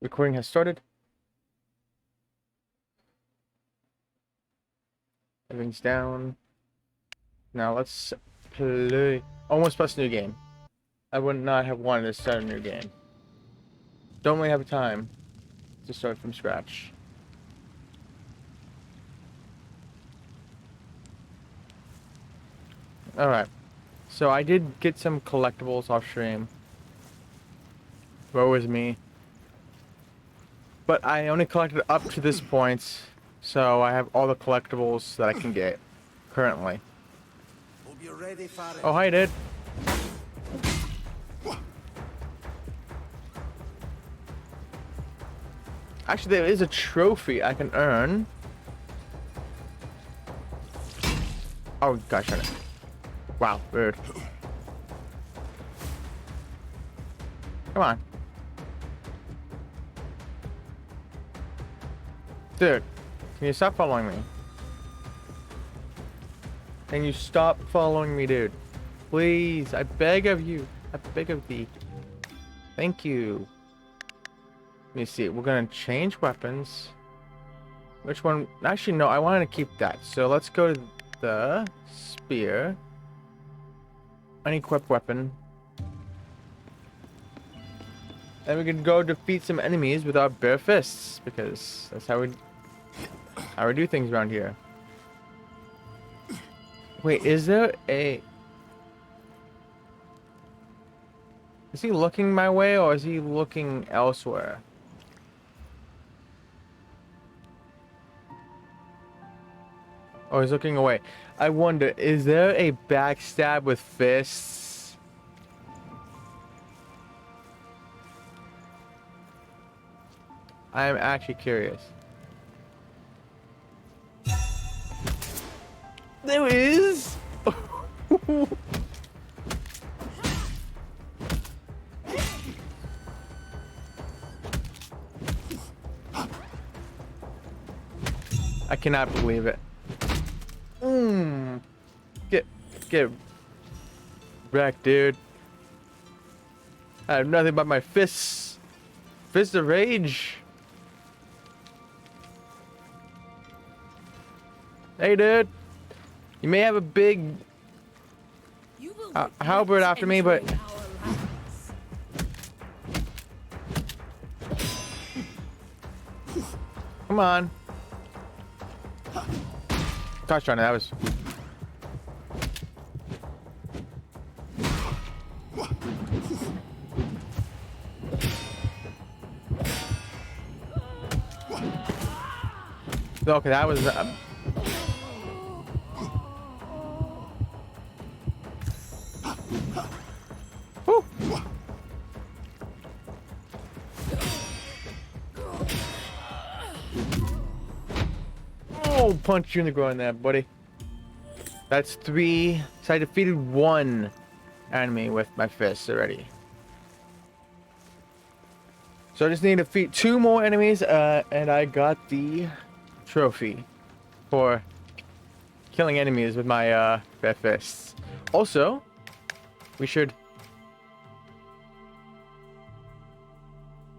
Recording has started. Everything's down. Now let's play. Almost press new game. I would not have wanted to start a new game. Don't really have time to start from scratch. Alright. So I did get some collectibles off stream. Woe is me. But I only collected up to this point, so I have all the collectibles that I can get currently. Hope you're ready for it. Oh, hi, dude. Actually, there is a trophy I can earn. Oh, gosh, darn it. Wow, weird. Come on. Dude, can you stop following me? Can you stop following me, dude? Please, I beg of you. I beg of thee. Thank you. Let me see. We're gonna change weapons. Which one? Actually, no. I wanted to keep that. So let's go to the spear. Unequipped weapon. And we can go defeat some enemies with our bare fists, because that's how we do things around here. Wait, is there a... Is he looking my way, or is he looking elsewhere? Oh, he's looking away. I wonder, is there a backstab with fists? I am actually curious. There is! I cannot believe it. Get wrecked, dude. I have nothing but my fists. Fists of rage. Hey, dude. You may have a big halberd after me, but come on. Gosh darn it, that was... Okay, that was... Whew. Oh, punch you in the groin there, buddy. That's 3. So I defeated 1 enemy with my fists already. So I just need to defeat 2 more enemies, and I got the trophy for killing enemies with my bare fists. Also, we should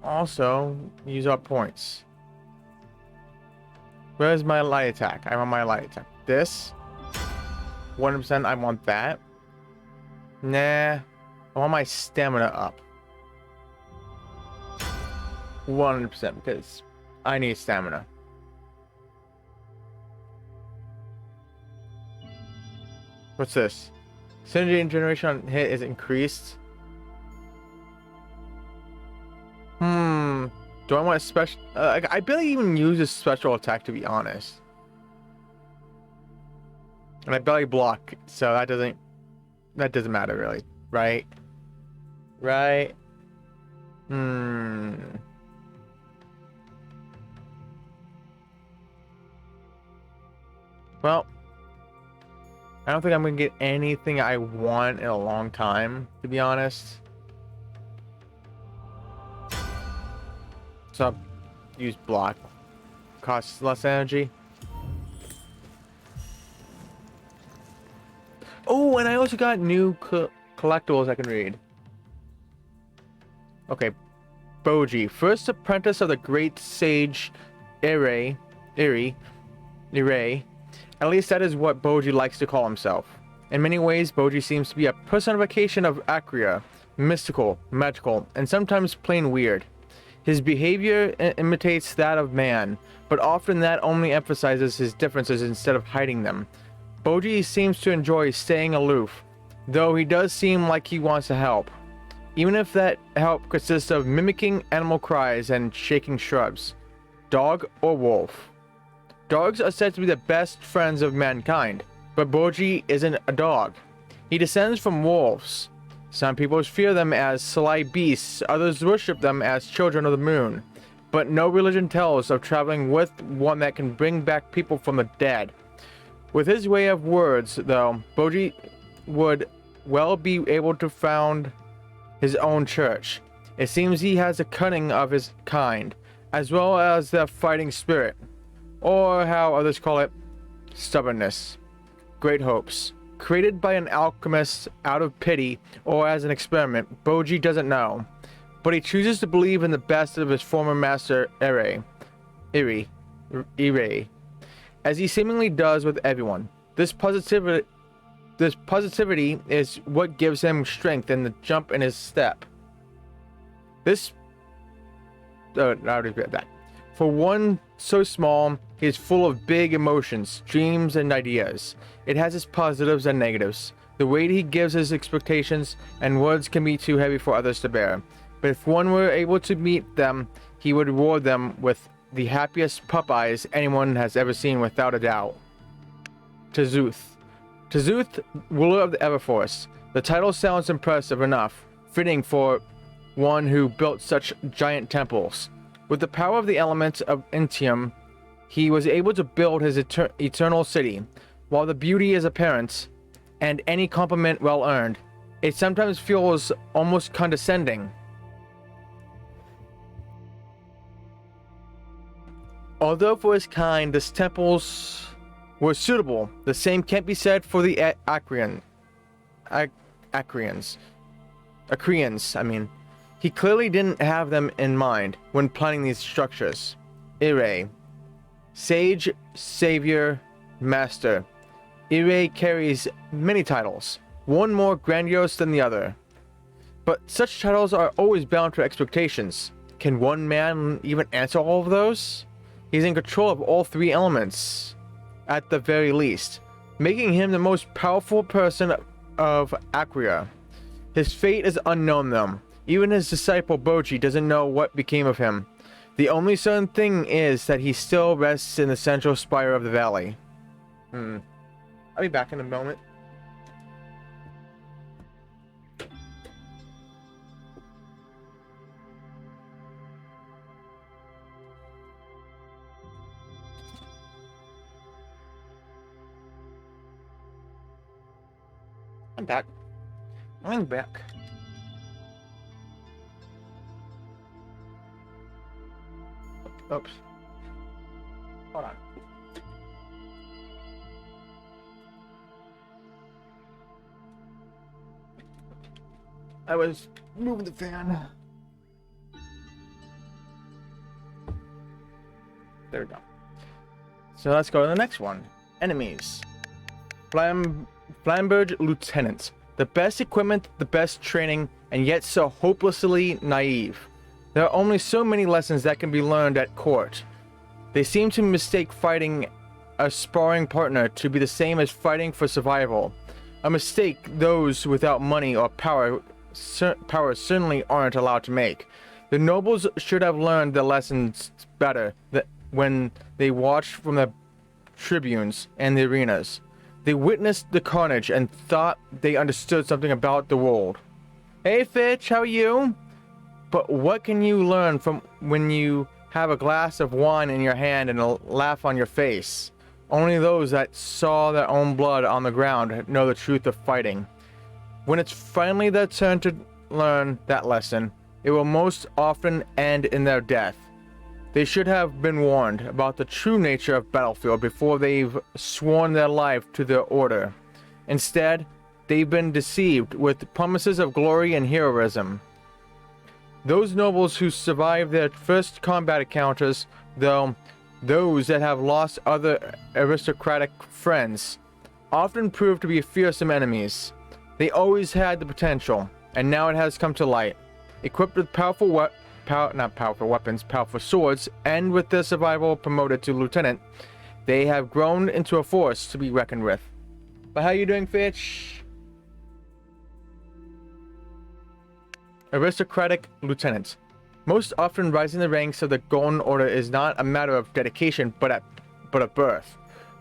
also use our points. Where's my light attack? I want my light attack. This 100%. I want that. Nah, I want my stamina up 100% because I need stamina. What's this? Synergy generation on hit is increased. Do I want a special? I barely even use a special attack, to be honest. And I barely block, so that doesn't matter really, right? Right? Well, I don't think I'm gonna get anything I want in a long time, to be honest. So I'll use block. Costs less energy. Oh, and I also got new collectibles I can read. Okay, Boji, first apprentice of the great sage Ire. At least that is what Boji likes to call himself. In many ways, Boji seems to be a personification of Acria, mystical, magical, and sometimes plain weird. His behavior imitates that of man, but often that only emphasizes his differences instead of hiding them. Boji seems to enjoy staying aloof, though he does seem like he wants to help, even if that help consists of mimicking animal cries and shaking shrubs. Dog or wolf? Dogs are said to be the best friends of mankind, but Boji isn't a dog. He descends from wolves. Some people fear them as sly beasts, others worship them as children of the moon. But no religion tells of traveling with one that can bring back people from the dead. With his way of words, though, Boji would well be able to found his own church. It seems he has the cunning of his kind, as well as the fighting spirit, or how others call it, stubbornness. Great hopes. Created by an alchemist out of pity or as an experiment, Boji doesn't know. But he chooses to believe in the best of his former master, Ire, as he seemingly does with everyone. This positivity is what gives him strength and the jump in his step. For one so small, he is full of big emotions, dreams, and ideas. It has its positives and negatives. The weight he gives his expectations and words can be too heavy for others to bear. But if one were able to meet them, he would reward them with the happiest pup eyes anyone has ever seen, without a doubt. Tazuth. Tazuth, ruler of the Everforce. The title sounds impressive enough, fitting for one who built such giant temples. With the power of the element of Entium, he was able to build his eternal city. While the beauty is apparent, and any compliment well earned, it sometimes feels almost condescending. Although for his kind, his temples were suitable, the same can't be said for the Acrians. He clearly didn't have them in mind when planning these structures. Ire. Sage, Savior, Master. Ire carries many titles, one more grandiose than the other. But such titles are always bound to expectations. Can one man even answer all of those? He's in control of all three elements, at the very least, making him the most powerful person of Acria. His fate is unknown though. Even his disciple Boji doesn't know what became of him. The only certain thing is that he still rests in the central spire of the valley. I'll be back in a moment. I'm back. Oops. Hold on. I was moving the fan. There we go. So let's go to the next one. Enemies. Flamberge Lieutenant. The best equipment, the best training, and yet so hopelessly naive. There are only so many lessons that can be learned at court. They seem to mistake fighting a sparring partner to be the same as fighting for survival. A mistake those without money or power certainly aren't allowed to make. The nobles should have learned the lessons better when they watched from the tribunes and the arenas. They witnessed the carnage and thought they understood something about the world. Hey Fitch, how are you? But what can you learn from when you have a glass of wine in your hand and a laugh on your face? Only those that saw their own blood on the ground know the truth of fighting. When it's finally their turn to learn that lesson, it will most often end in their death. They should have been warned about the true nature of battlefield before they've sworn their life to the order. Instead, they've been deceived with promises of glory and heroism. Those nobles who survive their first combat encounters, though those that have lost other aristocratic friends, often prove to be fearsome enemies. They always had the potential, and now it has come to light. Equipped with powerful powerful swords, and with their survival promoted to lieutenant, they have grown into a force to be reckoned with. But how you doing, Fitch? Aristocratic lieutenant. Most often rising the ranks of the Golden Order is not a matter of dedication, but of birth.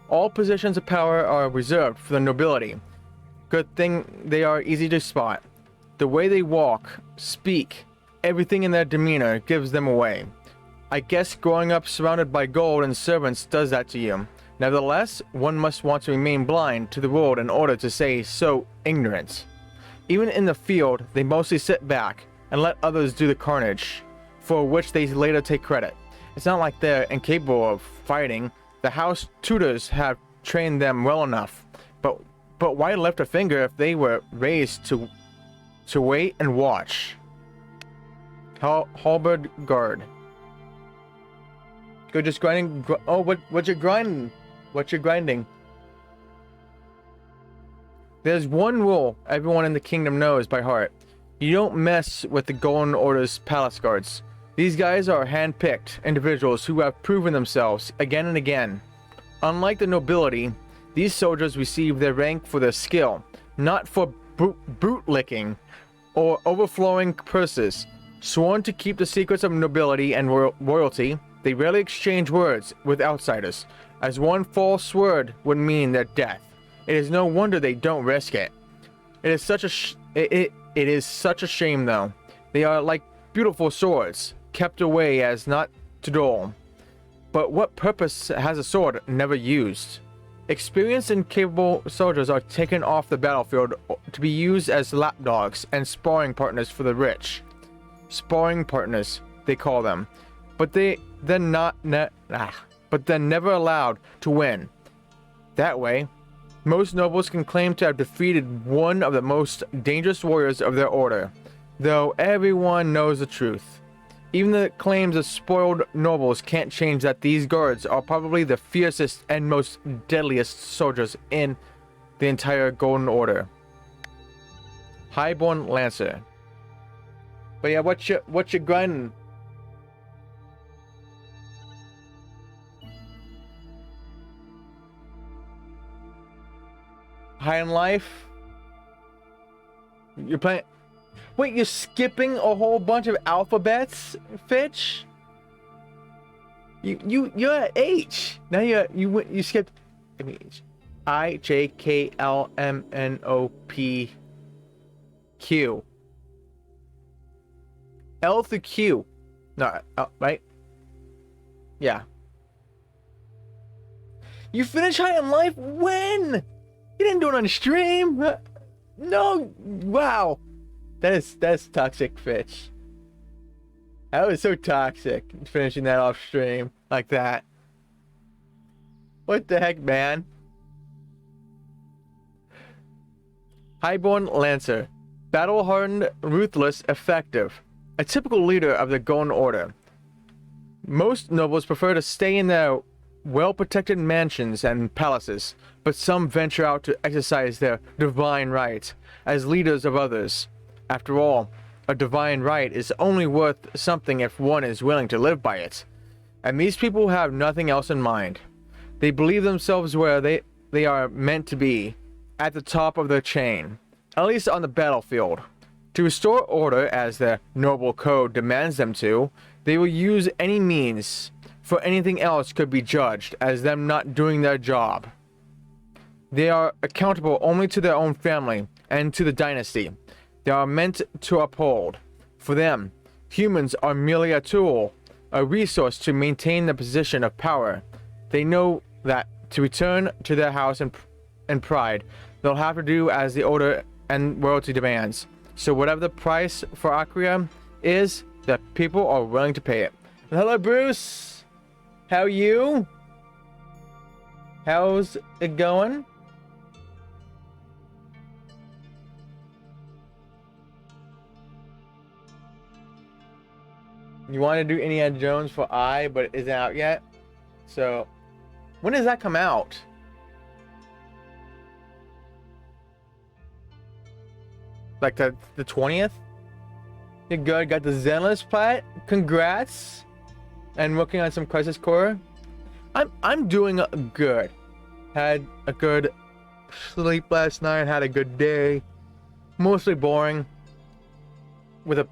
All positions of power are reserved for the nobility. Good thing they are easy to spot. The way they walk, speak, everything in their demeanor gives them away. I guess growing up surrounded by gold and servants does that to you. Nevertheless, one must want to remain blind to the world in order to say so ignorant. Even in the field, they mostly sit back and let others do the carnage, for which they later take credit. It's not like they're incapable of fighting. The house tutors have trained them well enough, but why lift a finger if they were raised to wait and watch? Halberd guard. Go just grinding. Oh, what you're grinding? What you're grinding? There's one rule everyone in the kingdom knows by heart. You don't mess with the Golden Order's palace guards. These guys are hand-picked individuals who have proven themselves again and again. Unlike the nobility, these soldiers receive their rank for their skill, not for bootlicking or overflowing purses. Sworn to keep the secrets of nobility and royalty, they rarely exchange words with outsiders, as one false word would mean their death. It is no wonder they don't risk it. It is such a shame, though. They are like beautiful swords, kept away as not to dull. But what purpose has a sword never used? Experienced and capable soldiers are taken off the battlefield to be used as lapdogs and sparring partners for the rich. Sparring partners, they call them. But then never allowed to win. That way, most nobles can claim to have defeated one of the most dangerous warriors of their order, though everyone knows the truth. Even the claims of spoiled nobles can't change that these guards are probably the fiercest and most deadliest soldiers in the entire Golden Order. Highborn Lancer. But yeah, what you grinding? High in life? You're playing... Wait, you're skipping a whole bunch of alphabets, Fitch? You're at H. Now you skipped I, J, K, L, M, N, O, P, Q. L through Q. No, right? Yeah. You finished High in Life when? You didn't do it on stream. No. Wow. That's toxic, Fitch. That was so toxic, finishing that off stream like that. What the heck, man? Highborn Lancer. Battle-hardened, ruthless, effective. A typical leader of the Golden Order. Most nobles prefer to stay in their well-protected mansions and palaces, but some venture out to exercise their divine right as leaders of others. After all, a divine right is only worth something if one is willing to live by it. And these people have nothing else in mind. They believe themselves where they are meant to be, at the top of their chain, at least on the battlefield. To restore order as their noble code demands them to, they will use any means, for anything else could be judged as them not doing their job. They are accountable only to their own family and to the dynasty they are meant to uphold. For them, humans are merely a tool, a resource to maintain the position of power. They know that to return to their house and pride, they'll have to do as the order and royalty demands. So whatever the price for Acria is, the people are willing to pay it. Hello, Bruce. How are you? How's it going? You want to do Indiana Jones for I, but it isn't out yet. So, when does that come out? Like the 20th? You're good. Got the Zenless plat. Congrats. And working on some Crisis Core. I'm doing good. Had a good sleep last night. Had a good day. Mostly boring. With a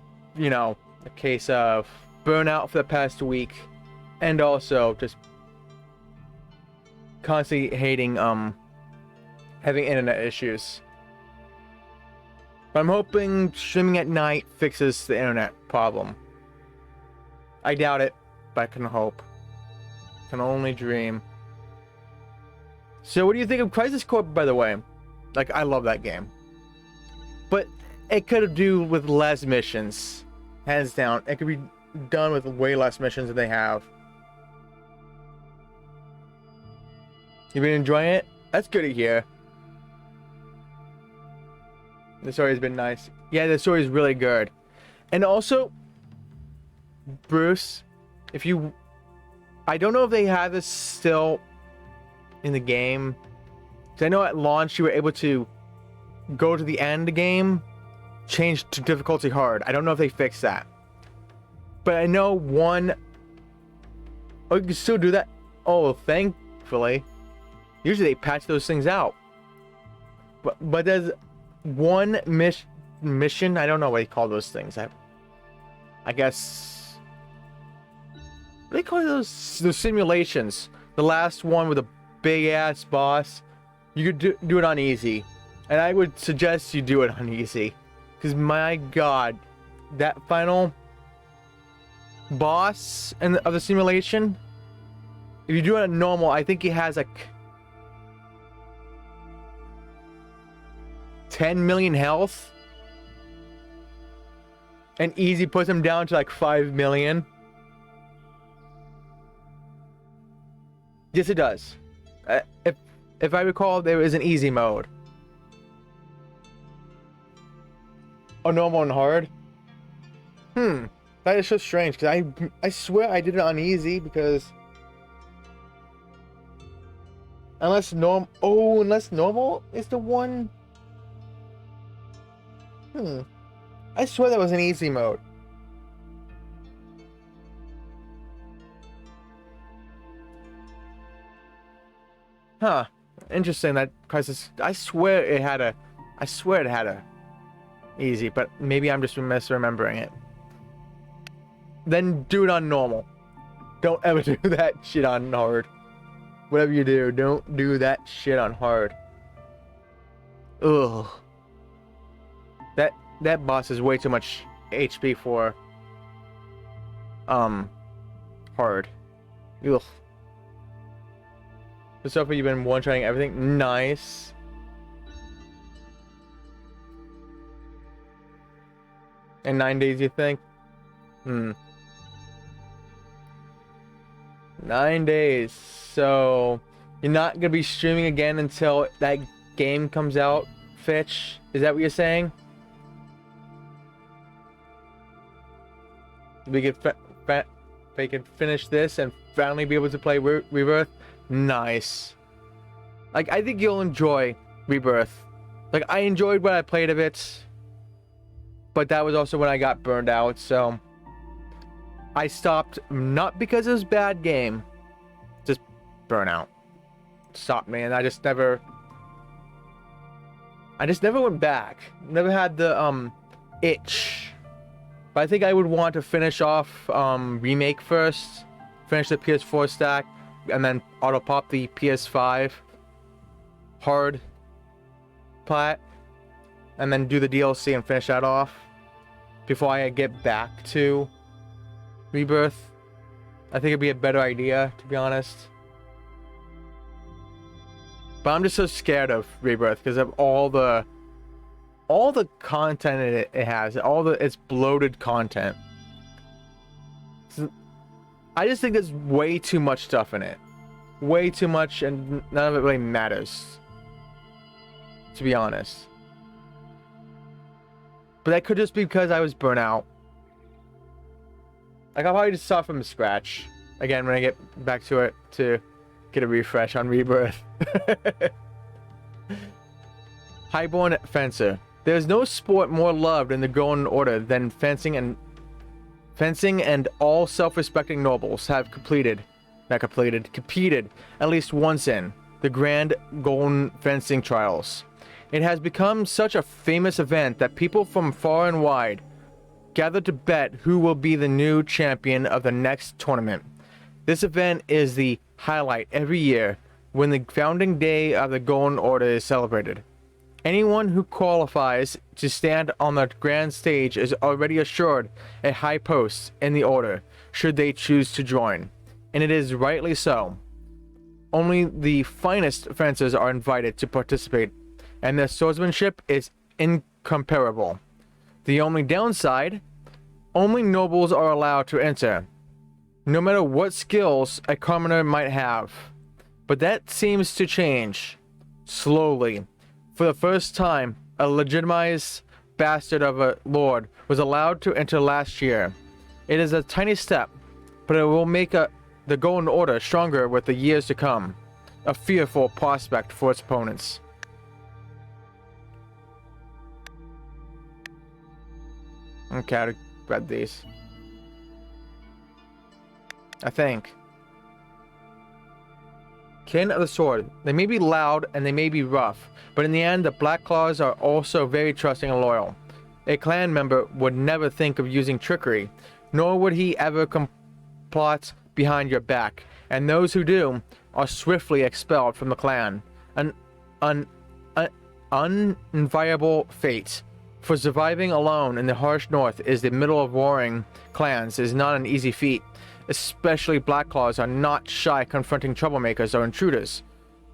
case of burnout for the past week, and also just constantly hating having internet issues. But I'm hoping streaming at night fixes the internet problem. I doubt it, but I can hope. Can only dream. So what do you think of Crisis Core, by the way? Like, I love that game. But it could do with less missions. Hands down. It could be done with way less missions than they have. You been enjoying it? That's good to hear. The story's been nice. Yeah, the story's really good. And also, Bruce, I don't know if they have this still in the game. 'Cause I know at launch you were able to go to the end game, change to difficulty hard. I don't know if they fixed that. But I know oh, you can still do that? Oh, thankfully. Usually they patch those things out. But there's one mission, I don't know what they call those things. I guess, what do they call those simulations? The last one with a big ass boss. You could do it on easy. And I would suggest you do it on easy. Because my god, that final boss of the simulation, if you do it on normal, I think he has like 10 million health. And easy puts him down to like 5 million. Yes, it does. If I recall, there is an easy mode. Oh, normal and hard? That is so strange, because I swear I did it on easy, because unless normal is the one. I swear that was an easy mode. Huh. Interesting, that Crisis. I swear it had a easy, but maybe I'm just misremembering it. Then do it on normal. Don't ever do that shit on hard. Whatever you do, don't do that shit on hard. Ugh. That boss is way too much HP for hard. Ugh. So far you've been one-shotting everything. Nice. In 9 days, you think? 9 days. So you're not gonna be streaming again until that game comes out, Fitch? Is that what you're saying? We can finish this and finally be able to play Rebirth. Nice. Like, I think you'll enjoy Rebirth. Like, I enjoyed what I played of it, but that was also when I got burned out, so I stopped, not because it was a bad game, just burnout stopped me, and I just never went back. Never had the itch. But I think I would want to finish off Remake first, finish the PS4 stack, and then auto pop the PS5 hard plat, and then do the DLC and finish that off before I get back to Rebirth. I think it'd be a better idea, to be honest. But I'm just so scared of Rebirth because of all the content it has, its bloated content. I just think there's way too much stuff in it. Way too much, and none of it really matters, to be honest. But that could just be because I was burnt out. Like, I'll probably just start from scratch again when I get back to it to get a refresh on Rebirth. Highborn Fencer. There is no sport more loved in the Golden Order than fencing, and all self-respecting nobles have competed at least once in the Grand Golden Fencing Trials. It has become such a famous event that people from far and wide gather to bet who will be the new champion of the next tournament. This event is the highlight every year when the founding day of the Golden Order is celebrated. Anyone who qualifies to stand on the grand stage is already assured a high post in the order, should they choose to join. And it is rightly so. Only the finest fencers are invited to participate, and their swordsmanship is incomparable. The only downside, only nobles are allowed to enter, no matter what skills a commoner might have. But that seems to change, slowly. For the first time, a legitimized bastard of a lord was allowed to enter last year. It is a tiny step, but it will make the Golden Order stronger with the years to come. A fearful prospect for its opponents. Okay, I read these. I think. Kin of the Sword. They may be loud and they may be rough, but in the end, the Black Claws are also very trusting and loyal. A clan member would never think of using trickery, nor would he ever plot behind your back, and those who do are swiftly expelled from the clan. An unenviable fate. For surviving alone in the harsh north is the middle of warring clans is not an easy feat. Especially Black Claws are not shy confronting troublemakers or intruders,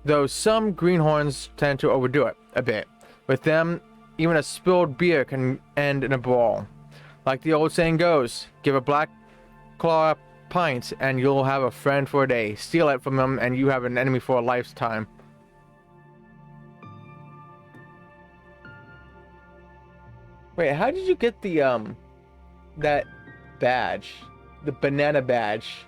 though some greenhorns tend to overdo it a bit. With them, even a spilled beer can end in a brawl. Like the old saying goes, give a Black Claw a pint and you'll have a friend for a day. Steal it from them and you have an enemy for a lifetime. Wait, how did you get the that badge? The banana badge.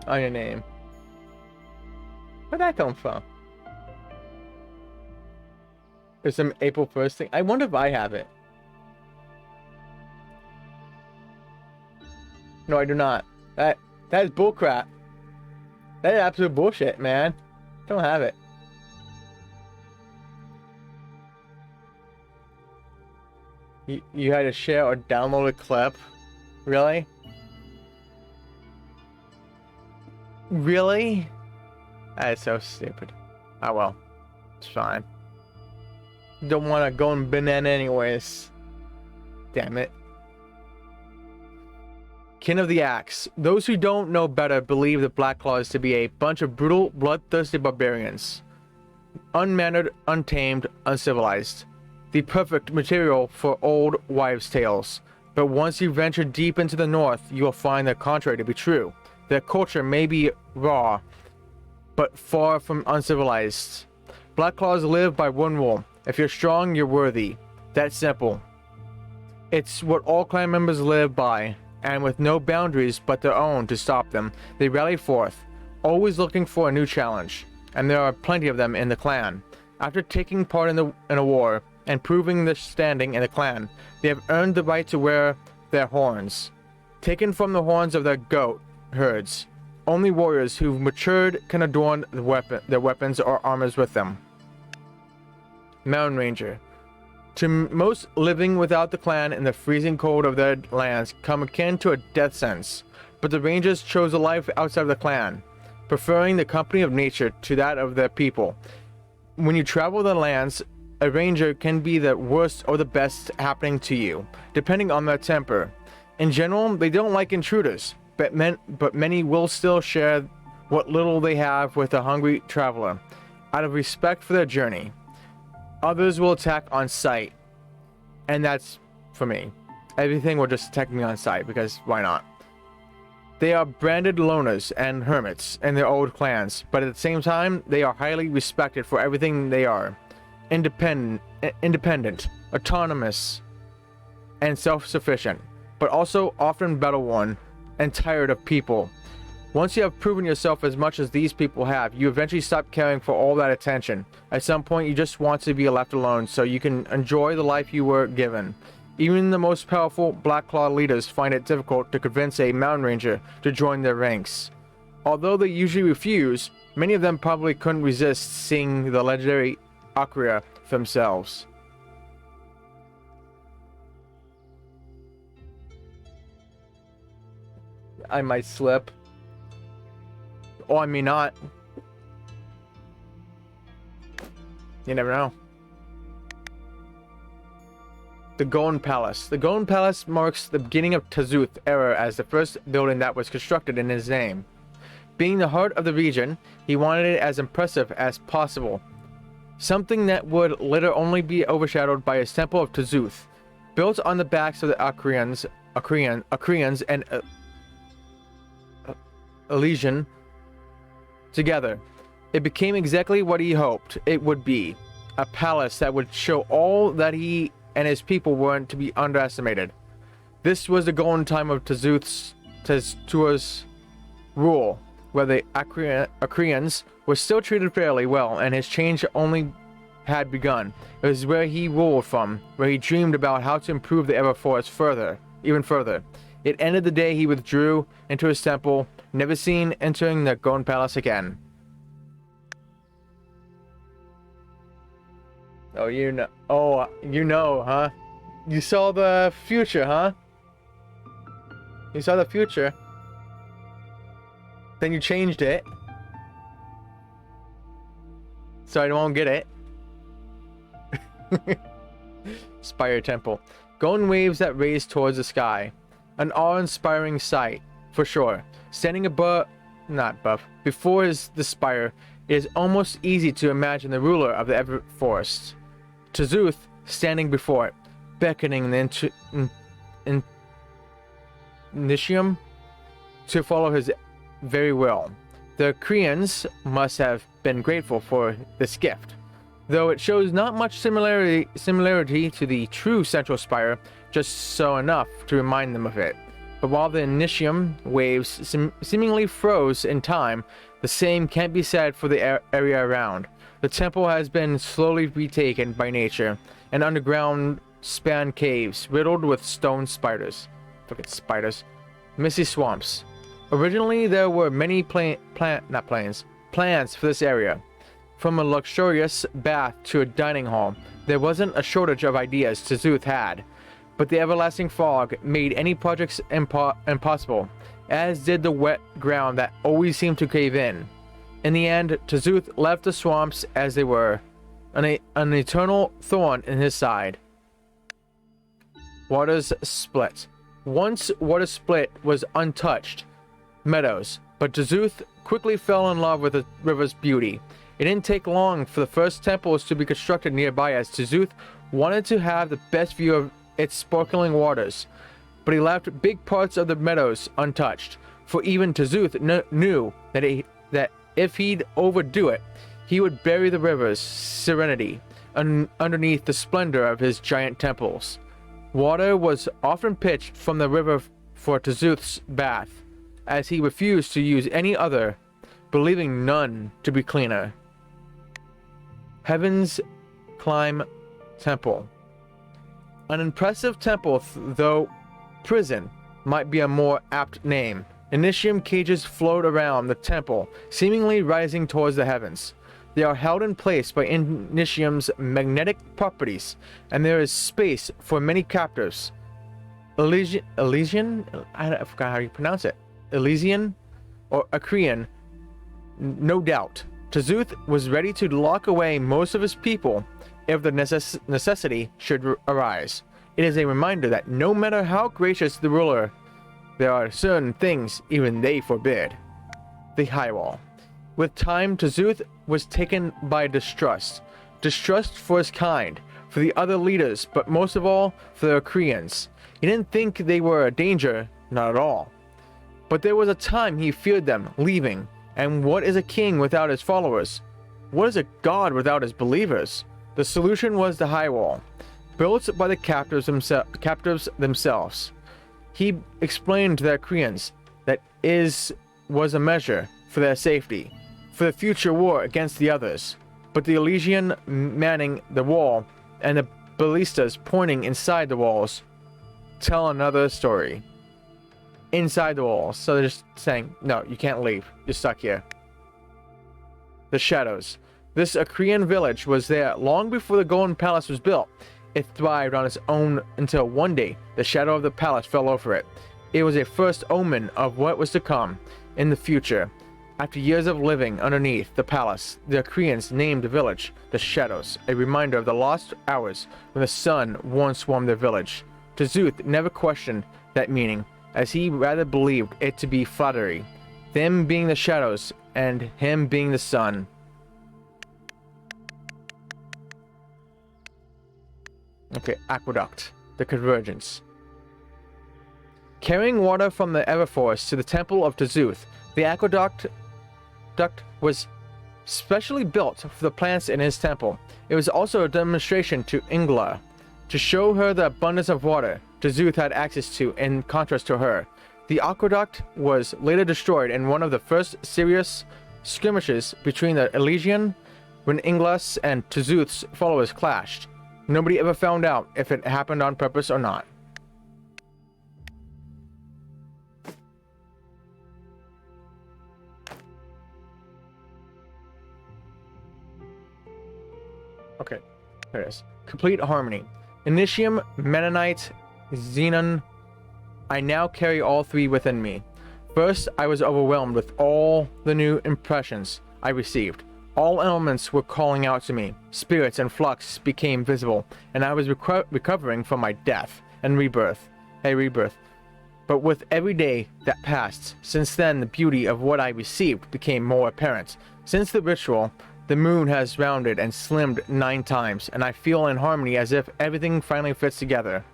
On your name. Where'd that come from? There's some April 1st thing. I wonder if I have it. No, I do not. That is bullcrap. That is absolute bullshit, man. Don't have it. You had to share or download a clip? Really? Really? That is so stupid. Oh well. It's fine. Don't want to go in banana anyways. Damn it. Kin of the Axe. Those who don't know better believe the Black Claws to be a bunch of brutal, bloodthirsty barbarians. Unmannered, untamed, uncivilized. The perfect material for old wives' tales. But once you venture deep into the north, you will find the contrary to be true. Their culture may be raw, but far from uncivilized. Black Claws live by one rule. If you're strong, you're worthy. That's simple. It's what all clan members live by, and with no boundaries but their own to stop them, they rally forth, always looking for a new challenge. And there are plenty of them in the clan. After taking part in a war, and proving their standing in the clan, they have earned the right to wear their horns. Taken from the horns of their goat herds, only warriors who've matured can adorn their weapons or armors with them. Mountain Ranger. To most living without the clan in the freezing cold of their lands come akin to a death sentence, but the Rangers chose a life outside of the clan, preferring the company of nature to that of their people. When you travel the lands, a ranger can be the worst or the best happening to you, depending on their temper. In general, they don't like intruders, but many will still share what little they have with a hungry traveler, out of respect for their journey. Others will attack on sight, and that's for me. Everything will just attack me on sight, because why not? They are branded loners and hermits in their old clans, but at the same time, they are highly respected for everything they are. independent, autonomous, and self-sufficient, but also often battle-worn and tired of people. Once you have proven yourself as much as these people have, you eventually stop caring for all that attention. At some point, you just want to be left alone so you can enjoy the life you were given. Even the most powerful Blackclaw leaders find it difficult to convince a mountain ranger to join their ranks. Although they usually refuse, many of them probably couldn't resist seeing the legendary Akria themselves. I might slip. Or I may not. You never know. The Golden Palace. The Golden Palace marks the beginning of Tazuth era as the first building that was constructed in his name. Being the heart of the region, he wanted it as impressive as possible. Something that would later only be overshadowed by his Temple of Tazuth, built on the backs of the Akrians and Elysian together. It became exactly what he hoped it would be. A palace that would show all that he and his people weren't to be underestimated. This was the golden time of Tazuth's rule, where the Akrians were still treated fairly well, and his change only had begun. It was where he ruled from, where he dreamed about how to improve the Everforest even further. It ended the day he withdrew into his temple, never seen entering the Golden Palace again. Oh, you know. Oh, you know, huh? You saw the future, huh? You saw the future. Then you changed it. So I won't get it. Spire Temple. Golden waves that raise towards the sky. An awe-inspiring sight, for sure. Standing before the spire, it is almost easy to imagine the ruler of the Everforest, Tazuth, standing before it, beckoning the Initium to follow his very will. The Akrians must have been grateful for this gift, though it shows not much similarity to the true Central Spire, just so enough to remind them of it. But while the Initium waves seemingly froze in time, the same can't be said for the area around. The temple has been slowly retaken by nature, and underground span caves riddled with stone spiders. Look at spiders. Misty swamps. Originally, there were many plans for this area. From a luxurious bath to a dining hall, there wasn't a shortage of ideas Tazuth had. But the everlasting fog made any projects impossible, as did the wet ground that always seemed to cave in. In the end, Tazuth left the swamps as they were, an eternal thorn in his side. Waters split. Once Waters Split was untouched meadows, but Tazuth quickly fell in love with the river's beauty. It didn't take long for the first temples to be constructed nearby, as Tazuth wanted to have the best view of its sparkling waters, but he left big parts of the meadows untouched, for even Tazuth knew that if he'd overdo it, he would bury the river's serenity underneath the splendor of his giant temples. Water was often pitched from the river for Tazuth's bath, as he refused to use any other, believing none to be cleaner. Heaven's Climb Temple. An impressive temple, though prison might be a more apt name. Initium cages float around the temple, seemingly rising towards the heavens. They are held in place by Initium's magnetic properties, and there is space for many captives. Elysian? I forgot how you pronounce it. Elysian or Akrian? No doubt. Tazuth was ready to lock away most of his people if the necessity should arise. It is a reminder that no matter how gracious the ruler, there are certain things even they forbid. The High Wall. With time, Tazuth was taken by distrust. Distrust for his kind, for the other leaders, but most of all, for the Akrians. He didn't think they were a danger, not at all. But there was a time he feared them leaving. And what is a king without his followers? What is a god without his believers? The solution was the high wall, built by the captives themselves. He explained to the Achaeans that was a measure for their safety, for the future war against the others. But the Elysian manning the wall and the ballistas pointing inside the walls tell another story. Inside the walls, so they're just saying, no, you can't leave. You're stuck here. The shadows. This Achaean village was there long before the Golden Palace was built. It thrived on its own until one day the shadow of the palace fell over it. It was a first omen of what was to come in the future. After years of living underneath the palace, the Achaeans named the village the Shadows, a reminder of the lost hours when the sun once warmed their village. Tzuth never questioned that meaning, as he rather believed it to be flattery, them being the shadows and him being the sun. Okay, aqueduct, the convergence. Carrying water from the Everforce to the temple of Tzuth, the aqueduct was specially built for the plants in his temple. It was also a demonstration to Ingla, to show her the abundance of water Tzuth had access to in contrast to her. The aqueduct was later destroyed in one of the first serious skirmishes between the Elysian when Inglas and Tzuth's followers clashed. Nobody ever found out if it happened on purpose or not. Okay, there it is. Complete harmony. Initium, Mennonite, Xenon. I now carry all three within me. First, I was overwhelmed with all the new impressions I received. All elements were calling out to me. Spirits and flux became visible, and I was recovering from my death and rebirth. But with every day that passed, since then the beauty of what I received became more apparent. Since the ritual, the moon has rounded and slimmed 9 times, and I feel in harmony as if everything finally fits together.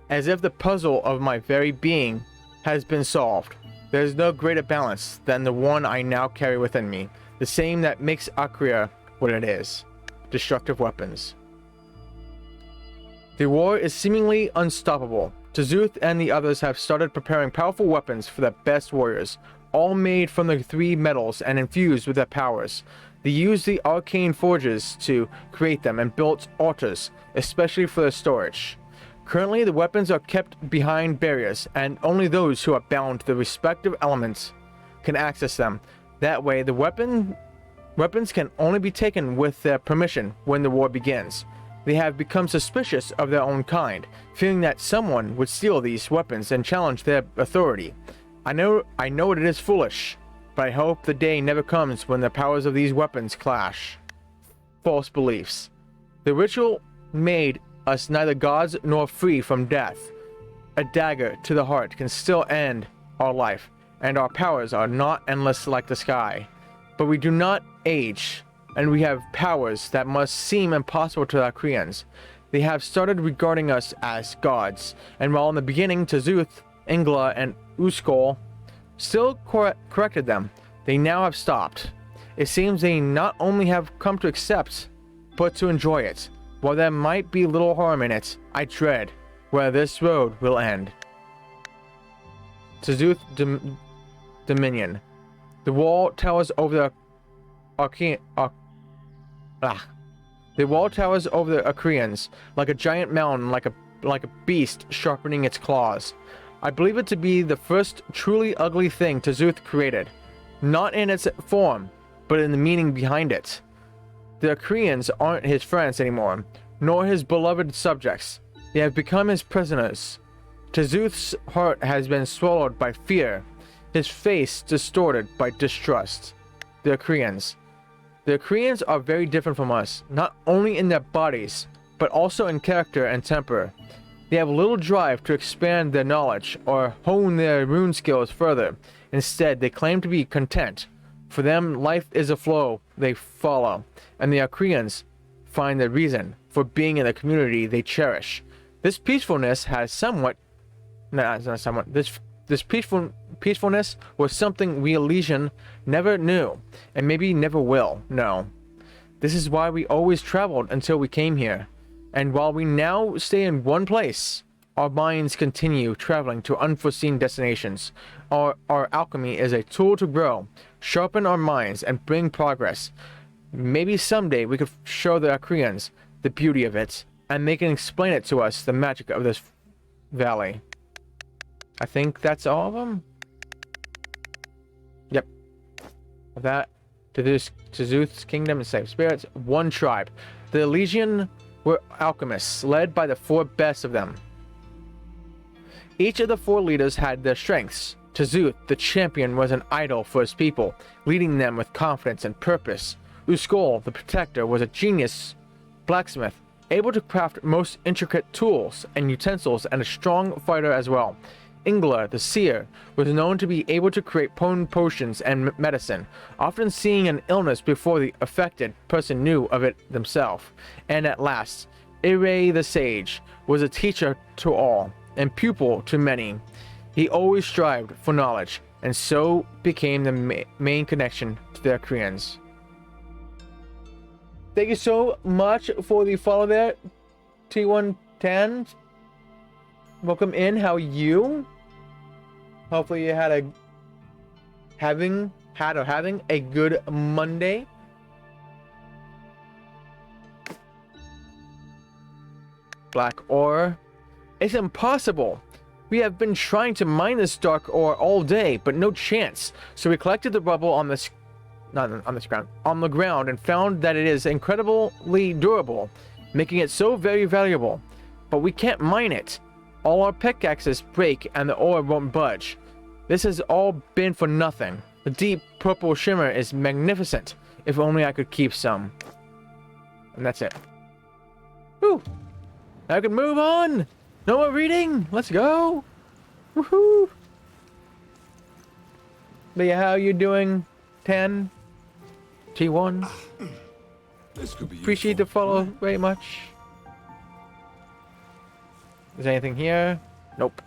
As if the puzzle of my very being has been solved. There is no greater balance than the one I now carry within me. The same that makes Akria what it is. Destructive weapons. The war is seemingly unstoppable. Tzuth and the others have started preparing powerful weapons for the best warriors, all made from the 3 metals and infused with their powers. They used the arcane forges to create them and built altars, especially for their storage. Currently, the weapons are kept behind barriers, and only those who are bound to the respective elements can access them. That way, the weapons can only be taken with their permission when the war begins. They have become suspicious of their own kind, fearing that someone would steal these weapons and challenge their authority. I know it is foolish, but I hope the day never comes when the powers of these weapons clash. False beliefs. The ritual made us neither gods nor free from death. A dagger to the heart can still end our life, and our powers are not endless like the sky. But we do not age, and we have powers that must seem impossible to the Achaeans. They have started regarding us as gods, and while in the beginning Tzuth, Ingla, and Uskol still corrected them, they now have stopped. It seems they not only have come to accept, but to enjoy it. While there might be little harm in it, I dread where this road will end. Tzuth Dominion. The wall towers over the wall towers over the Achaeans like a giant mountain, like a beast sharpening its claws. I believe it to be the first truly ugly thing Tzuth created, not in its form, but in the meaning behind it. The Achaeans aren't his friends anymore, nor his beloved subjects. They have become his prisoners. Tzuth's heart has been swallowed by fear, his face distorted by distrust. The Achaeans are very different from us, not only in their bodies, but also in character and temper. They have little drive to expand their knowledge or hone their rune skills further. Instead, they claim to be content. For them, life is a flow they follow, and the Achaeans find the reason for being in the community they cherish. This peacefulness has this peacefulness was something we Elysian never knew, and maybe never will know. This is why we always traveled until we came here. And while we now stay in one place, our minds continue traveling to unforeseen destinations. Our alchemy is a tool to grow, sharpen our minds, and bring progress. Maybe someday we could show the Akrians the beauty of it, and they can explain it to us, the magic of this valley. I think that's all of them. Yep. With that, to Zeus' kingdom and save spirits, one tribe. The Legion were alchemists, led by the 4 best of them. Each of the 4 leaders had their strengths. Zeus, the champion, was an idol for his people, leading them with confidence and purpose. Uskol, the protector, was a genius blacksmith, able to craft most intricate tools and utensils, and a strong fighter as well. Ingla, the seer, was known to be able to create potions and medicine, often seeing an illness before the affected person knew of it themselves. And at last, Ire the sage was a teacher to all, and pupil to many. He always strived for knowledge, and so became the main connection to the Akrians. Thank you so much for the follow there, T110. Welcome in. How are you? Hopefully you had having a good Monday. Black ore. It's impossible. We have been trying to mine this dark ore all day, but no chance. So we collected the rubble on the ground and found that it is incredibly durable, making it so very valuable. But we can't mine it. All our pickaxes break and the ore won't budge. This has all been for nothing. The deep purple shimmer is magnificent. If only I could keep some. And that's it. Whew. Now I can move on. No more reading. Let's go. Woohoo. But yeah, how you doing, 10? T1? This could be Appreciate the follow very much. Is there anything here? Nope.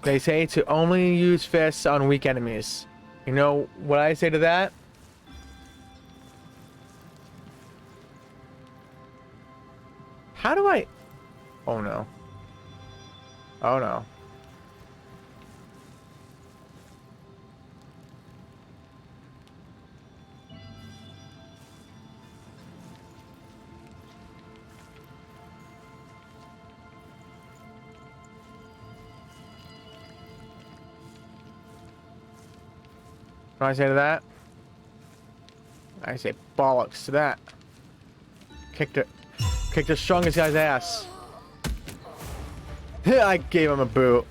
They say to only use fists on weak enemies. You know what I say to that? How do I... Oh no. Oh no. What do I say to that? I say bollocks to that. Kick the strongest guy's ass. I gave him a boot.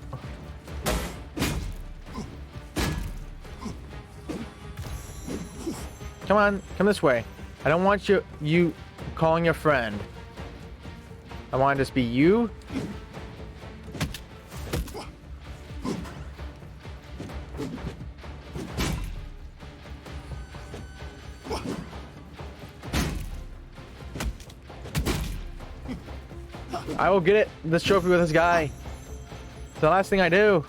Come on, come this way. I don't want you calling your friend. I want it to just be you. I will get this trophy with this guy. It's the last thing I do.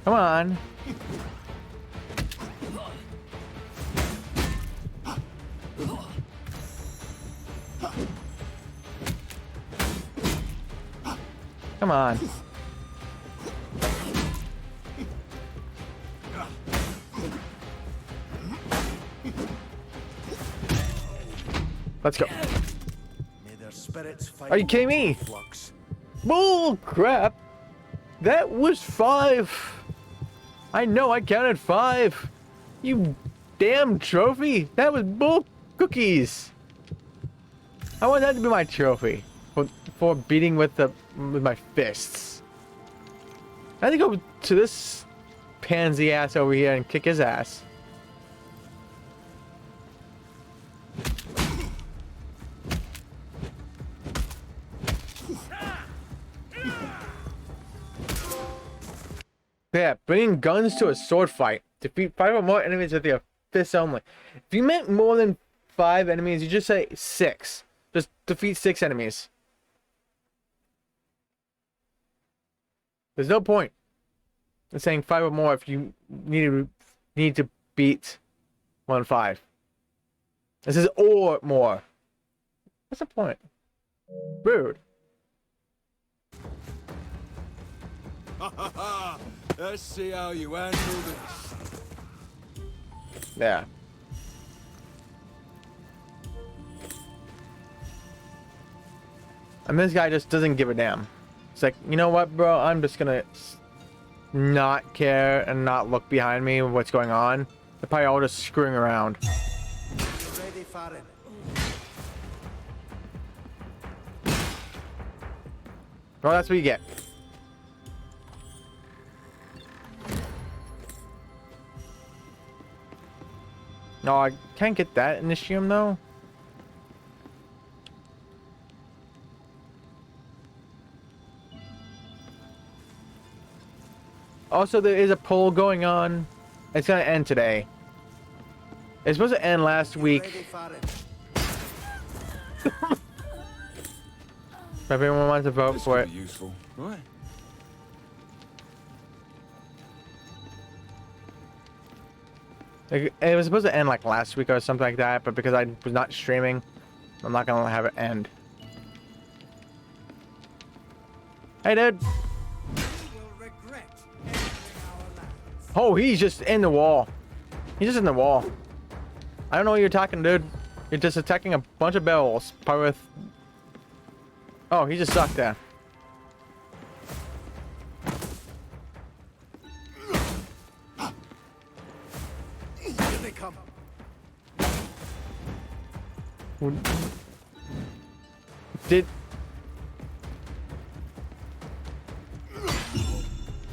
Come on. Come on. Let's go. May their spirits fight. Are you kidding me? Flux. Bull crap. That was 5. I know I counted 5. You damn trophy. That was bull cookies. I want that to be my trophy for beating with my fists. I have to go to this pansy ass over here and kick his ass. Yeah, bringing guns to a sword fight. Defeat 5 or more enemies with your fists only. If you meant more than 5 enemies, you just say 6. Just defeat 6 enemies. There's no point in saying 5 or more if you need to beat more than 5. This is or more. What's the point? Rude. Ha ha ha! Let's see how you handle this. Yeah. And this guy just doesn't give a damn. It's like, you know what, bro? I'm just gonna not care and not look behind me what's going on. They're probably all just screwing around. Ready for it. Well, that's what you get. No, I can't get that initium though. Also, there is a poll going on. It's gonna end today. It's supposed to end last Ready week. for it. If everyone wants to vote This for could it. be useful, right? It was supposed to end like last week or something like that, but because I was not streaming, I'm not gonna have it end. Hey, dude. Oh, he's just in the wall. He's just in the wall. I don't know what you're talking, dude. You're just attacking a bunch of barrels. Probably with... Oh, he just sucked there. Here they come. Did...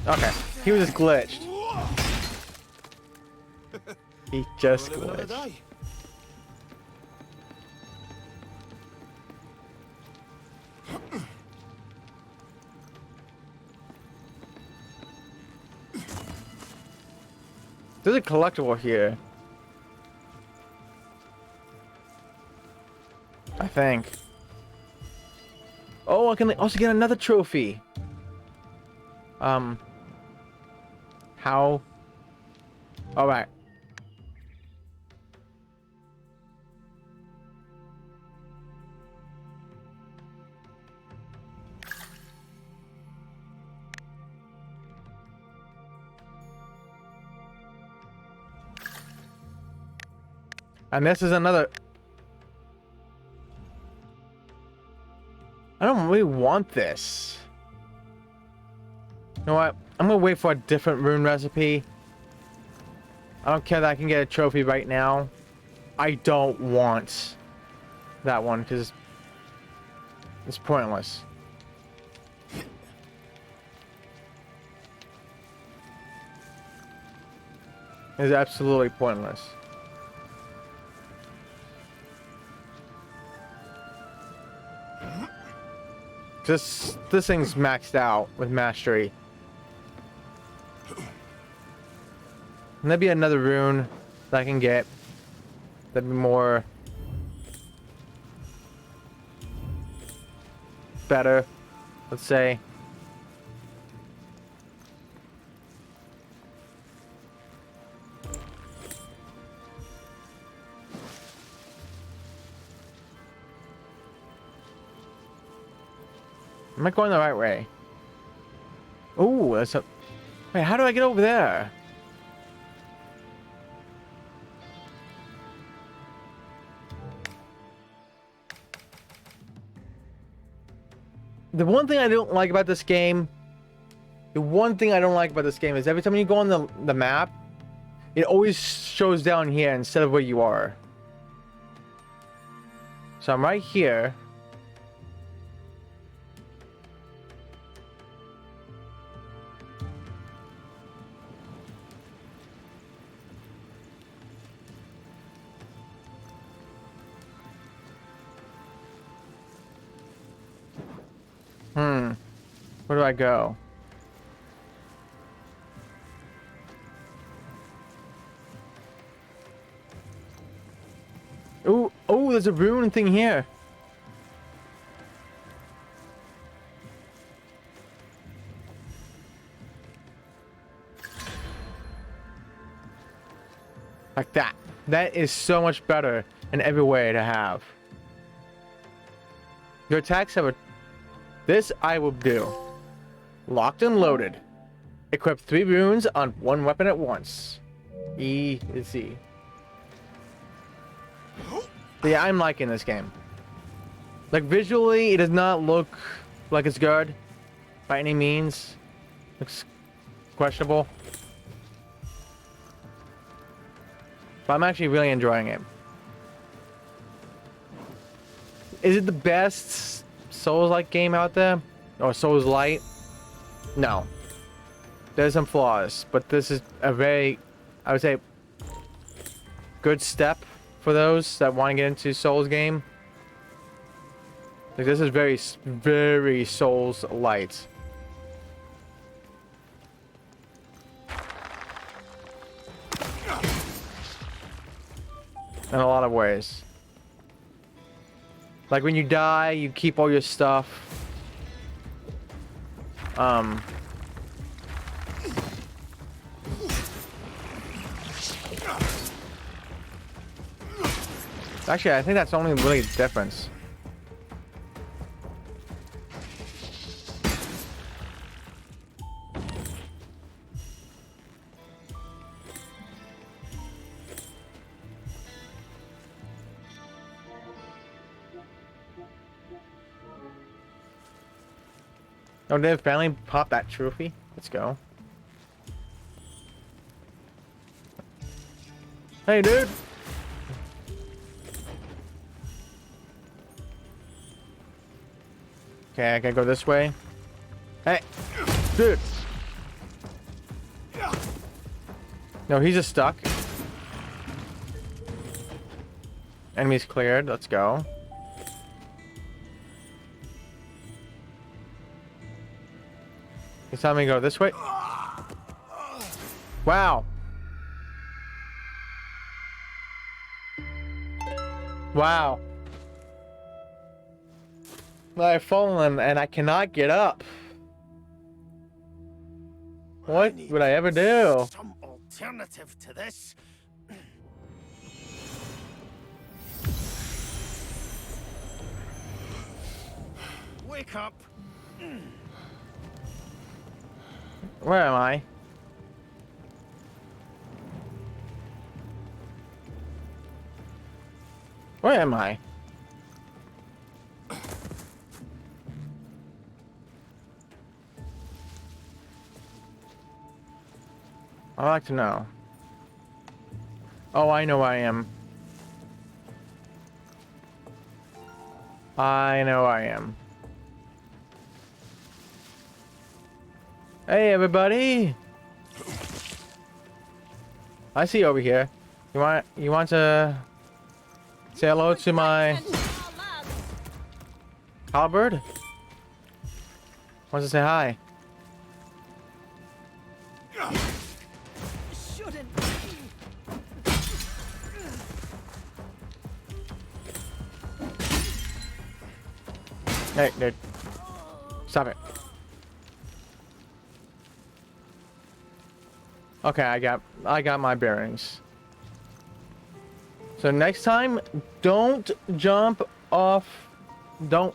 Okay, he was just glitched. He just Live another glitched. day. There's a collectible here. I think. Oh, I can also get another trophy. How? All right. And this is another... I don't really want this. You know what? I'm gonna wait for a different rune recipe. I don't care that I can get a trophy right now. I don't want that one because it's pointless. It's absolutely pointless. This thing's maxed out with mastery. And there'd be another rune that I can get. That'd be more better, let's say. Am I going the right way? Ooh, that's a... Wait, how do I get over there? The one thing I don't like about this game... The one thing I don't like about this game is every time you go on the map, it always shows down here instead of where you are. So I'm right here. Where do I go? Ooh, oh, there's a rune thing here. Like that. That is so much better in every way to have. Your attacks have a... This I will do. Locked and loaded. Equip 3 runes on 1 weapon at once. E is Z. But yeah, I'm liking this game. Like, visually, it does not look like it's good. By any means. Looks questionable. But I'm actually really enjoying it. Is it the best Souls-like game out there? Or Souls-light? No. There's some flaws, but this is a very, I would say, good step for those that want to get into Souls game. Like, this is very, very Souls-light. In a lot of ways. Like, when you die, you keep all your stuff. Actually, I think that's the only really difference. Oh, did it finally pop that trophy? Let's go. Hey, dude! Okay, I gotta go this way. Hey! Dude! No, he's just stuck. Enemies cleared. Let's go. It's time to go this way. Wow. Wow. I've fallen and I cannot get up. What would I ever do? Some alternative to this. Wake up. Where am I? Where am I? I'd like to know. Oh, I know where I am. I know I am. Hey, everybody! I see you over here. You want to say hello to my halberd? Wants to say hi. Shouldn't. Hey, dude. Stop it. Okay, I got my bearings. So next time, don't jump off. Don't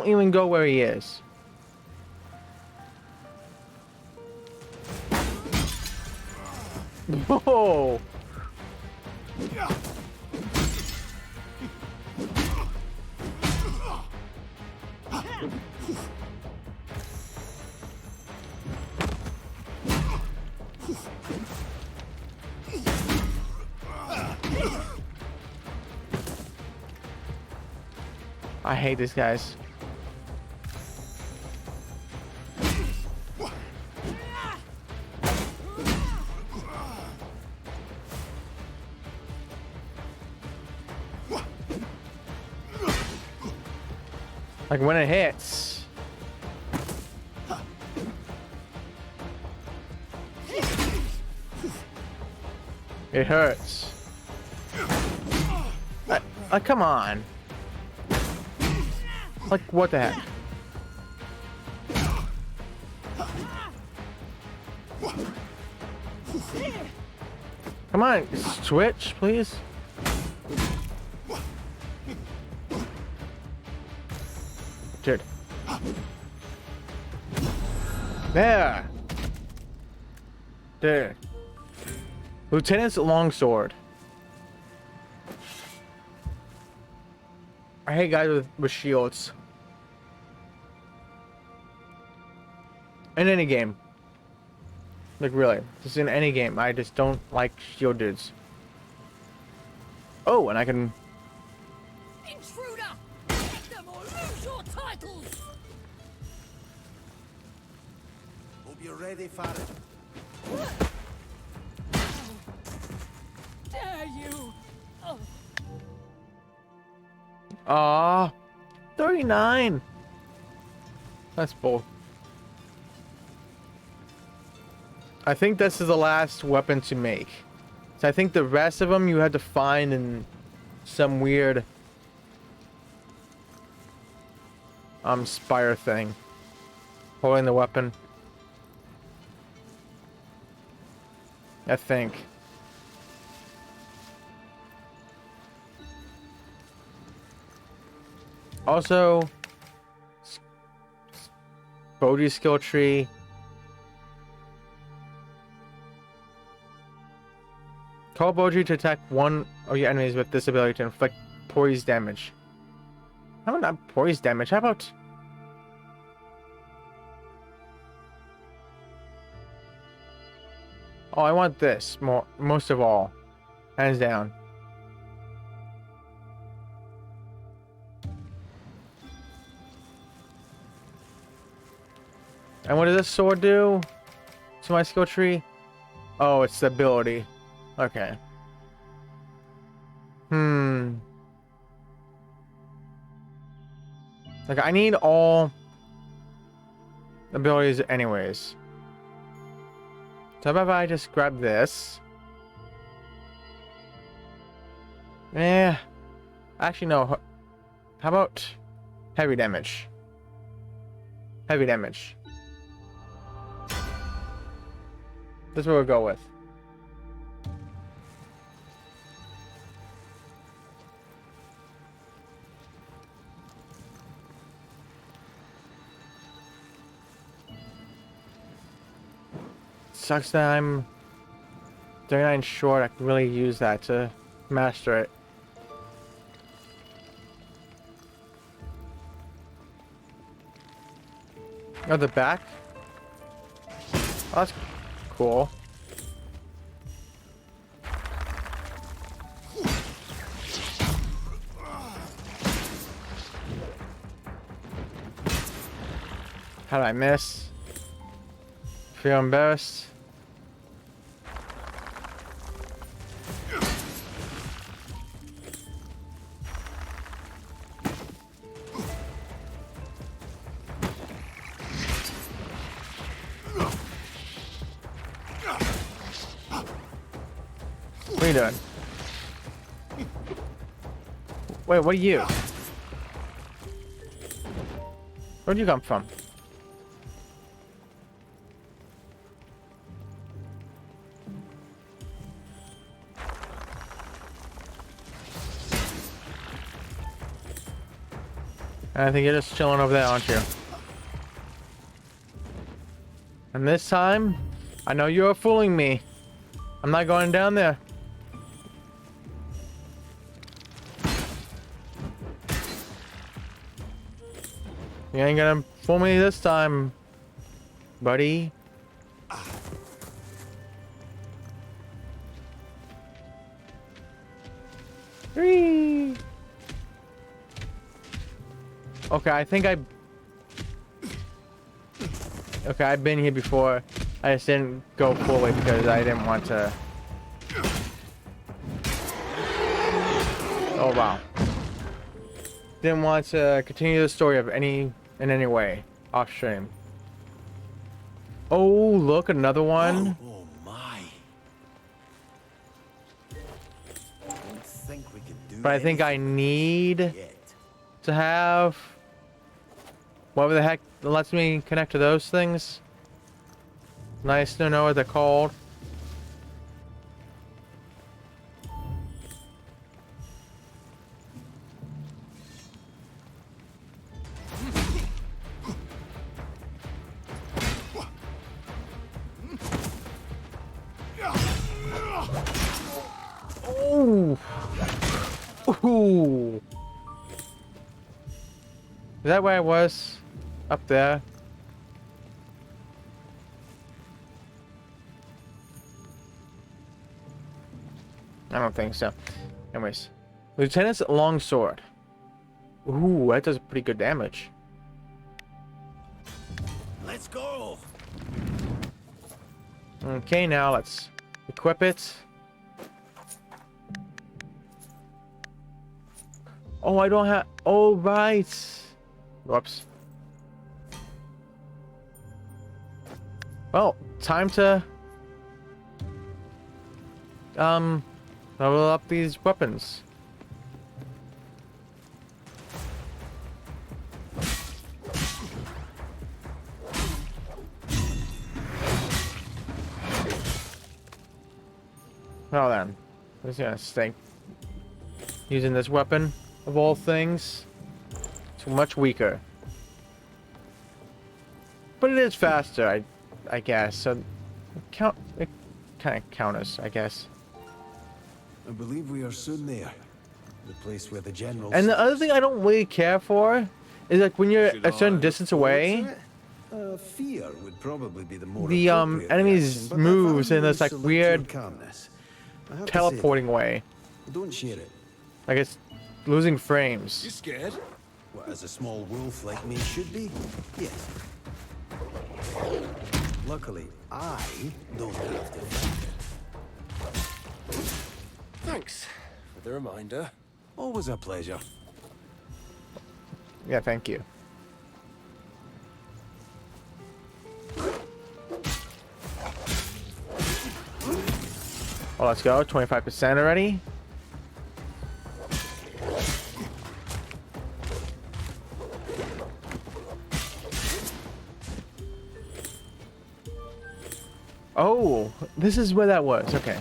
even go where he is. Whoa. I hate these guys. Like when it hits. It hurts. Come on. Like, what the heck? Come on, switch, please. Dude. There. Dude. Lieutenant's longsword. I hate guys with shields. In any game. Like, really. Just in any game. I just don't like shield dudes. Oh, and I can... Intruder! Get them or lose your titles! Hope you're ready for it. Dare you! Oh, Aw. 39. That's bull. I think this is the last weapon to make. So I think the rest of them you had to find in some weird spire thing. Holding the weapon. I think. Also, Bodhi skill tree. Call Boji to attack one of your enemies with this ability to inflict poise damage. How about not poise damage? How about... Oh, I want this most of all. Hands down. And what does this sword do to my skill tree? Oh, it's the ability. Okay. Like, I need all abilities anyways. So how about I just grab this? Actually, no. How about heavy damage? Heavy damage. That's what we'll go with. Sucks that I'm 39 short. I can really use that to master it. Oh, the back? Oh, that's cool. How did I miss? Feel embarrassed. What are you doing? Wait, what are you? Where'd you come from? I think you're just chilling over there, aren't you? And this time, I know you're fooling me. I'm not going down there. You ain't gonna fool me this time, buddy. Whee! Okay, I think Okay, I've been here before. I just didn't go fully because I didn't want to... Oh, wow. Didn't want to continue the story of in any way off stream. Oh, look, another one. Oh my. Don't think we can do But I think I need Yet. to have whatever the heck lets me connect to those things. Nice to know what they're called. Ooh. Ooh. Is that where I was? Up there? I don't think so. Anyways. Lieutenant's longsword. Ooh, that does pretty good damage. Let's go. Okay, now let's equip it. Oh, I don't have... Oh, right. Whoops. Well, time to... level up these weapons. Well then, I'm just gonna stay using this weapon of all things. It's much weaker, but it is faster, I guess. So it kind of counters, I guess. I believe we are soon there. The place where the general. And the other thing I don't really care for is like when you're a certain distance away, Fear would probably be the more the appropriate enemies reaction, but I moves in value this like select weird your calmness. I have to say teleporting way. that. Don't share it. Like it's losing You frames. scared? What, as a small wolf like me should be? Yes. Luckily, I don't have to fight it. Thanks for the reminder. Always a pleasure. Yeah, thank you. Well, let's go. 25% already. Oh, this is where that was. Okay.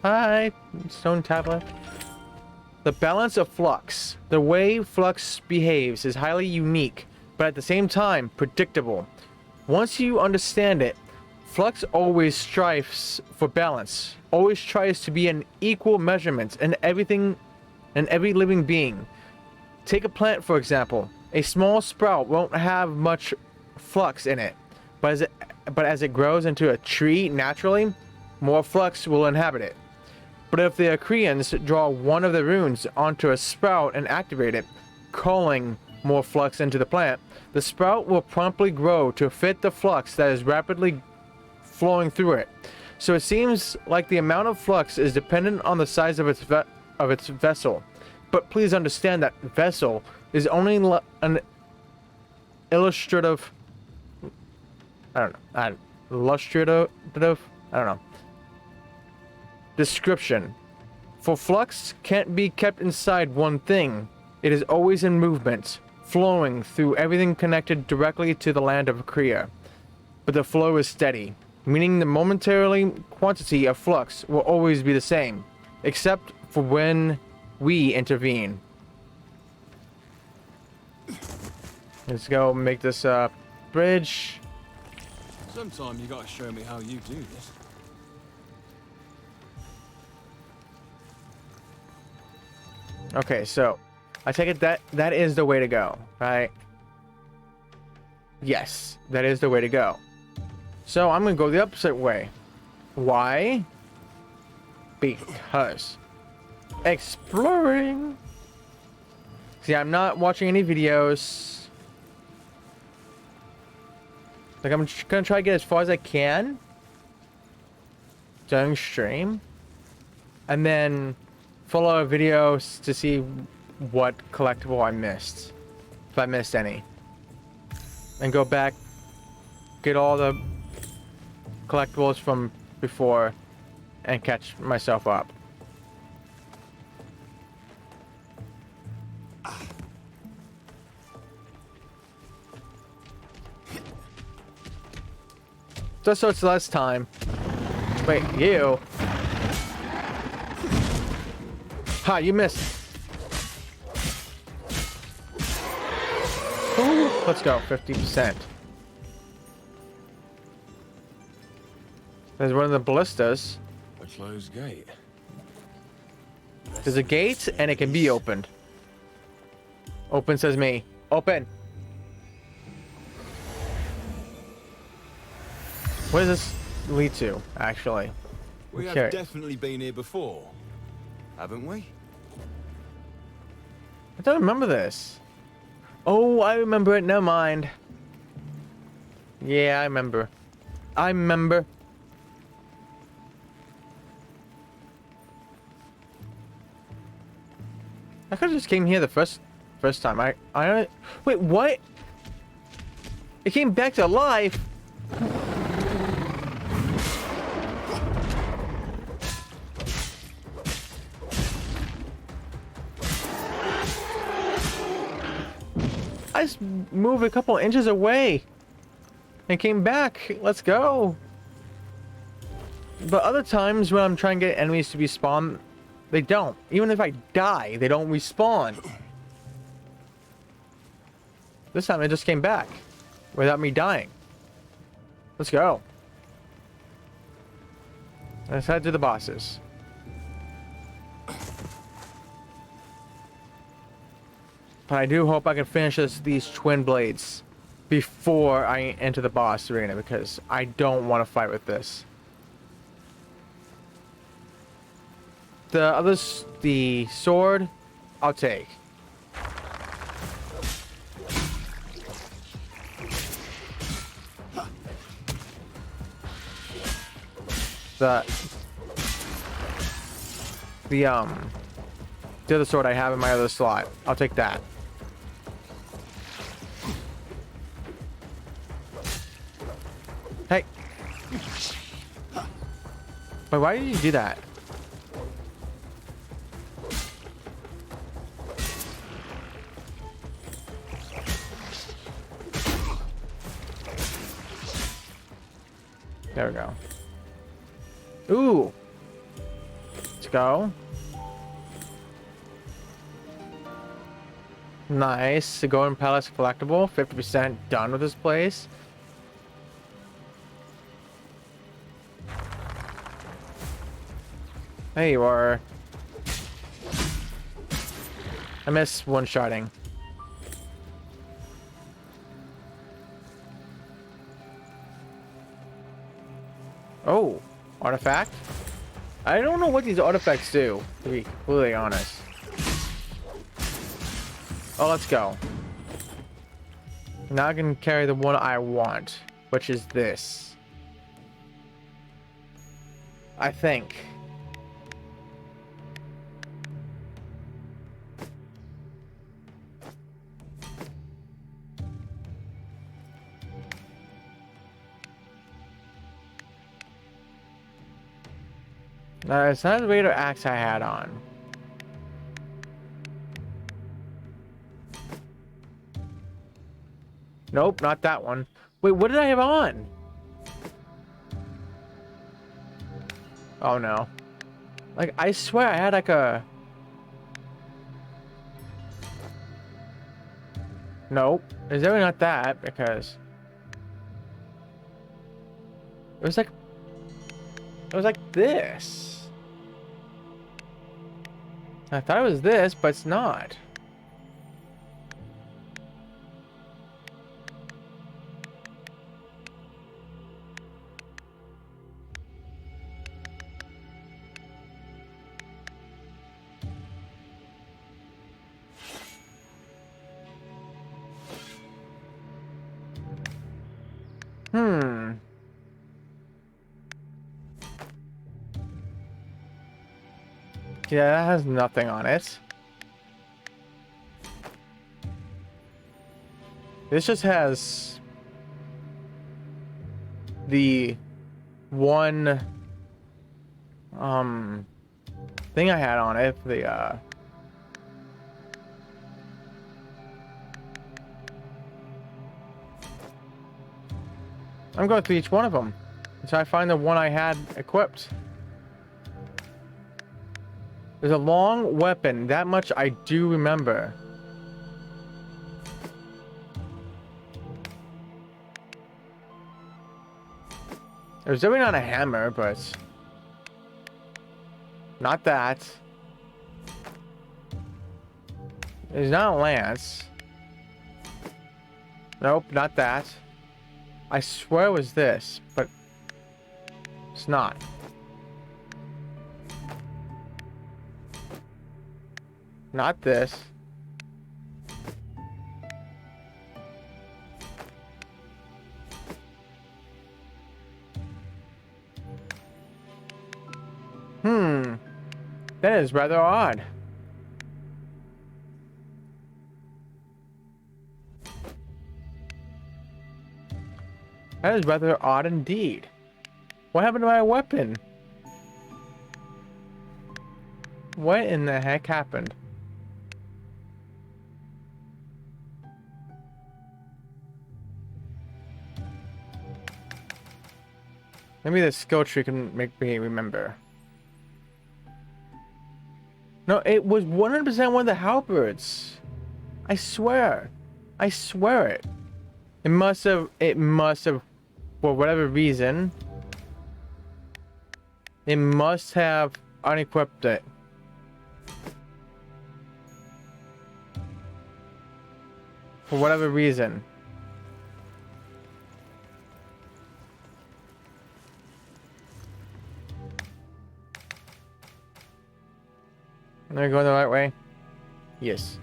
Hi, stone tablet. The balance of flux. The way flux behaves is highly unique, but at the same time predictable. Once you understand it, flux always strives for balance, always tries to be an equal measurement in everything and every living being. Take a plant for example. A small sprout won't have much flux in it, but as it grows into a tree naturally, more flux will inhabit it. But if the Akrians draw one of the runes onto a sprout and activate it, calling more flux into the plant, the sprout will promptly grow to fit the flux that is rapidly flowing through it. So it seems like the amount of flux is dependent on the size of its vessel. But please understand that vessel is only an illustrative. Illustrative. I don't know. Description. For flux can't be kept inside one thing. It is always in movement, flowing through everything connected directly to the land of Kriya. But the flow is steady, meaning the momentary quantity of flux will always be the same, except for when we intervene. Let's go make this bridge. Sometime you gotta show me how you do this. Okay, so I take it that is the way to go, right? Yes, that is the way to go. So I'm gonna go the opposite way. Why? Because exploring. See, I'm not watching any videos. Like I'm gonna try to get as far as I can during stream, and then follow videos to see what collectible I missed, if I missed any, and go back, get all the collectibles from before and catch myself up. Just so it's less time. Wait, you. Ha, you missed. Ooh, let's go, 50%. There's one of the ballistas. A closed gate. There's a gate and it can be opened. Open says me. Open. What does this lead to, actually? We Okay. have definitely been here before, haven't we? I don't remember this. Oh, I remember it. Never mind. Yeah, I remember. I remember. I could have just came here the first time. I don't. Wait, what? It came back to life. I just moved a couple inches away and came back. Let's go. But other times when I'm trying to get enemies to respawn, they don't. Even if I die, they don't respawn. This time it just came back without me dying. Let's go. Let's head to the bosses. But I do hope I can finish these twin blades before I enter the boss arena, because I don't want to fight with this. The others, the sword, I'll take. The other sword I have in my other slot. I'll take that. Hey. Wait, why did you do that? There we go. Ooh. Let's go. Nice. The Golden Palace collectible. 50% done with this place. There you are. I miss one-shotting. Oh, artifact? I don't know what these artifacts do, to be completely honest. Oh, let's go. Now I can carry the one I want, which is this. I think. It's not the Raider axe I had on. Nope, not that one. Wait, what did I have on? Oh no. Like, I swear I had like a... Nope. It's definitely not that, because... It was like this. I thought it was this, but it's not. Yeah, that has nothing on it. This just has the one thing I had on it. The I'm going through each one of them until I find the one I had equipped. There's a long weapon. That much I do remember. It was definitely not a hammer, but not that. It's not a lance. Nope, not that. I swear it was this, but it's not. Not this. That is rather odd. That is rather odd indeed. What happened to my weapon? What in the heck happened? Maybe the skill tree can make me remember. No, it was 100% one of the halberds. I swear. I swear it. It must have, for whatever reason, it must have unequipped it. For whatever reason. Am I going the right way? Yes.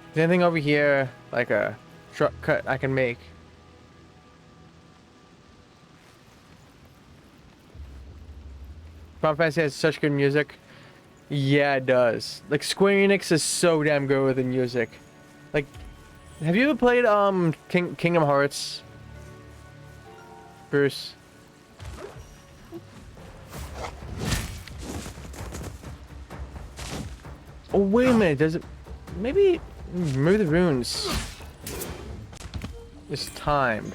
Is there anything over here, like a shortcut I can make? Final Fantasy has such good music. Yeah, it does. Like, Square Enix is so damn good with the music. Like, have you ever played Kingdom Hearts? Bruce? Oh, wait a minute, does it... Maybe the runes is timed.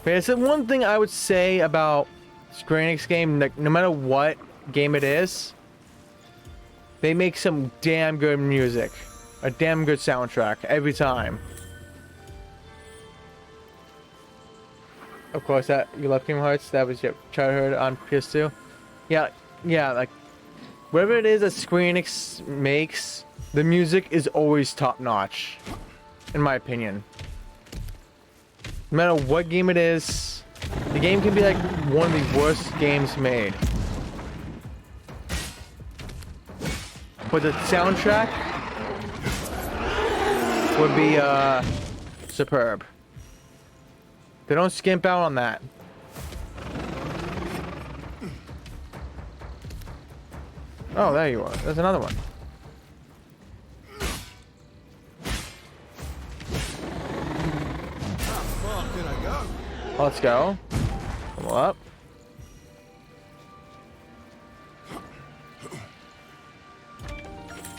But it's the one thing I would say about Square Enix game, like, no matter what game it is, they make some damn good music. A damn good soundtrack every time. Of course, that you love Kingdom Hearts. That was your childhood on PS2. Yeah, like whatever it is that Square Enix makes, the music is always top notch, in my opinion. No matter what game it is, the game can be like one of the worst games made, but the soundtrack would be superb. They don't skimp out on that. Oh, there you are. There's another one. How far can I go? Let's go. Come up.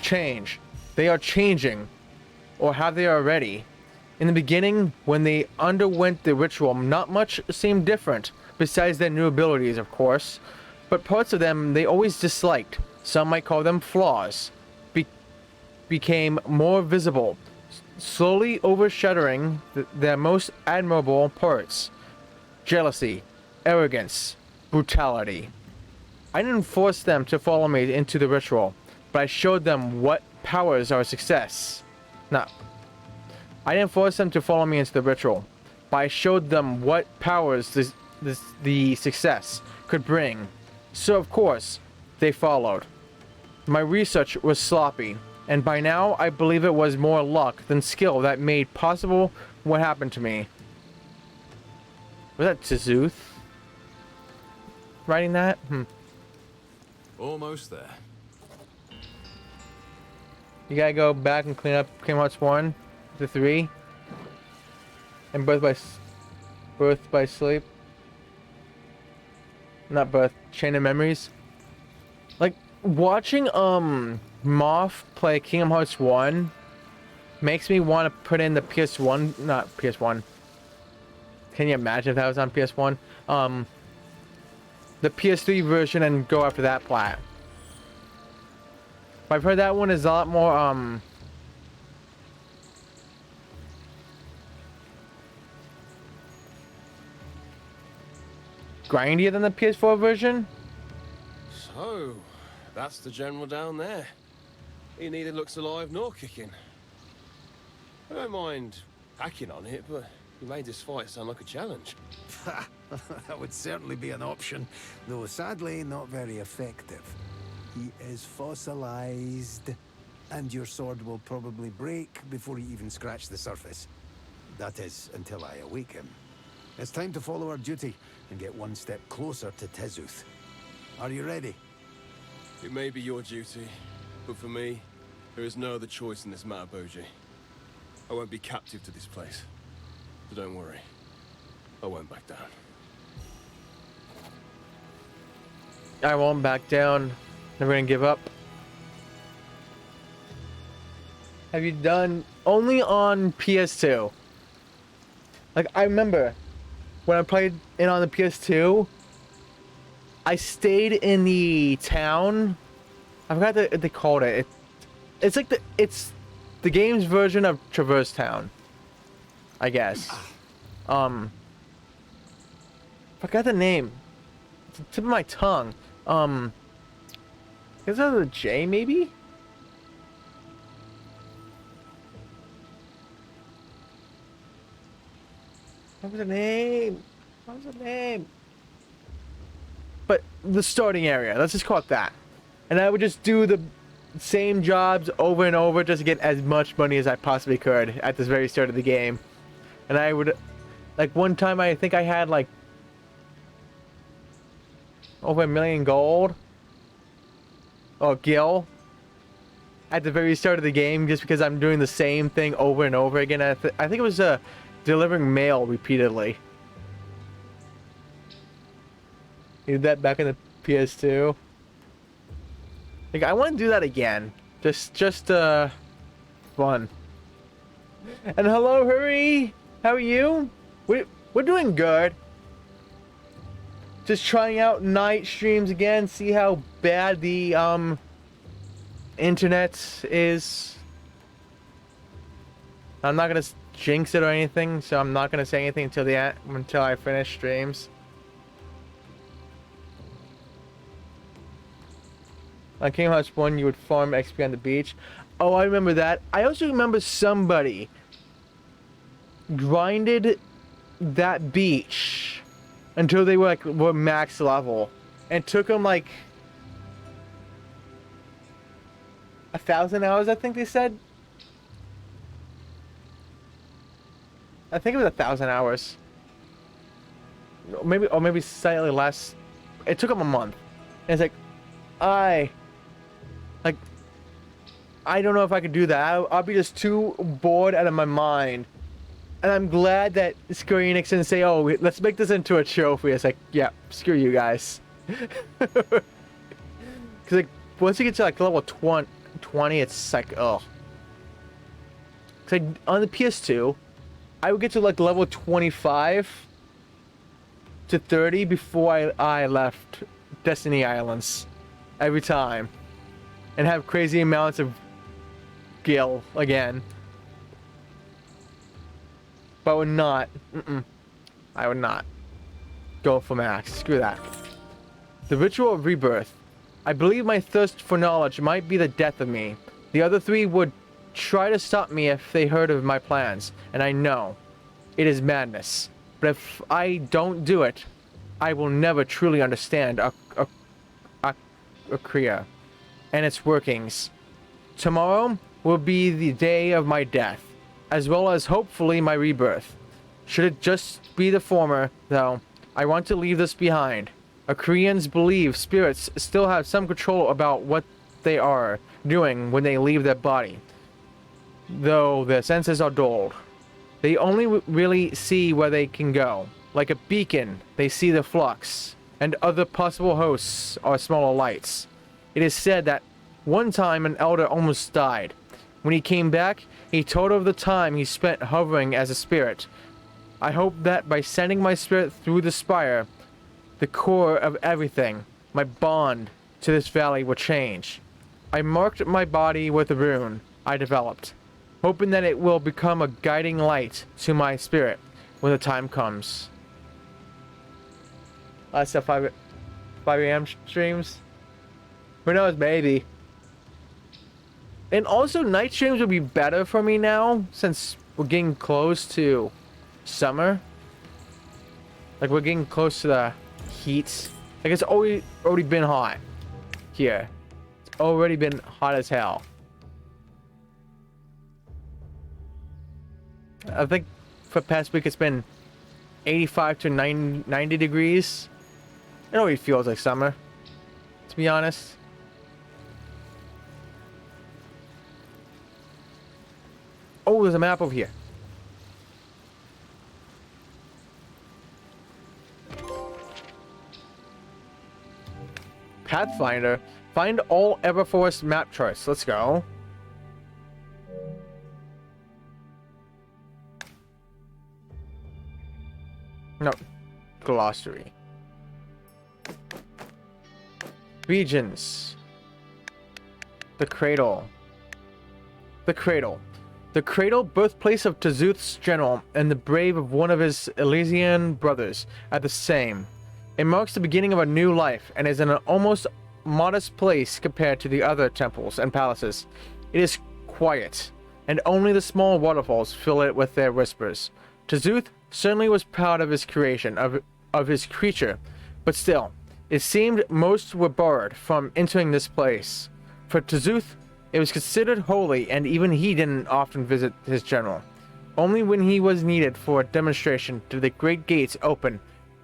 Change. They are changing. Or have they already? In the beginning, when they underwent the ritual, not much seemed different, besides their new abilities, of course. But parts of them they always disliked. Some might call them flaws. Became more visible, slowly overshadowing their most admirable parts. Jealousy, arrogance, brutality. I didn't force them to follow me into the ritual, but I showed them what powers our success. No. I didn't force them to follow me into the ritual, but I showed them what powers the success could bring. So of course, they followed. My research was sloppy, and by now I believe it was more luck than skill that made possible what happened to me. Was that Tizuth? writing that? Almost there. You gotta go back and clean up Kingdom Hearts 1 to 3. And Birth by Sleep. Not Birth, Chain of Memories. Like, watching Moth play Kingdom Hearts 1 makes me want to put in the PS1, not PS1. Can you imagine if that was on PS1? The PS3 version and go after that plat. I've heard that one is a lot more grindier than the PS4 version. So, that's the general down there. He neither looks alive nor kicking. I don't mind hacking on it, but you made this fight sound like a challenge. That would certainly be an option, though sadly not very effective. He is fossilized, and your sword will probably break before you even scratch the surface. That is, until I awake him. It's time to follow our duty and get one step closer to Tezuth. Are you ready? It may be your duty, but for me, there is no other choice in this matter, Boji. I won't be captive to this place. So don't worry. I won't back down. I won't back down. Never gonna give up. Have you done only on PS2? Like, I remember when I played it on the PS2, I stayed in the town. I forgot what they called it. It's like it's the game's version of Traverse Town, I guess. Forgot the name. It's the tip of my tongue. Is that a J, maybe? What was the name? What was the name? But the starting area, let's just call it that. And I would just do the same jobs over and over just to get as much money as I possibly could at the very start of the game. And I would, like, one time I think I had like over 1 million gold. Or Gil. At the very start of the game, just because I'm doing the same thing over and over again. I think it was delivering mail repeatedly. You did that back in the PS2. Like, I want to do that again. Just fun. And hello, Hurry. How are you? We're doing good. Just trying out night streams again. See how bad the internet is. I'm not gonna jinx it or anything, so I'm not gonna say anything until the end, until I finish streams. On Kingdom Hearts 1, you would farm XP on the beach. Oh, I remember that. I also remember somebody grinded that beach until they were max level, and took them like 1,000 hours. I think they said. I think it was 1,000 hours. Maybe slightly less. It took them a month. And it's like, I don't know if I could do that. I'll be just too bored out of my mind. And I'm glad that Square Enix didn't say, oh, let's make this into a trophy. It's like, yeah, screw you guys. Because like, once you get to like level 20, it's like, oh. Because like, on the PS2, I would get to like level 25 to 30 before I left Destiny Islands. Every time. And have crazy amounts of Gil again. But I would not. I would not go for max. Screw that. The Ritual of Rebirth. I believe my thirst for knowledge might be the death of me. The other three would try to stop me if they heard of my plans. And I know. It is madness. But if I don't do it, I will never truly understand Akria and its workings. Tomorrow will be the day of my death, as well as hopefully my rebirth. Should it just be the former, though, I want to leave this behind. Koreans believe spirits still have some control about what they are doing when they leave their body, though their senses are dulled. They only really see where they can go. Like a beacon, they see the flux, and other possible hosts are smaller lights. It is said that one time an elder almost died. When he came back, he told of the time he spent hovering as a spirit. I hope that by sending my spirit through the spire, the core of everything, my bond to this valley will change. I marked my body with a rune I developed, hoping that it will become a guiding light to my spirit when the time comes. That's a 5 a.m. streams. Who knows, maybe. And also, night streams would be better for me now, since we're getting close to summer. Like, we're getting close to the heat. Like, it's already been hot here. It's already been hot as hell. I think for the past week it's been 85 to 90 degrees. It already feels like summer, to be honest. Oh, there's a map over here. Pathfinder. Find all Everforest map charts. Let's go. No. Glossary. Regions. The Cradle. The Cradle. The Cradle, birthplace of Tazuth's general and the brave of one of his Elysian brothers, are the same. It marks the beginning of a new life and is in an almost modest place compared to the other temples and palaces. It is quiet, and only the small waterfalls fill it with their whispers. Tazuth certainly was proud of his creation, of his creature, but still, it seemed most were barred from entering this place. For Tazuth, it was considered holy, and even he didn't often visit his general. Only when he was needed for a demonstration did the great gates open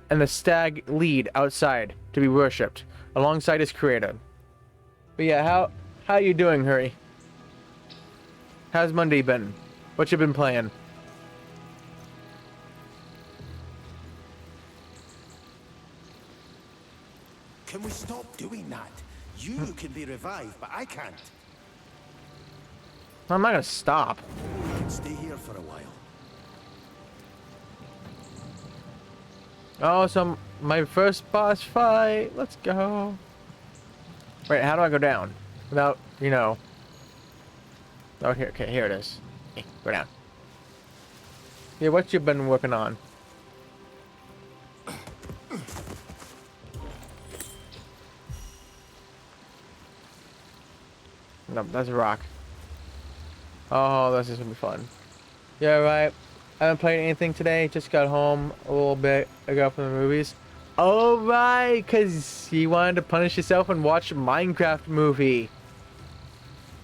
and the stag lead outside to be worshipped alongside his creator. But yeah, how you doing, Hurry? How's Monday been? What you been playing? Can we stop doing that? You can be revived, but I can't. I'm not gonna stop. We can stay here for a while. Oh, so my first boss fight. Let's go. Wait, how do I go down? Without, you know. Oh, here. Okay, here it is. Hey, go down. Yeah, what you been working on? No, that's a rock. Oh, this is gonna be fun. Yeah, right. I haven't played anything today. Just got home a little bit ago from the movies. Oh, right, because you wanted to punish yourself and watch a Minecraft movie.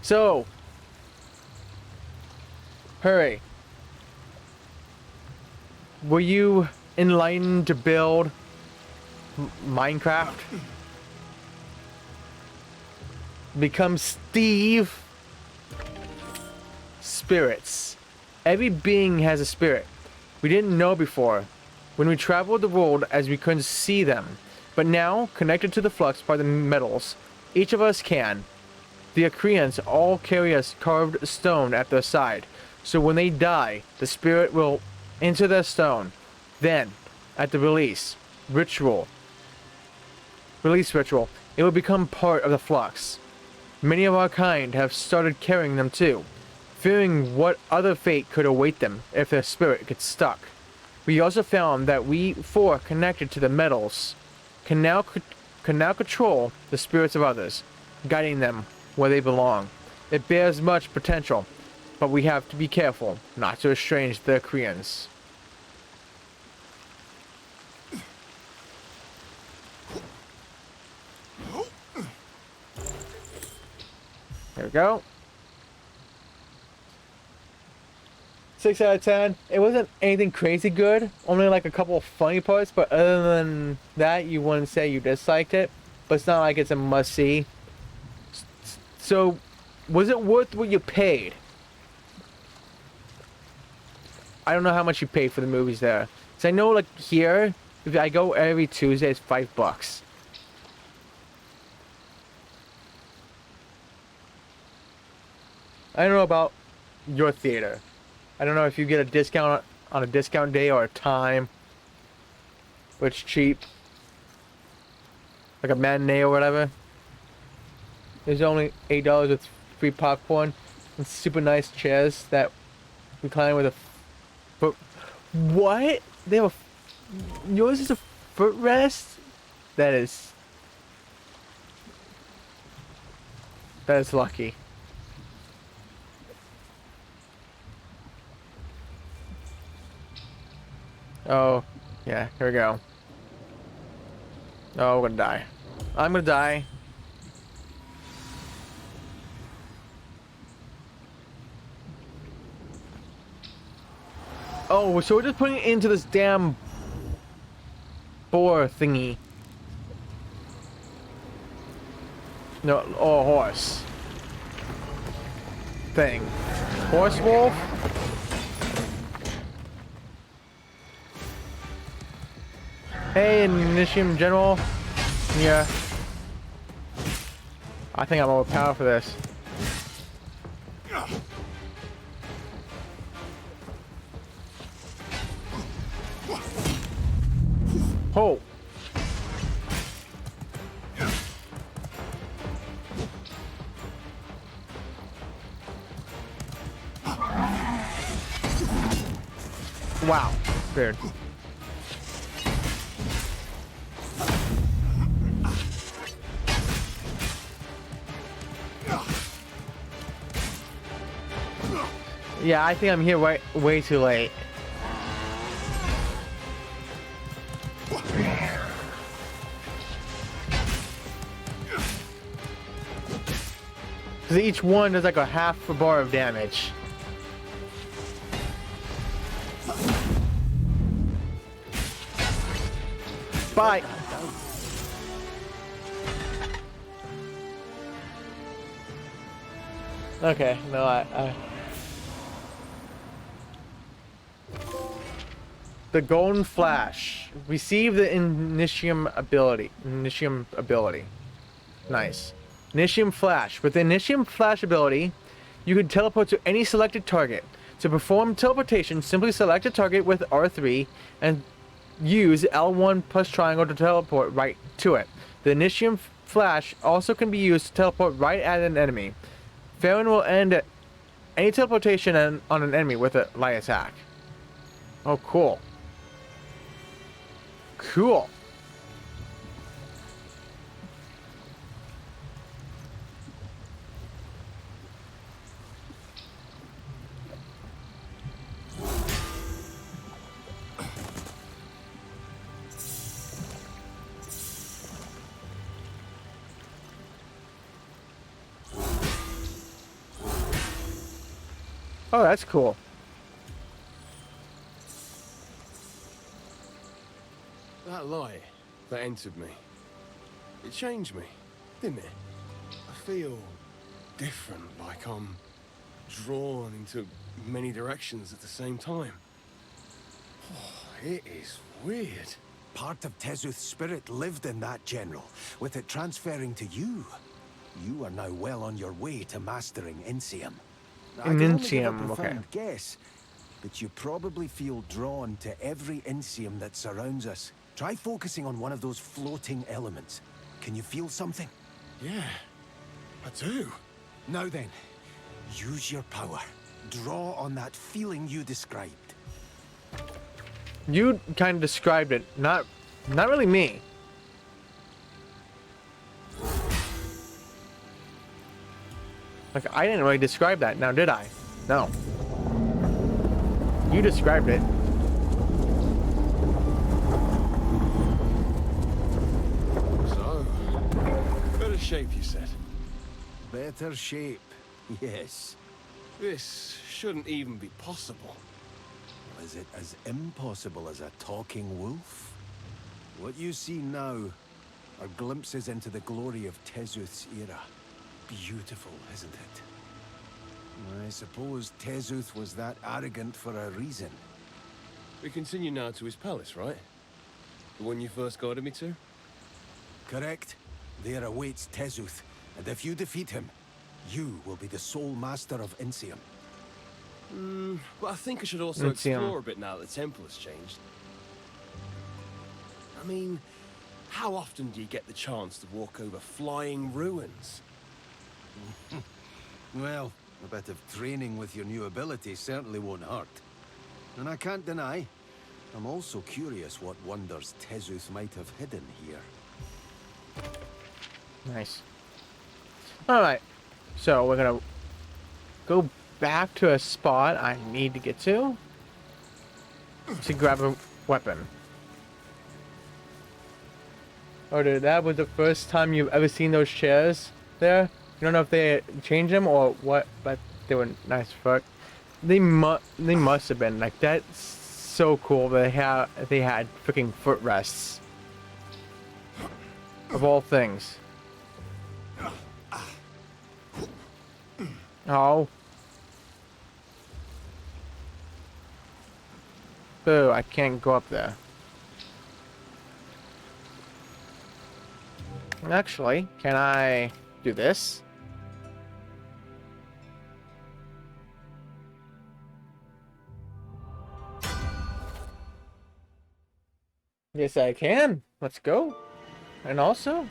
So, Hurry. Were you enlightened to build Minecraft? Become Steve? Spirits. Every being has a spirit. We didn't know before, when we traveled the world as we couldn't see them. But now, connected to the flux by the metals, each of us can. The Akreans all carry a carved stone at their side, so when they die, the spirit will enter their stone. Then, at the release ritual, it will become part of the flux. Many of our kind have started carrying them too, fearing what other fate could await them if their spirit gets stuck. We also found that we four connected to the metals can now control the spirits of others, guiding them where they belong. It bears much potential, but we have to be careful not to estrange the Koreans. There we go. 6 out of 10. It wasn't anything crazy good. Only like a couple of funny parts, but other than that, you wouldn't say you disliked it. But it's not like it's a must-see. So, was it worth what you paid? I don't know how much you paid for the movies there. So I know, like, here, if I go every Tuesday, it's $5. I don't know about your theater. I don't know if you get a discount on a discount day or a time, but it's cheap. Like a matinee or whatever. There's only $8 with free popcorn and super nice chairs that recline with a foot. What? They have a. Yours is a footrest? That is lucky. Oh, yeah, here we go. Oh, we're gonna die. I'm gonna die. Oh, so we're just putting it into this damn boar thingy. No, oh, horse. Thing. Horse wolf? Hey, Initium General. Yeah. I think I'm overpowered for this. Oh. Wow. Weird. Yeah, I think I'm here way too late. Because each one does like a half a bar of damage. Bye. Okay, no, I... The Golden Flash. Receive the Initium ability. Nice. Initium Flash. With the Initium Flash ability, you can teleport to any selected target. To perform teleportation, simply select a target with R3 and use L1 plus triangle to teleport right to it. The Initium Flash also can be used to teleport right at an enemy. Farron will end any teleportation on an enemy with a light attack. Oh, cool. Cool. Oh, that's cool. That light that entered me, it changed me, didn't it? I feel different, like I'm drawn into many directions at the same time. Oh, it is weird. Part of Tezuth's spirit lived in that, General. With it transferring to you, you are now well on your way to mastering Insium. I can only give a profound guess, but you probably feel drawn to every Insium that surrounds us. Try focusing on one of those floating elements. Can you feel something? Yeah, I do. Now then, use your power. Draw on that feeling you described. You kind of described it, not really me. Like, I didn't really describe that, now did I? No. You described it. So, better shape, you said. Better shape, yes. This shouldn't even be possible. Is it as impossible as a talking wolf? What you see now are glimpses into the glory of Tezuth's era. Beautiful, isn't it? I suppose Tezuth was that arrogant for a reason. We continue now to his palace, right? The one you first guided me to? Correct. There awaits Tezuth, and if you defeat him, you will be the sole master of Insium. But I think I should also Let's see, explore a bit now that the temple has changed. I mean, how often do you get the chance to walk over flying ruins? Well, a bit of training with your new ability certainly won't hurt. And I can't deny, I'm also curious what wonders Tezuth might have hidden here. Nice. Alright. So we're gonna go back to a spot I need to get to grab a weapon. Oh dude, that was the first time you've ever seen those chairs there? You don't know if they changed them or what, but they were nice as fuck. They must have been. Like, that's so cool that they had freaking footrests. Of all things. Oh. Boo, I can't go up there. Actually, can I do this? Yes, I can. Let's go. And also,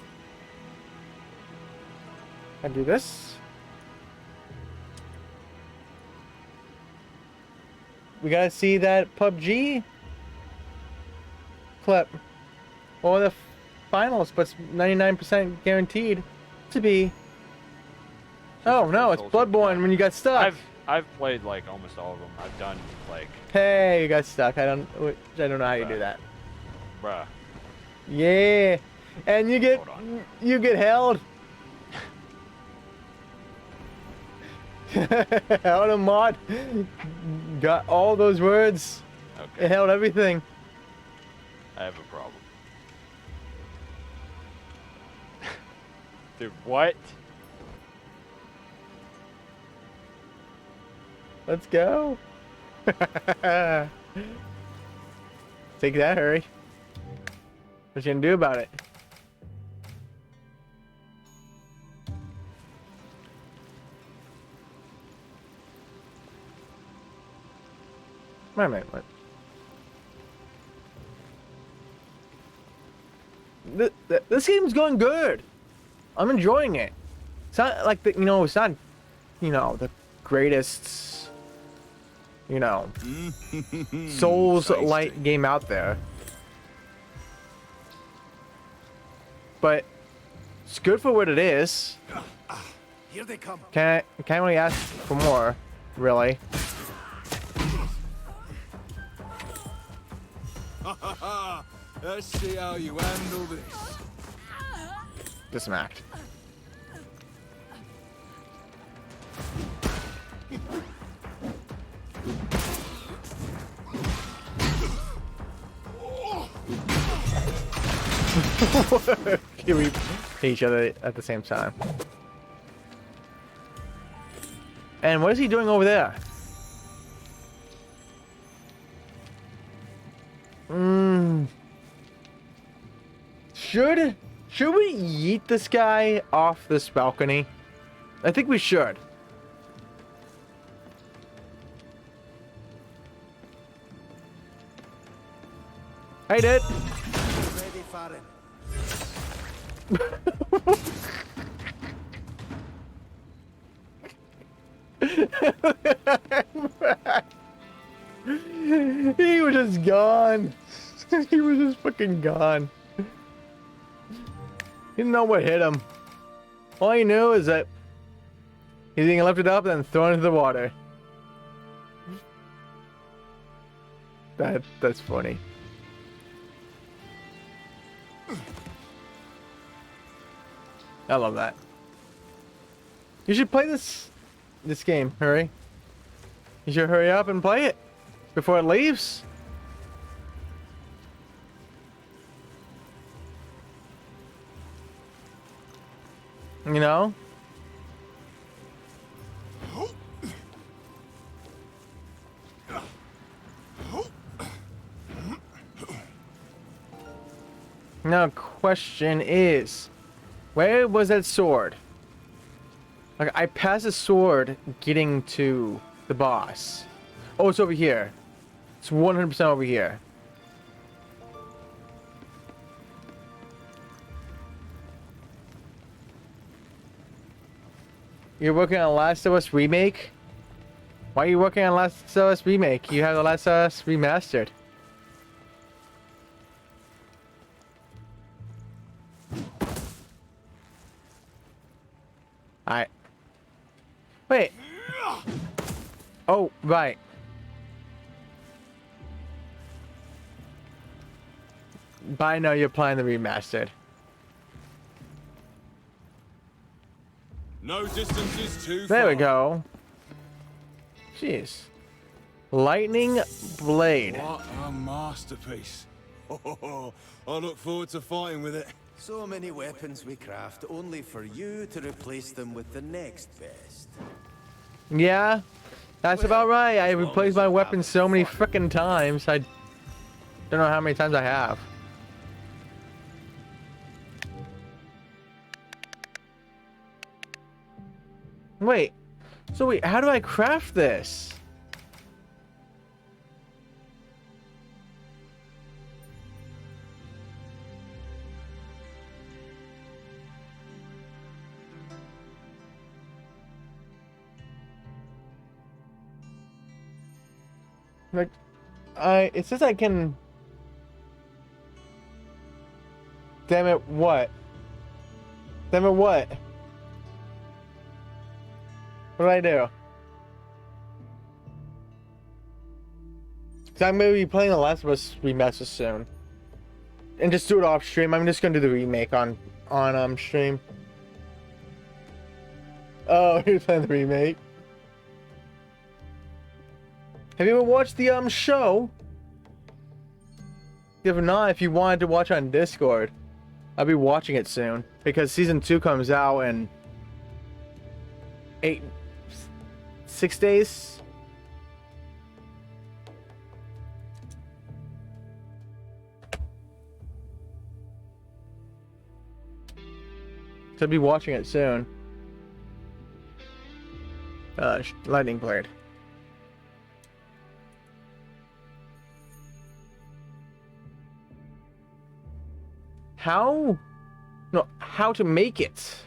I do this. We gotta see that PUBG clip or the finals, but it's 99% guaranteed to be. Oh no, it's Bloodborne when you got stuck. I've played like almost all of them. I've done like. Hey, you got stuck. I don't know how you do that. Bruh. Yeah, and you get held. Held a mod. Got all those words. Okay. It held everything. I have a problem. Dude, what? Let's go. Take that, hurry. What you gonna do about it? Wait a minute, what? This game's going good. I'm enjoying it. It's not like the, it's not, the greatest, Souls-like game out there. But it's good for what it is. Here they come. Can't really ask for more, really. Let's see how you handle this. Dismacked. We hit each other at the same time. And what is he doing over there? Should we yeet this guy off this balcony? I think we should. I did. Ready, Farron. He was just gone. He was just fucking gone. He didn't know what hit him. All he knew is that he's getting lifted up and thrown into the water. That's funny. I love that. You should play this game, hurry. You should hurry up and play it before it leaves. You know? Now, question is, where was that sword? Like, I passed the sword getting to the boss. Oh, it's over here. It's 100% over here. You're working on Last of Us Remake? Why are you working on Last of Us Remake? You have the Last of Us Remastered. Alright. Wait. Oh, right. But I know you're playing the remastered. No distance is too far. There we go. Jeez. Lightning Blade. What a masterpiece. I look forward to fighting with it. So many weapons we craft, only for you to replace them with the next best. Yeah, that's about right. I replaced my weapon so many frickin' times. I don't know how many times I have. Wait. So wait, how do I craft this? Like, it says I can... Damn it, what? Damn it, what? What do I do? 'Cause I'm gonna be playing the Last of Us remaster soon. And just do it off stream. I'm just gonna do the remake on stream. Oh, you're playing the remake. Have you ever watched the show? If not, if you wanted to watch on Discord, I'll be watching it soon because season 2 comes out in 6 days. So I'll be watching it soon. Lightning Blade. How? No, how to make it?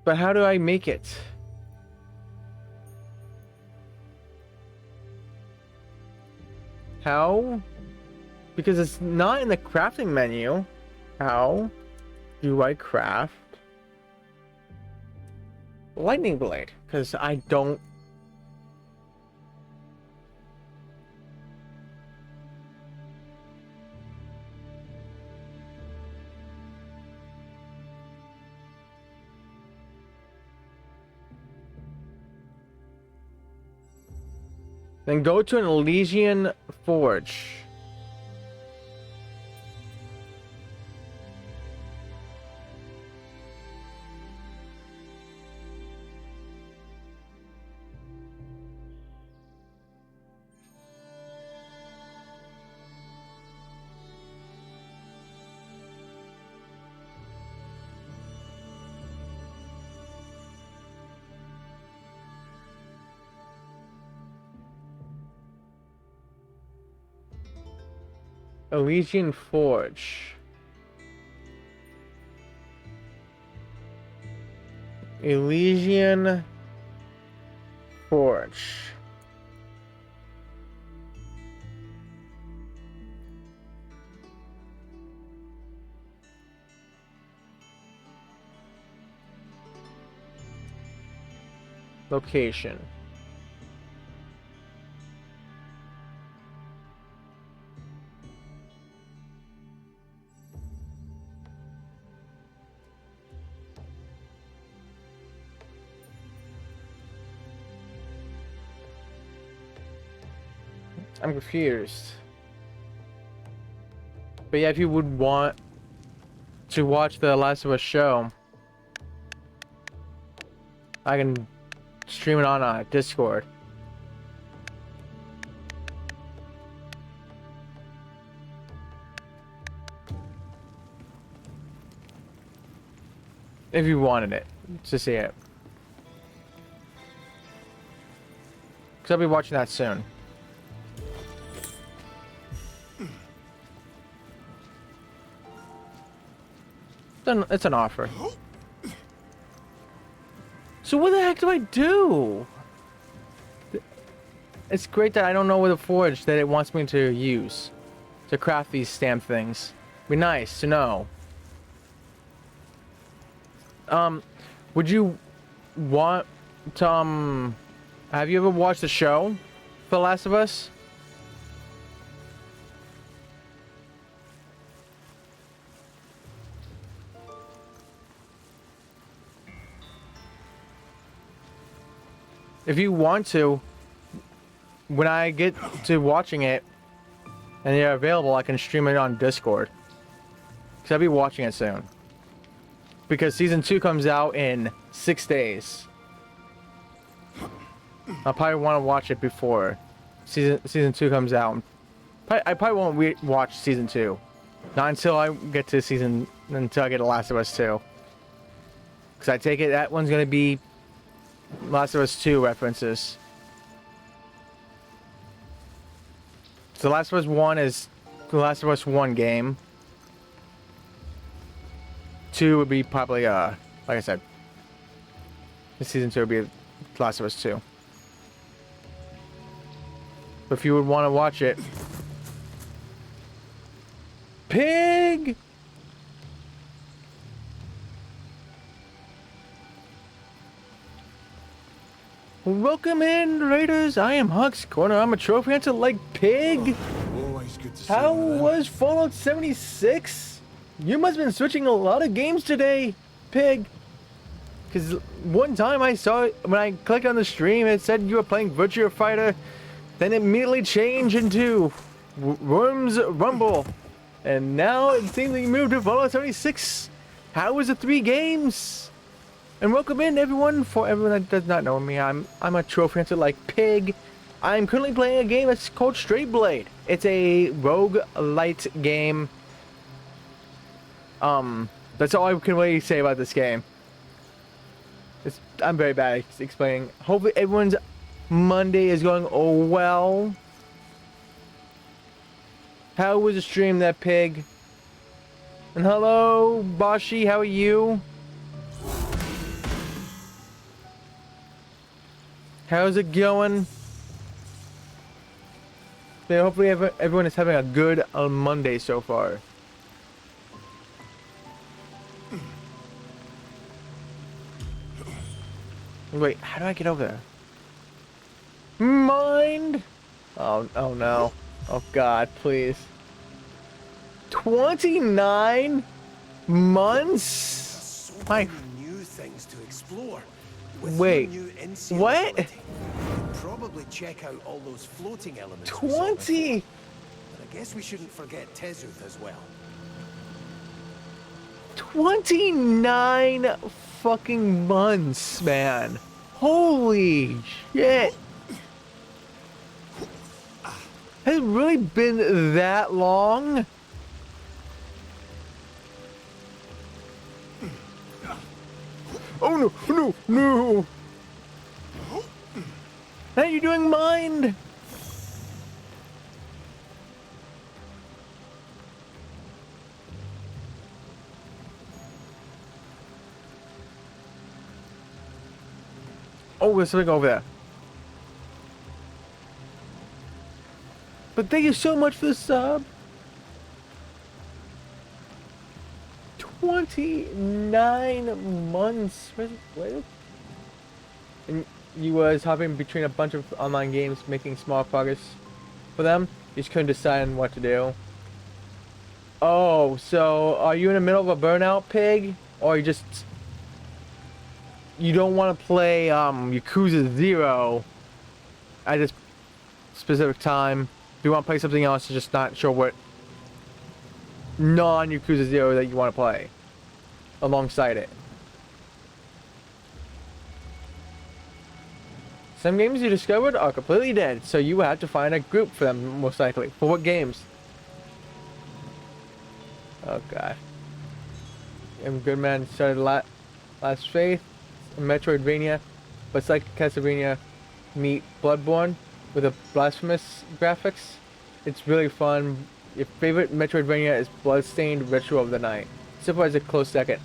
But how do I make it? How? Because it's not in the crafting menu. How do I craft Lightning Blade? Because I don't... Then go to an Elysian Forge. Elysian Forge. Elysian Forge. Location. I'm confused. But yeah, if you would want to watch the Last of Us show, I can stream it on Discord. If you wanted it to see it. Because I'll be watching that soon. It's an offer. So what the heck do I do? It's great that I don't know what the forge that it wants me to use to craft these stamp things. Be nice to know. Would you want to, have you ever watched the show, The Last of Us? If you want to, when I get to watching it and they're available, I can stream it on Discord. Because I'll be watching it soon. Because season 2 comes out in 6 days. I'll probably want to watch it before season 2 comes out. I probably won't watch season 2. Not until I get to until I get The Last of Us 2. Because I take it that one's going to be Last of Us 2 references. So Last of Us 1 is the Last of Us 1 game. 2 would be probably, like I said, season 2 would be Last of Us 2. But if you would want to watch it, Pig! Welcome in, Raiders. I am Huck's Corner. I'm a trophy hunter like Pig. Always good to see How you there. was Fallout 76? You must have been switching a lot of games today, Pig. Because one time I saw it, when I clicked on the stream, it said you were playing Virtua Fighter. Then it immediately changed into Worms Rumble. And now it seems like you moved to Fallout 76. How was the 3 games? And welcome in, everyone. For everyone that does not know me, I'm a trophy hunter like Pig. I'm currently playing a game that's called Straight Blade. It's a roguelite game. That's all I can really say about this game. I'm very bad at explaining. Hopefully everyone's Monday is going well. How was the stream, that Pig? And hello, Bashi, how are you? How's it going? Yeah, hopefully everyone is having a good Monday so far. Wait, how do I get over there? Mind? Oh no. Oh God, please. 29 months? So My. many new things to explore. With Wait, your new NCL what? ability, you could probably check out all those floating elements. we saw 20? before. But I guess we shouldn't forget Tezuth as well. 29 fucking months, man. Holy shit. Has it really been that long? Oh no, no, no. How are you doing, Mind? Oh, there's something over there. But thank you so much for the sub. 29 months. Wait. And you was hopping between a bunch of online games, making small progress for them. You just couldn't decide on what to do. Oh, so are you in the middle of a burnout, Pig? Or you don't want to play Yakuza 0 at this specific time? If you want to play something else, you're just not sure what non-Yakuza 0 that you want to play alongside it. Some games you discovered are completely dead, so you have to find a group for them, most likely. For what games? Oh god. Goodman started Last Faith, Metroidvania, but it's like Castlevania meet Bloodborne with a blasphemous graphics. It's really fun. Your favorite Metroidvania is Bloodstained Ritual of the Night. Super is a close second.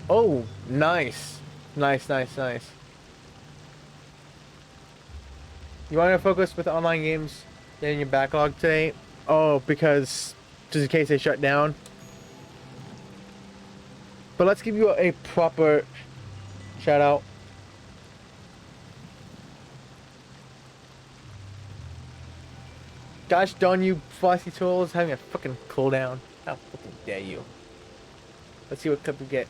Oh, nice. Nice. You want to focus with online games in your backlog today? Oh, because just in case they shut down. But let's give you a proper shout out. Gosh darn you, Flossy Tools, having a fucking cooldown. How fucking dare you? Let's see what clip we get.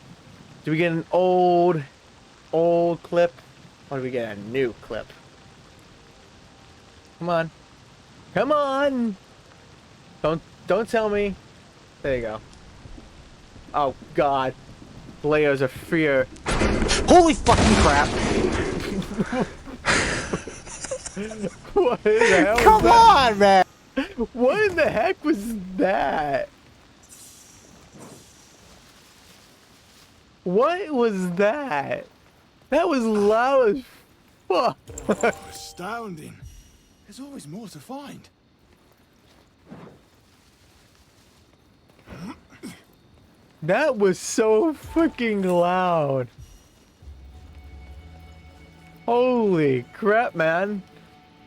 Do we get an old clip? Or do we get a new clip? Come on. Come on! Don't tell me. There you go. Oh god. Layers of fear. Holy fucking crap! What in the hell Come was that? on, man! What in the heck was that? What was that? That was loud as fuck. Astounding. There's always more to find. That was so freaking loud. Holy crap, man.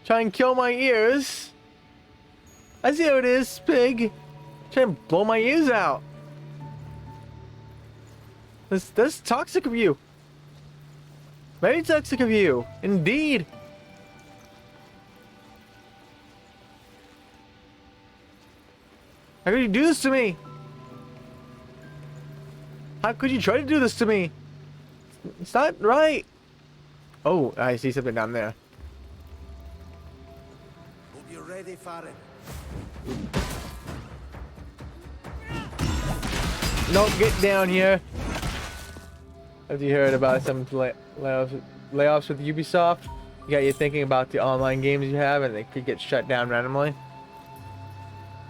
Try and kill my ears. I see how it is, pig. Try and blow my ears out. That's toxic of you. Very toxic of you. Indeed. How could you do this to me? How could you try to do this to me? It's not right. Oh, I see something down there. Hope you're ready for it. No, get down here. Have you heard about some layoffs with Ubisoft? You got you thinking about the online games you have and they could get shut down randomly?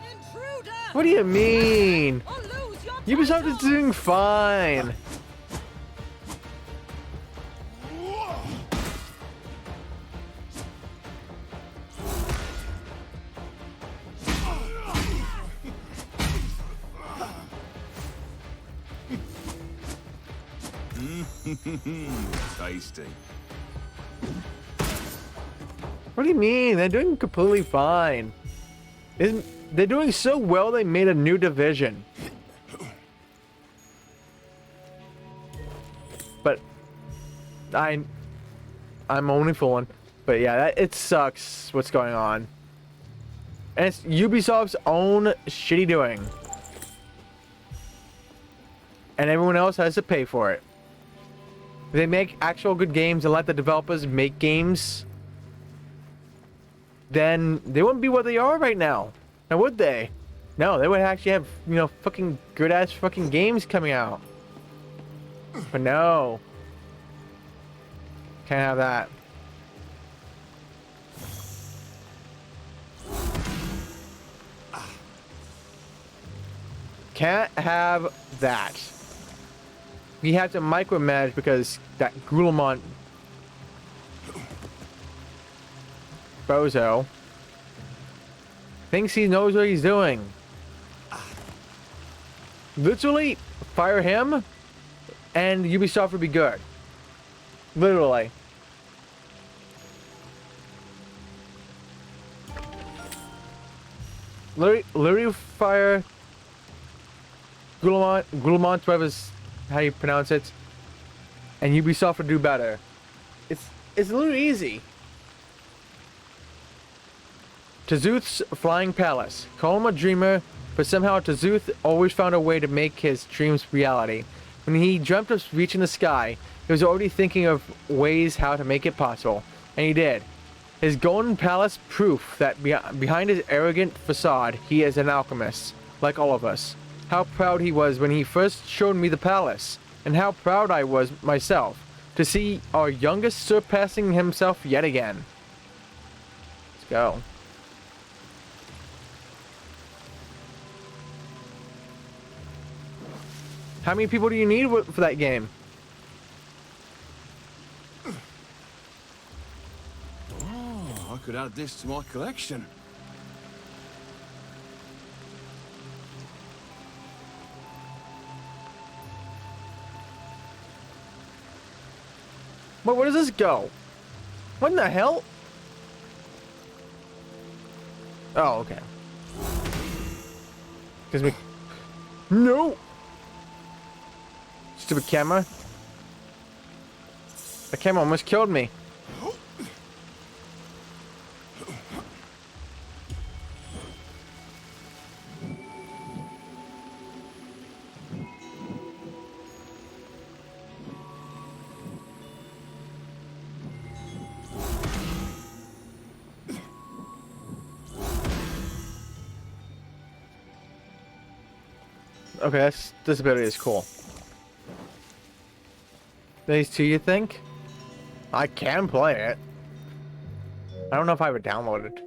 Intruder! What do you mean? Or lose your Ubisoft is doing fine. Tasty. What do you mean? They're doing completely fine. They're doing so well they made a new division. But I'm only for one. But yeah, it sucks what's going on. And it's Ubisoft's own shitty doing. And everyone else has to pay for it. If they make actual good games and let the developers make games, then they wouldn't be where they are right now. Now would they? No, they would actually have, you know, fucking good ass fucking games coming out. But no. Can't have that. Can't have that. We have to micromanage because that Guillemot bozo thinks he knows what he's doing. Literally, fire him and Ubisoft would be good. Literally. Literally fire Guillemot, whatever's how you pronounce it, and Ubisoft would do better. It's a little easy. Tazuth's Flying Palace. Call him a dreamer, but somehow Tazuth always found a way to make his dreams reality. When he dreamt of reaching the sky, he was already thinking of ways how to make it possible, and he did. His golden palace, proof that behind his arrogant facade, he is an alchemist, like all of us. How proud he was when he first showed me the palace, and how proud I was myself to see our youngest surpassing himself yet again. Let's go. How many people do you need for that game? Oh, I could add this to my collection. But where does this go? What in the hell? Oh, okay. Cause we... No! Stupid camera. The camera almost killed me. Okay, this ability is cool. These two, you think? I can play it. I don't know if I would download it.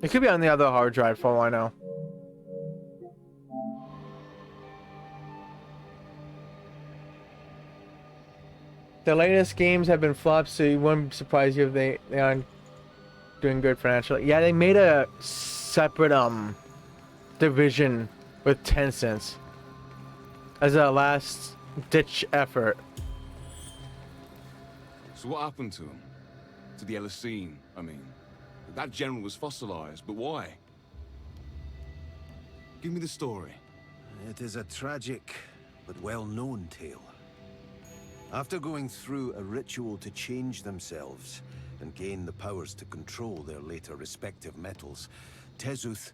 It could be on the other hard drive for all I know. The latest games have been flops, so you wouldn't be surprised if they aren't doing good financially. Yeah, they made a separate division with Tencent as a last ditch effort. So what happened to him? To the Elisine, I mean. That general was fossilized, but why? Give me the story. It is a tragic but well-known tale. After going through a ritual to change themselves and gain the powers to control their later respective metals, Tezuth,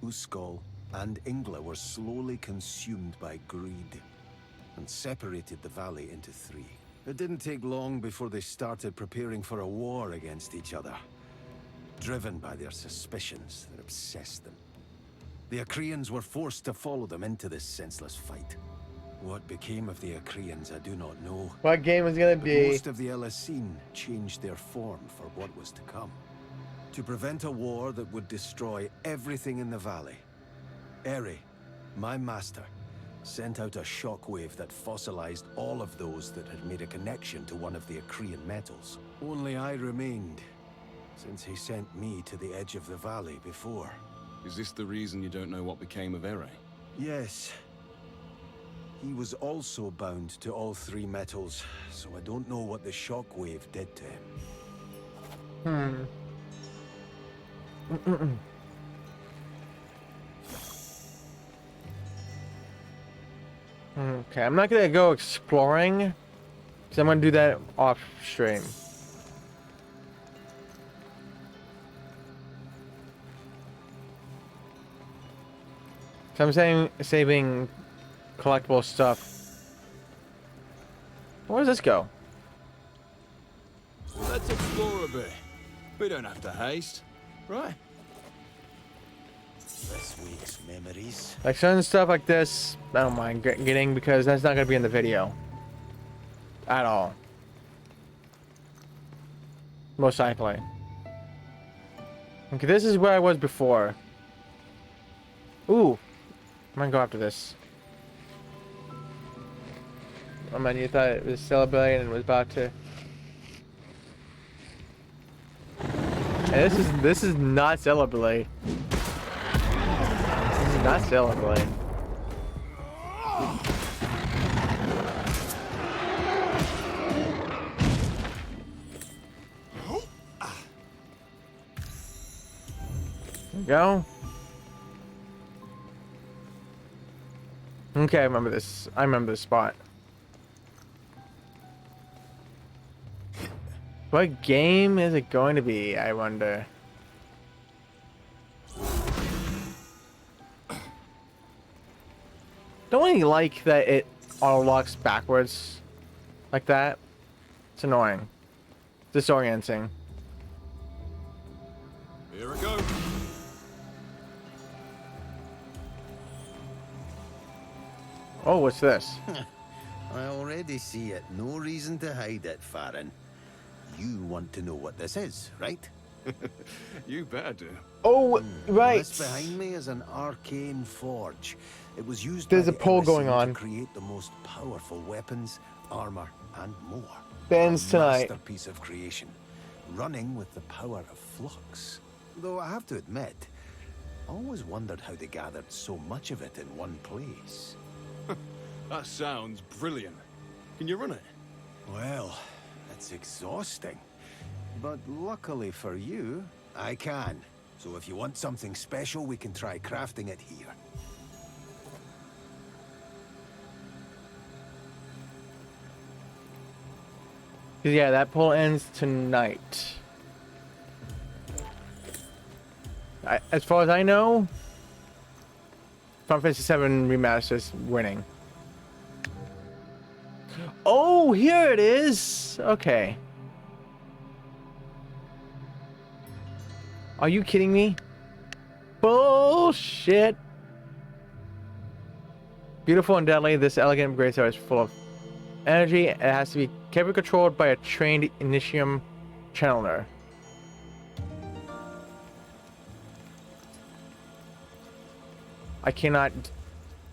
Uskal, and Ingla were slowly consumed by greed and separated the valley into three. It didn't take long before they started preparing for a war against each other, driven by their suspicions that obsessed them. The Acreans were forced to follow them into this senseless fight. What became of the Acreans, I do not know. What game is gonna But be? most of the Elisine changed their form for what was to come. To prevent a war that would destroy everything in the valley, Eri, my master, sent out a shockwave that fossilized all of those that had made a connection to one of the Acrean metals. Only I remained, since he sent me to the edge of the valley before. Is this the reason you don't know what became of Ere? Yes. He was also bound to all three metals, so I don't know what the shockwave did to him. Okay, I'm not gonna go exploring, because I'm gonna do that off stream. So I'm saying saving collectible stuff. Where does this go? Let's explore a bit. We don't have to haste, right? This week's memories. Like certain stuff like this, I don't mind getting because that's not gonna be in the video at all. Most likely. Okay, this is where I was before. Ooh, I'm gonna go after this. Oh man, you thought it was celebrating and was about to. Hey, this is not celebrating. This is not celebrating. There we go. Okay, I remember this. I remember this spot. What game is it going to be, I wonder? Don't really like that it auto locks backwards. Like that. It's annoying. Disorienting. Here I go. Oh, what's this? I already see it. No reason to hide it, Farron. You want to know what this is, right? You better do. Oh, right. This behind me is an arcane forge. It was used There's by a poll the going LSE on. to create the most powerful weapons, armor, and more. Ben's A tonight. masterpiece of creation, running with the power of flux. Though I have to admit, I always wondered how they gathered so much of it in one place. That sounds brilliant. Can you run it? Well, it's exhausting. But luckily for you, I can. So if you want something special, we can try crafting it here. Yeah, that poll ends tonight. As far as I know, Final Fantasy VII Remastered is winning. Oh, here it is. Okay. Are you kidding me? Bullshit. Beautiful and deadly, this elegant greatsword is full of energy. It has to be carefully controlled by a trained Initium channeler. I cannot...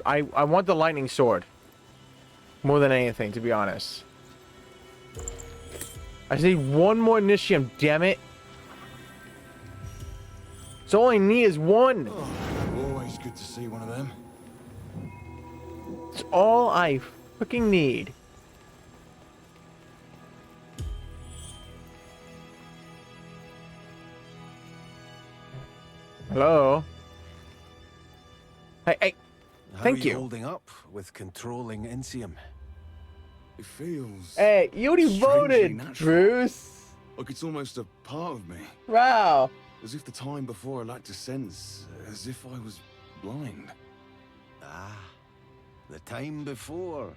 I want the lightning sword. More than anything, to be honest. I just need one more Initium, damn it. So all I need is one. Always good to see one of them. It's all I freaking need. Hello? Hey, thank How are you. Holding up with controlling Insium. It feels Hey, you already strangely voted, natural. Bruce. like it's almost a part of me. Wow. As if the time before I lacked a sense, as if I was blind. Ah, the time before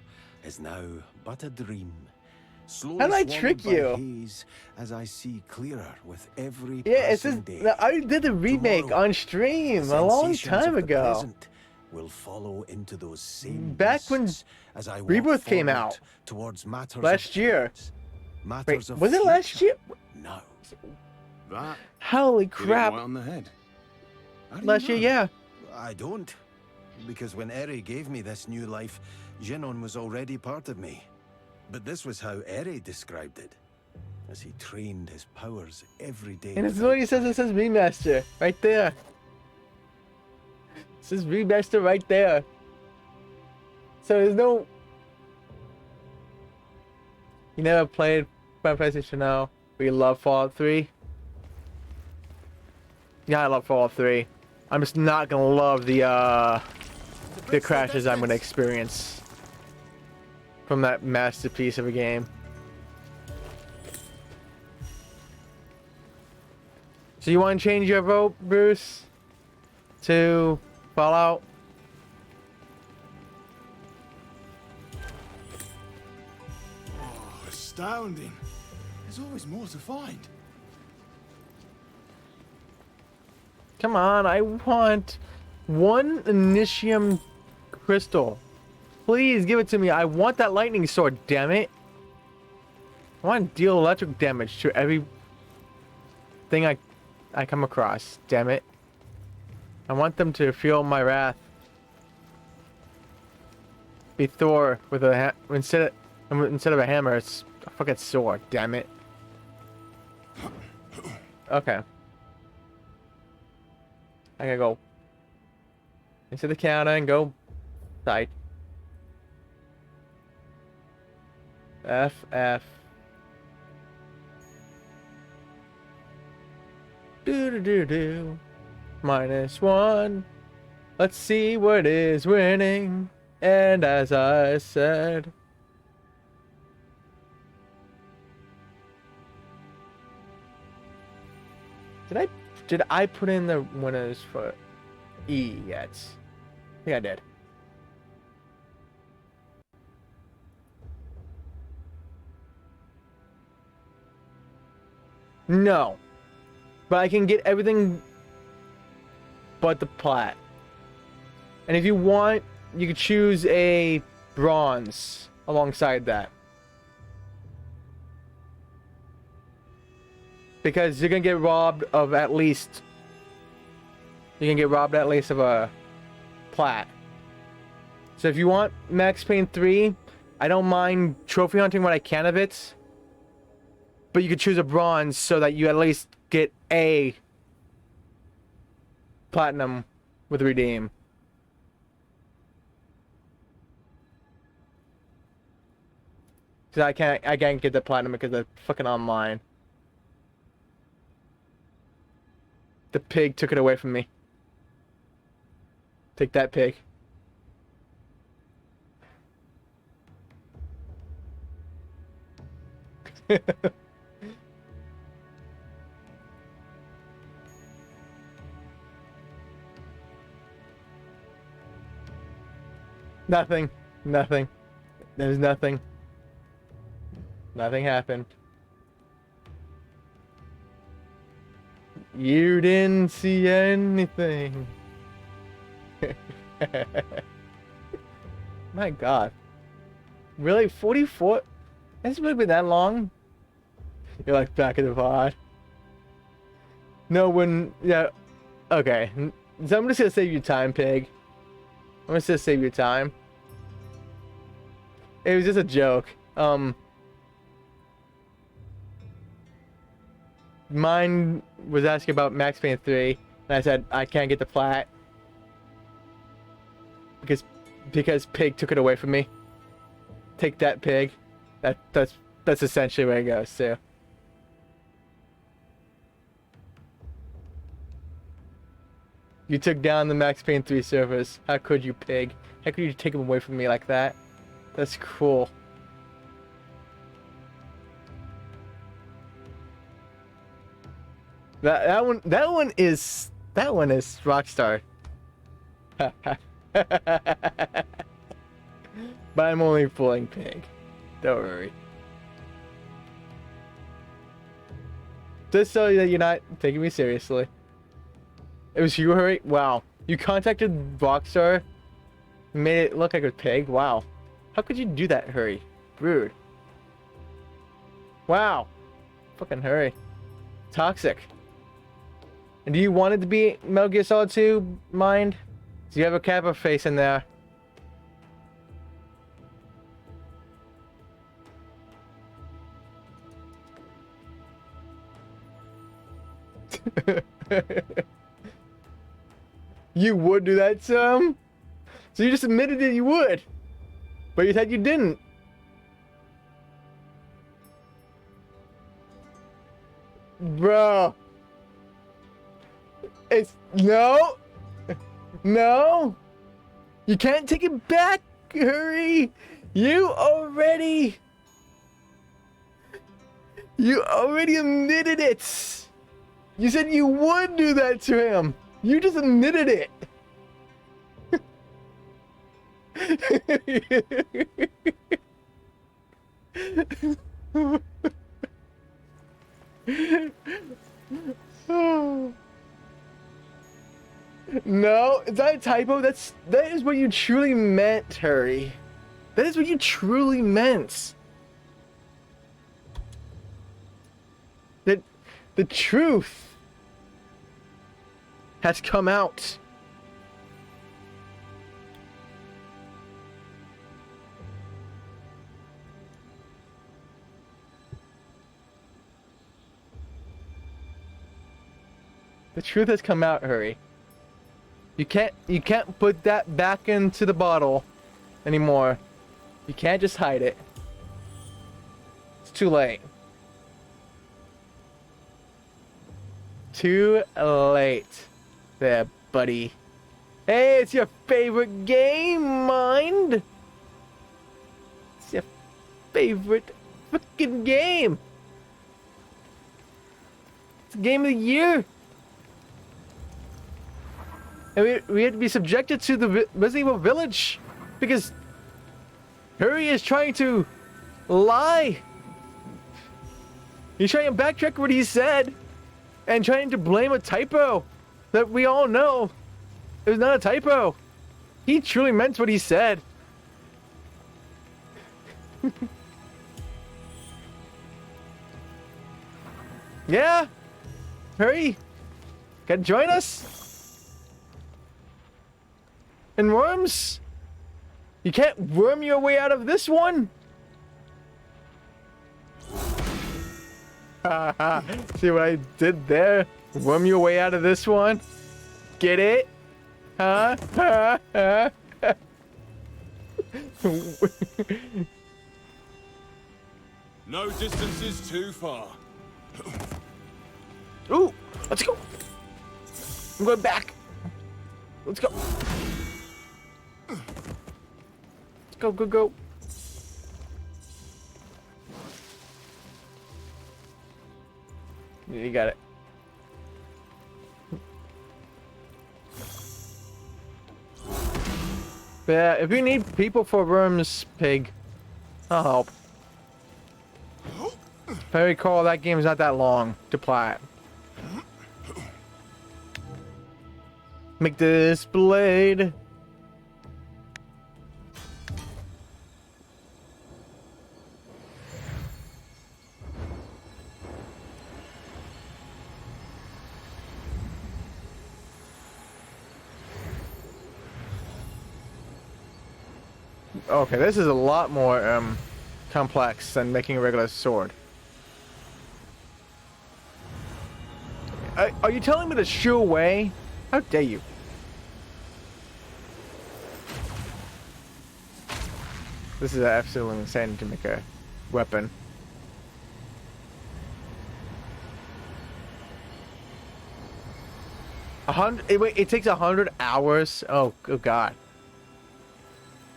is now but a dream. Slowly How did I swallowed trick by you? haze as I see clearer with every Yeah, it's passing just day. I did the remake Tomorrow, on stream the a long sensations time of the ago. present will follow into those same Back when beasts as I walk Rebirth came forward out. towards matters Last of year. past, matters Wait, of was it last future. year? No. That Holy hit it crap. right on the head. How do you Last year, know? yeah. I don't. Because when Eri gave me this new life, Jinon was already part of me. But this was how Eri described it. As he trained his powers every day. And it's what he says, it says remaster. Right there. It says remaster right there. So there's no... You never played Final Fantasy Chanel, but you love Fallout 3? Yeah, I love Fallout 3. I'm just not gonna love the crashes I'm gonna experience from that masterpiece of a game. So you want to change your vote, Bruce, to Fallout? Oh, astounding. There's always more to find. Come on, I want one Initium crystal. Please give it to me. I want that lightning sword, damn it. I want to deal electric damage to every thing I come across, damn it. I want them to feel my wrath. Be Thor with a instead of a hammer, it's a fucking sword, damn it. Okay. I gotta go into the counter and go side. FF. Do. -1. Let's see what is winning. And as I said. Did I put in the winners for E yet? I think I did. No. But I can get everything but the plat. And if you want, you could choose a bronze alongside that. Because you're gonna get robbed of at least... You can get robbed at least of a plat. So if you want Max Payne 3, I don't mind trophy hunting what I can of it. But you could choose a bronze so that you at least get a platinum with redeem. Cause I can't get the platinum because of fucking online. The pig took it away from me. Take that, pig. Nothing. Nothing. There's nothing. Nothing happened. You didn't see anything. My God. Really? 44? Has it really been that long? You're like back in the pod. No, when... Yeah. Okay. So I'm just gonna save you time, pig. I'm just gonna save you time. It was just a joke. Mine was asking about Max Payne 3, and I said I can't get the plat because pig took it away from me. Take that, pig. That's essentially where it goes too. You took down the Max Payne 3 servers. How could you, pig? How could you take them away from me like that? That's cruel. That one is Rockstar. But I'm only fooling pig. Don't worry. Just so that you're not taking me seriously. It was you, Hurry? Wow. You contacted Rockstar? Made it look like a pig? Wow. How could you do that, Hurry? Rude. Wow. Fucking Hurry. Toxic. And do you want it to be Metal Gear Solid 2, Mind? Do you have a Kappa face in there? You would do that, Sam? So you just admitted that you would. But you said you didn't. Bro. It's... No. No. You can't take it back, Hurry. You already admitted it. You said you would do that to him. You just admitted it. No, is that a typo? That is what you truly meant, Hurry. That is what you truly meant. That the truth has come out. The truth has come out, Hurry. You can't put that back into the bottle anymore. You can't just hide it. It's too late. Too late there, buddy. Hey, it's your favorite game, Mind. It's your favorite fucking game. It's the game of the year. And we had to be subjected to the Resident Evil Village because Hurry is trying to lie He's trying to backtrack what he said and trying to blame a typo that we all know it was not a typo. He truly meant what he said. Yeah? Hurry! Can join us? And worms? You can't worm your way out of this one? See what I did there? Worm your way out of this one? Get it? Huh? No distance is too far. Ooh, let's go. I'm going back. Let's go. Let's go, go, go. You got it. But yeah, if you need people for Worms Pig, I'll help. If I recall, that game's not that long to play. Make this blade. Okay, this is a lot more complex than making a regular sword. Are you telling me the sure way? How dare you? This is absolutely insane to make a weapon. Wait, it takes 100 hours? Oh, good God.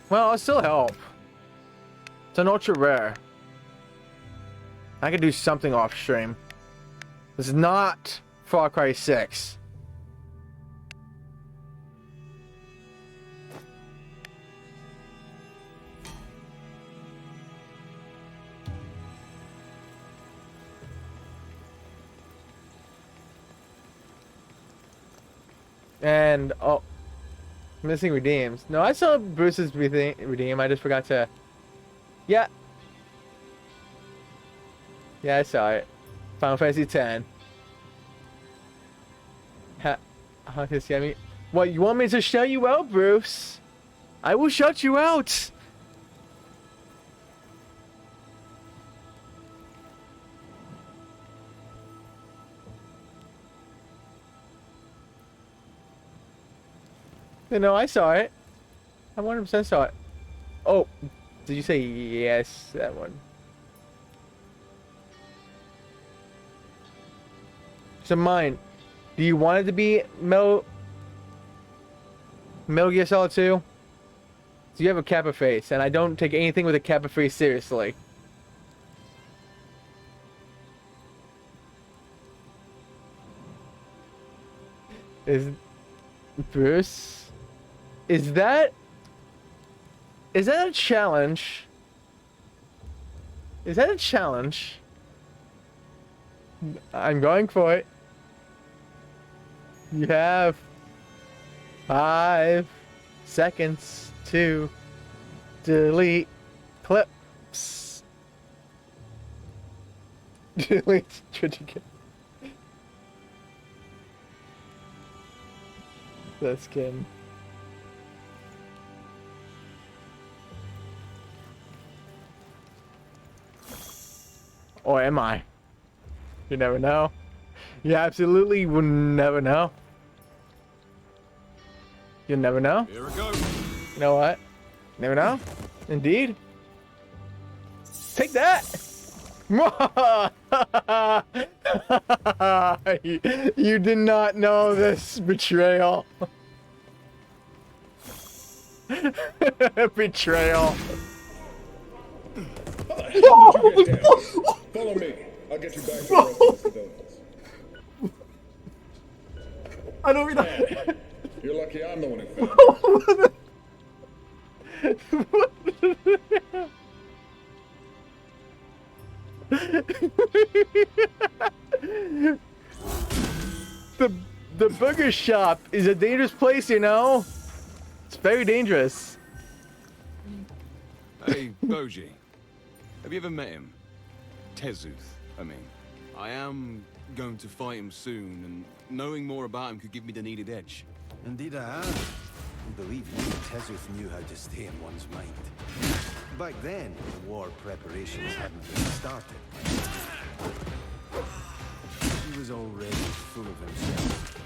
Well, I'll still help. It's an ultra rare. I can do something off stream. This is not Far Cry 6. And oh, missing redeems. No, I saw Bruce's redeem. I just forgot to. Yeah. Yeah, I saw it. Final Fantasy X. How can you me? What, you want me to shut you out, Bruce? I will shut you out. No, I saw it. I 100% saw it. Oh, did you say yes? That one. So mine. Do you want it to be Metal Gear Solid 2? So you have a Kappa face, and I don't take anything with a Kappa face seriously. Bruce? Is that a challenge? Is that a challenge? I'm going for it. You have 5 seconds to delete clips. Delete again. The skin. Or am I? You never know. You absolutely will never know. You'll never know. Here we go. You know what? Never know. Indeed. Take that! You did not know this betrayal. Betrayal. Follow me. I'll get you back to the rest of the civilians. I don't mean You're lucky I'm the one who found The burger shop is a dangerous place, you know? It's very dangerous. Hey, Boji. Have you ever met him? Tezuth, I mean. I am going to fight him soon, and knowing more about him could give me the needed edge. Indeed I have. I believe you and Tezuth knew how to stay in one's mind. Back then, the war preparations hadn't been started. He was already full of himself.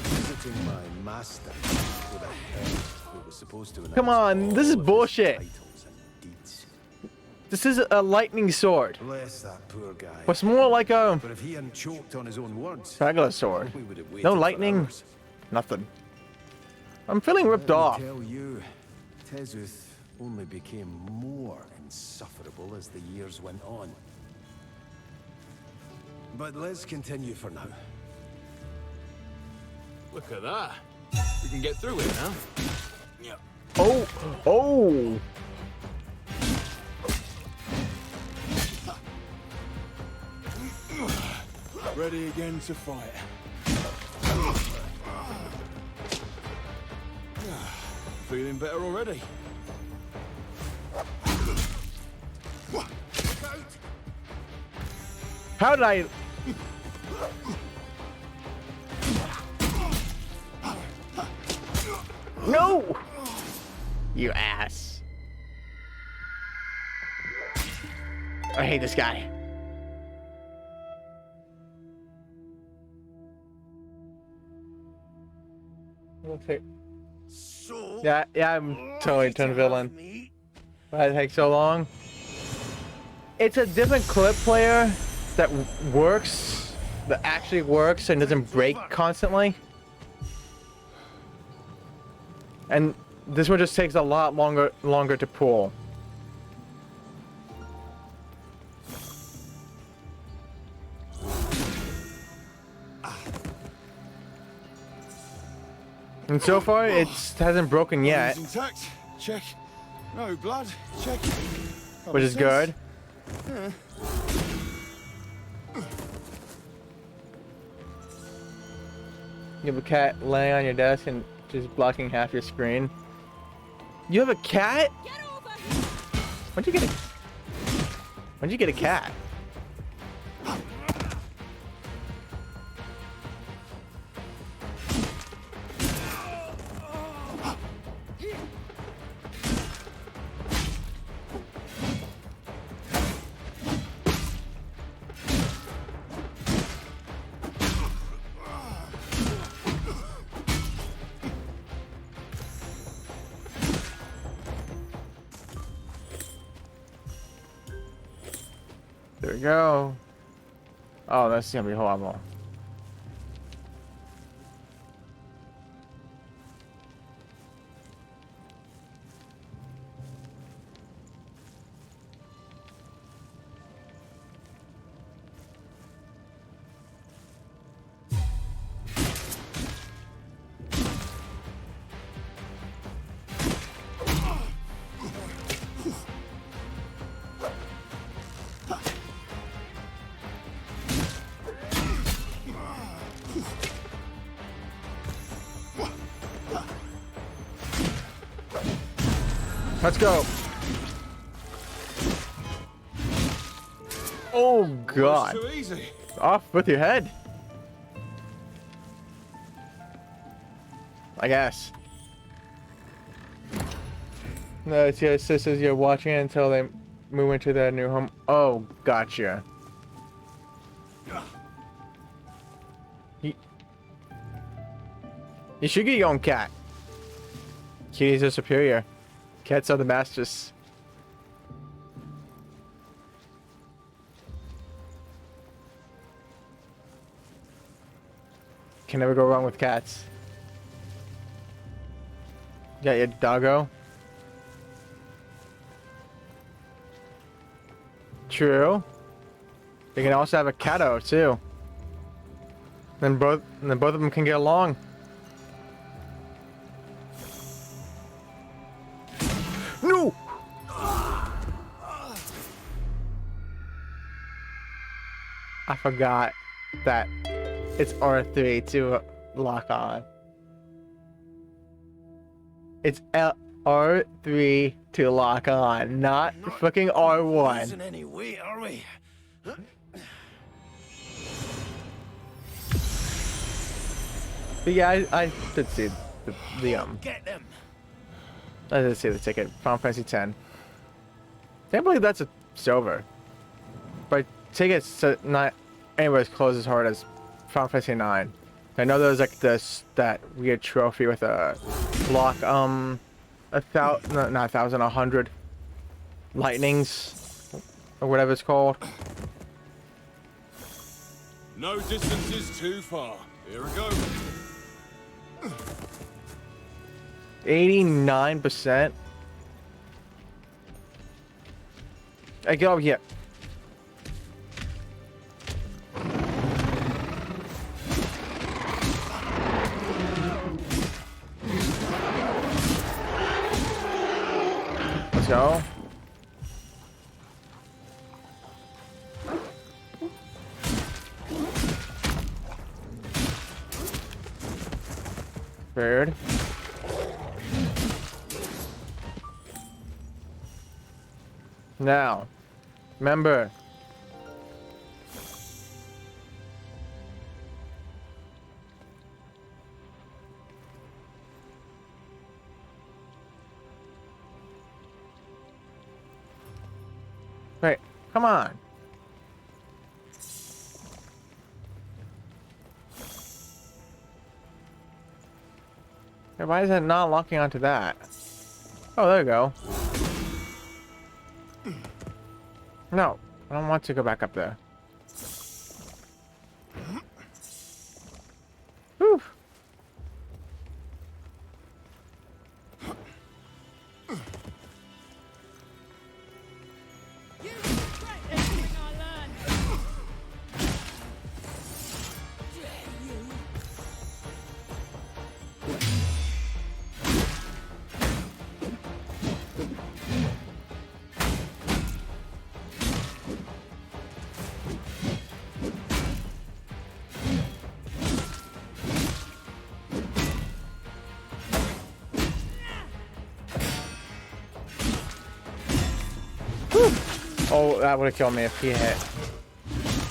Visiting my master with a head who was supposed to Come on, this is bullshit. titles and deeds. This is a lightning sword. Bless that poor guy. What's more like a But if he hadn't choked on his own words, regular sword? we would have waited No for lightning, hours. nothing. I'm feeling ripped Let me off. tell you, Tezuth only became more insufferable as the years went on. But let's continue for now. Look at that. We can get through it now. Oh, oh. Ready again to fight. Feeling better already. How did I? No! You ass. I hate this guy. Okay. So, Yeah, I'm totally turned villain. Why did it take so long? It's a different clip player that works, that actually works and doesn't break constantly. And this one just takes a lot longer to pull. And so far, it hasn't broken yet, Body's intact. Check. No blood. Check. which is good. You have a cat laying on your desk and just blocking half your screen. You have a cat? Get over here! When'd you get a cat? There we go. Oh, that's gonna be horrible. Let's go. Oh God. Too easy. Off with your head. I guess. No, it's your sisters. You're watching it until they move into their new home. Oh, gotcha. You should get your own cat. Kitties are superior. Cats are the masters. Can never go wrong with cats. Got your doggo. True. You can also have a catto too. Then both of them can get along. No! I forgot that it's R3 to lock on. It's R3 to lock on, not fucking R1. Losing any weight, are we? But yeah, I did see the Get them. I did see the ticket. Final Fantasy X. Can't believe that's a silver. But tickets to not anywhere as close as hard as Final Fantasy IX. I know there was like that weird trophy with a block not 1,000 lightnings or whatever it's called. No distance is too far. Here we go. 89%. I go here. Let's go. Bird. Now, remember. Wait, come on. Hey, why is it not locking onto that? Oh, there you go. No, I don't want to go back up there. Whew. You regret everything I learned. Dare you? Oh, that would have killed me if he hit.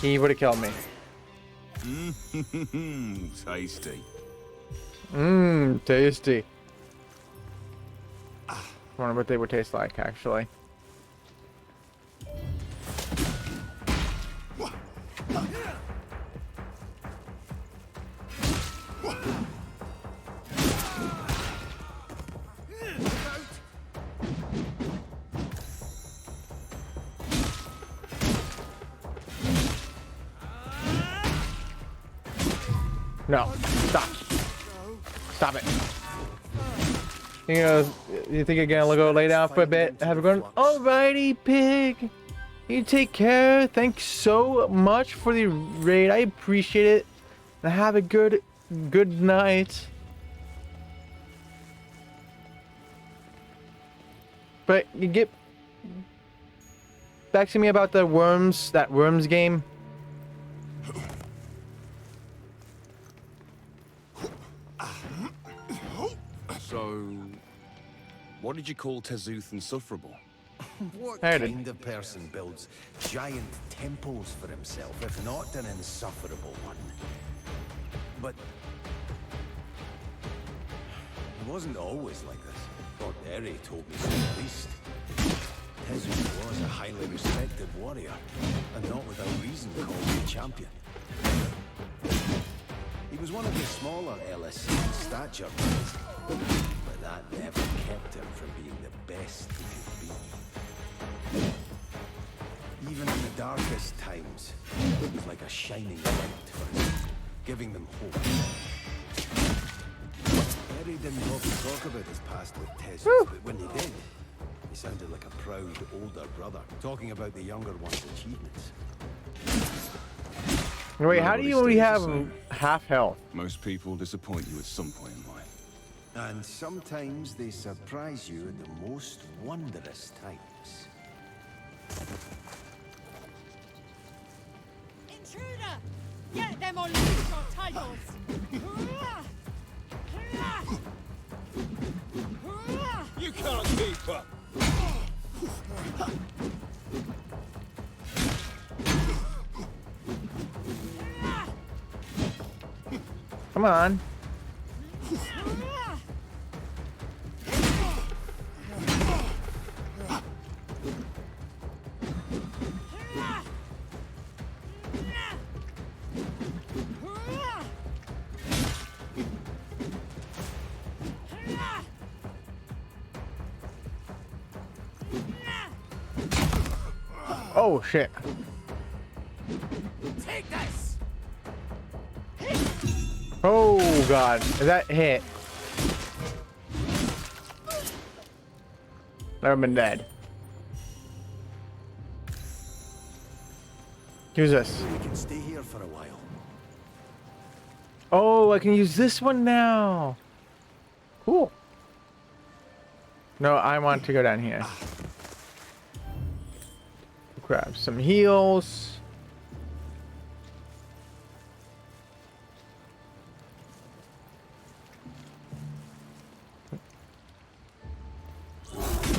He would have killed me. Tasty. Mmm, tasty. I wonder what they would taste like, actually. No, stop. Stop it. You think you're gonna go lay down for a bit? Have a good one? Alrighty, pig. You take care. Thanks so much for the raid. I appreciate it. And have a good night. But you get back to me about the worms, that worms game. So, what did you call Tezuth insufferable? What Heard it. kind of person builds giant temples for himself, if not an insufferable one? But it wasn't always like this. Lord Eri told me so at least. Tezuth was a highly respected warrior, and not without reason called a champion. He was one of the smaller LSC in stature, but that never kept him from being the best he could be. Even in the darkest times, it was like a shining light for us, giving them hope. Eri didn't often talk about his past with Tezuth, but when he did, he sounded like a proud older brother, talking about the younger one's achievements. Wait, how do you only have half health? Most people disappoint you at some point in life. And sometimes they surprise you at the most wondrous times. Intruder! Get them or lose your titles! You can't keep up. Come on. Oh shit. Take this! Oh god. Is that hit? Never been dead. Use this. We can stay here for a while. Oh, I can use this one now. Cool. No, I want to go down here. Grab some heals.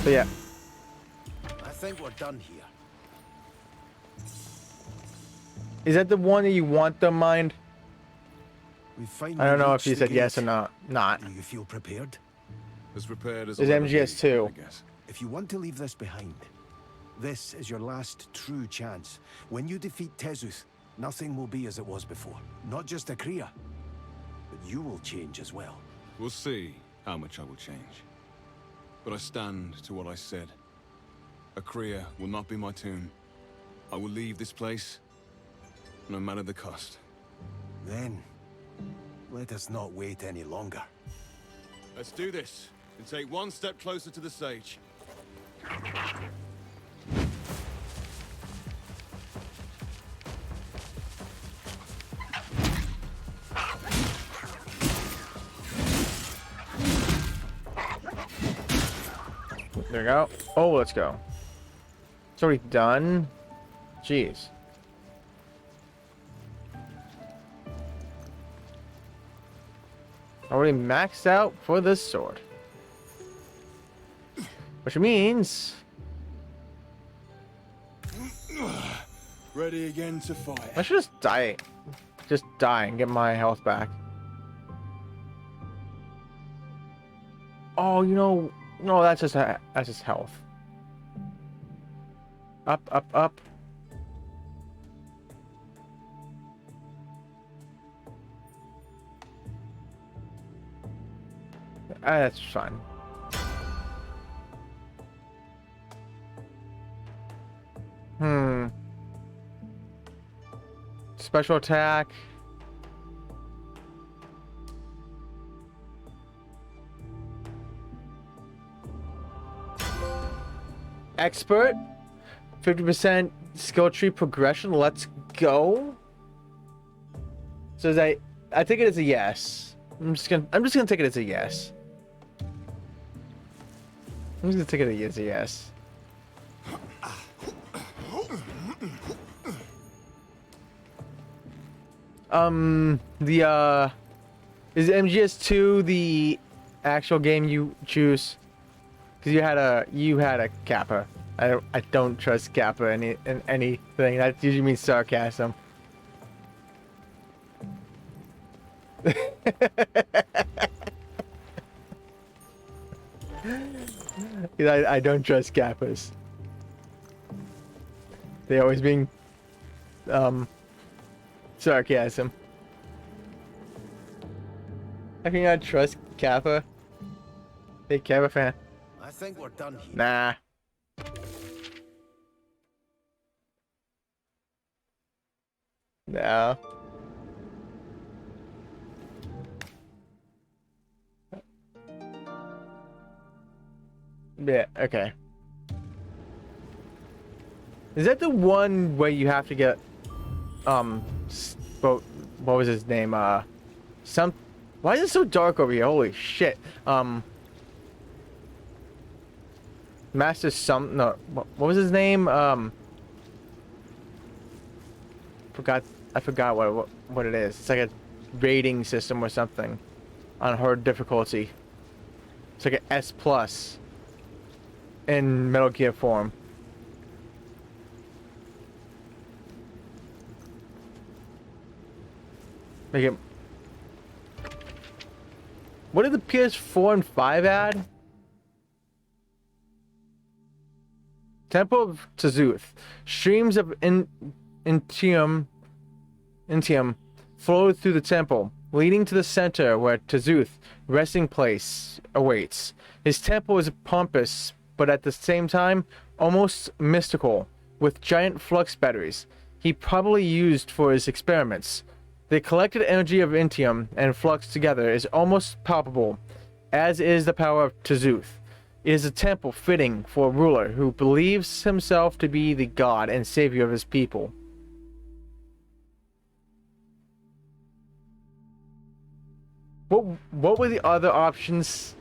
So yeah. I think we're done here. Is that the one that you want the mind? We finally I don't know if reached you the said yes or gate. not. Not. Do you feel prepared? As prepared as Is I'll ever be, MGS2. I guess. If you want to leave this behind, this is your last true chance. When you defeat Tezuth, nothing will be as it was before. Not just Akria, but you will change as well. We'll see how much I will change. But I stand to what I said. Akria will not be my tomb. I will leave this place, no matter the cost. Then, let us not wait any longer. Let's do this, and take one step closer to the sage. There we go. Oh, let's go. It's already done. Jeez. Already maxed out for this sword. Which means Ready again to fight. I should just die. Just die and get my health back. Oh, you know, no, that's just health. Up, up, up. That's fine. Special attack. Expert. 50% skill tree progression. Let's go. So is I think it is a yes. I'm just gonna take it as a yes. I'm just gonna take it as a yes. Is MGS2 the actual game you choose? Because you had a Kappa. I don't trust Kappa in anything. That usually means sarcasm. I don't trust Kappas. They always being sarcasm. I can not trust Kappa. Hey, Kappa fan. I think we're done here. Nah. No. Yeah, okay. Is that the one where you have to get what was his name? Why is it so dark over here? Holy shit. Master no, what was his name? I forgot what it is. It's like a rating system or something on her difficulty. It's like an S plus in Metal Gear form. Make it. What did the PS4 and 5 add? Temple of Tazuth. Streams of Intium flowed through the temple, leading to the center where Tazuth, resting place, awaits. His temple is pompous, but at the same time, almost mystical, with giant flux batteries he probably used for his experiments. The collected energy of Intium and Flux together is almost palpable, as is the power of Tazuth. It is a temple fitting for a ruler who believes himself to be the god and savior of his people. What were the other options?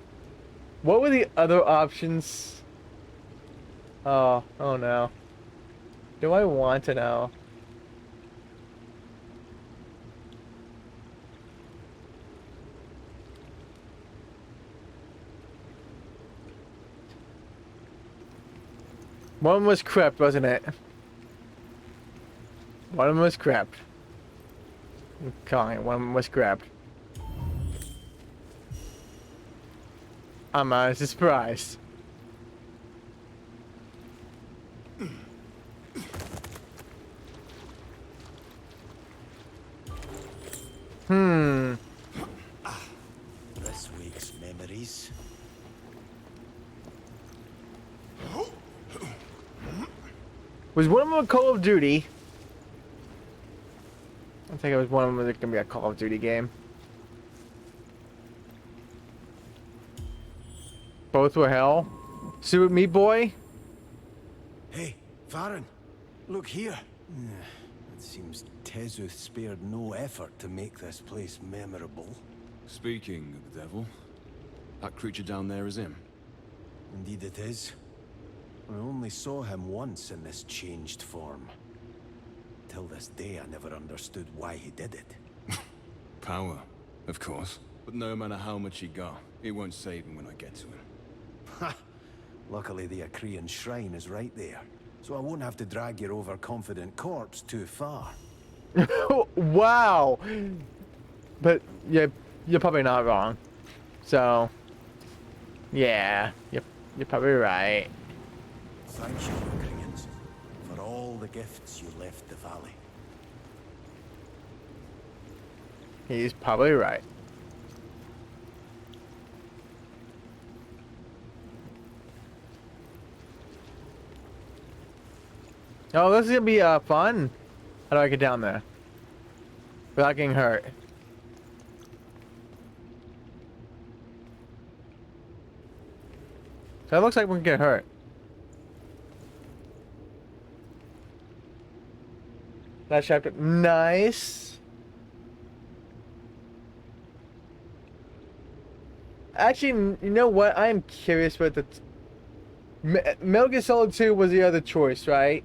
What were the other options? Oh no. Do I want to know? One was crypt, wasn't it? One was crypt. I'm calling it. One was crypt. I'm honestly surprised. This wakes memories. Was one of them a Call of Duty? I think it was one of them that gonna be a Call of Duty game. Both were hell. Super Meat Boy? Hey, Farron, look here. It seems Tezuth spared no effort to make this place memorable. Speaking of the devil, that creature down there is him. Indeed it is. I only saw him once in this changed form. Till this day, I never understood why he did it. Power, of course. But no matter how much he got, it won't save him when I get to him. Ha! Luckily, the Akrian shrine is right there, so I won't have to drag your overconfident corpse too far. Wow! But you're probably not wrong. So, yeah, you're probably right. Thank you, Akrians, for all the gifts you left the valley. He's probably right. Oh, this is gonna be fun. How do I get down there without getting hurt? So it looks like we can get hurt. That chapter, nice. Actually, you know what? I am curious what the Metal Gear Solid 2 was the other choice, right?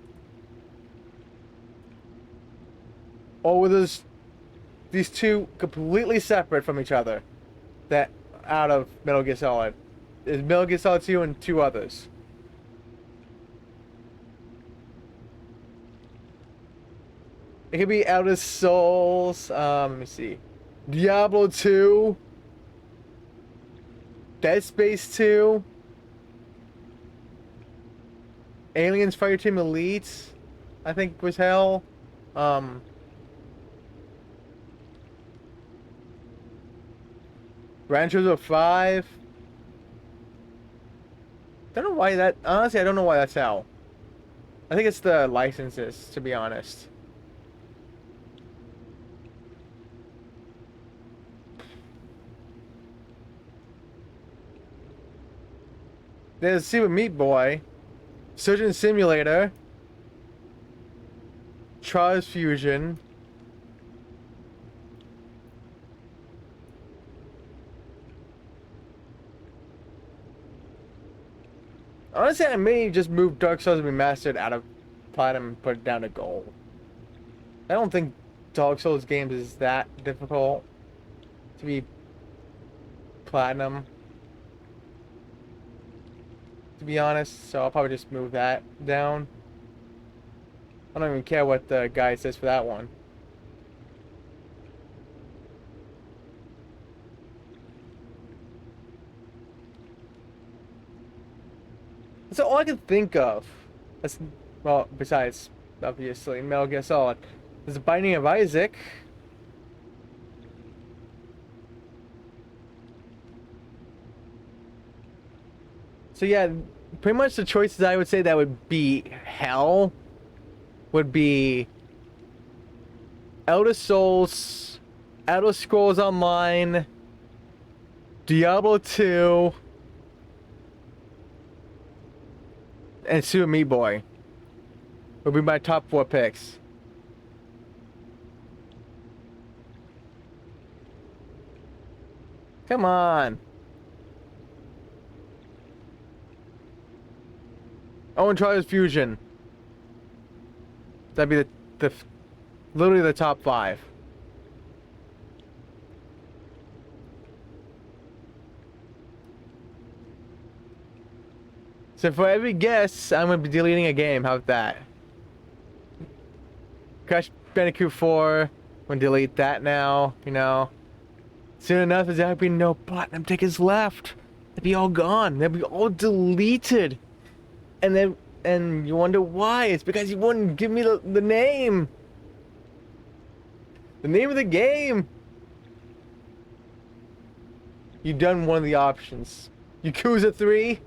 Or were these two completely separate from each other? That out of Metal Gear Solid is Metal Gear Solid 2 and two others. It could be Outer Souls. Let me see. Diablo 2. Dead Space 2. Aliens Fireteam Elite, I think was hell. Gran Turismo 5. Don't know why that. Honestly, I don't know why that's hell. I think it's the licenses, to be honest. There's Super Meat Boy, Surgeon Simulator, Trials Fusion. Honestly, I may just move Dark Souls Remastered out of Platinum and put it down to gold. I don't think Dark Souls games is that difficult to be platinum. To be honest, so I'll probably just move that down. I don't even care what the guy says for that one. That's all I can think of. That's, well, besides, obviously, Metal Gear Solid. There's The Binding of Isaac. So yeah, pretty much the choices I would say that would be hell would be Elder Souls, Elder Scrolls Online, Diablo 2, and Super Meat Boy would be my top 4 picks. Come on. Oh, and Trials Fusion. That'd be literally the top 5. So for every guess, I'm gonna be deleting a game. How's that? Crash Bandicoot 4. I'm gonna delete that now. You know. Soon enough, there'll be no platinum tickets left. They'll be all gone. They'll be all deleted. And you wonder why? It's because you wouldn't give me the name. The name of the game. You've done one of the options. Yakuza 3.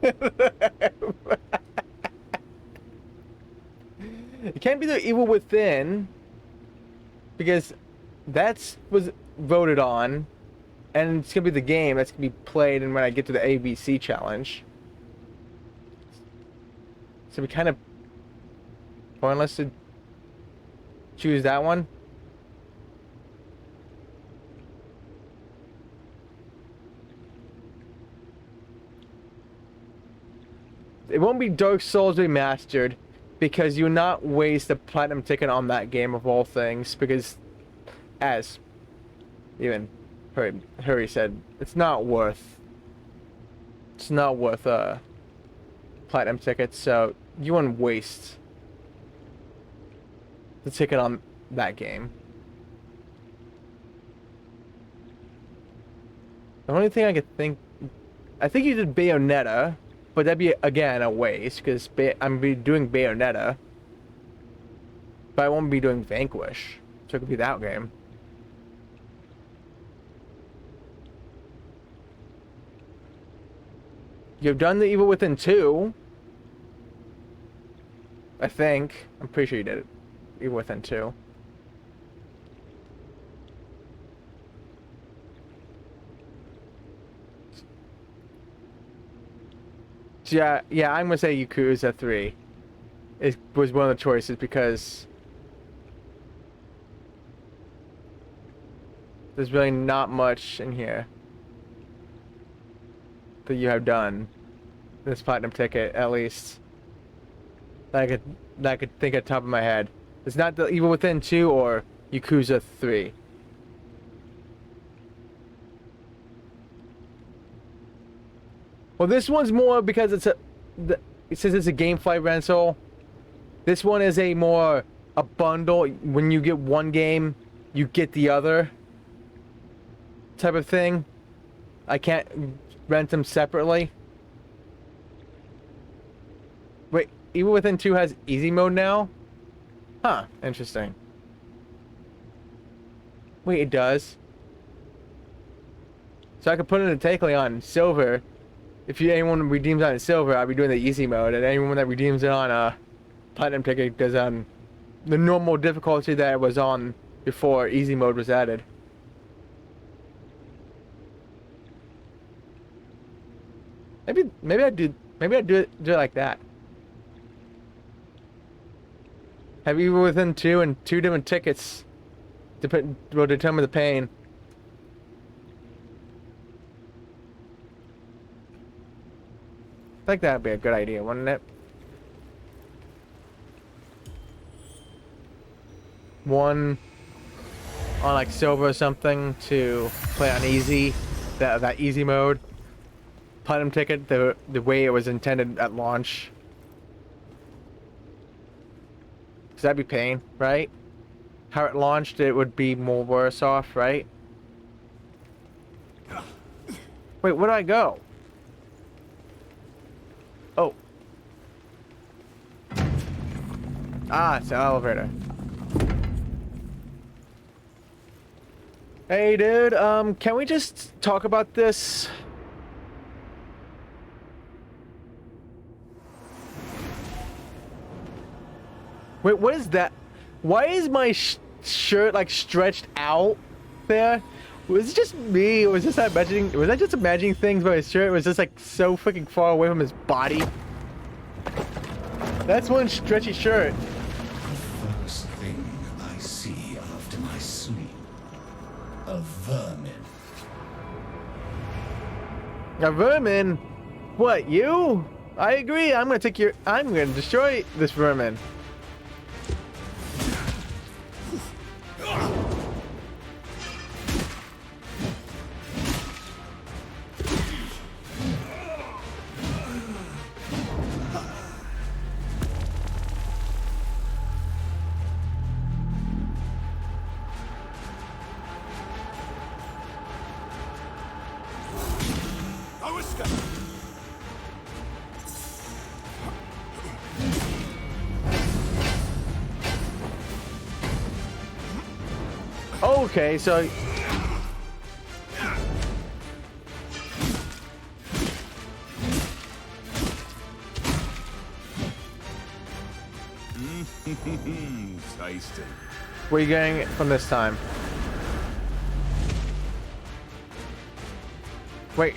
It can't be The Evil Within, because was voted on, and it's gonna be the game that's gonna be played and when I get to the ABC challenge. So we kind of pointless to choose that one. It won't be Dark Souls Remastered, because you will not waste a platinum ticket on that game of all things, because as even Hurry said, it's not worth a platinum ticket, so you wouldn't waste the ticket on that game. The only thing I could think, I think you did Bayonetta, but that'd be again a waste, because I'm be doing Bayonetta, but I won't be doing Vanquish, so it could be that game. You've done The Evil Within 2. I think. I'm pretty sure you did it. Evil Within 2. So yeah, I'm gonna say Yakuza 3. It was one of the choices because there's really not much in here that you have done. This platinum ticket, at least. That I could think at the top of my head. It's not The Evil Within 2 or Yakuza 3. Well, this one's more because it says it's a GameFly rental. This one is a bundle. When you get one game, you get the other type of thing. I can't rent them separately. Wait, Evil Within 2 has easy mode now? Huh, interesting. Wait, it does. So I could put it in Takely on silver. If anyone redeems on silver, I'll be doing the easy mode, and anyone that redeems it on a platinum ticket does on the normal difficulty that it was on before easy mode was added. Maybe I do it like that. Have Evil Within 2 and 2 different tickets will determine the pain. I think that'd be a good idea, wouldn't it? one on like silver or something to play on easy, that easy mode. Platinum ticket the way it was intended at launch. Cause that'd be pain, right? How it launched, it would be more worse off, right? Wait, where'd I go? Oh. Ah, it's an elevator. Hey, dude, can we just talk about this? Wait, what is that? Why is my shirt like stretched out there? Was it just me, or was I just imagining things, but his shirt was just like so freaking far away from his body? That's one stretchy shirt. First thing I see after my sleep. A vermin. A vermin? What, you? I agree, I'm gonna destroy this vermin. Okay, so Tasty. where are you getting from this time? Wait.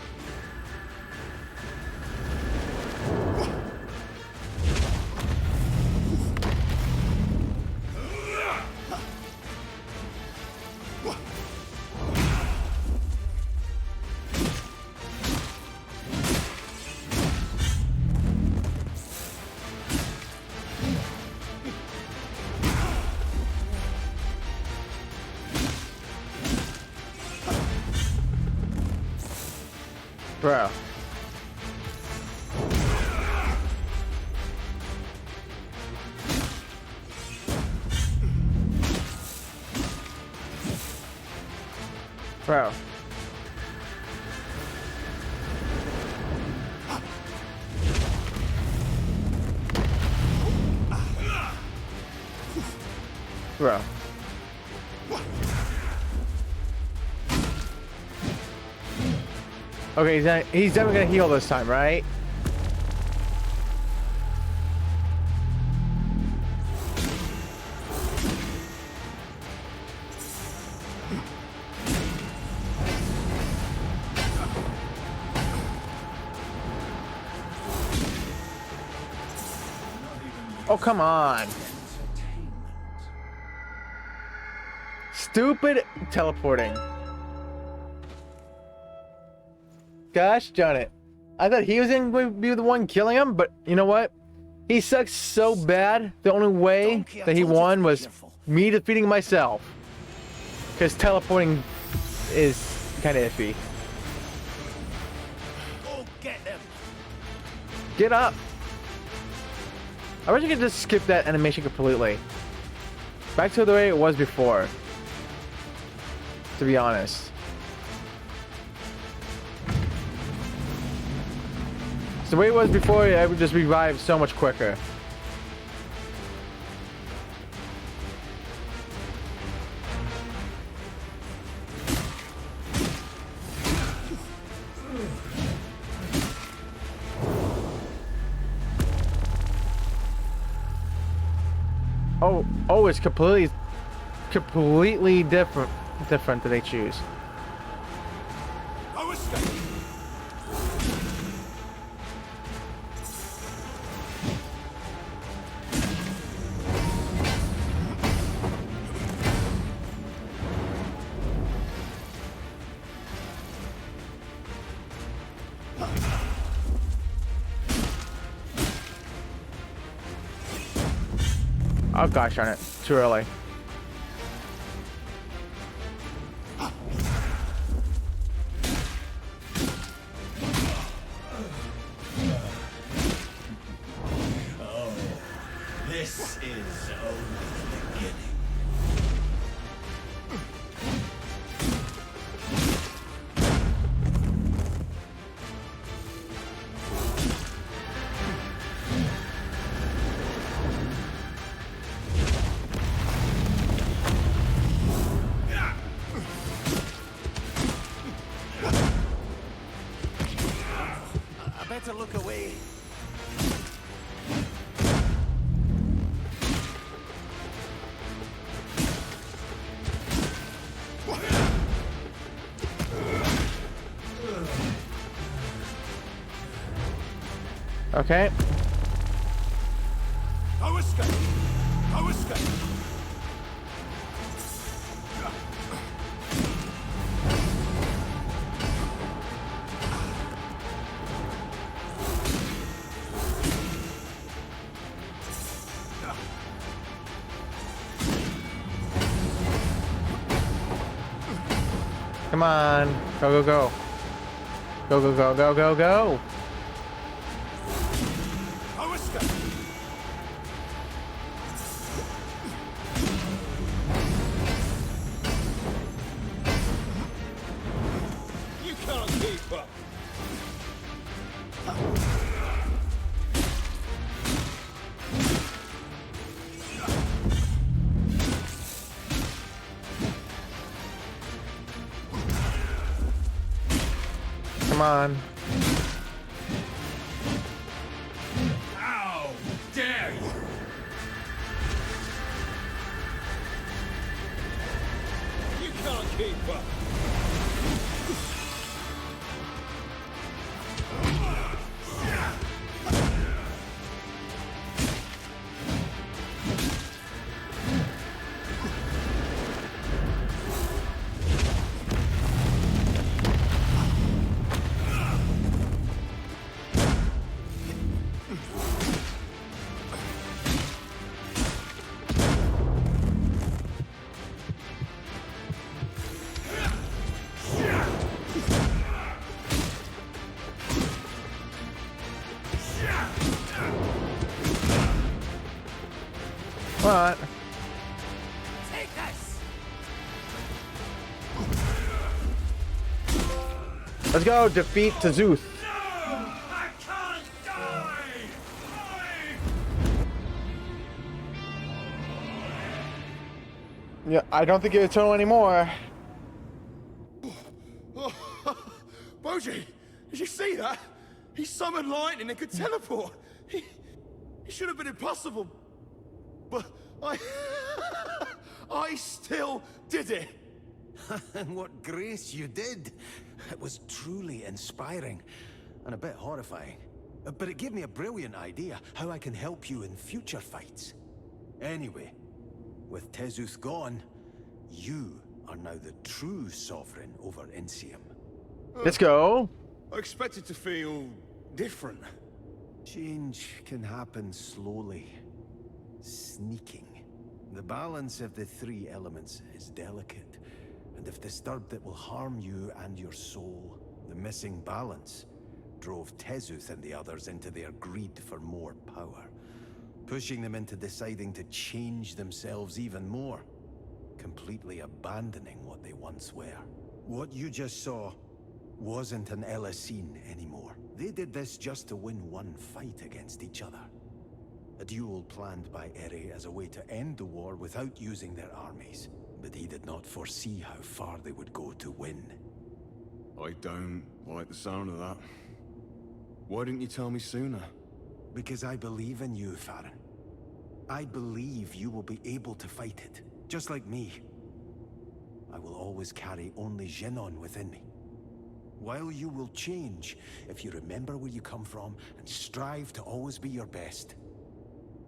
Bro. Bro. Bro. Okay, he's definitely gonna heal this time, right? Oh, come on. Stupid teleporting. Gosh darn it. I thought he was going to be the one killing him, but you know what? He sucks so bad, the only way that he won was me defeating myself. Because teleporting is kind of iffy. Go get them. Get up! I wish I could just skip that animation completely. Back to the way it was before. To be honest. So the way it was before, I would just revive so much quicker. Oh, it's completely different that they choose. Oh gosh darn it, too early. This is only the beginning. I better look away. Okay. No escape! No escape! Come on. Go, go, go. Go, go, go, go, go, go. No escape! You can't keep up! Come on. How dare you! You can't keep up! What? Take this! Let's go defeat Tazuth. I can't die! Yeah, I don't think you're eternal anymore. Boji, did you see that? He summoned lightning and could teleport. He should have been impossible. But I still did it. And what grace you did. It was truly inspiring and a bit horrifying. But it gave me a brilliant idea how I can help you in future fights. Anyway, with Tezuth gone, you are now the true sovereign over Insium. Let's go. I expected to feel different. Change can happen slowly, sneaking. The balance of the three elements is delicate, and if disturbed it will harm you and your soul. The missing balance drove Tezuth and the others into their greed for more power, pushing them into deciding to change themselves even more, completely abandoning what they once were. What you just saw wasn't an Elisine anymore. They did this just to win one fight against each other. A duel planned by Eri as a way to end the war without using their armies. But he did not foresee how far they would go to win. I don't like the sound of that. Why didn't you tell me sooner? Because I believe in you, Farron. I believe you will be able to fight it, just like me. I will always carry only Genon within me. While you will change, if you remember where you come from and strive to always be your best,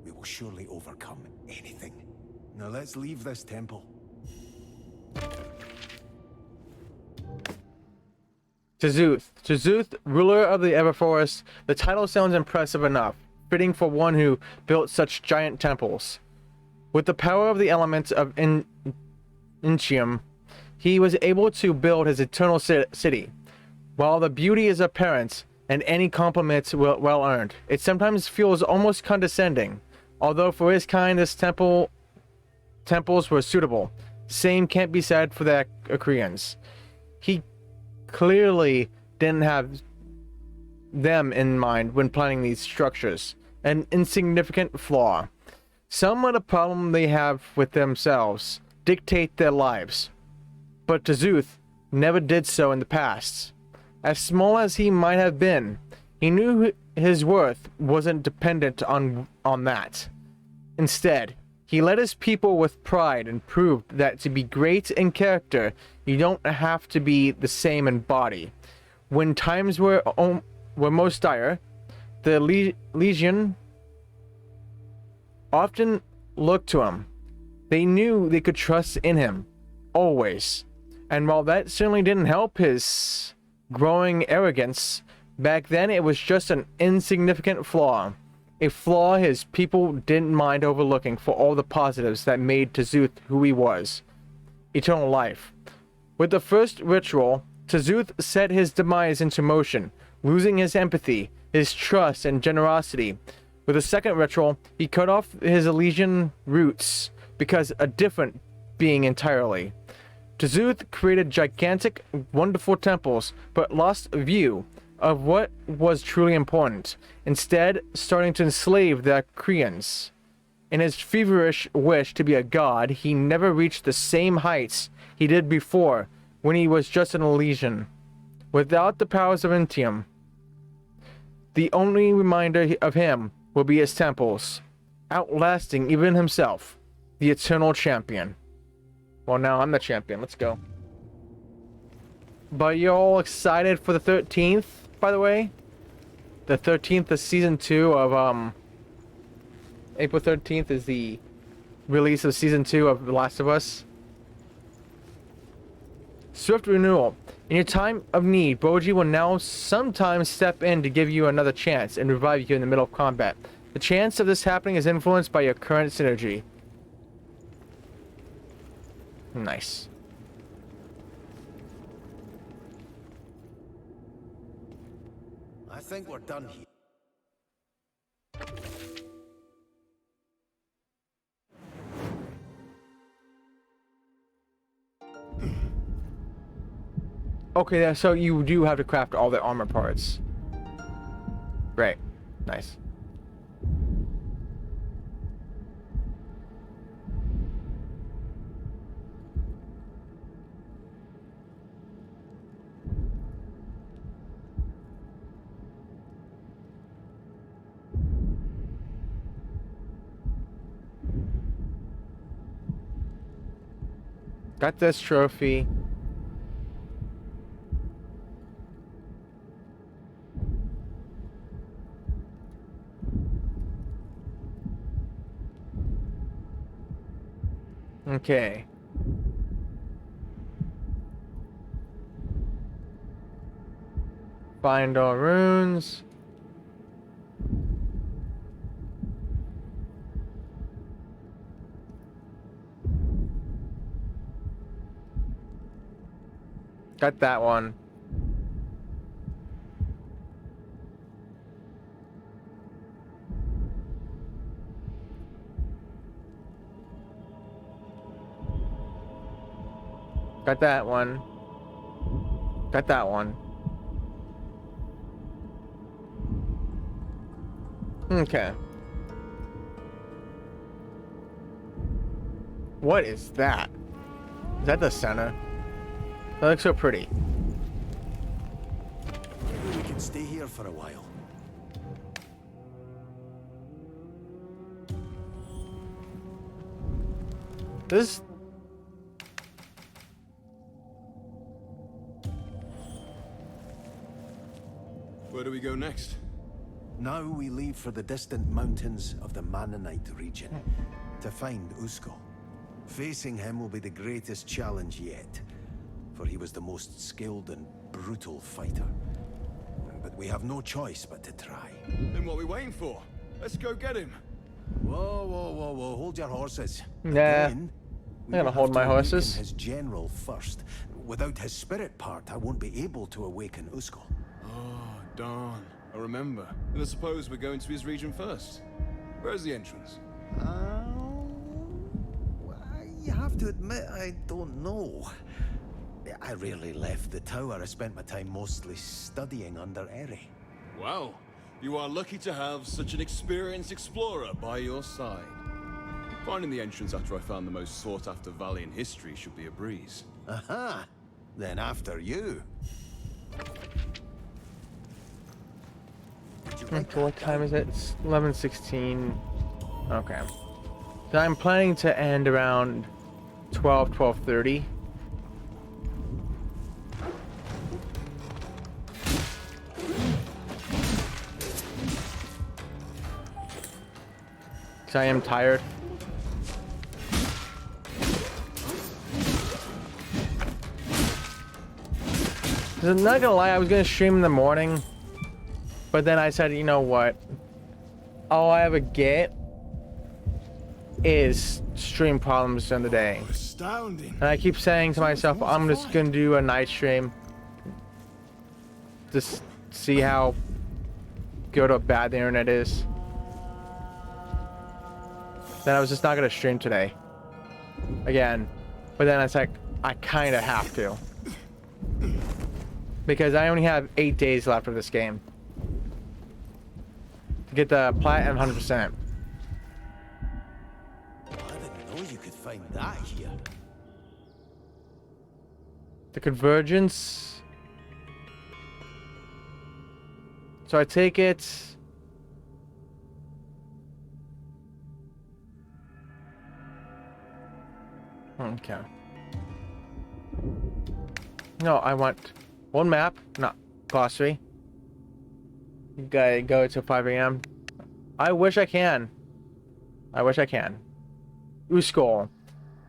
we will surely overcome anything. Now let's leave this temple. Tazuth, ruler of the Everforest. The title sounds impressive enough, fitting for one who built such giant temples. With the power of the elements of Intium, he was able to build his eternal city. While the beauty is apparent and any compliments well earned, it sometimes feels almost condescending. Although for his kind, this temples were suitable. Same can't be said for the Achaeans. He clearly didn't have them in mind when planning these structures. An insignificant flaw. Some of the problem they have with themselves dictate their lives. But T'South never did so in the past. As small as he might have been, he knew his worth wasn't dependent on that. Instead, he led his people with pride and proved that to be great in character, you don't have to be the same in body. When times were most dire, the Legion often looked to him. They knew they could trust in him, always. And while that certainly didn't help his growing arrogance, back then it was just an insignificant flaw. A flaw his people didn't mind overlooking for all the positives that made T'South who he was. Eternal life. With the first ritual, T'South set his demise into motion, losing his empathy, his trust, and generosity. With the second ritual, he cut off his Elysian roots, because a different being entirely. T'South created gigantic, wonderful temples, but lost view of what was truly important, instead starting to enslave the Achaeans. In his feverish wish to be a god, he never reached the same heights he did before when he was just an Elysian. Without the powers of Entium, the only reminder of him will be his temples, outlasting even himself, the eternal champion. Well, now I'm the champion. Let's go. But you're all excited for the 13th, by the way? The 13th of season 2 of, April 13th is the release of season 2 of The Last of Us. Swift renewal. In your time of need, Boji will now sometimes step in to give you another chance and revive you in the middle of combat. The chance of this happening is influenced by your current synergy. Nice. I think we're done here. Okay, so you do have to craft all the armor parts. Great. Nice. Got this trophy. Okay. Find all runes. Got that one. Got that one. Got that one. Okay. What is that? Is that the center? That looks so pretty. Maybe we can stay here for a while. This... Where do we go next? Now we leave for the distant mountains of the Mannanite region to find Usko. Facing him will be the greatest challenge yet, for he was the most skilled and brutal fighter. But we have no choice but to try. Then what are we waiting for? Let's go get him. Whoa, whoa, whoa, whoa, hold your horses. Nah, Again, I'm gonna hold my horses. His general first. Without his spirit part, I won't be able to awaken Usko. Oh, darn. I remember. Then I suppose we're going to his region first. Where's the entrance? to admit I don't know. I rarely left the tower. I spent my time mostly studying under Eri. Well, you are lucky to have such an experienced explorer by your side. Finding the entrance after I found the most sought-after valley in history should be a breeze. Aha! Then after you. Would you like Okay, what time is it? It's 11:16. Okay. So I'm planning to end around 12:30. Because I am tired. I'm not gonna lie, I was gonna stream in the morning, but then I said, you know what? All I ever get is stream problems during the day. Astounding. And I keep saying to myself, I'm just gonna do a night stream. Just see how good or bad the internet is. Then I was just not gonna stream today. Again. But then it's like, I kinda have to. Because I only have 8 days left of this game. To get the platinum 100%. I didn't know you could find that here. The convergence. So I take it. Okay. No, I want one map, not glossary. You gotta go till 5 a.m. I wish I can. I wish I can. Uskol.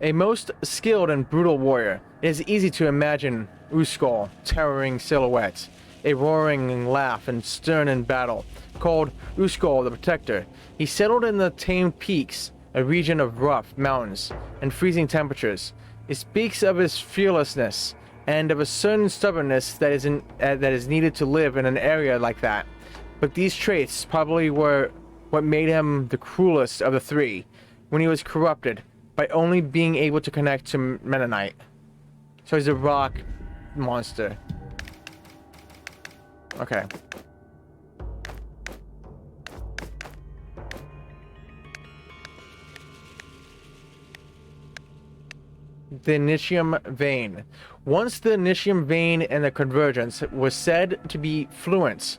A most skilled and brutal warrior. It is easy to imagine Uskol, towering silhouette, a roaring laugh and stern in battle. Called Uskol the Protector, he settled in the Tamed Peaks, a region of rough mountains and freezing temperatures. It speaks of his fearlessness and of a certain stubbornness that is needed to live in an area like that. But these traits probably were what made him the cruelest of the three, when he was corrupted by only being able to connect to Mennonite. So he's a rock monster. Okay. The Initium Vein. Once the Initium Vein and the Convergence was said to be fluent,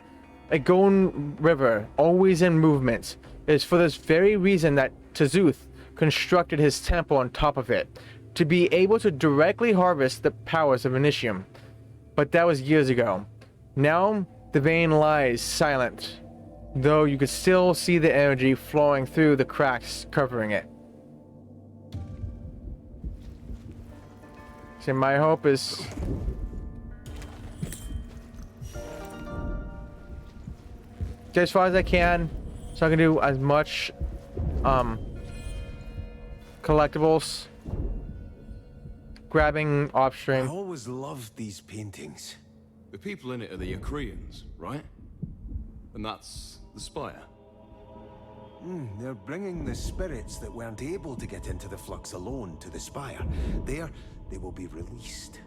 a golden river, always in movement. It is for this very reason that Tazuth constructed his temple on top of it, to be able to directly harvest the powers of Initium. But that was years ago. Now, the vein lies silent, though you could still see the energy flowing through the cracks covering it. So my hope is get as far as I can, so I can do as much collectibles, grabbing off I stream. always loved these paintings. The people in it are the Akreans, right? And that's the Spire. They're bringing the spirits that weren't able to get into the flux alone to the Spire. There, they will be released.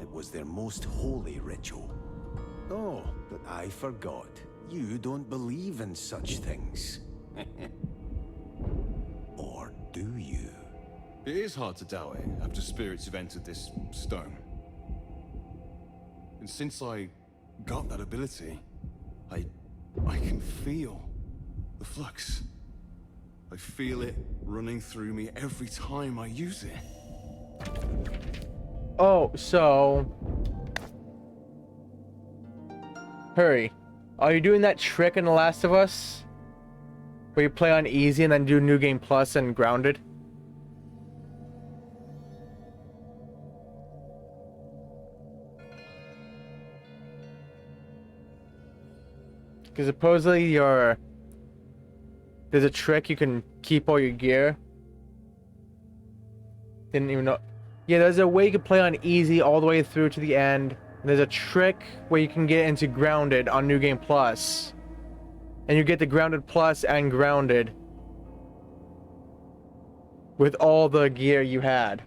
It was their most holy ritual. Oh, but I forgot. You don't believe in such things. Or do you? It is hard to doubt it after spirits have entered this stone. And since I got that ability, I can feel the flux. I feel it running through me every time I use it. Oh, so hurry. Are you doing that trick in The Last of Us? Where you play on easy and then do New Game Plus and Grounded? Because supposedly there's a trick you can keep all your gear. Didn't even know. Yeah, there's a way you can play on easy all the way through to the end. And there's a trick where you can get into Grounded on New Game Plus. And you get the Grounded Plus and Grounded with all the gear you had.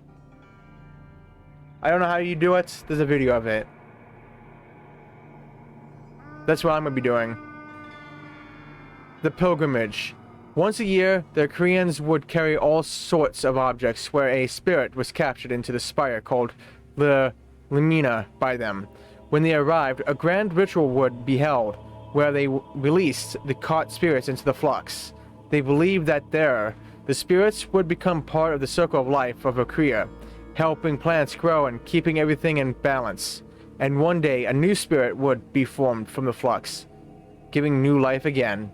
I don't know how you do it. There's a video of it. That's what I'm gonna be doing. The pilgrimage. Once a year, the Koreans would carry all sorts of objects where a spirit was captured into the spire called the Limina by them. When they arrived, a grand ritual would be held where they released the caught spirits into the flux. They believed that there, the spirits would become part of the circle of life of Akria, helping plants grow and keeping everything in balance. And one day, a new spirit would be formed from the flux, giving new life again.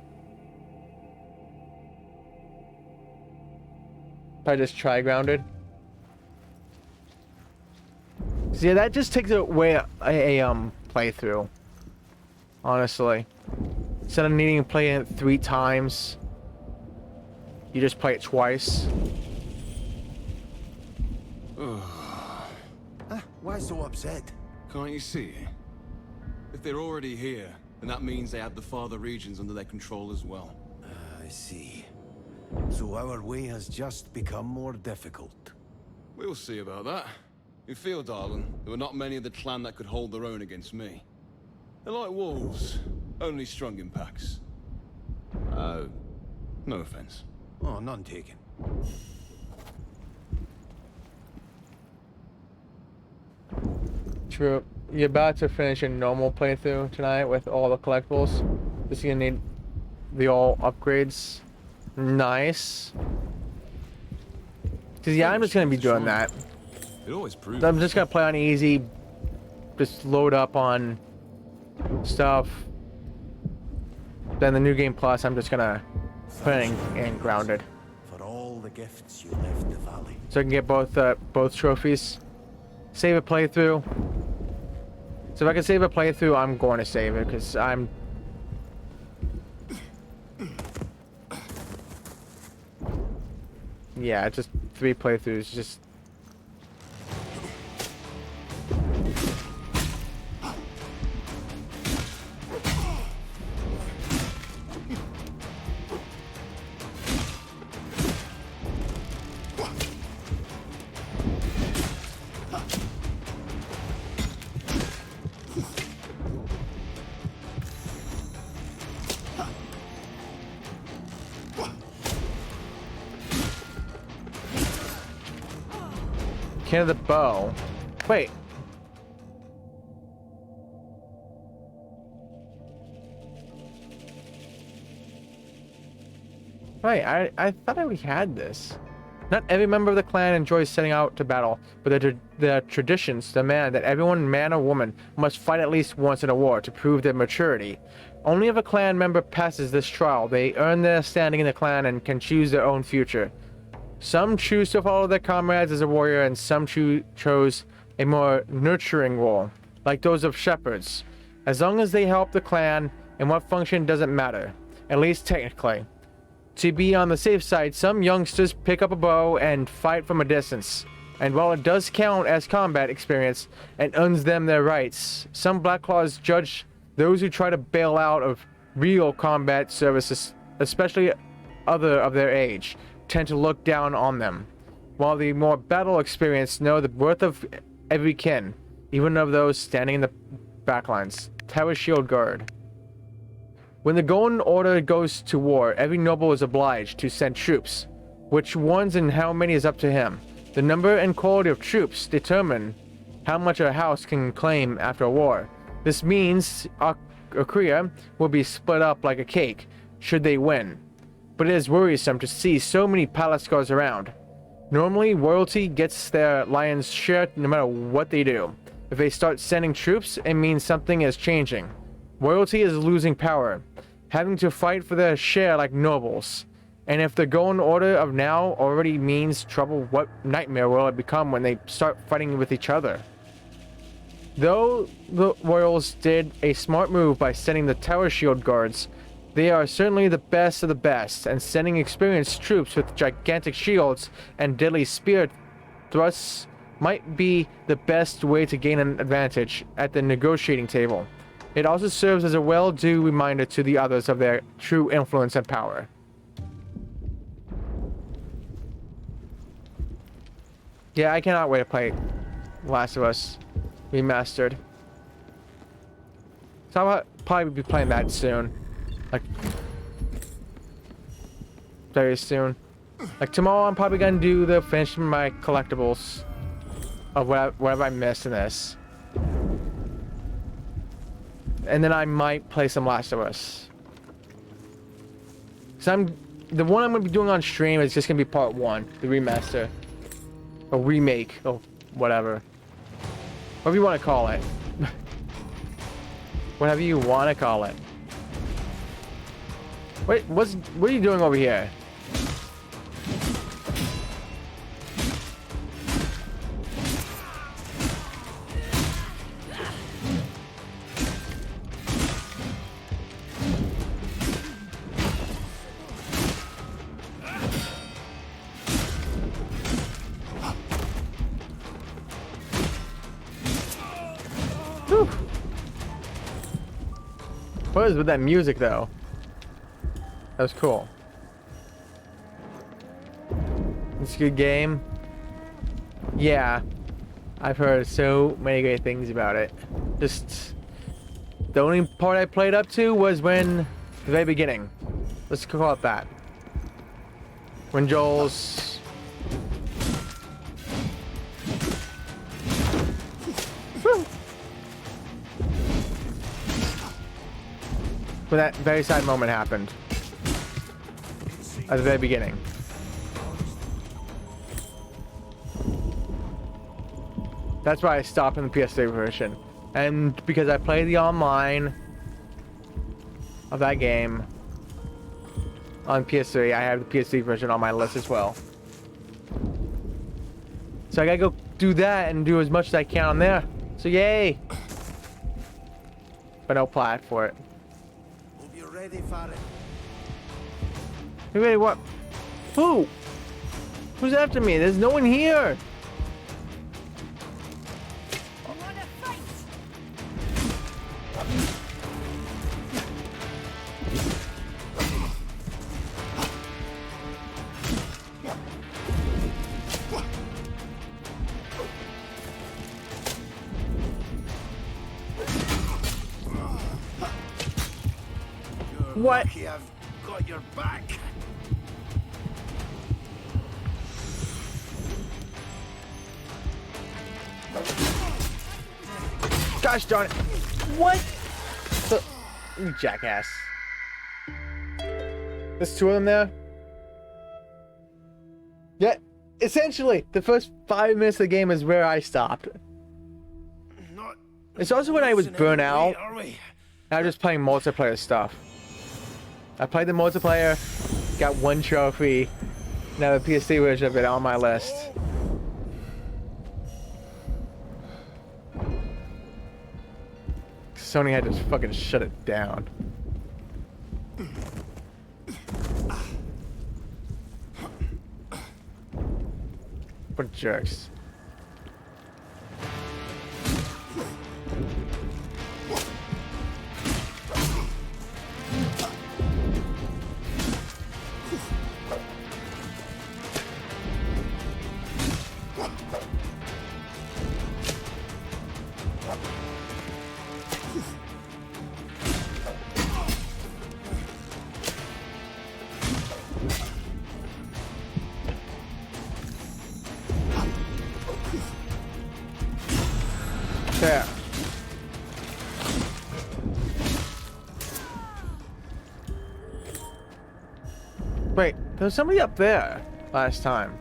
I just try-grounded. So yeah, that just takes away a playthrough. Honestly. Instead of needing to play it 3 times, you just play it twice. Why so upset? Can't you see? If they're already here, then that means they have the farther regions under their control as well. I see. So our way has just become more difficult. We'll see about that. In Fieldalen, there were not many of the clan that could hold their own against me. They're like wolves, only strung in packs. No offense. Oh, none taken. True. You're about to finish a normal playthrough tonight with all the collectibles. Just gonna need the all upgrades. Nice. Cause yeah, I'm just gonna be doing that. It always proves. I'm just gonna play on easy. Just load up on stuff. Then the new game plus, I'm just gonna put in grounded. For all the gifts you left the valley. So I can get both trophies. Save a playthrough. So if I can save a playthrough, I'm going to save it because I'm. Yeah, just 3 playthroughs. Just. King of the Bow. Wait. Wait, I thought I already had this. Not every member of the clan enjoys setting out to battle, but the traditions demand that everyone, man or woman, must fight at least once in a war to prove their maturity. Only if a clan member passes this trial, they earn their standing in the clan and can choose their own future. Some choose to follow their comrades as a warrior, and some chose a more nurturing role, like those of shepherds. As long as they help the clan, in what function doesn't matter, at least technically. To be on the safe side, some youngsters pick up a bow and fight from a distance. And while it does count as combat experience and earns them their rights, some Blackclaws judge those who try to bail out of real combat services, especially other of their age, tend to look down on them, while the more battle experienced know the worth of every kin, even of those standing in the backlines. Tower Shield Guard. When the Golden Order goes to war, every noble is obliged to send troops. Which ones and how many is up to him. The number and quality of troops determine how much a house can claim after a war. This means Akria will be split up like a cake, should they win. But it is worrisome to see so many palace guards around. Normally, royalty gets their lion's share no matter what they do. If they start sending troops, it means something is changing. Royalty is losing power, having to fight for their share like nobles. And if the Golden Order of now already means trouble, what nightmare will it become when they start fighting with each other? Though the royals did a smart move by sending the Tower Shield Guards, they are certainly the best of the best, and sending experienced troops with gigantic shields and deadly spear thrusts might be the best way to gain an advantage at the negotiating table. It also serves as a well-due reminder to the others of their true influence and power. Yeah, I cannot wait to play Last of Us Remastered. So I'll probably be playing that soon. Like, very soon. Like, tomorrow I'm probably gonna do the finish my collectibles of whatever I missed in this. And then I might play some Last of Us. So the one I'm gonna be doing on stream is just gonna be part 1, the remaster. Or remake, or whatever. Whatever you want to call it. Whatever you want to call it. Wait, what are you doing over here? Whew. What is with that music though? That was cool. It's a good game. Yeah, I've heard so many great things about it. Just the only part I played up to was when the very beginning. Let's call it that. When Joel's when that very sad moment happened. At the very beginning. That's why I stopped in the PS3 version. And because I played the online of that game on PS3, I have the PS3 version on my list as well. So I gotta go do that and do as much as I can on there. So yay! But no plat for it. Hope you're ready for it. You ready what? Who? Who's after me? There's no one here! Wanna fight? What? Lucky I've got your back. Gosh darn it. What? You jackass. There's 2 of them there? Yeah, essentially, the first 5 minutes of the game is where I stopped. Not It's also when I was burnt out. are we? I was just playing multiplayer stuff. I played the multiplayer, got 1 trophy. Now the PS3 version of it on my list. Sony had to fucking shut it down. What jerks. There. Wait, there was somebody up there last time.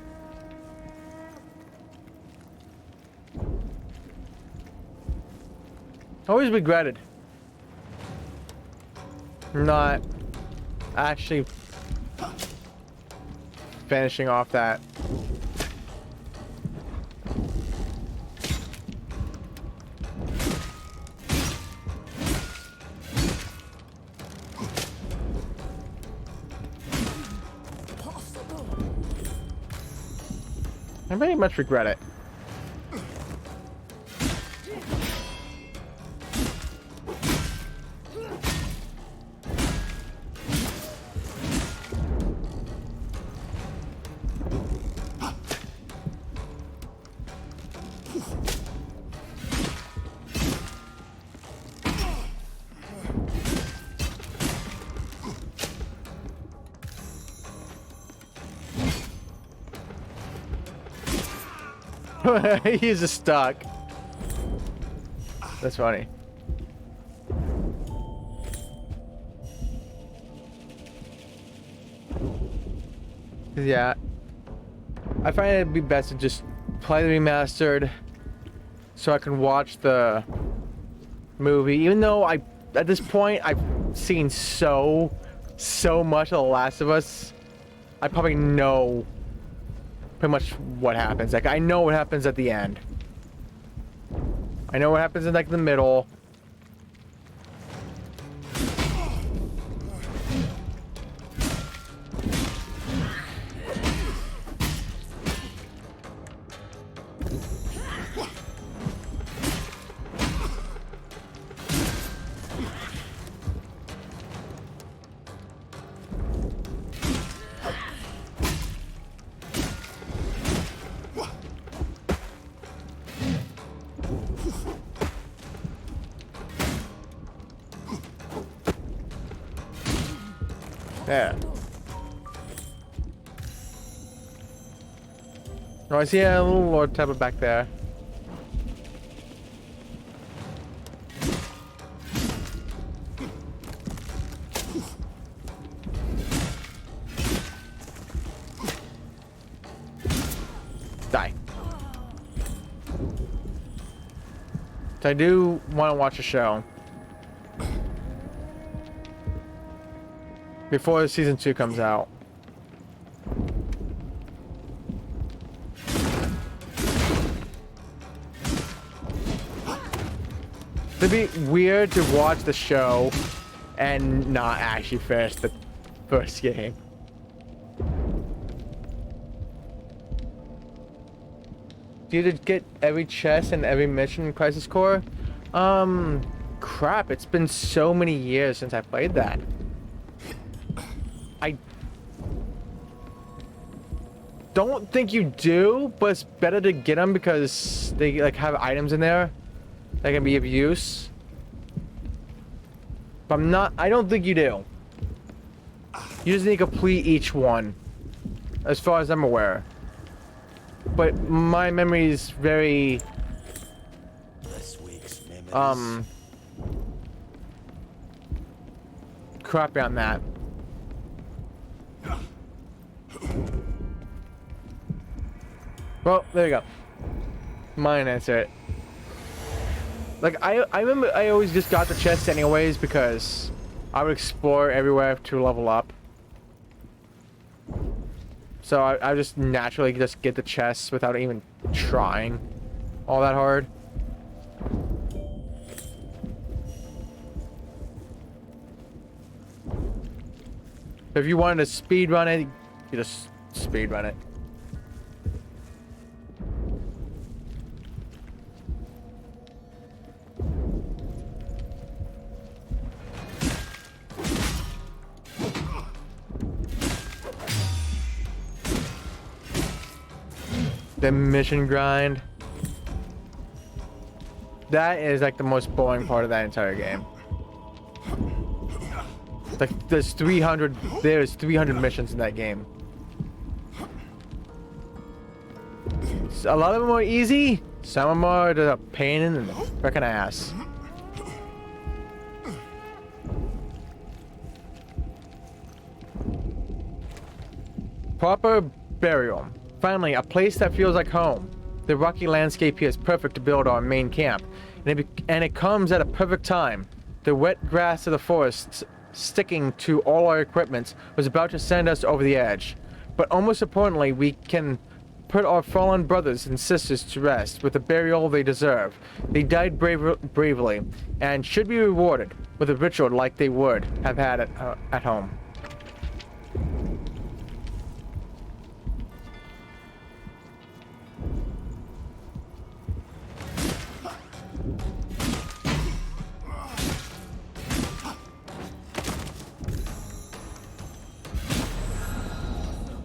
Always regretted not actually finishing off that. I very much regret it. He's just stuck. That's funny. Yeah. I find it'd be best to just play the remastered so I can watch the movie. Even though at this point, I've seen so much of The Last of Us, I probably know pretty much what happens. Like, I know what happens at the end. I know what happens in, like, the middle. Yeah. Oh, I see a little Lord Tepper back there. Die. So I do want to watch a show before season 2 comes out. It'd be weird to watch the show and not actually finish the first game. Do you get every chest and every mission in Crisis Core? Crap, it's been so many years since I played that. I don't think you do, but it's better to get them because they like have items in there that can be of use. But I don't think you do. You just need to complete each one, as far as I'm aware. But my memory is very This week's memories. crappy on that. Well, there you go. Mine answer it. Like, I remember I always just got the chest anyways because I would explore everywhere to level up. So I just naturally just get the chests without even trying all that hard. If you wanted to speed run it, you just speed run it. The mission grind. That is like the most boring part of that entire game. Like there's 300 missions in that game. A lot of them are easy, some of them are just a pain in the frickin' ass. Proper burial. Finally, a place that feels like home. The rocky landscape here is perfect to build our main camp, and it comes at a perfect time. The wet grass of the forest, sticking to all our equipment, was about to send us over the edge. But almost importantly, we can put our fallen brothers and sisters to rest with the burial they deserve. They died bravely, and should be rewarded with a ritual like they would have had at home.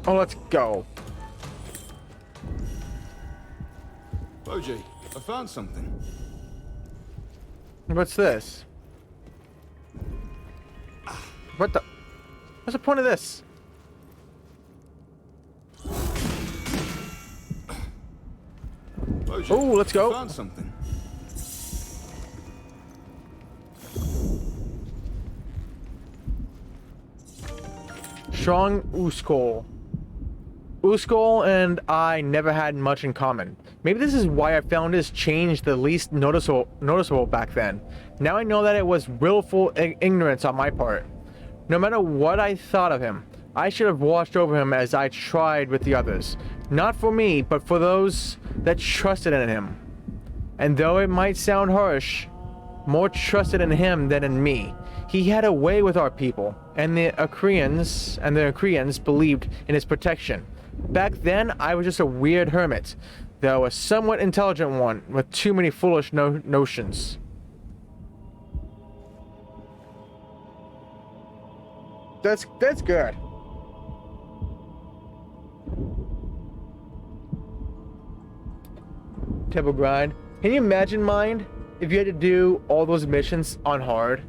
Oh, let's go. OJ, I found something. What's this? What the? What's the point of this? Boji, Oh, let's go. Found something. Strong Uskol. Uskol and I never had much in common. Maybe this is why I found his change the least noticeable back then. Now I know that it was willful ignorance on my part. No matter what I thought of him, I should have watched over him as I tried with the others. Not for me, but for those that trusted in him. And though it might sound harsh, more trusted in him than in me. He had a way with our people, and the Akrians believed in his protection. Back then, I was just a weird hermit, though a somewhat intelligent one with too many foolish notions. That's good. Temple grind. Can you imagine, Mind, if you had to do all those missions on hard?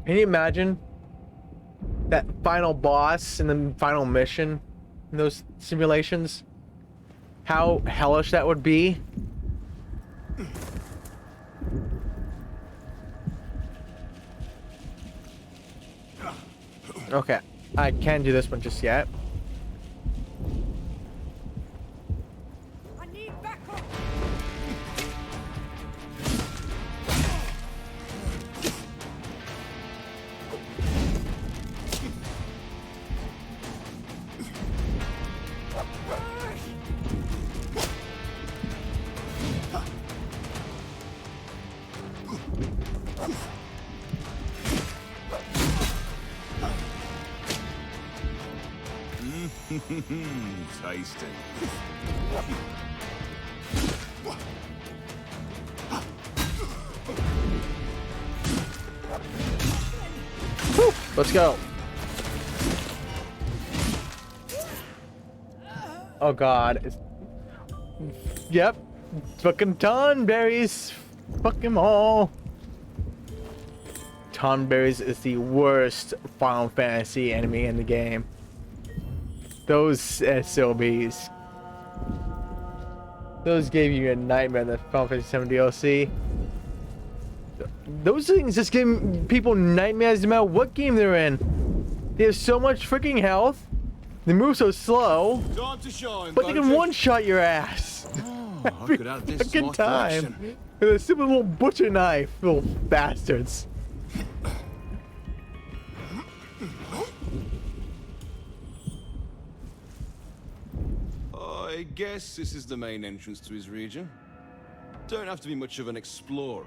Can you imagine that final boss and the final mission in those simulations? How hellish that would be? Okay, I can't do this one just yet. I need backup. Tasty. Whew, let's go. Oh god. Yep. Fucking Tonberries. Fuck them all. Tonberries is the worst Final Fantasy enemy in the game. Those SOBs. Those gave you a nightmare in the Final Fantasy VII DLC. Those things just give people nightmares no matter what game they're in. They have so much freaking health. They move so slow. Time to shine, But they can one-shot your ass. Oh, I Every could add this to fucking my time. collection. With a simple little butcher knife, little bastards. I guess this is the main entrance to his region. Don't have to be much of an explorer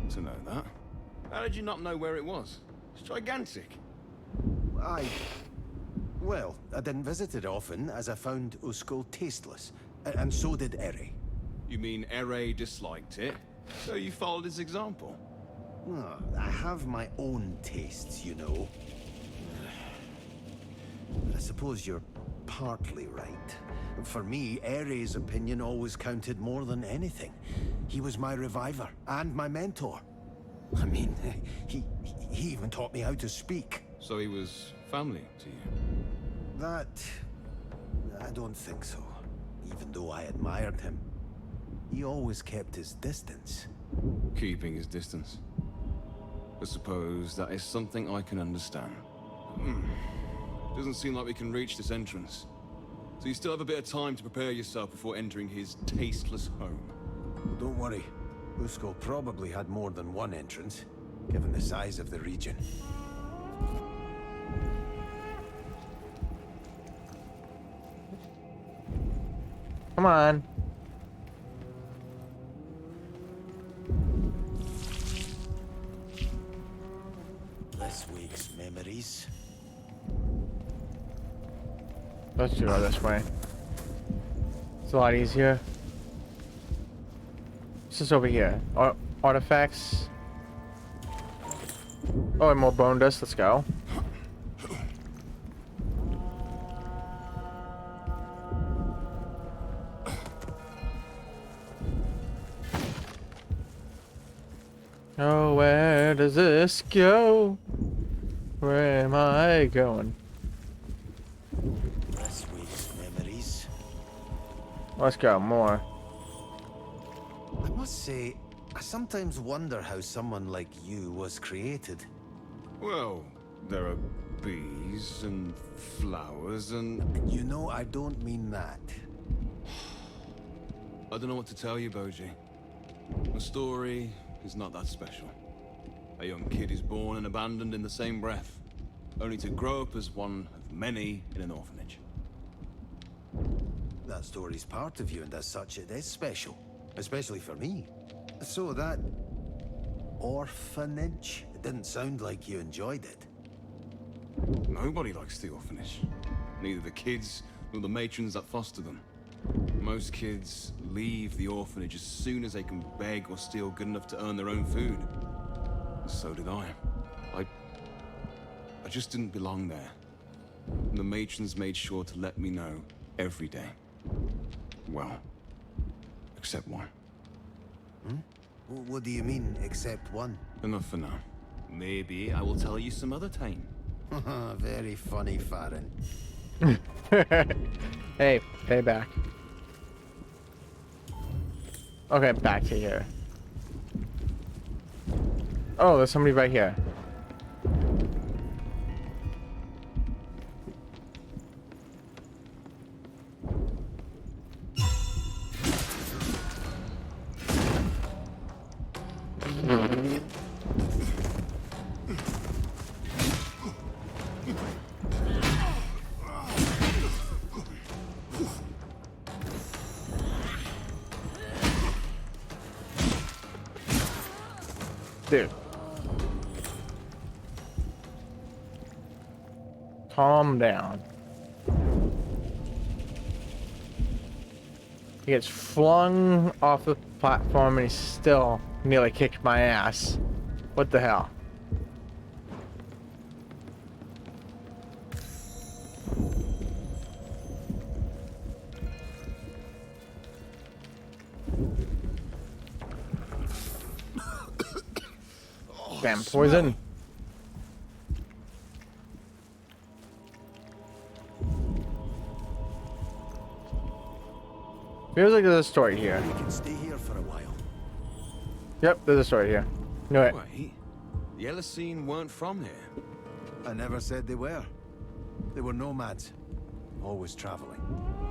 to know that. How did you not know where it was? It's gigantic. Well, I didn't visit it often, as I found Uskol tasteless. And so did Eri. You mean Ere disliked it, so you followed his example? Oh, I have my own tastes, you know. But I suppose you're partly right. For me, Eri's opinion always counted more than anything. He was my reviver and my mentor. I mean, he even taught me how to speak. So he was family to you? That... I don't think so. Even though I admired him. He always kept his distance. Keeping his distance. I suppose that is something I can understand. Doesn't seem like we can reach this entrance. So you still have a bit of time to prepare yourself before entering his tasteless home. Don't worry. Uskol probably had more than one entrance, given the size of the region. Come on. This week's memories. Let's do it this way. It's a lot easier. What's this over here? Artifacts. Oh, and more bone dust. Let's go. Oh, where does this go? Where am I going? This wakes memories. Let's go, more. I must say, I sometimes wonder how someone like you was created. Well, there are bees and flowers and... You know, I don't mean that. I don't know what to tell you, Boji. The story is not that special. A young kid is born and abandoned in the same breath, only to grow up as one of many in an orphanage. That story's part of you, and as such it is special. Especially for me. So that... orphanage? It didn't sound like you enjoyed it. Nobody likes the orphanage. Neither the kids nor the matrons that foster them. Most kids leave the orphanage as soon as they can beg or steal good enough to earn their own food. So did I. I just didn't belong there. And the matrons made sure to let me know every day. Well, except one. What do you mean, except one? Enough for now. Maybe I will tell you some other time. Very funny, Farron. Hey, payback. Okay, back to here. Oh, there's somebody right here. Dude. Calm down. He gets flung off the platform and he still nearly kicked my ass. What the hell? Damn poison. Feels like there's a story here. We can stay here for a while. Yep, there's a story here. Knew it. Wait, the Elisine weren't from here. I never said they were. They were nomads. Always traveling.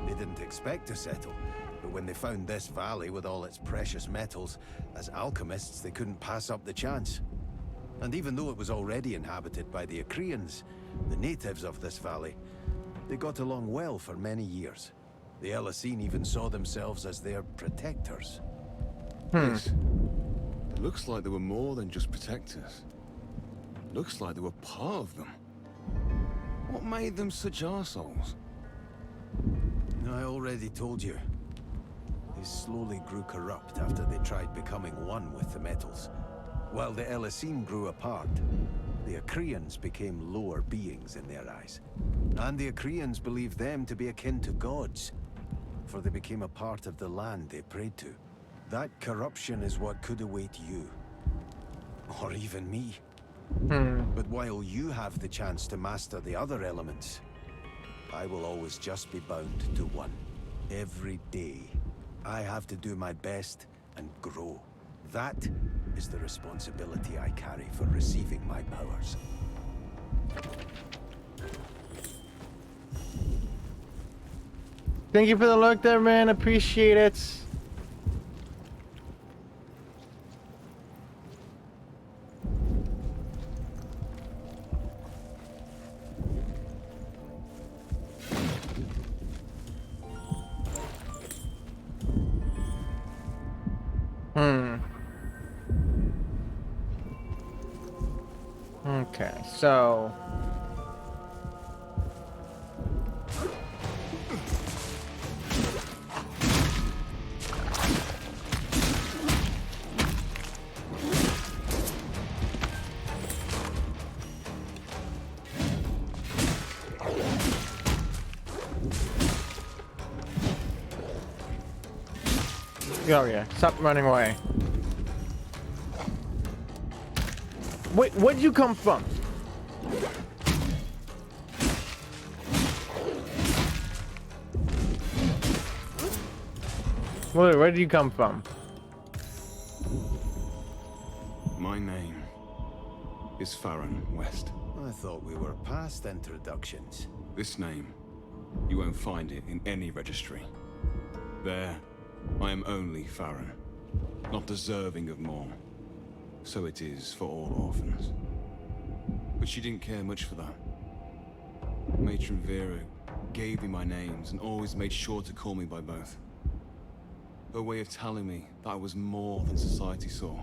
They didn't expect to settle. But when they found this valley with all its precious metals, as alchemists they couldn't pass up the chance. And even though it was already inhabited by the Acreans, the natives of this valley, they got along well for many years. The Elisine even saw themselves as their protectors. Yes. It looks like they were more than just protectors. Looks like they were part of them. What made them such arseholes? I already told you. They slowly grew corrupt after they tried becoming one with the metals. While the Elisine grew apart, the Acreans became lower beings in their eyes. And the Acreans believed them to be akin to gods, for they became a part of the land they prayed to. That corruption is what could await you. Or even me. But while you have the chance to master the other elements, I will always just be bound to one. Every day, I have to do my best and grow. That is the responsibility I carry for receiving my powers. Thank you for the look there, man. Appreciate it. Okay, so... Oh yeah, stop running away. Wait, where'd you come from? Where did you come from? My name is Farron West. I thought we were past introductions. This name, you won't find it in any registry. There, I am only Farron, not deserving of more. So it is for all orphans. But she didn't care much for that. Matron Vera gave me my names and always made sure to call me by both. Her way of telling me that I was more than society saw.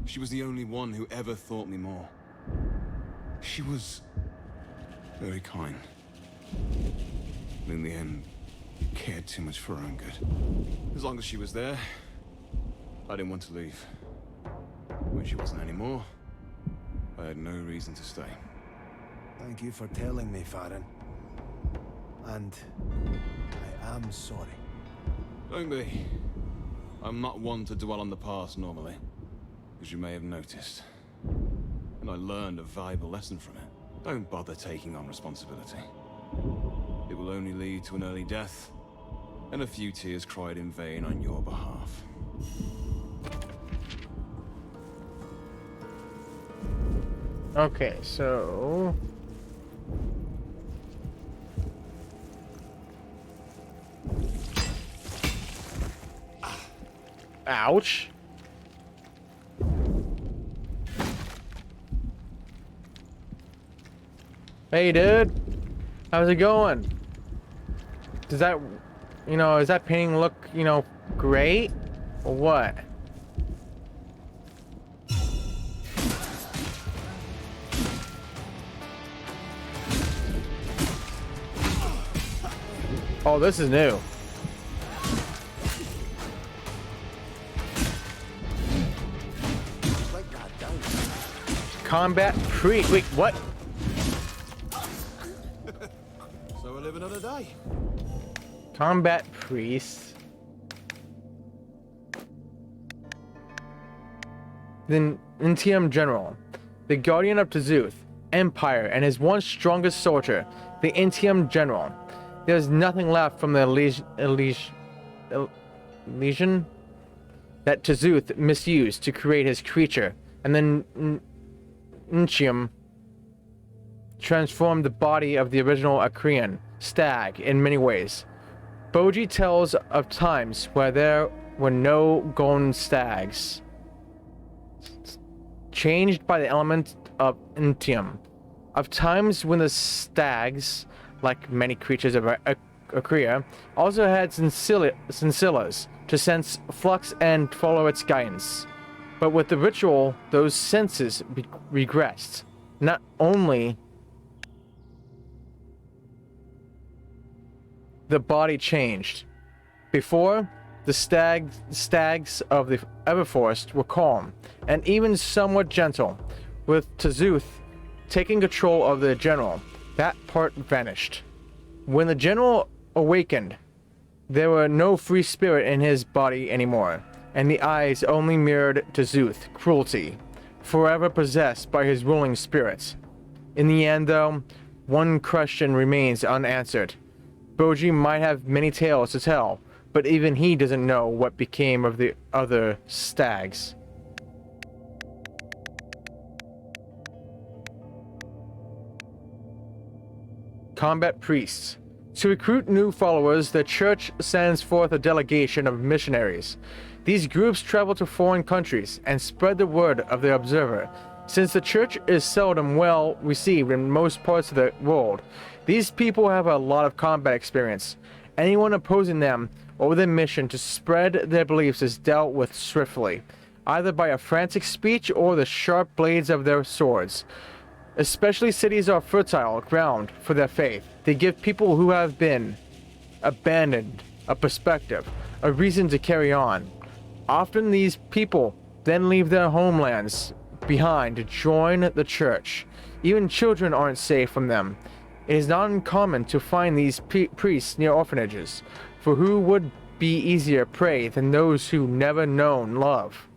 She was the only one who ever thought me more. She was very kind. But in the end, cared too much for her own good. As long as she was there, I didn't want to leave. When she wasn't anymore, I had no reason to stay. Thank you for telling me, Farron. And I am sorry. Don't be. I'm not one to dwell on the past normally, as you may have noticed. And I learned a valuable lesson from it. Don't bother taking on responsibility. It will only lead to an early death, and a few tears cried in vain on your behalf. Okay, so... Ouch. Hey, dude. How's it going? Does that, is that painting look, great? Or what? Oh, this is new. Combat wait, what? So I live another day. Combat priest. Then Intium General, the guardian of Tazuth, Empire, and his once strongest soldier, the Intium General. There's nothing left from the Legion that Tazuth misused to create his creature, and then Intium transformed the body of the original Akrian stag in many ways. Boji tells of times where there were no golden stags, changed by the element of Intium, of times when the stags, like many creatures of Akria, also had sensillas to sense flux and follow its guidance. But with the ritual, those senses regressed. Not only the body changed. Before, the stags of the Everforest were calm, and even somewhat gentle. With Tazuth taking control of the general, that part vanished. When the general awakened, there were no free spirit in his body anymore, and the eyes only mirrored Tazuth cruelty, forever possessed by his ruling spirits. In the end, though, one question remains unanswered. Boji might have many tales to tell, but even he doesn't know what became of the other stags. Combat priests. To recruit new followers, the church sends forth a delegation of missionaries. These groups travel to foreign countries and spread the word of the observer. Since the church is seldom well received in most parts of the world, these people have a lot of combat experience. Anyone opposing them or their mission to spread their beliefs is dealt with swiftly, either by a frantic speech or the sharp blades of their swords. Especially cities are fertile ground for their faith. They give people who have been abandoned a perspective, a reason to carry on. Often these people then leave their homelands behind to join the church. Even children aren't safe from them. It is not uncommon to find these priests near orphanages, for who would be easier prey than those who never known love?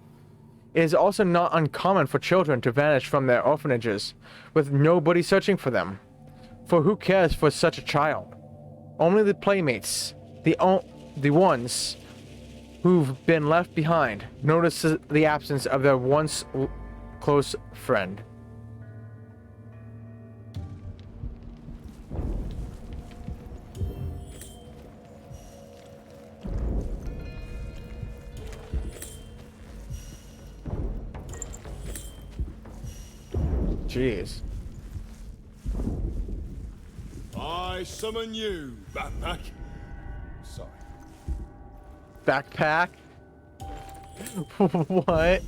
It is also not uncommon for children to vanish from their orphanages, with nobody searching for them. For who cares for such a child? Only the playmates, the ones who've been left behind, notice the absence of their once close friend. Jeez. I summon you, backpack. Sorry. Backpack? What?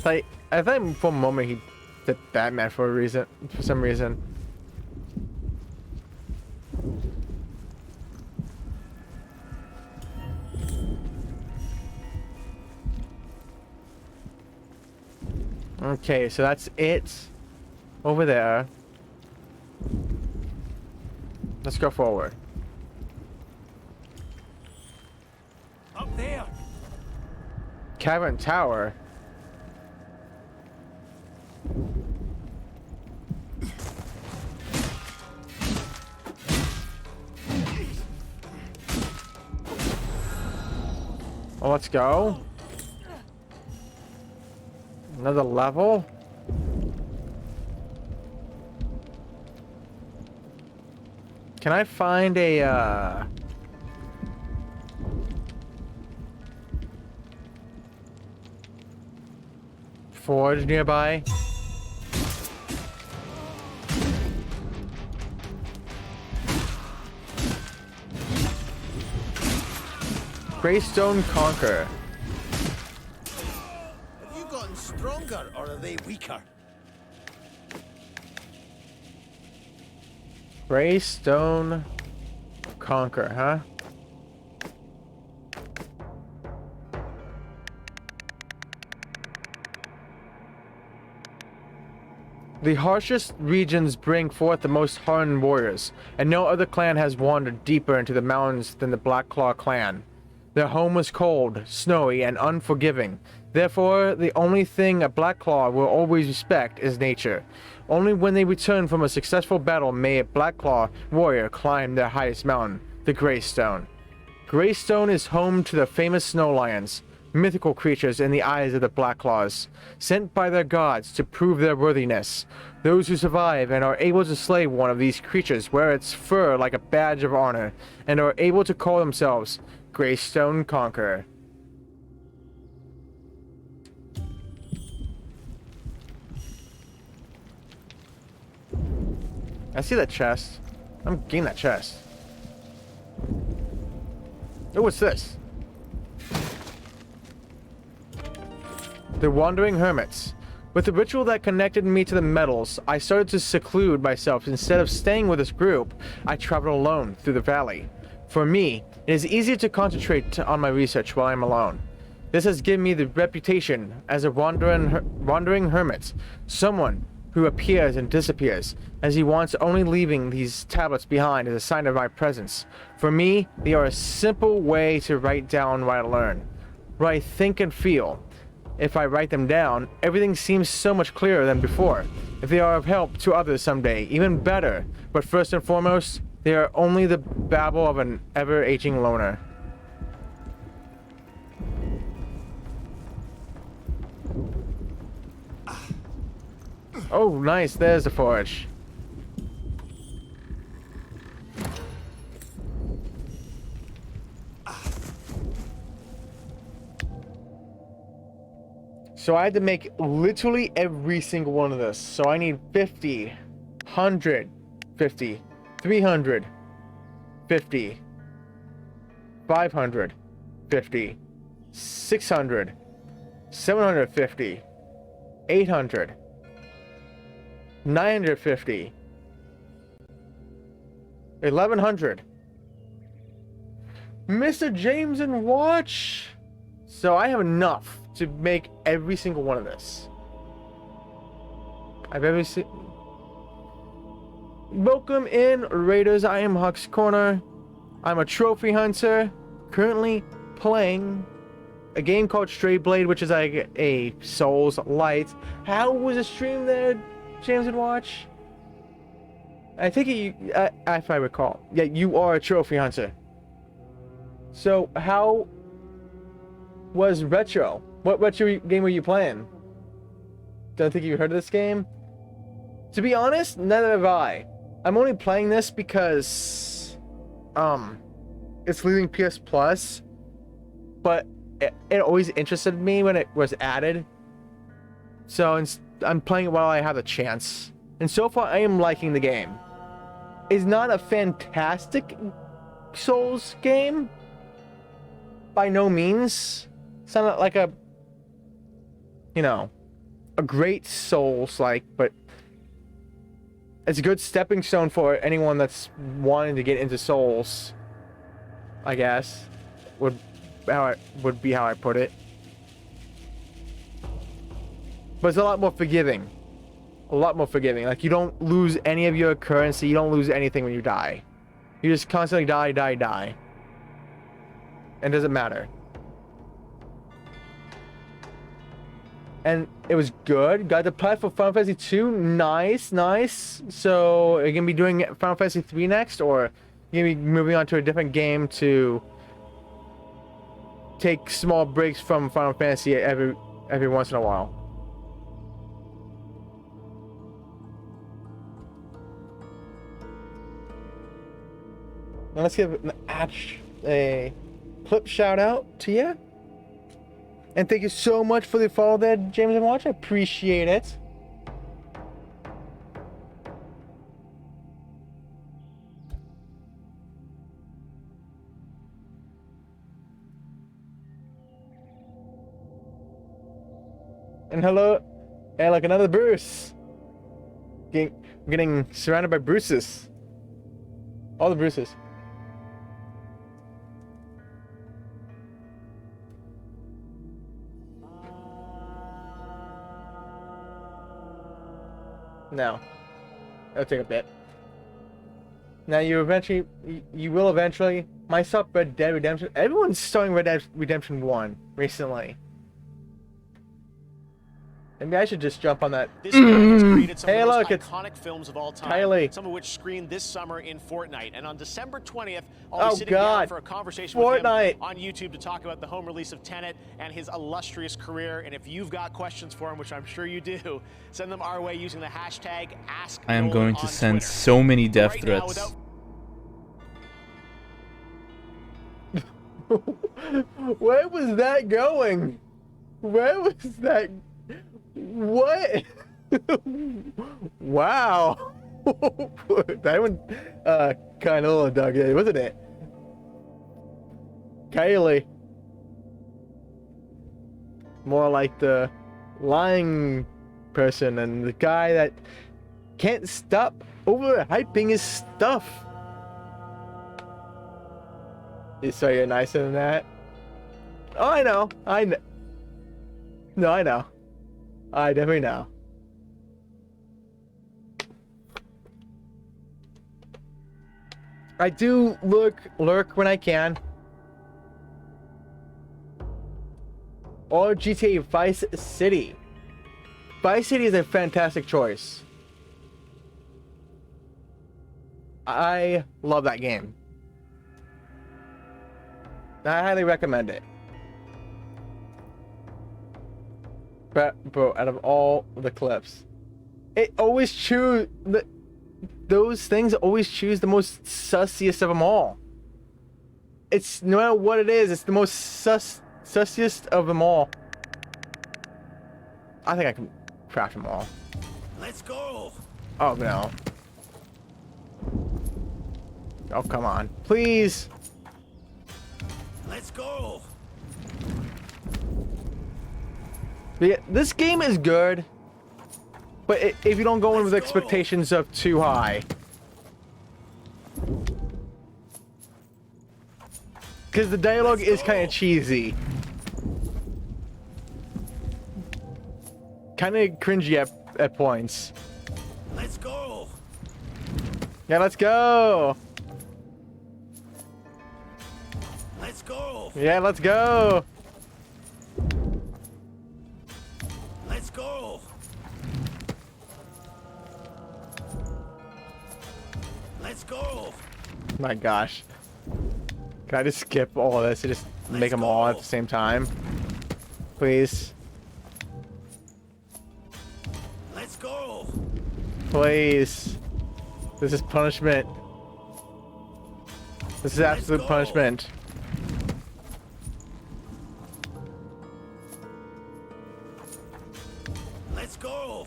Like, I thought for a moment he did Batman for a reason, for some reason. Okay, so that's it over there. Let's go forward. Up there. Cavern Tower. Well, let's go. Another level. Can I find a forge nearby? Greystone Conquer. Have you gotten stronger or are they weaker? Greystone Conquer, huh? The harshest regions bring forth the most hardened warriors, and no other clan has wandered deeper into the mountains than the Blackclaw clan. Their home was cold, snowy, and unforgiving. Therefore, the only thing a Blackclaw will always respect is nature. Only when they return from a successful battle may a Blackclaw warrior climb their highest mountain, the Greystone. Greystone is home to the famous snow lions, mythical creatures in the eyes of the Blackclaws, sent by their gods to prove their worthiness. Those who survive and are able to slay one of these creatures wear its fur like a badge of honor, and are able to call themselves Greystone Conqueror. I see that chest. I'm getting that chest. Oh, what's this? The Wandering Hermits. With the ritual that connected me to the metals, I started to seclude myself. Instead of staying with this group, I traveled alone through the valley. For me, it is easier to concentrate on my research while I'm alone. This has given me the reputation as a wandering hermit, someone who appears and disappears, as he wants, only leaving these tablets behind as a sign of my presence. For me, they are a simple way to write down what I learn, what I think and feel. If I write them down, everything seems so much clearer than before. If they are of help to others someday, even better. But first and foremost, they are only the babble of an ever-aging loner. Oh, nice. There's the forge. So I had to make literally every single one of this. So I need 50, 100, 50, 300, 50, 500, 50, 600, 750, 800, 950, 1100. Mr. James and watch. So I have enough to make every single one of this. I've ever seen. Welcome in, Raiders. I am Huck's Corner. I'm a trophy hunter, currently playing a game called Stray Blade, which is like a Souls Light. How was the stream there, James and Watch? I think if I recall, yeah, you are a trophy hunter. So how was Retro? What retro game were you playing? Don't think you heard of this game. To be honest, neither have I. I'm only playing this because it's leaving PS Plus, but it always interested me when it was added. So I'm playing it while I have a chance. And so far, I am liking the game. It's not a fantastic Souls game. By no means. It's not like a, you know, a great Souls-like, but it's a good stepping stone for anyone that's wanting to get into Souls, I guess. Would be how I put it. But it's a lot more forgiving. A lot more forgiving. Like, you don't lose any of your currency. You don't lose anything when you die. You just constantly die. And it doesn't matter. And it was good. Got to play for Final Fantasy 2. Nice. So, are you going to be doing Final Fantasy 3 next? Or are you going to be moving on to a different game to take small breaks from Final Fantasy every once in a while? Now let's give a clip shout out to you. And thank you so much for the follow there, James and Watch. I appreciate it. And hello. Hey, look, another Bruce. Getting surrounded by Bruces. All the Bruces. No. It'll take a bit. Now you will eventually. Myself, Red Dead Redemption. Everyone's starting Red Dead Redemption 1 recently. Maybe I should just jump on that. This game has created some Hey, of the look, most it's iconic films of all time. Kylie. Some of which screened this summer in Fortnite. And on December 20th, I'll Oh, be sitting God. down for a conversation Fortnite. with him on YouTube to talk about the home release of Tenet and his illustrious career. And if you've got questions for him, which I'm sure you do, send them our way using the hashtag AskNolan I am going to on send Twitter. so many death Right now, threats. Where was that going? Where was that? What? Wow. That one kind of a little dug in, wasn't it? Kylie. More like the lying person and the guy that can't stop overhyping his stuff. So you're nicer than that? Oh, I know. No, I know. I definitely know. I do lurk when I can. Or GTA Vice City. Vice City is a fantastic choice. I love that game. I highly recommend it. But bro, out of all the clips, it always those things always choose the most sussiest of them all. It's no matter what it is, it's the most sussiest of them all. I think I can craft them all. Let's go. Oh no. Oh come on, please. Let's go. But yeah, this game is good, but if you don't go in with expectations of too high, because the dialogue is kind of cheesy, kind of cringy at points. Let's go. Yeah, let's go. Let's go. Yeah, let's go. Let's go. My gosh. Can I just skip all of this and just make them all at the same time? Please. Let's go. Please. This is punishment. This is absolute go. punishment. Let's go.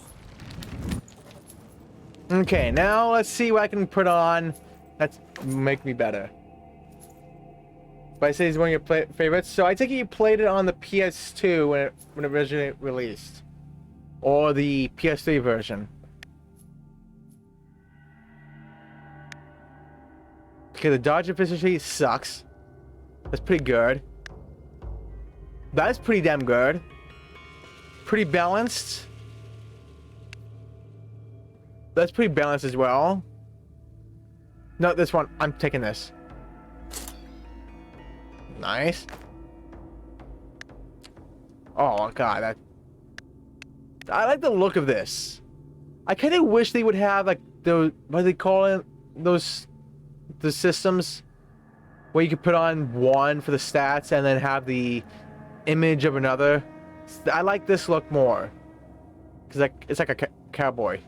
Okay, now let's see what I can put on that's make me better. But I say it's one of your favorites. So I take it you played it on the PS2 when it originally released. Or the PS3 version. Okay, the dodge efficiency sucks. That's pretty good. That's pretty damn good. Pretty balanced. That's pretty balanced as well. No, this one. I'm taking this. Nice. Oh god, that. I like the look of this. I kind of wish they would have like those. What do they call it? The systems where you could put on one for the stats and then have the image of another. I like this look more because like it's like a cowboy.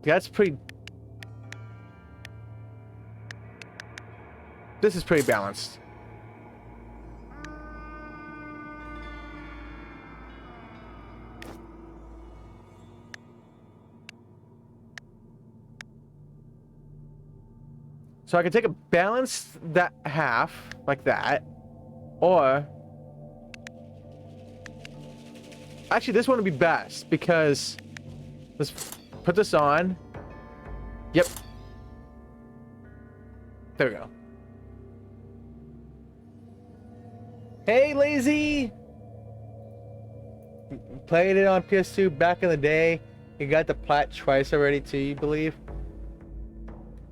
That's pretty. This is pretty balanced. So I can take a balance that half like that, or actually this one would be best because let's put this on. Yep. There we go. Hey, Lazy! Played it on PS2 back in the day. You got the plat twice already too, you believe?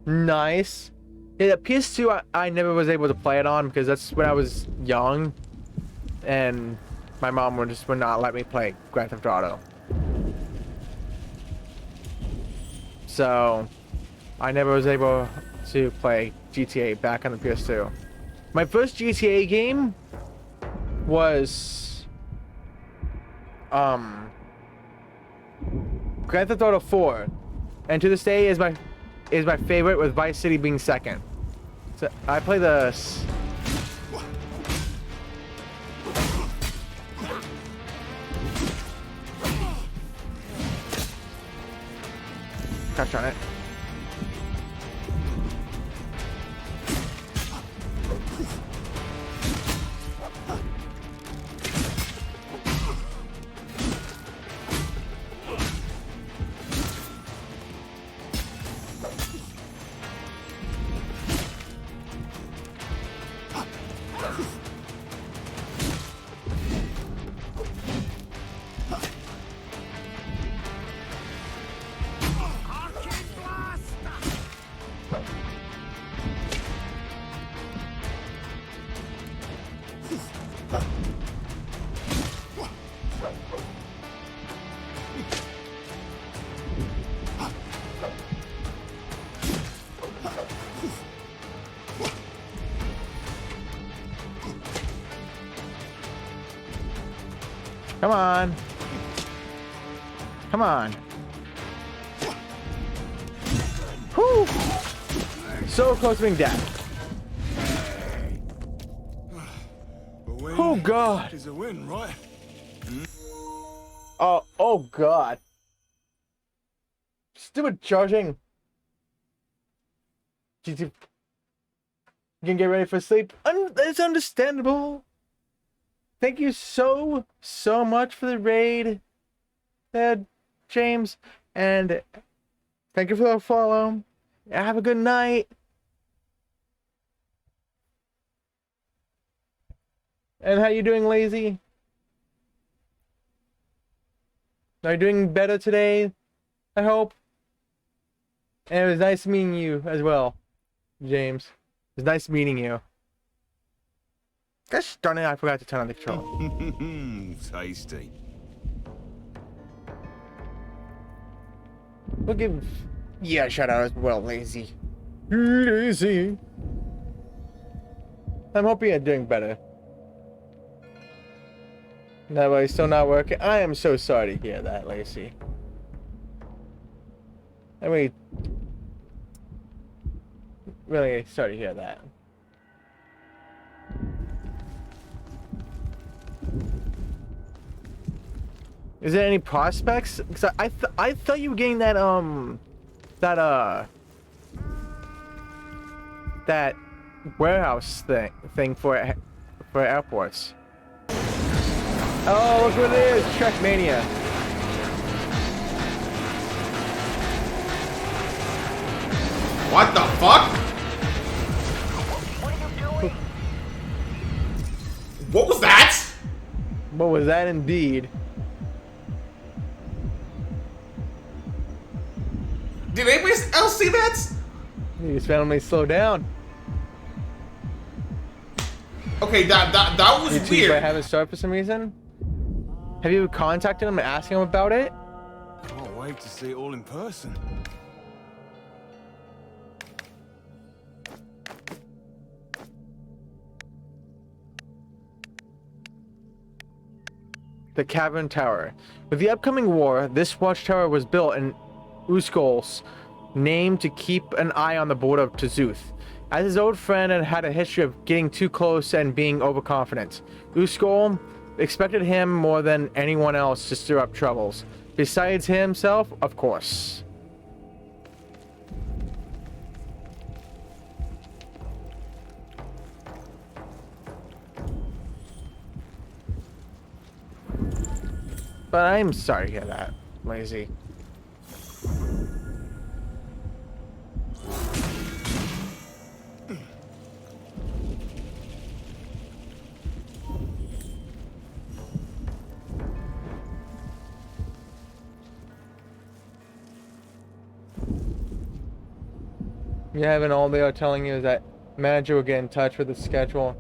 Nice. Yeah, the PS2 I never was able to play it on because that's when I was young. And my mom would not let me play Grand Theft Auto. So, I never was able to play GTA back on the PS2. My first GTA game was Grand Theft Auto 4, and to this day is my favorite, with Vice City being second. So I play this. Touch on it. Come on. Come on. Whew. So close to being dead. Oh god. Is a win, right? Oh god. Stupid charging. You can get ready for sleep. It's understandable. Thank you so much for the raid, James, and thank you for the follow. Have a good night. And how you doing, Lazy? Are you doing better today? I hope. And it was nice meeting you as well, James. It was nice meeting you. Gosh darn it, I forgot to turn on the controller. Tasty. We'll give yeah a shout out as well, Lazy. Lazy. I'm hoping you're doing better. No, but he's still not working. I am so sorry to hear that, Lacey. I mean, really sorry to hear that. Is there any prospects? Cause I thought you were getting that that warehouse thing for airports. Oh, look what it is! Trackmania. What the fuck? What was that? What was that indeed? Did anybody else see that? These family slow down. Okay, that was YouTube, weird. I haven't started for some reason. Have you contacted him and asking him about it? Can't wait to see it all in person. The Cavern Tower. With the upcoming war, this watchtower was built in Uskoll's name to keep an eye on the border of Tazuth. As his old friend and had a history of getting too close and being overconfident, Uskoll expected him more than anyone else to stir up troubles. Besides himself, of course. But I'm sorry to hear that, Lazy. Yeah, and all they are telling you is that manager will get in touch with the schedule.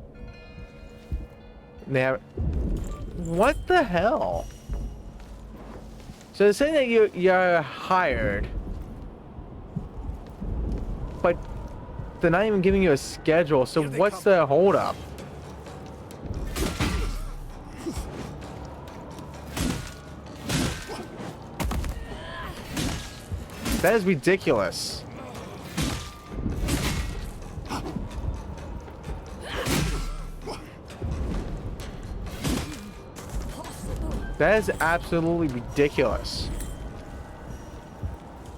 They have. What the hell? So they're saying that you're hired, but they're not even giving you a schedule. So what's the holdup? That is ridiculous. That is absolutely ridiculous.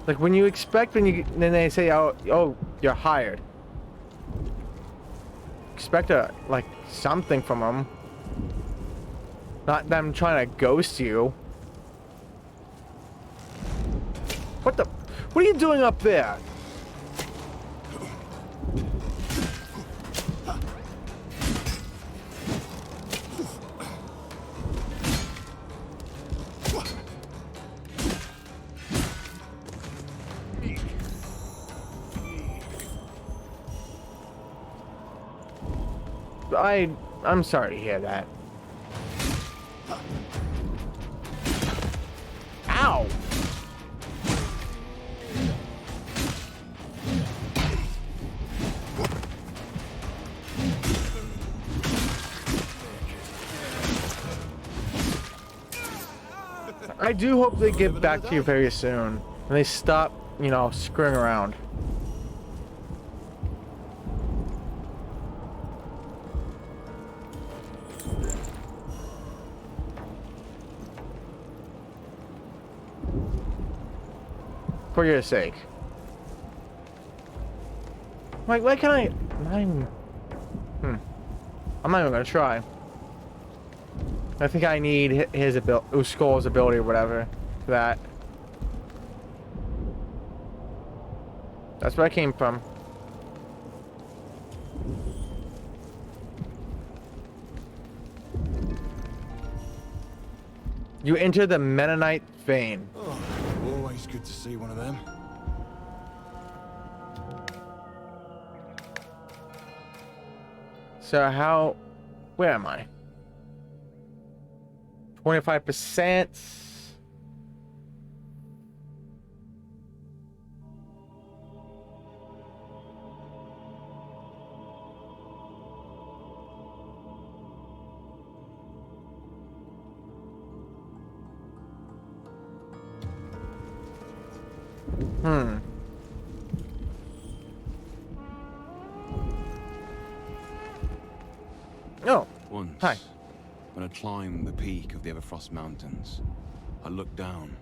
Like when you expect, then they say, oh, you're hired. Expect like something from them. Not them trying to ghost you. What are you doing up there? I'm sorry to hear that. Ow! I do hope they get back to you very soon. And they stop, you know, screwing around. For your sake. Like, why can't I... I'm not even gonna try. I think I need his ability, Uskoll's ability or whatever, for that. That's where I came from. You enter the Mennonite vein. Oh, always good to see one of them. So how... Where am I? 25%. Hmm. Oh, Once, hi. when I climbed the peak of the Everfrost Mountains, I looked down.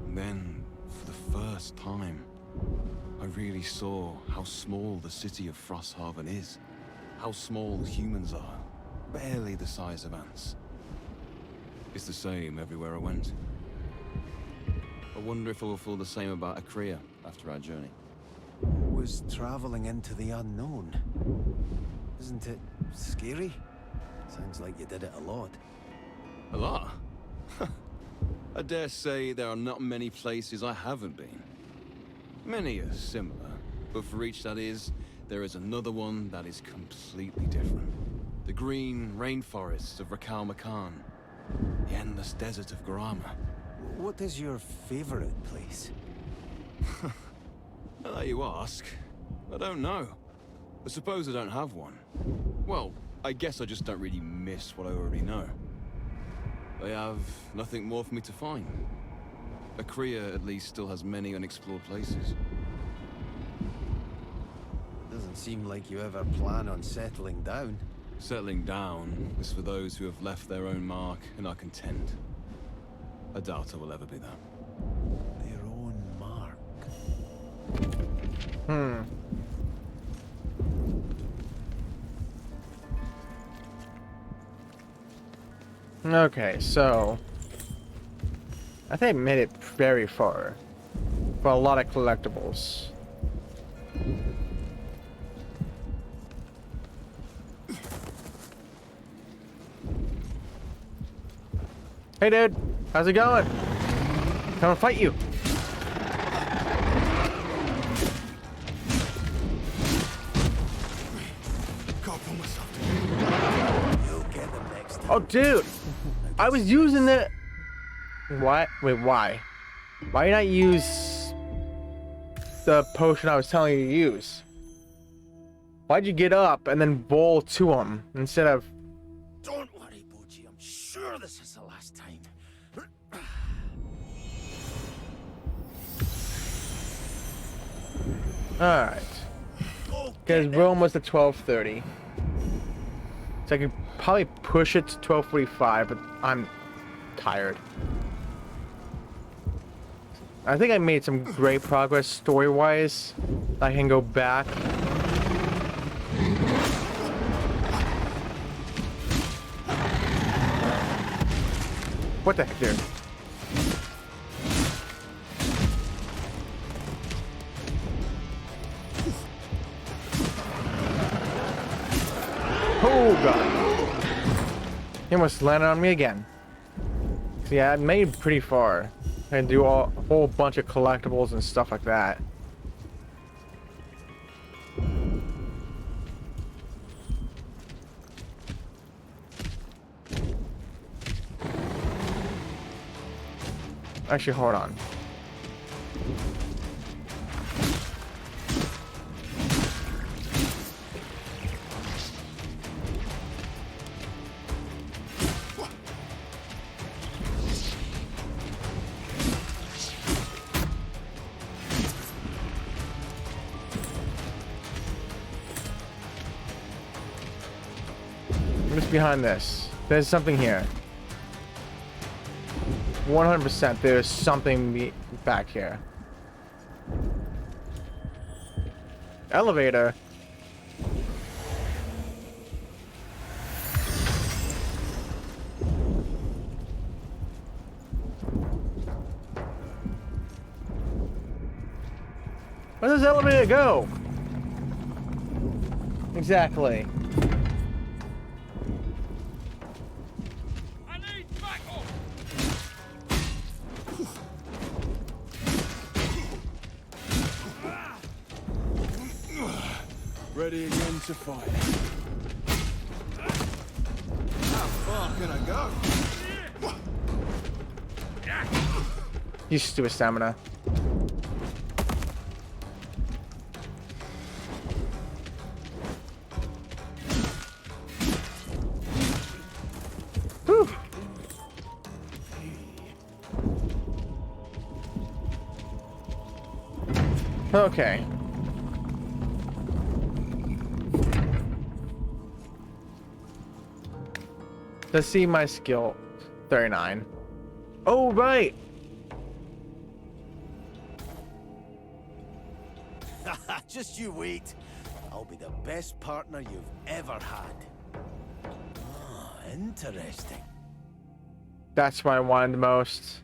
And then, for the first time, I really saw how small the city of Frosthaven is. How small humans are. Barely the size of ants. It's the same everywhere I went. I wonder if I will feel the same about Akria after our journey. Was traveling into the unknown. Isn't it scary? Sounds like you did it a lot. A lot? I dare say there are not many places I haven't been. Many are similar, but for each that is, there is another one that is completely different. The green rainforests of Rakal Makan, the endless desert of Garama. What is your favorite place? Now that you ask, I don't know. I suppose I don't have one. Well, I guess I just don't really miss what I already know. I have nothing more for me to find. Akria at least still has many unexplored places. Doesn't seem like you ever plan on settling down. Settling down is for those who have left their own mark and are content. I doubt I will ever be that. Their own mark. Hmm. Okay, so I think I made it very far for a lot of collectibles. Hey dude, how's it going? Come and fight you. You'll get them next time. Oh dude, I was using the... What? Wait, why? Why not use the potion I was telling you to use? Why'd you get up and then bowl to him instead of... Don't worry, Boji. I'm sure this is the last time. Alright. Because Rome was at 12:30. So I could probably push it to 12:45, but I'm tired. I think I made some great progress story-wise. I can go back. What the heck, dude? Oh god. He almost landed on me again. So yeah, I made pretty far. I can do a whole bunch of collectibles and stuff like that. Actually, hold on. Just behind this. There's something here. 100% there's something back here. Elevator. Where does this elevator go? Exactly. Ready again to fight. How far can I go? You stupid stamina. Whew. Okay. Let's see my skill. 39. Oh, right. Just you wait. I'll be the best partner you've ever had. Ah, interesting. That's what I wanted the most.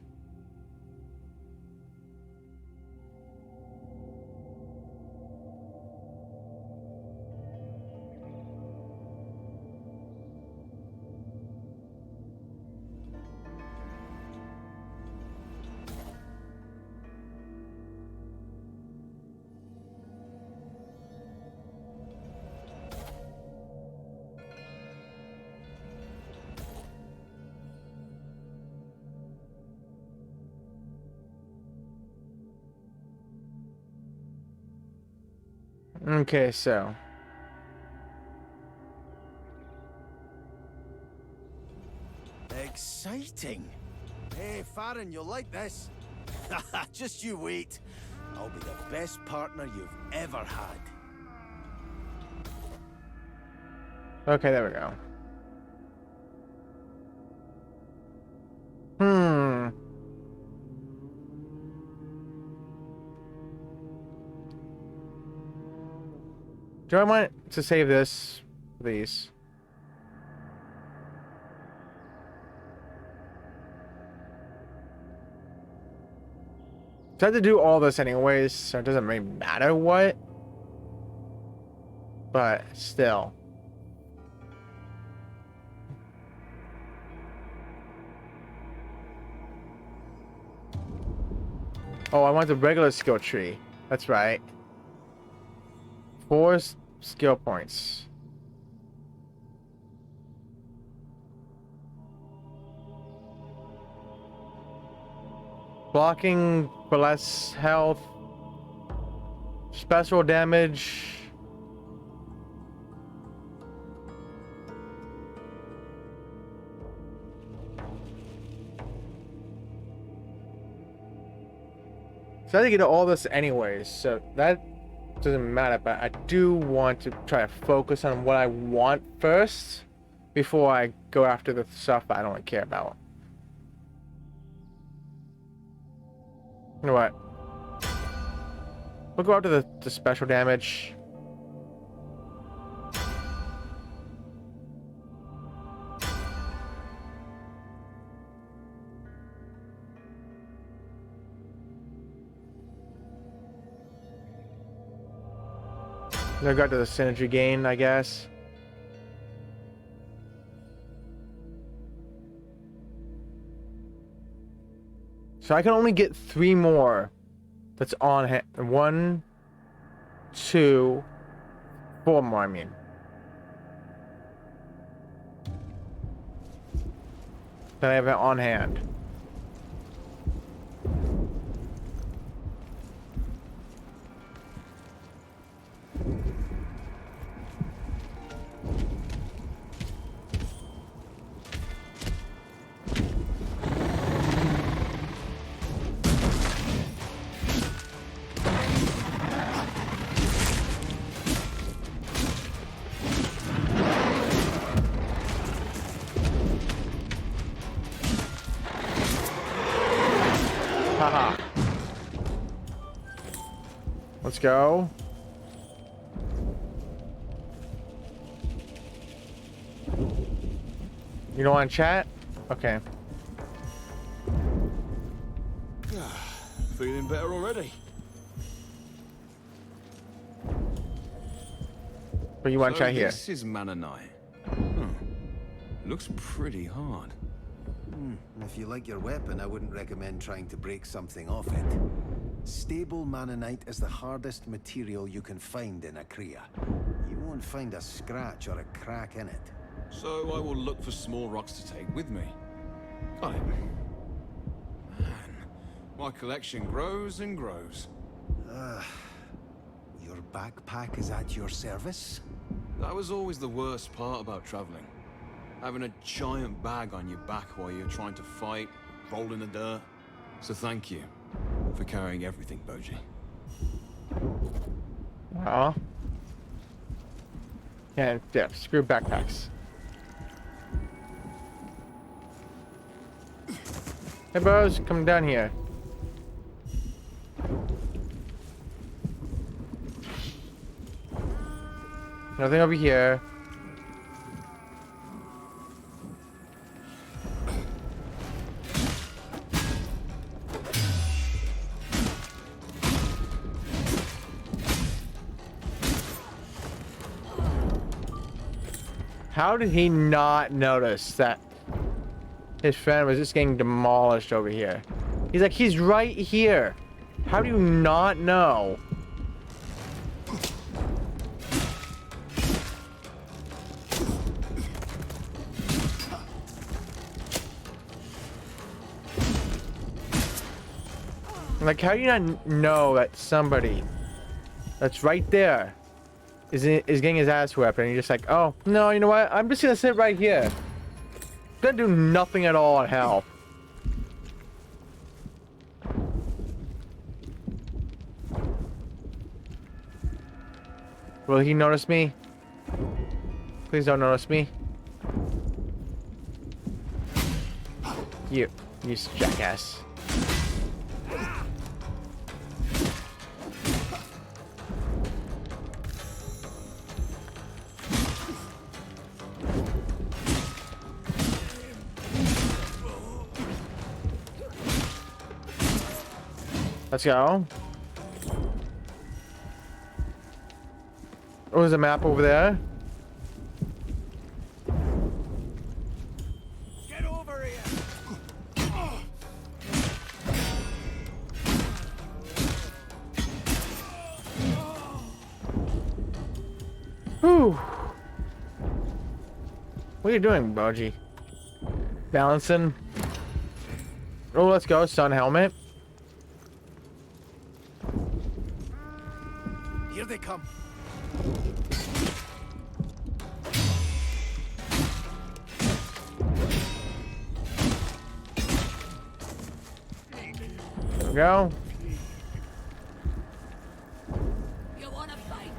Okay, so Exciting. Hey, Farron, you'll like this. Just you wait. I'll be the best partner you've ever had. okay, there we go. Do I want to save this, please? So I have to do all this anyways, so it doesn't really matter what. But still. Oh, I want the regular skill tree. That's right. 4 skill points. Blocking for less health. Special damage. So I have to get all this anyways, so that doesn't matter, but I do want to try to focus on what I want first before I go after the stuff I don't really care about. You know what? We'll go after the special damage. I got to the synergy gain, I guess. So I can only get 3 more. That's on hand. 1, 2, 4 more, I mean. Then I have it on hand. Haha. Let's go. You don't want to chat? Okay. Feeling better already. But you want to So chat here? This is Manonite. Looks pretty hard. If you like your weapon, I wouldn't recommend trying to break something off it. Stable Manonite is the hardest material you can find in Akria. You won't find a scratch or a crack in it. So I will look for small rocks to take with me. Got it. Man, my collection grows and grows. Your backpack is at your service? That was always the worst part about traveling. Having a giant bag on your back while you're trying to fight, roll in the dirt. So thank you for carrying everything, Boji. Well. Yeah, screw backpacks. Hey, bros, come down here. Nothing over here. How did he not notice that his friend was just getting demolished over here? He's like, he's right here. How do you not know? Like, how do you not know that somebody that's right there is getting his ass whipped, and you're just like, oh, no, you know what? I'm just gonna sit right here. I'm gonna do nothing at all and help. Will he notice me? Please don't notice me. You jackass. Let's go. Oh, there's a map over there. Get over here! Whew. What are you doing, Boji? Balancing. Oh, let's go. Sun helmet. Here they come. There we go. You wanna fight?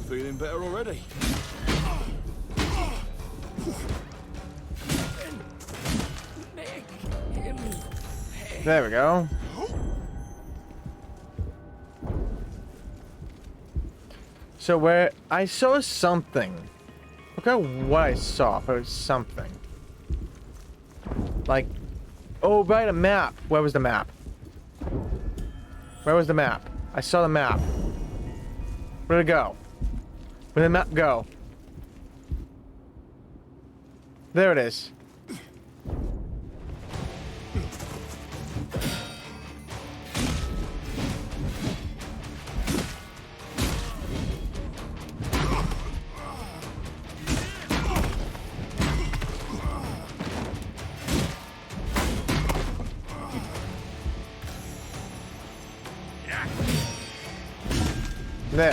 Feeling better already? There we go. So where I saw something. Look at what I saw. It was something. Like, oh right, a map. Where was the map? Where was the map? I saw the map. Where'd it go? Where'd the map go? There it is. There.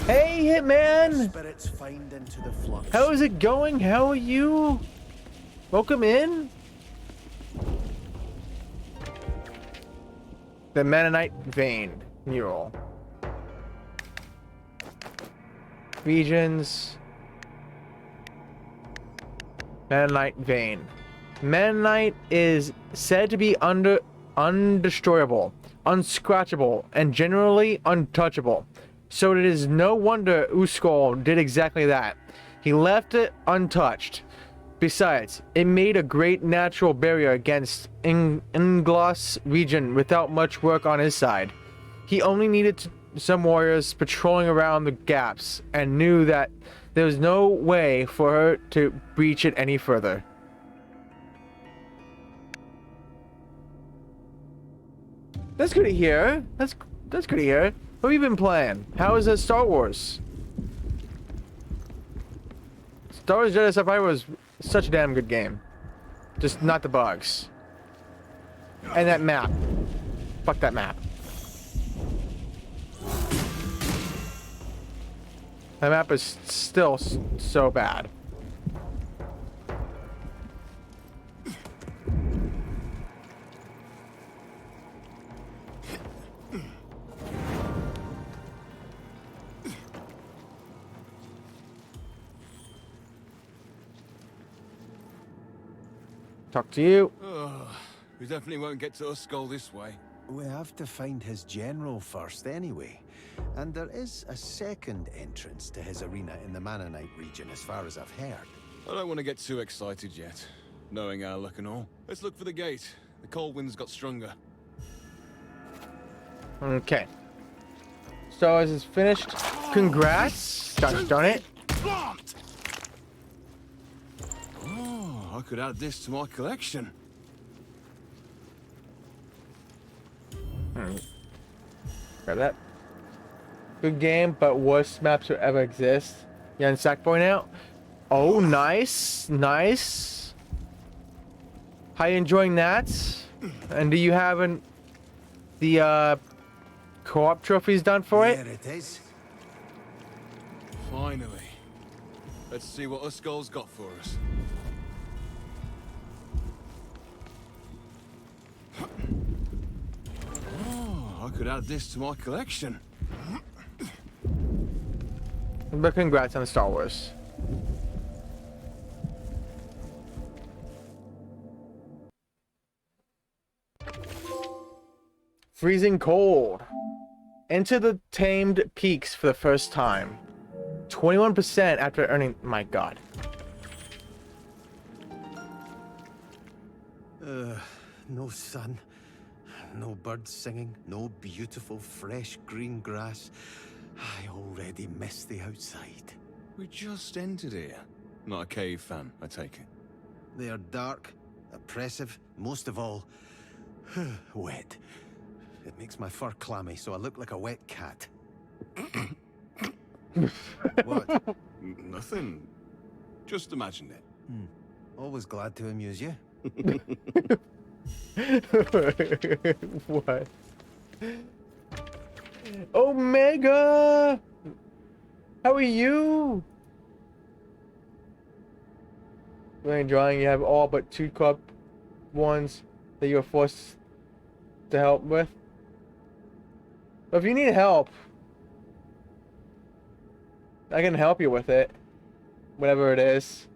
Hey, Hitman! Spirits find into the flux. How is it going? How are you? Welcome in. The Mennonite Vein mural. Regions. Mennonite Vein. Mennonite is said to be undestroyable, unscratchable, and generally untouchable. So it is no wonder Uskol did exactly that. He left it untouched. Besides, it made a great natural barrier against Inglos region without much work on his side. He only needed some warriors patrolling around the gaps and knew that there was no way for her to breach it any further. That's good to hear. That's good to hear. What have you been playing? How is Star Wars? Star Wars Jedi Survivor was such a damn good game. Just not the bugs. And that map. Fuck that map. That map is still so bad. Talk to you. We definitely won't get to Uskal this way. We have to find his general first anyway. And there is a second entrance to his arena in the Mannanite region as far as I've heard. I don't want to get too excited yet, knowing our luck and all. Let's look for the gate. The cold wind's got stronger. Okay. So is this finished? Congrats. Gosh darn it. Oh, I could add this to my collection. Grab that. Good game, but worst maps to ever exist. Yeah, and Sackboy now. Oh, nice. Nice. How you enjoying that? And do you have the co-op trophies done for it? There it is. Finally. Let's see what Uskal's got for us. Oh, I could add this to my collection. But congrats on Star Wars. Freezing cold. Enter the tamed peaks for the first time. 21% after earning. My God. No sun, no birds singing, no beautiful fresh green grass. I already miss the outside. We just entered here. Not a cave fan, I take it. They are dark, oppressive, most of all, wet. It makes my fur clammy, so I look like a wet cat. What? Nothing. Just imagined it. Always glad to amuse you. What? Omega! How are you? Really enjoying. You have all but 2 club ones that you were forced to help with. But if you need help, I can help you with it. Whatever it is.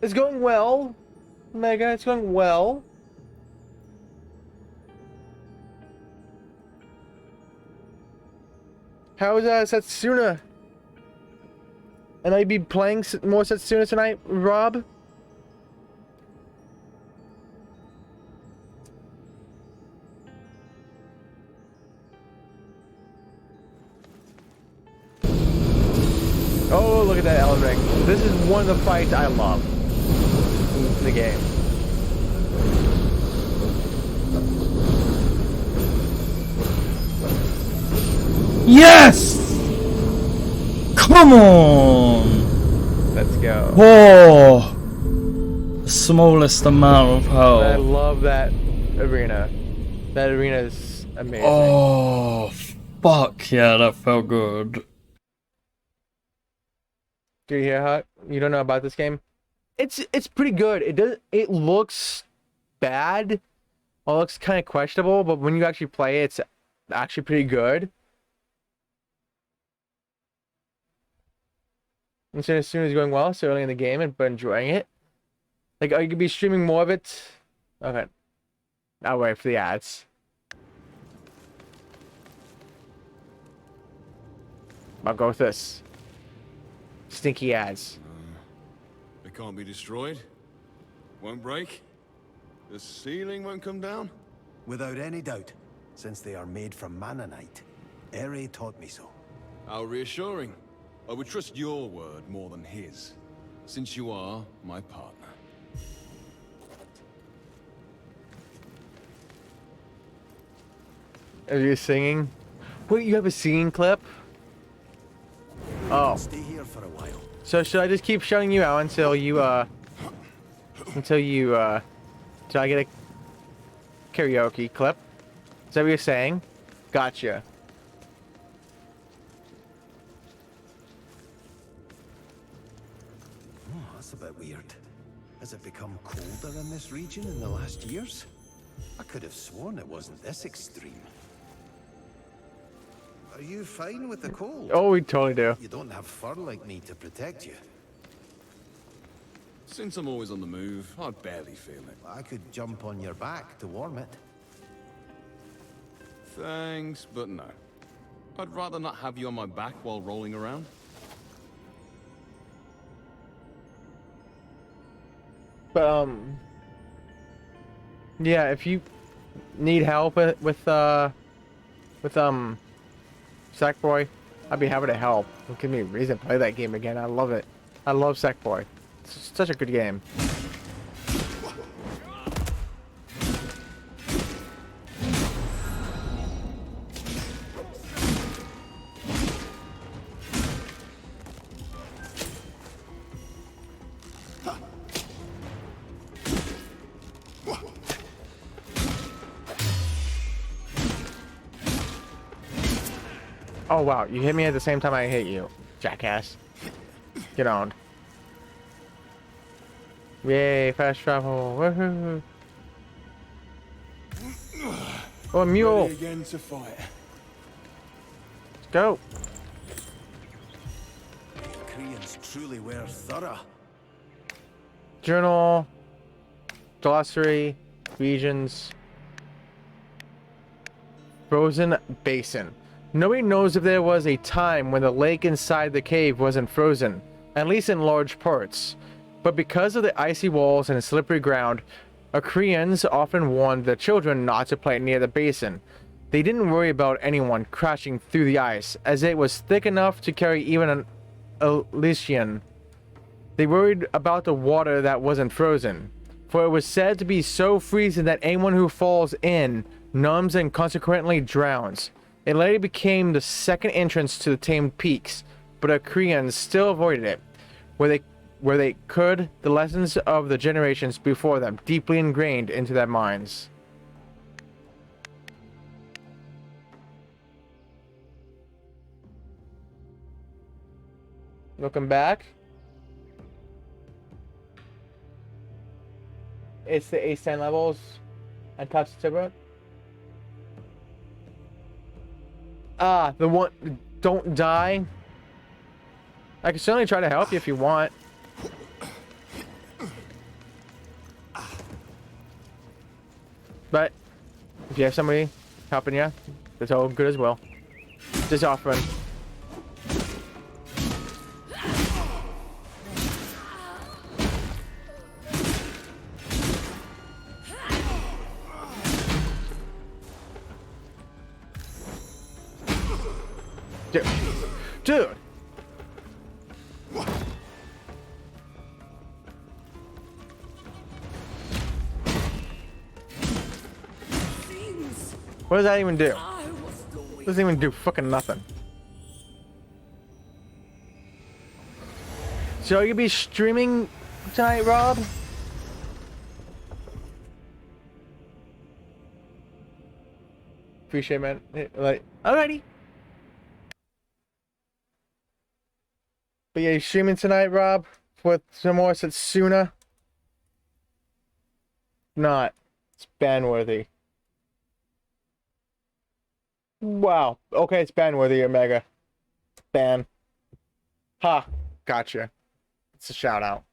It's going well, Mega. It's going well. How's Setsuna? And I'd be playing more Setsuna tonight, Rob? Oh, look at that Elden Ring. This is one of the fights I love in the game. Yes! Come on! Let's go. Oh! The smallest amount of health. I love that arena. That arena is amazing. Oh, fuck yeah, that felt good. Do you hear how you don't know about this game? It's pretty good. It looks bad. Well, it looks kind of questionable, but when you actually play it, it's actually pretty good. And so as soon as it's going well, so early in the game, but enjoying it. Like, you could be streaming more of it. Okay. I'll wait for the ads. I'll go with this. Stinky ads. They can't be destroyed. Won't break. The ceiling won't come down. Without any doubt, since they are made from Mannanite. Ere taught me so. How reassuring. I would trust your word more than his, since you are my partner. Are you singing? Wait, you have a singing clip? Oh. Stay here for a while. So should I just keep shutting you out until you till I get a karaoke clip? Is that what you're saying? Gotcha. Oh, that's a bit weird. Has it become colder in this region in the last years? I could have sworn it wasn't this extreme. Are you fine with the cold? Oh, we totally do. You don't have fur like me to protect you. Since I'm always on the move, I barely feel it. I could jump on your back to warm it. Thanks, but no. I'd rather not have you on my back while rolling around. But yeah, if you need help with Sackboy, I'd be happy to help. Give me a reason to play that game again. I love it. I love Sackboy. It's such a good game. Oh wow, you hit me at the same time I hit you, jackass. Get on. Yay, fast travel. Woohoo. Oh, a mule. Ready again to fight. Let's go. Koreans truly were thorough. Journal. Glossary. Regions. Frozen basin. Nobody knows if there was a time when the lake inside the cave wasn't frozen, at least in large parts. But because of the icy walls and slippery ground, Koreans often warned their children not to play near the basin. They didn't worry about anyone crashing through the ice, as it was thick enough to carry even an Elysian. They worried about the water that wasn't frozen, for it was said to be so freezing that anyone who falls in numbs and consequently drowns. It later became the second entrance to the Tamed Peaks, but Koreans still avoided it. Where they could, the lessons of the generations before them deeply ingrained into their minds. Looking back, it's the A10 levels and Tops Tibra. Ah, the one, don't die. I can certainly try to help you if you want. But if you have somebody helping you, that's all good as well. Just offering. Dude. What does that even do? Doesn't even do fucking nothing. So you'll be streaming tonight, Rob? Appreciate it, man. Like, alrighty. But yeah, you streaming tonight, Rob? With some more Setsuna? Not. It's ban-worthy. Wow. Okay, it's ban-worthy, Omega. Ban. Ha. Gotcha. It's a shout-out.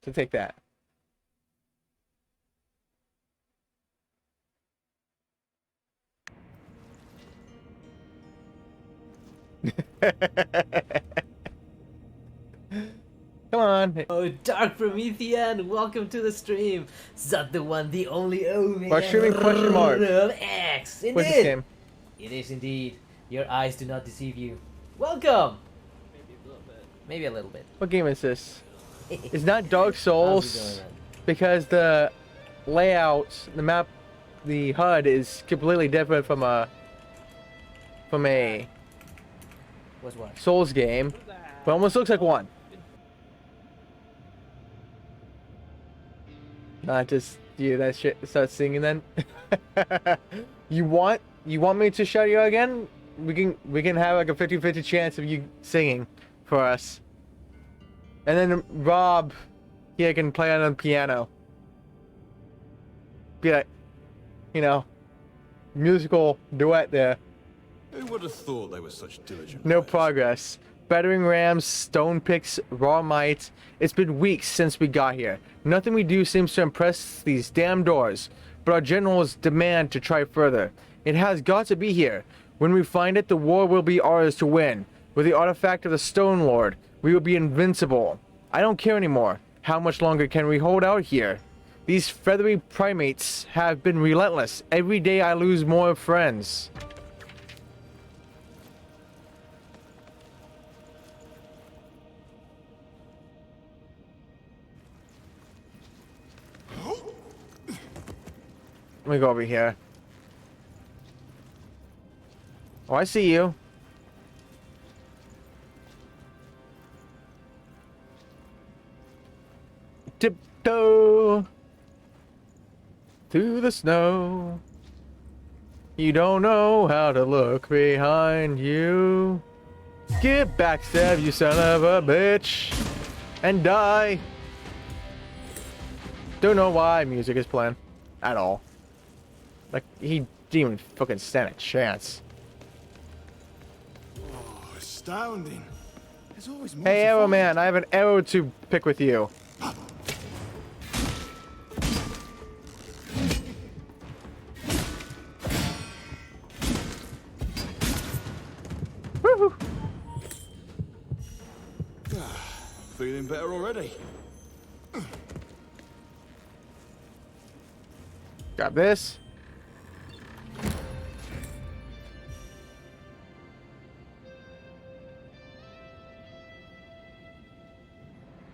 So take that. Come on. Oh, Dark Promethean, welcome to the stream. Is that the one, the only Omega? Why streaming question mark? X. Indeed. What's this game? It is indeed. Your eyes do not deceive you. Welcome. Maybe a little bit. What game is this? It's not Dark Souls How's it going, because the layout, the map, the HUD is completely different from a. What Was what? Souls game, but almost looks like one. Not just you that shit start singing then. You want me to shout you out again? We can have like a 50-50 chance of you singing for us. And then Rob here can play on the piano. Be like, you know, musical duet there. Who would have thought they were such diligent? No progress. Battering rams, stone picks, raw mites. It's been weeks since we got here. Nothing we do seems to impress these damn doors. But our generals demand to try further. It has got to be here. When we find it, the war will be ours to win. With the artifact of the Stone Lord, we will be invincible. I don't care anymore. How much longer can we hold out here? These feathery primates have been relentless. Every day I lose more friends. Let me go over here. Oh, I see you. Tiptoe through the snow. You don't know how to look behind you. Get back, Sev, you son of a bitch, and die. Don't know why music is playing at all. Like, he didn't even fucking stand a chance. Oh, astounding. There's always more. Hey, Arrow Man, I have an arrow to pick with you. Woohoo! Feeling better already. Got this.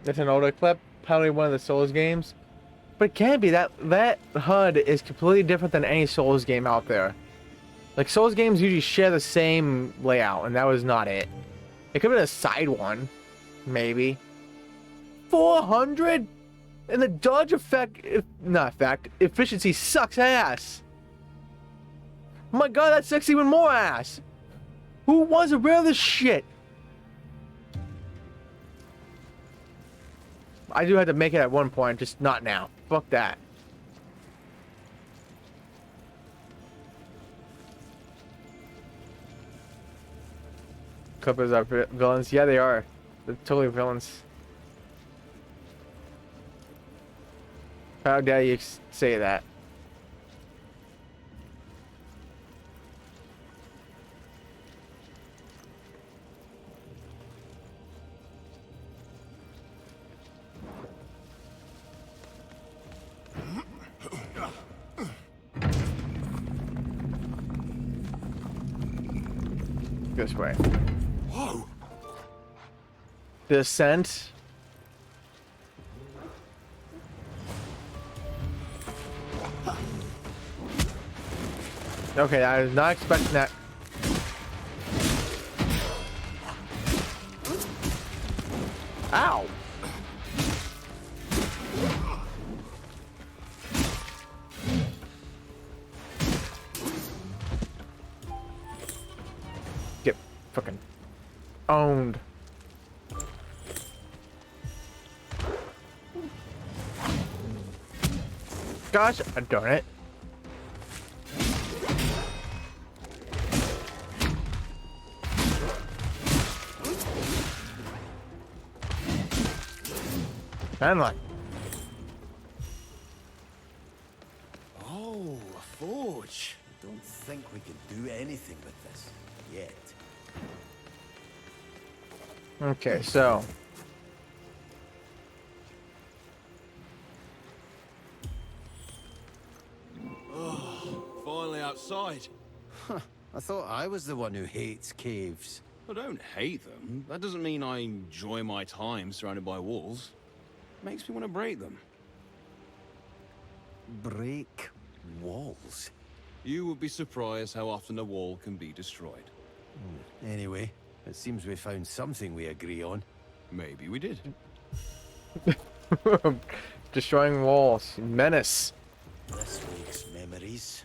That's an older clip, probably one of the Souls games. But it can't be. That HUD is completely different than any Souls game out there. Like, Souls games usually share the same layout, and that was not it. It could have been a side one. Maybe. 400? And the dodge efficiency sucks ass. Oh my god, that sucks even more ass. Who wants to wear this shit? I do have to make it at one point, just not now. Fuck that. Clippers are villains. Yeah, they are. They're totally villains. How dare you say that? This way. Whoa! Descent. Okay, I was not expecting that. Ow! Get fucking owned. Gosh, darn it. Like. Oh, a forge. Don't think we can do anything with this yet. Okay, so Oh, finally outside. Huh. I thought I was the one who hates caves. I don't hate them. That doesn't mean I enjoy my time surrounded by walls. Makes me want to break them. Break walls? You would be surprised how often a wall can be destroyed. Anyway, It seems we found something we agree on. Maybe we did. Destroying walls. Menace. This wakes memories.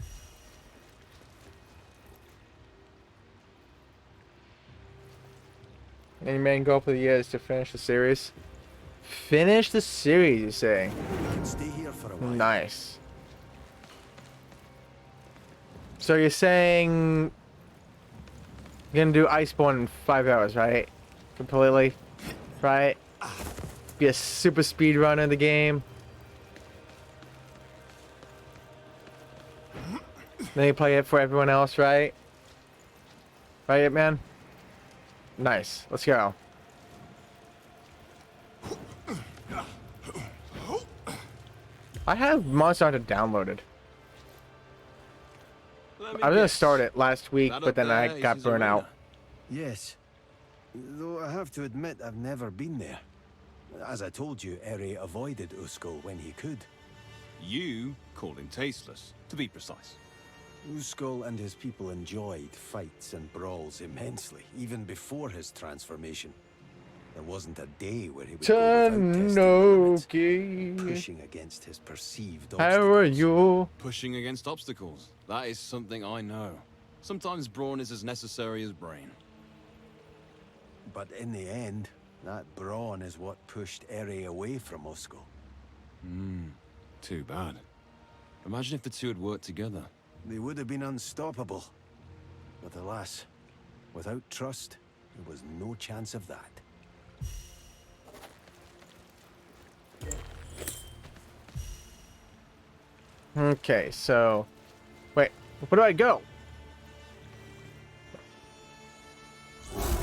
Any main goal for the year is to finish the series. Finish the series, you say? We can stay here for a while. Nice. So you're saying you're gonna do Iceborne in 5 hours, right? Completely, right? Be a super speed runner in the game. Then you play it for everyone else, right? Right, man? Nice. Let's go. I have Monster Hunter downloaded. I was gonna start it last week, but then I got burnt out. Yes. Though I have to admit I've never been there. As I told you, Eri avoided Usko when he could. You called him tasteless, to be precise. Usko and his people enjoyed fights and brawls immensely, even before his transformation. There wasn't a day where he would go without testing the limits, pushing against his perceived obstacles. How are you? Pushing against obstacles. That is something I know. Sometimes brawn is as necessary as brain. But in the end, that brawn is what pushed Eri away from Usko. Too bad. Imagine if the two had worked together. They would have been unstoppable. But alas, without trust, there was no chance of that. Okay, so wait, where do I go?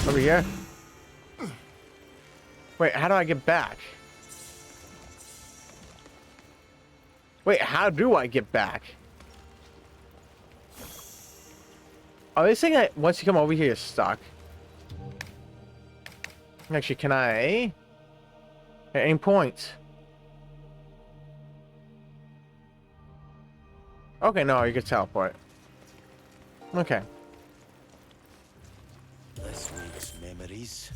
Over here? Wait, how do I get back? Wait, how do I get back? Are they saying that once you come over here, you're stuck? Actually, can I? At any point? Okay, no, you can teleport. Okay. This week's memories.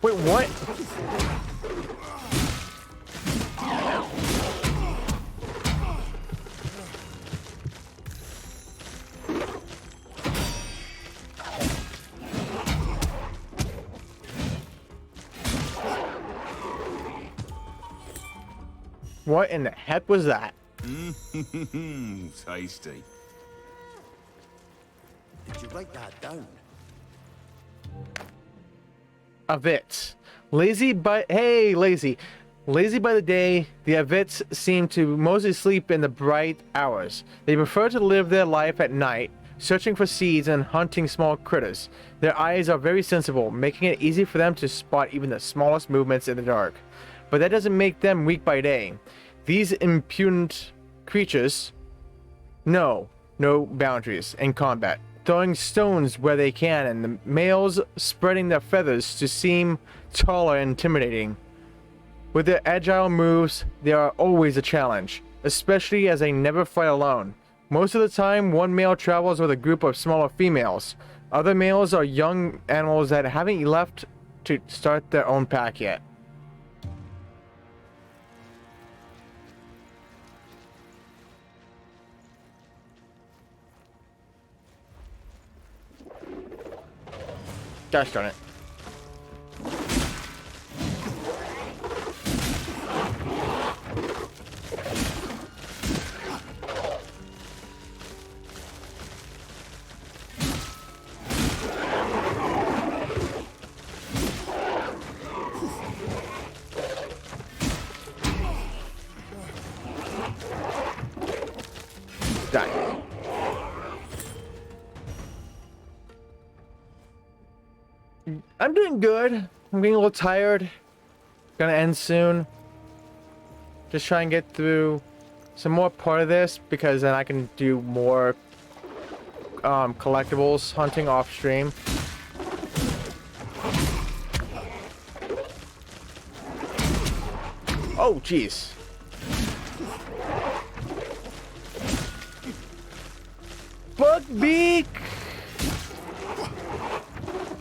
Wait, what? What in the heck was that? Tasty. Did you write that down? Avits. Lazy by lazy by the day, the Avits seem to mostly sleep in the bright hours. They prefer to live their life at night, searching for seeds and hunting small critters. Their eyes are very sensible, making it easy for them to spot even the smallest movements in the dark. But that doesn't make them weak by day. These impudent creatures know no boundaries in combat, throwing stones where they can, and the males spreading their feathers to seem taller and intimidating. With their agile moves, they are always a challenge, especially as they never fight alone. Most of the time, one male travels with a group of smaller females. Other males are young animals that haven't left to start their own pack yet. Gosh darn it. Die. I'm doing good. I'm getting a little tired. Gonna end soon. Just try and get through some more part of this, because then I can do more collectibles hunting off stream. Oh, jeez. Buckbeak!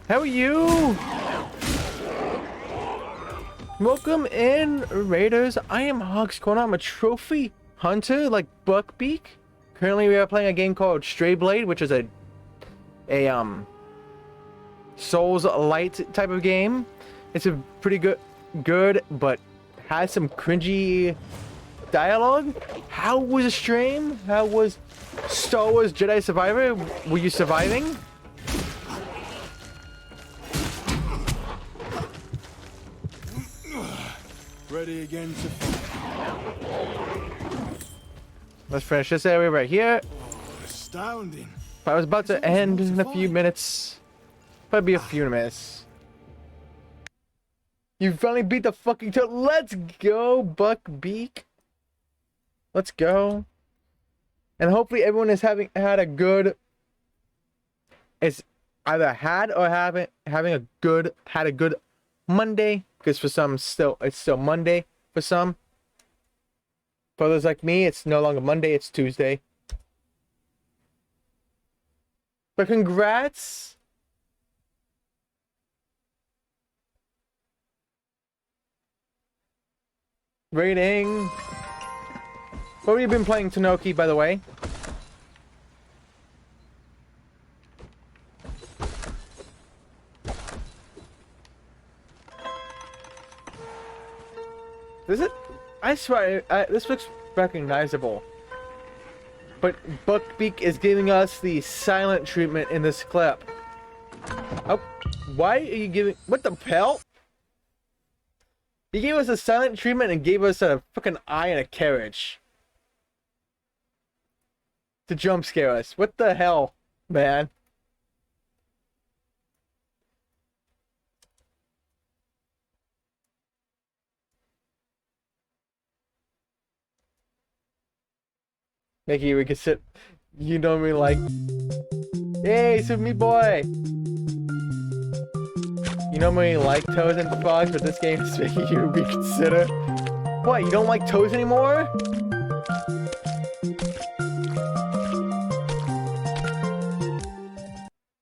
How are you? Welcome in, Raiders. I am Hog's Corner. I'm a trophy hunter like Buckbeak. Currently, we are playing a game called Stray Blade, which is a Souls Light type of game. It's a pretty good, but has some cringy dialogue. How was the stream? How was Star Wars Jedi Survivor? Were you surviving? Ready again to fight. Let's finish this area right here. Astounding. I was about to end in a few minutes. Probably be a few minutes. You finally beat the fucking turtle. Let's go, Buckbeak. Let's go. And hopefully everyone is having a good Monday. Because for some it's still Monday for some. For those like me, it's no longer Monday, it's Tuesday. But congrats. Rating. What have you been playing, Tanoki, by the way? Is it? I swear, this looks recognizable. But Buckbeak is giving us the silent treatment in this clip. Oh, why are you giving... What the hell? He gave us a silent treatment and gave us a fucking eye and a carriage. To jump scare us. What the hell, man? Mickey, we can sit. You know me like. Hey, Super Meat Boy! You normally like Toads and Frogs, but this game is making you reconsider. What, you don't like Toads anymore?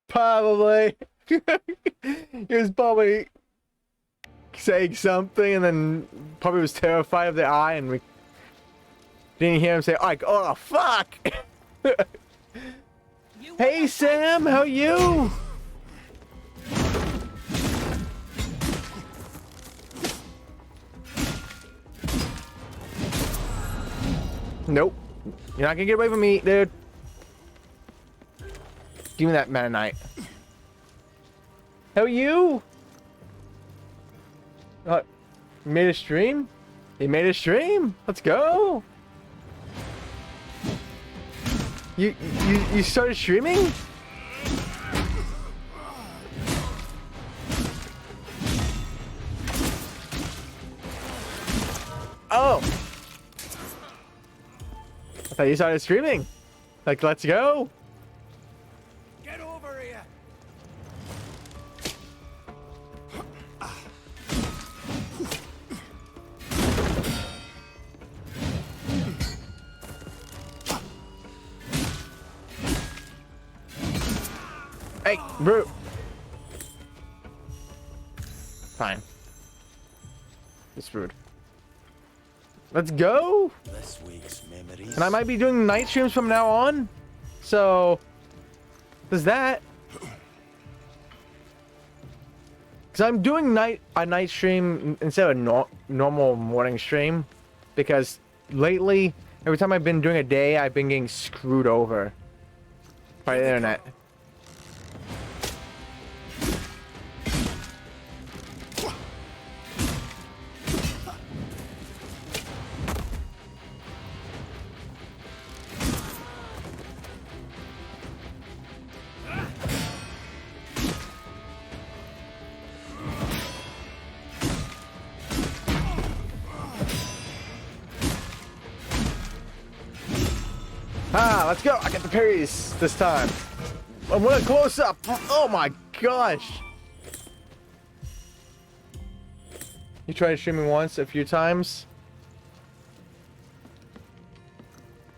Probably. He was probably saying something and then probably was terrified of the eye and we didn't hear him say, like, oh, fuck! Hey, Sam, how are you? Nope. You're not gonna get away from me, dude. Give me that Meta Knight. How are you? Made a stream? He made a stream? Let's go! You started streaming? Oh! I thought you started streaming. Like, let's go! Get over here. Hey, bro. Fine. It's rude. Let's go. This week's memories. And I might be doing night streams from now on. So, there's that. Because I'm doing a night stream instead of a normal morning stream. Because lately, every time I've been doing a day, I've been getting screwed over by the internet. Ah, let's go. I got the parries this time. I want a close up. Oh my gosh. You tried streaming once, a few times.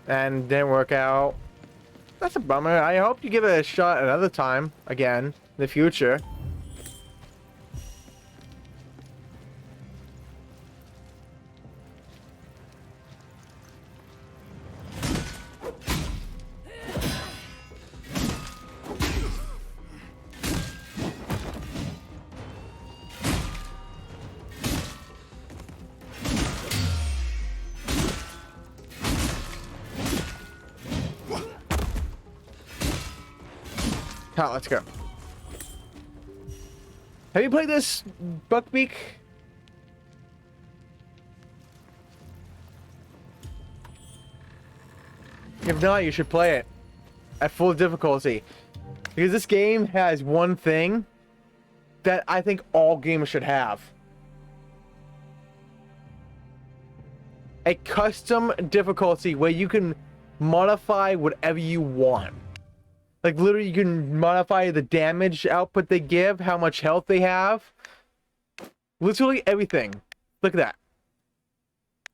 And didn't work out. That's a bummer. I hope you give it a shot another time, again, in the future. Cal, let's go. Have you played this, Buckbeak? If not, you should play it at full difficulty. Because this game has one thing that I think all gamers should have. A custom difficulty where you can modify whatever you want. Like, literally, you can modify the damage output they give, how much health they have. Literally everything. Look at that.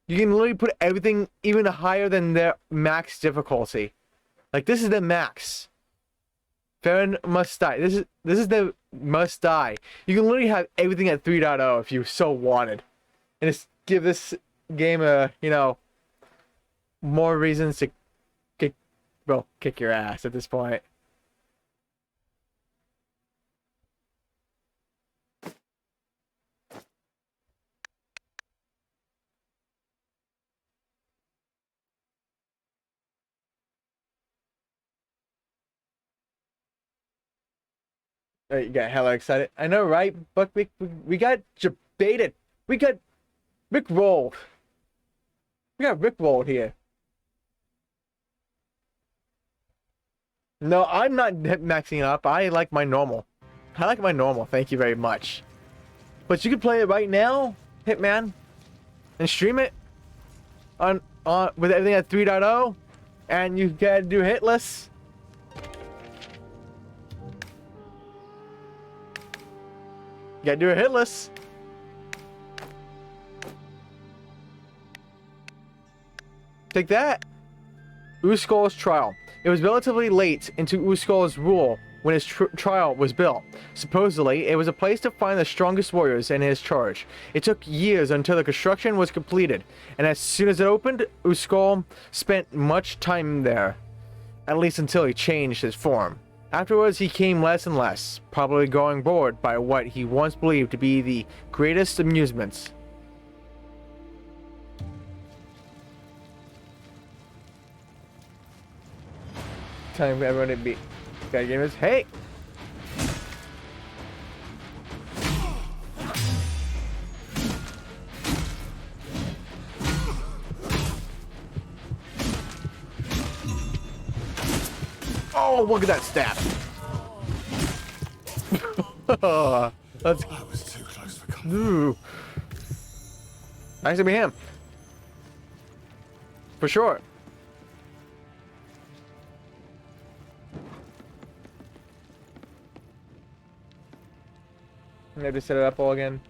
You can literally put everything even higher than their max difficulty. Like, this is the max. Farron must die. This is the must die. You can literally have everything at 3.0 if you so wanted. And just give this game a, you know, more reasons to kick your ass at this point. You got hella excited. I know, right? But we got debated. We got rickrolled. We got rickrolled here. No, I'm not maxing up. I like my normal. I like my normal. Thank you very much. But you can play it right now, Hitman, and stream it on with everything at 3.0, and you can do hitless. You gotta do a hitless. Take that. Uskull's trial. It was relatively late into Uskull's rule when his trial was built. Supposedly, it was a place to find the strongest warriors in his charge. It took years until the construction was completed, and as soon as it opened, Uskull spent much time there. At least until he changed his form. Afterwards, he came less and less, probably going bored by what he once believed to be the greatest amusements. Time for everyone to be got gamers. Hey! Oh, look at that stat. Let's. I was too close for comfort. Ooh. Nice to be him. For sure. I have to set it up all again.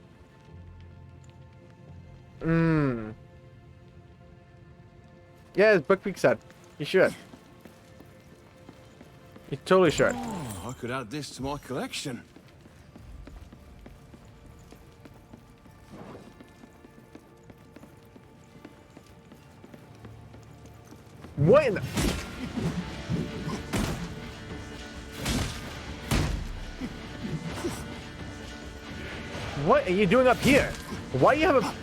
Yeah, as Buckbeak said, you should. You totally should. Oh, I could add this to my collection. What in the... What are you doing up here? Why do you have a...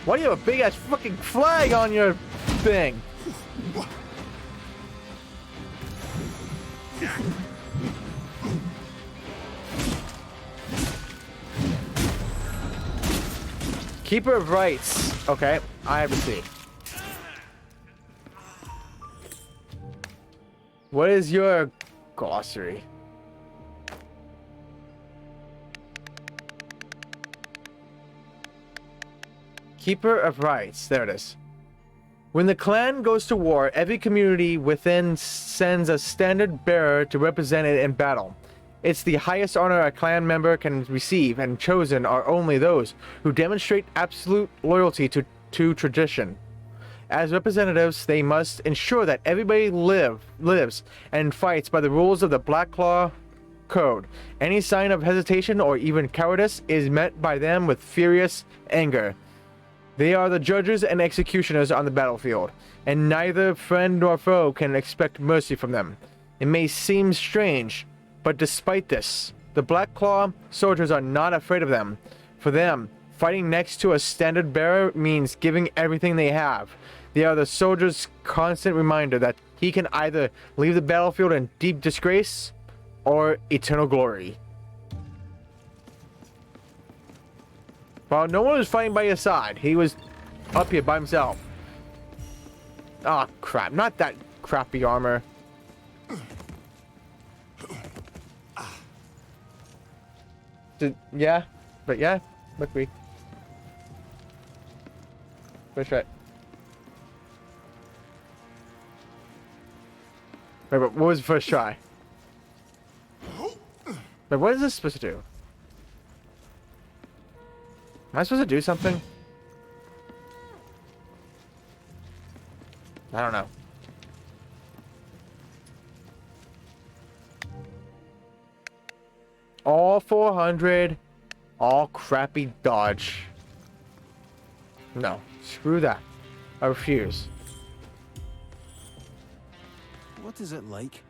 Why do you have a big ass fucking flag on your thing? Keeper of Rights. Okay, I have a seat. What is your glossary? Keeper of Rights. There it is. When the clan goes to war, every community within sends a standard bearer to represent it in battle. It's the highest honor a clan member can receive, and chosen are only those who demonstrate absolute loyalty to tradition. As representatives, they must ensure that everybody lives and fights by the rules of the Black Claw Code. Any sign of hesitation or even cowardice is met by them with furious anger. They are the judges and executioners on the battlefield, and neither friend nor foe can expect mercy from them. It may seem strange, but despite this, the Black Claw soldiers are not afraid of them. For them, fighting next to a standard bearer means giving everything they have. They are the soldier's constant reminder that he can either leave the battlefield in deep disgrace or eternal glory. Well, no one was fighting by his side. He was up here by himself. Ah, oh, crap. Not that crappy armor. Yeah, but yeah, look we. First try. Wait, but what was the first try? Wait, what is this supposed to do? Am I supposed to do something? I don't know. All 400. All crappy dodge. No. Screw that. I refuse. What is it like,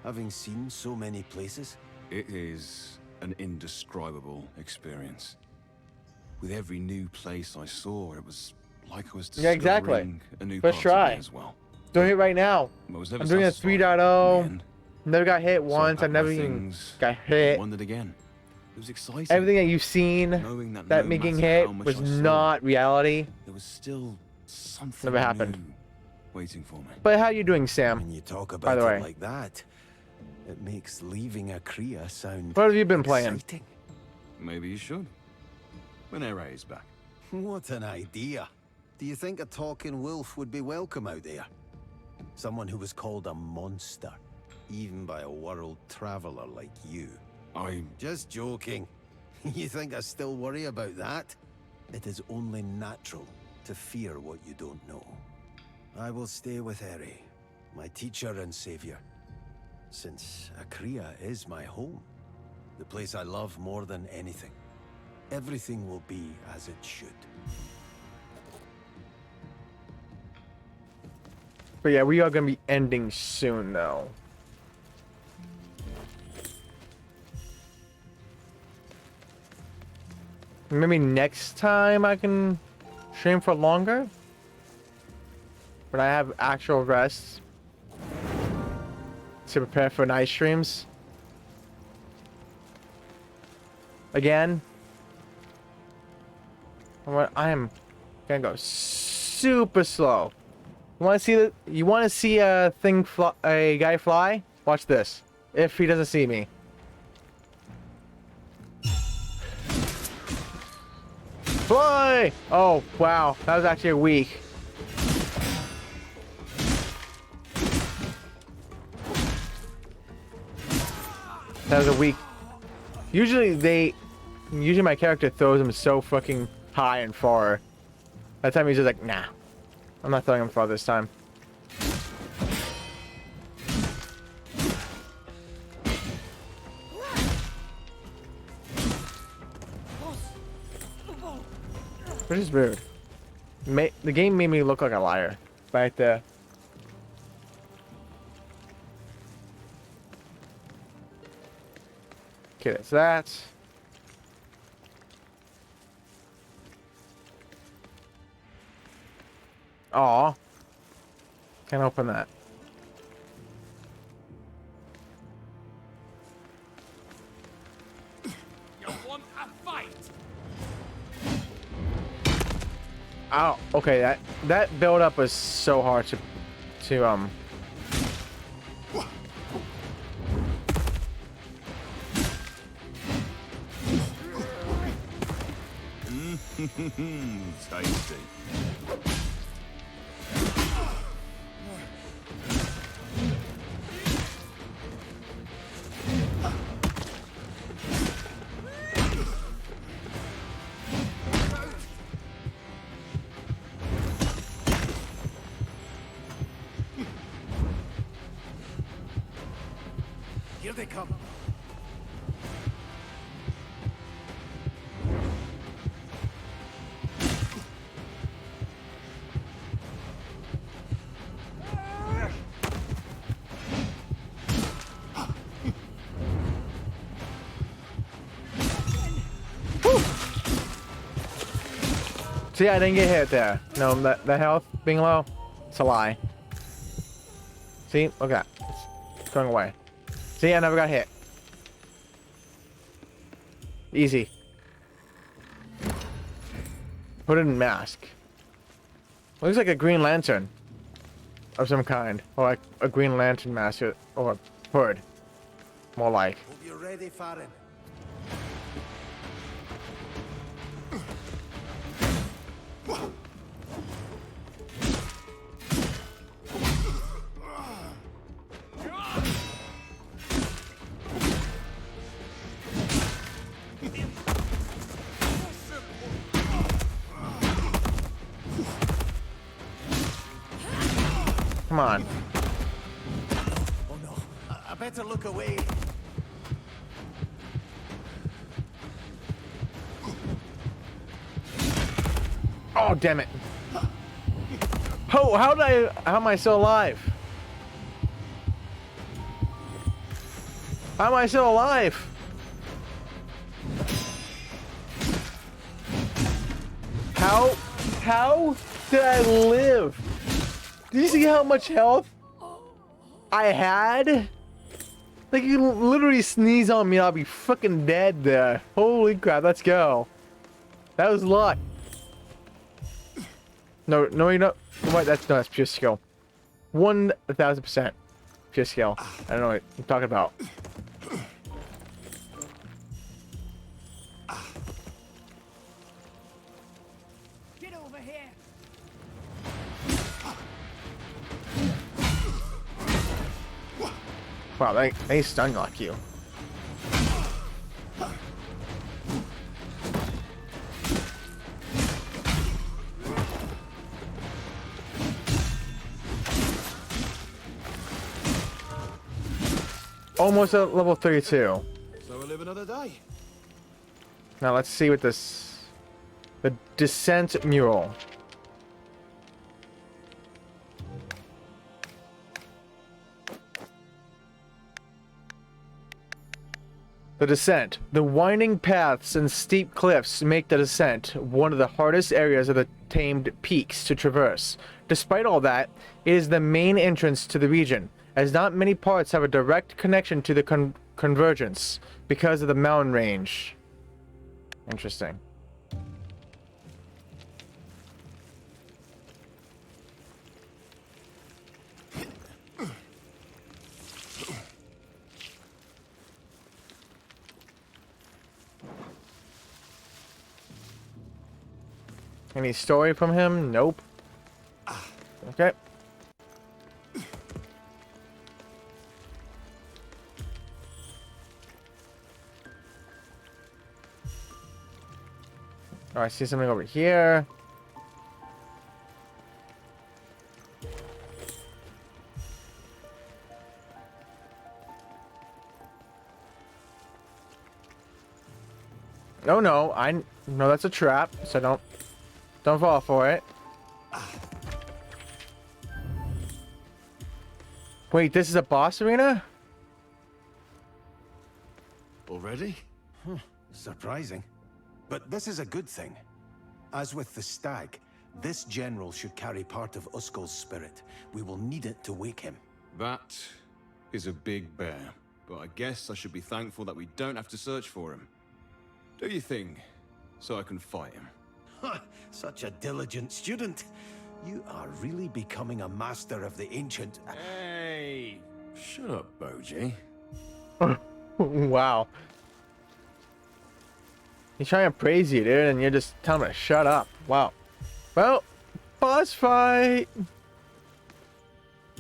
having seen so many places? It is an indescribable experience. With every new place I saw, it was like I was Yeah, exactly. discovering a new First part of try. me as well. Doing it right now. I was never I'm doing a satisfied 3.0. in the end. Never got hit So once. I packed my never even things, got hit. Wondered again. It was exciting. Everything that you've seen knowing that no me getting matter hit how much was I saw, not reality. there was still something Never happened. new waiting for me. But how you doing, Sam? When you talk By about the it way, like that, it makes leaving Akria sound what have you been playing? exciting. Maybe you should. When Ere is back. What an idea. Do you think a talking wolf would be welcome out there? Someone who was called a monster, even by a world traveler like you. I'm just joking. You think I still worry about that? It is only natural to fear what you don't know. I will stay with Ere, my teacher and savior, since Akria is my home, the place I love more than anything. Everything will be as it should. But yeah, we are going to be ending soon, though. Maybe next time I can stream for longer. When I have actual rest to prepare for night streams. Again. I am gonna go super slow. You want to see a guy fly? Watch this. If he doesn't see me. Fly! Oh, wow. That was actually a weak. That was a weak. Usually my character throws him so fucking high and far. That time he's just like, nah. I'm not throwing him far this time. Which is rude. The game made me look like a liar. Right there. Okay, that's that. Aw. Can't open that. You want a fight? Oh, okay, that build up was so hard to Tasty. they come. See, I didn't get hit there. No, the health being low, it's a lie. See, look at that. It's going away. See, I never got hit. Easy. Put it in mask. Looks like a Green Lantern of some kind, or like a Green Lantern mask, or hood. More like. Hope you're ready, Farron. Come on. Oh no, I better look away. Oh, damn it. Oh, how am I still alive? How am I still alive? How did I live? Do you see how much health I had? Like, you literally sneeze on me, I'll be fucking dead there. Holy crap, let's go. That was luck. No, you know what? That's pure skill. 1000% pure skill. I don't know what I'm talking about. Get over here. Wow, they stun lock you. Almost at level 32. So we'll live another day. Now let's see what this... The Descent mural. The Descent. The winding paths and steep cliffs make the Descent one of the hardest areas of the tamed peaks to traverse. Despite all that, it is the main entrance to the region, as not many parts have a direct connection to the convergence because of the mountain range. Interesting. Any story from him? Nope. Okay. Oh, I see something over here. No, no, I know that's a trap, so don't fall for it. Wait, this is a boss arena? Already? Surprising. But this is a good thing. As with the stag, this general should carry part of Uskull's spirit. We will need it to wake him. That is a big bear, but I guess I should be thankful that we don't have to search for him. Do you think, so I can fight him? Such a diligent student. You are really becoming a master of the ancient... Hey! Shut up, Boji. Wow. He's trying to praise you, dude, and you're just telling him to shut up. Wow. Well, boss fight.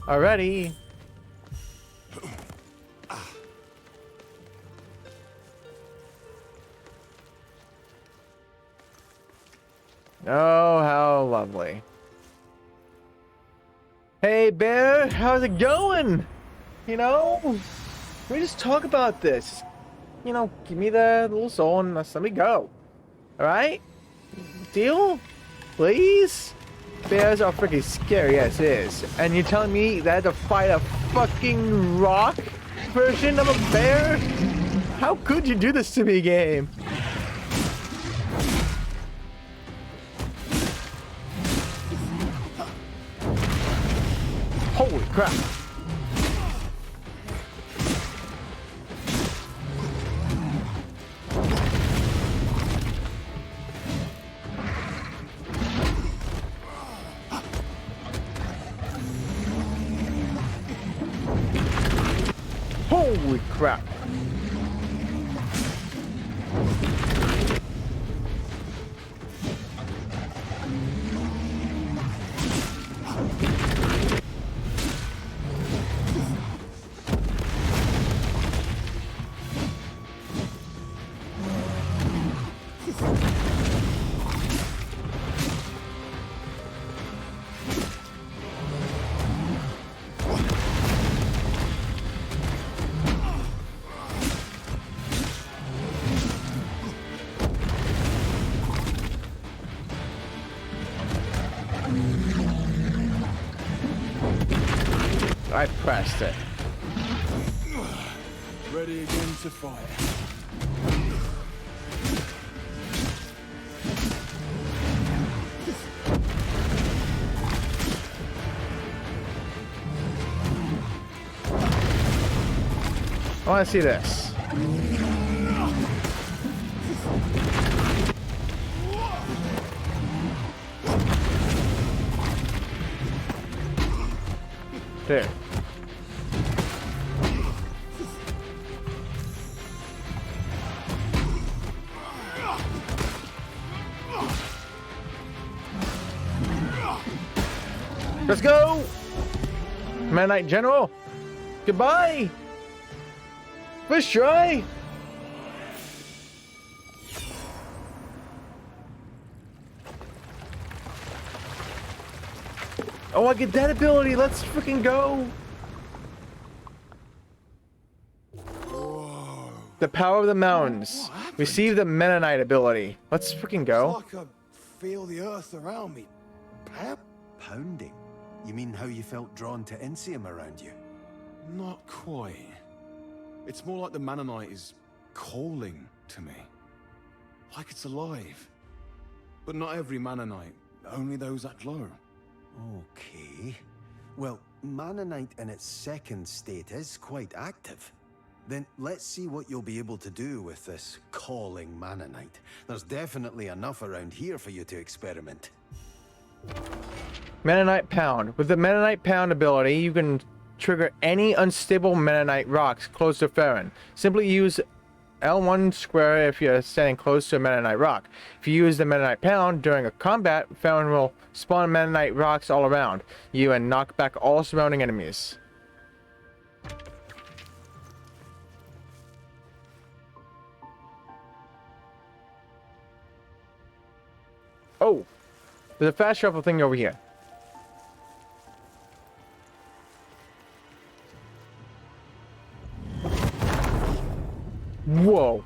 Already. Oh, how lovely. Hey, bear, how's it going? You know? Can we just talk about this? You know, give me the little soul and let's let me go. Alright? Deal? Please? Bears are freaking scary, yes it is. And you're telling me that I had to fight a fucking rock version of a bear? How could you do this to me, game? Holy crap. Holy crap. I pressed it. Ready again to fight. I want to see this. There. Let's go! Meta Knight General! Goodbye! First try! Oh, I get that ability! Let's freaking go! Whoa. The power of the mountains. Receive the Meta Knight ability. Let's freaking go. It's like I feel the earth around me. Pounding? You mean how you felt drawn to Insium around you? Not quite. It's more like the Manonite is calling to me. Like it's alive. But not every Manonite, only those that glow. Okay. Well, Manonite in its second state is quite active. Then let's see what you'll be able to do with this calling Manonite. There's definitely enough around here for you to experiment. Meta Knight Pound. With the Meta Knight Pound ability, you can trigger any unstable Meta Knight rocks close to Farron. Simply use L1 square if you're standing close to a Meta Knight rock. If you use the Meta Knight Pound during a combat, Farron will spawn Meta Knight rocks all around you and knock back all surrounding enemies. Oh, there's a fast travel thing over here. Whoa.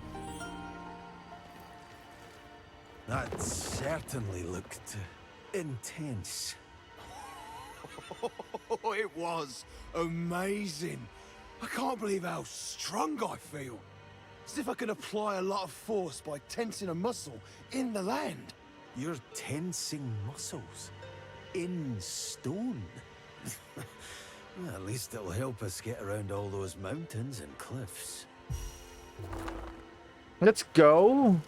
That certainly looked intense. It was amazing. I can't believe how strong I feel. As if I can apply a lot of force by tensing a muscle in the land. You're tensing muscles in stone. Well, at least it'll help us get around all those mountains and cliffs. Let's go.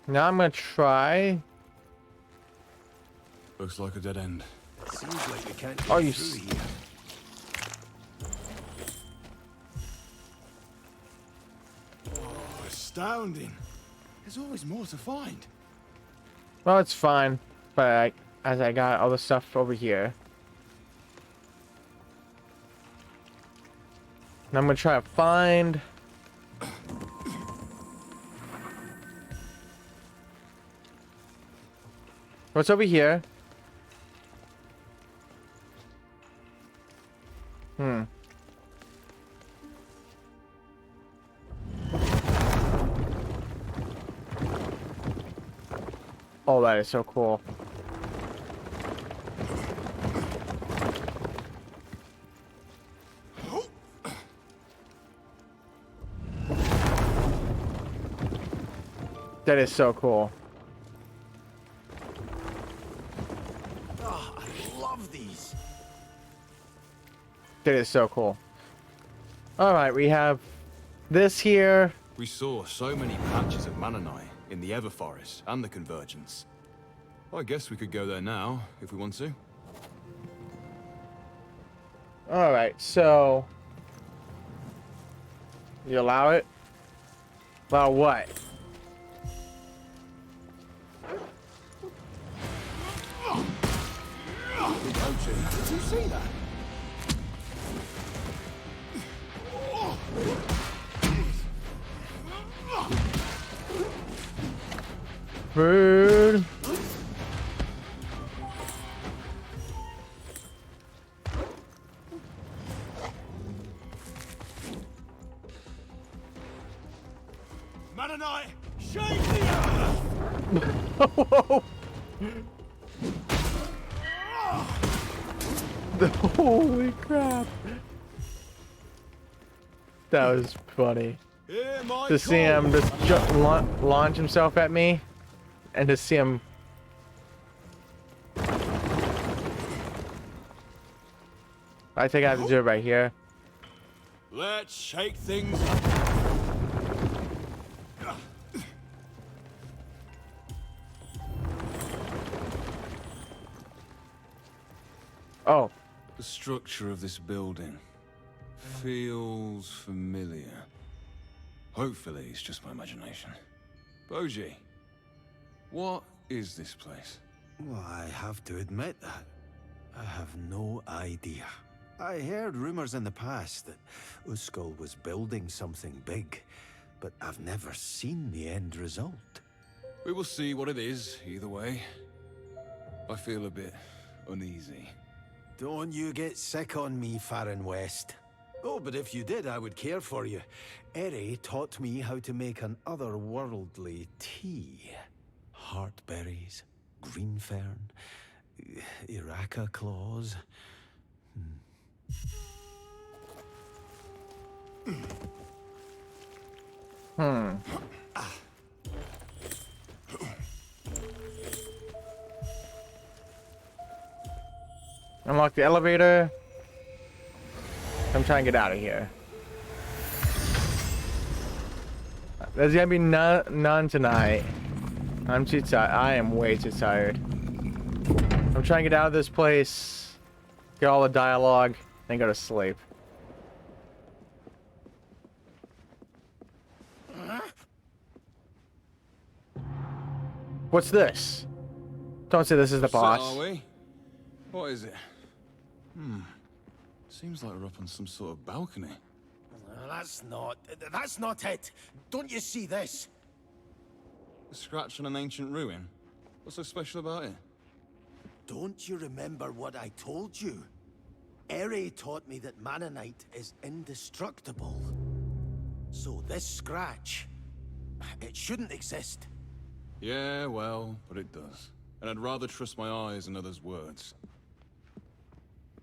Now I'm gonna try. Looks like a dead end. Seems like we can't Oh, get you through here. Oh, astounding. There's always more to find. Well, it's fine, but as I got all the stuff over here. And I'm gonna try to find. What's over here? Hmm. Oh, that is so cool. That is so cool. Oh, I love these. That is so cool. Alright, we have this here. We saw so many patches of Manonite in the Everforest and the Convergence. I guess we could go there now, if we want to. Alright, so... You allow it? Allow what? Did you see that? Bird. Manonite, shake the earth! Holy crap. That was funny. To see him just launch himself at me, and to see him. I think I have to do it right here. Let's shake things up. Oh. The structure of this building feels familiar. Hopefully, it's just my imagination. Boji, what is this place? Well, I have to admit that. I have no idea. I heard rumors in the past that Uskal was building something big, but I've never seen the end result. We will see what it is, either way. I feel a bit uneasy. Don't you get sick on me, Farron West. Oh, but if you did, I would care for you. Eri taught me how to make an otherworldly tea. Heartberries, green fern, Iraka claws. Unlock the elevator. I'm trying to get out of here. There's gonna be none tonight. I'm too tired. I am way too tired. I'm trying to get out of this place, get all the dialogue, then go to sleep. What's this? Don't say this is the boss. So are we? What is it? Seems like we're up on some sort of balcony. That's not it. Don't you see this? A scratch on an ancient ruin? What's so special about it? Don't you remember what I told you? Eri taught me that Manonite is indestructible. So this scratch, it shouldn't exist. Yeah, well, but it does. And I'd rather trust my eyes than others' words.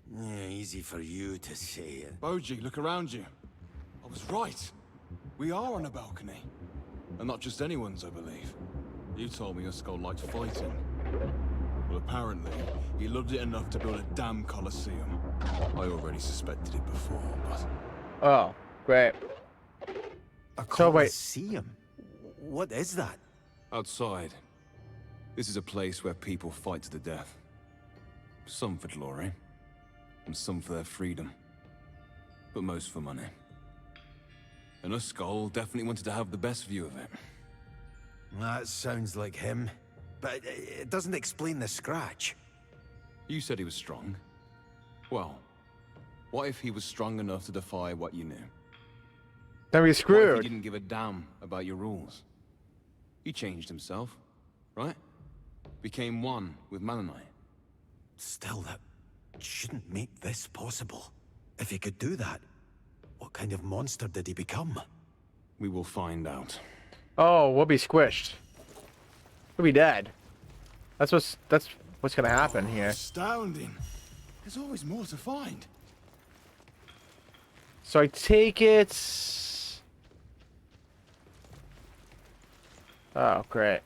Yeah, easy for you to say it. Boji, look around you. I was right. We are on a balcony. And not just anyone's, I believe. You told me Uskal liked fighting. Well, apparently, he loved it enough to build a damn Colosseum. I already suspected it before, but... Oh, great. A So wait. Colosseum? What is that? Outside. This is a place where people fight to the death. Some for glory, and some for their freedom. But most for money. And Uskal definitely wanted to have the best view of it. That sounds like him. But it doesn't explain the scratch. You said he was strong. Well, what if he was strong enough to defy what you knew? Then we What if screwed. he didn't give a damn about your rules? He changed himself, right? Became one with Manonite. Still, that shouldn't make this possible. If he could do that, what kind of monster did he become? We will find out. Oh, we'll be squished. We'll be dead. That's what's gonna happen here. Astounding. There's always more to find. So I take it. Oh, great.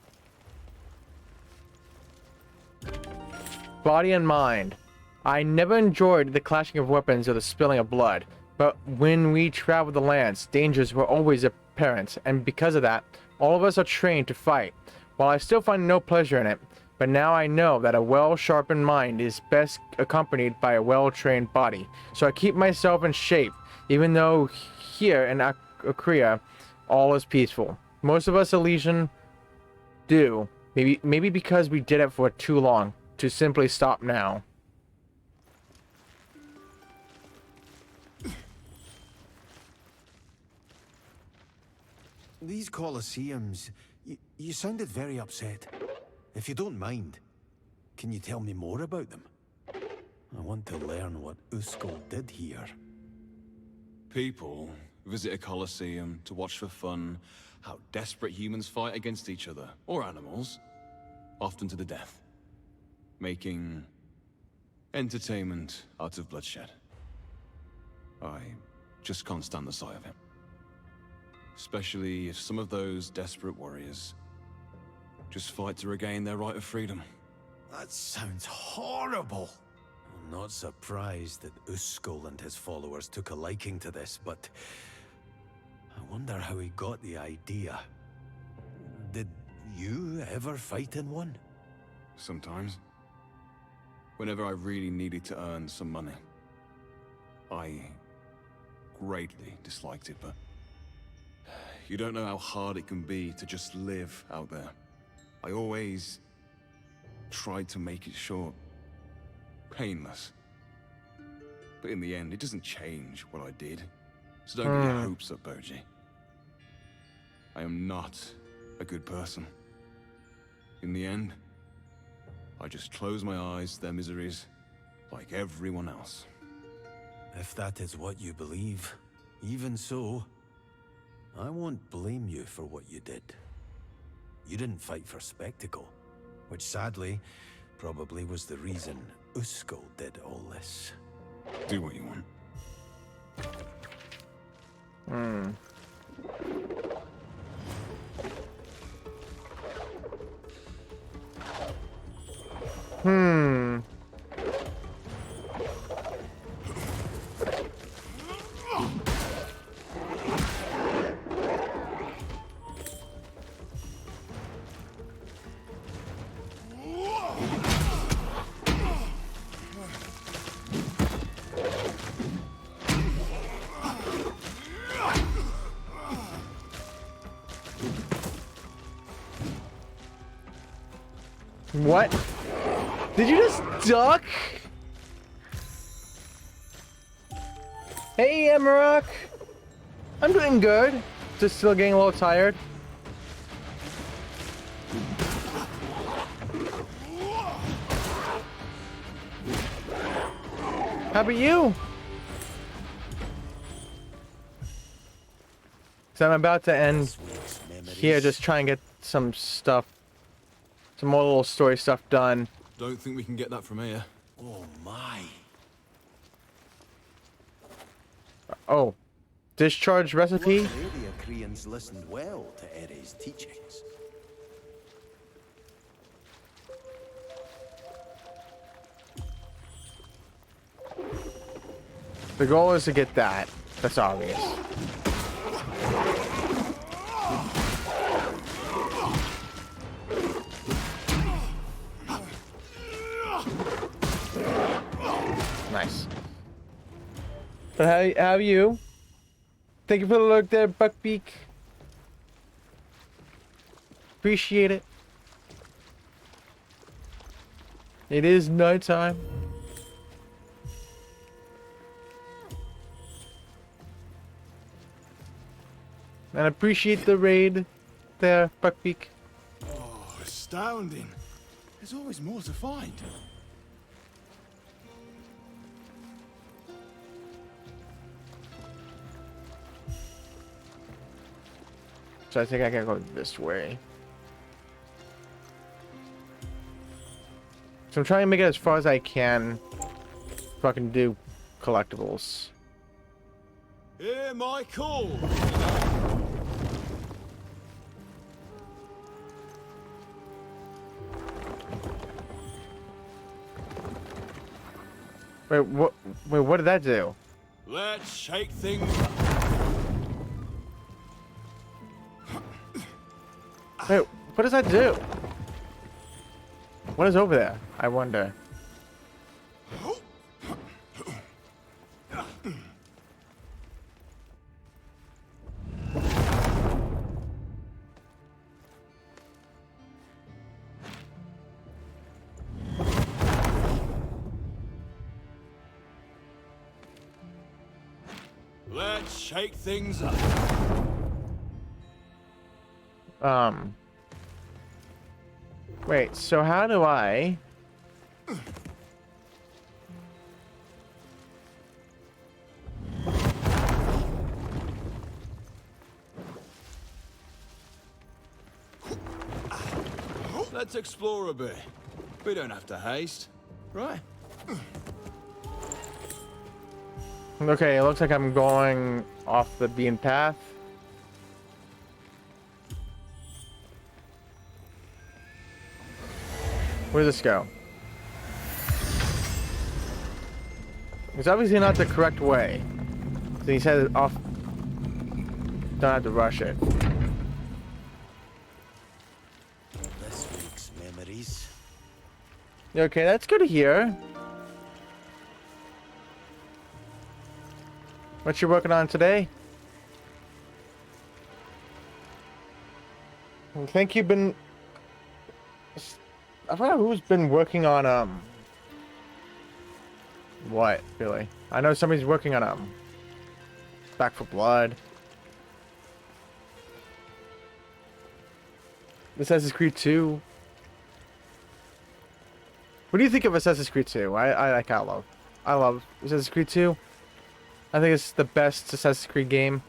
Body and mind. I never enjoyed the clashing of weapons or the spilling of blood, but when we traveled the lands, dangers were always apparent, and because of that, all of us are trained to fight. While I still find no pleasure in it, but now I know that a well-sharpened mind is best accompanied by a well-trained body, so I keep myself in shape, even though here in Akria, all is peaceful. Most of us Elysian do, maybe because we did it for too long, to simply stop now. These Colosseums, you sounded very upset. If you don't mind, can you tell me more about them? I want to learn what Uskul did here. People visit a Colosseum to watch for fun how desperate humans fight against each other, or animals, often to the death, making entertainment out of bloodshed. I just can't stand the sight of it. Especially if some of those desperate warriors just fight to regain their right of freedom. That sounds horrible. I'm not surprised that Uskul and his followers took a liking to this, but I wonder how he got the idea. Did you ever fight in one? Sometimes. Whenever I really needed to earn some money. I greatly disliked it, but you don't know how hard it can be to just live out there. I always tried to make it short, painless. But in the end, it doesn't change what I did. So don't get your hopes up, Boji. I am not a good person. In the end, I just close my eyes to their miseries like everyone else. If that is what you believe, even so, I won't blame you for what you did. You didn't fight for spectacle, which sadly probably was the reason Uskul did all this. Do what you want. What? Did you just duck? Hey, Amarok. I'm doing good. Just still getting a little tired. How about you? So I'm about to end here, just try and get some stuff. Some more little story stuff done. Don't think we can get that from here. Oh my. Oh. Discharge recipe? The Akrians listened well to Ere's teachings. The goal is to get that. That's obvious. Nice. But how are you? Thank you for the look there, Buckbeak. Appreciate it. It is nighttime. And appreciate the raid there, Buckbeak. Oh, astounding. There's always more to find. So I think I gotta go this way. So I'm trying to make it as far as I can so I can do collectibles. Hear my call! Wait, what? Wait, what did that do? Let's shake things up. Wait, what does that do? What is over there? I wonder. Let's shake things up. Wait, so how do I... Let's explore a bit. We don't have to haste, right? Okay, it looks like I'm going off the beaten path. Where does this go? It's obviously not the correct way. So he said it off. Don't have to rush it. This week's memories. Okay, that's good to hear. What you working on today? I think you've been... I forgot who's been working on, what, really? I know somebody's working on, Back 4 Blood. Assassin's Creed 2. What do you think of Assassin's Creed 2? I love Assassin's Creed 2. I think it's the best Assassin's Creed game.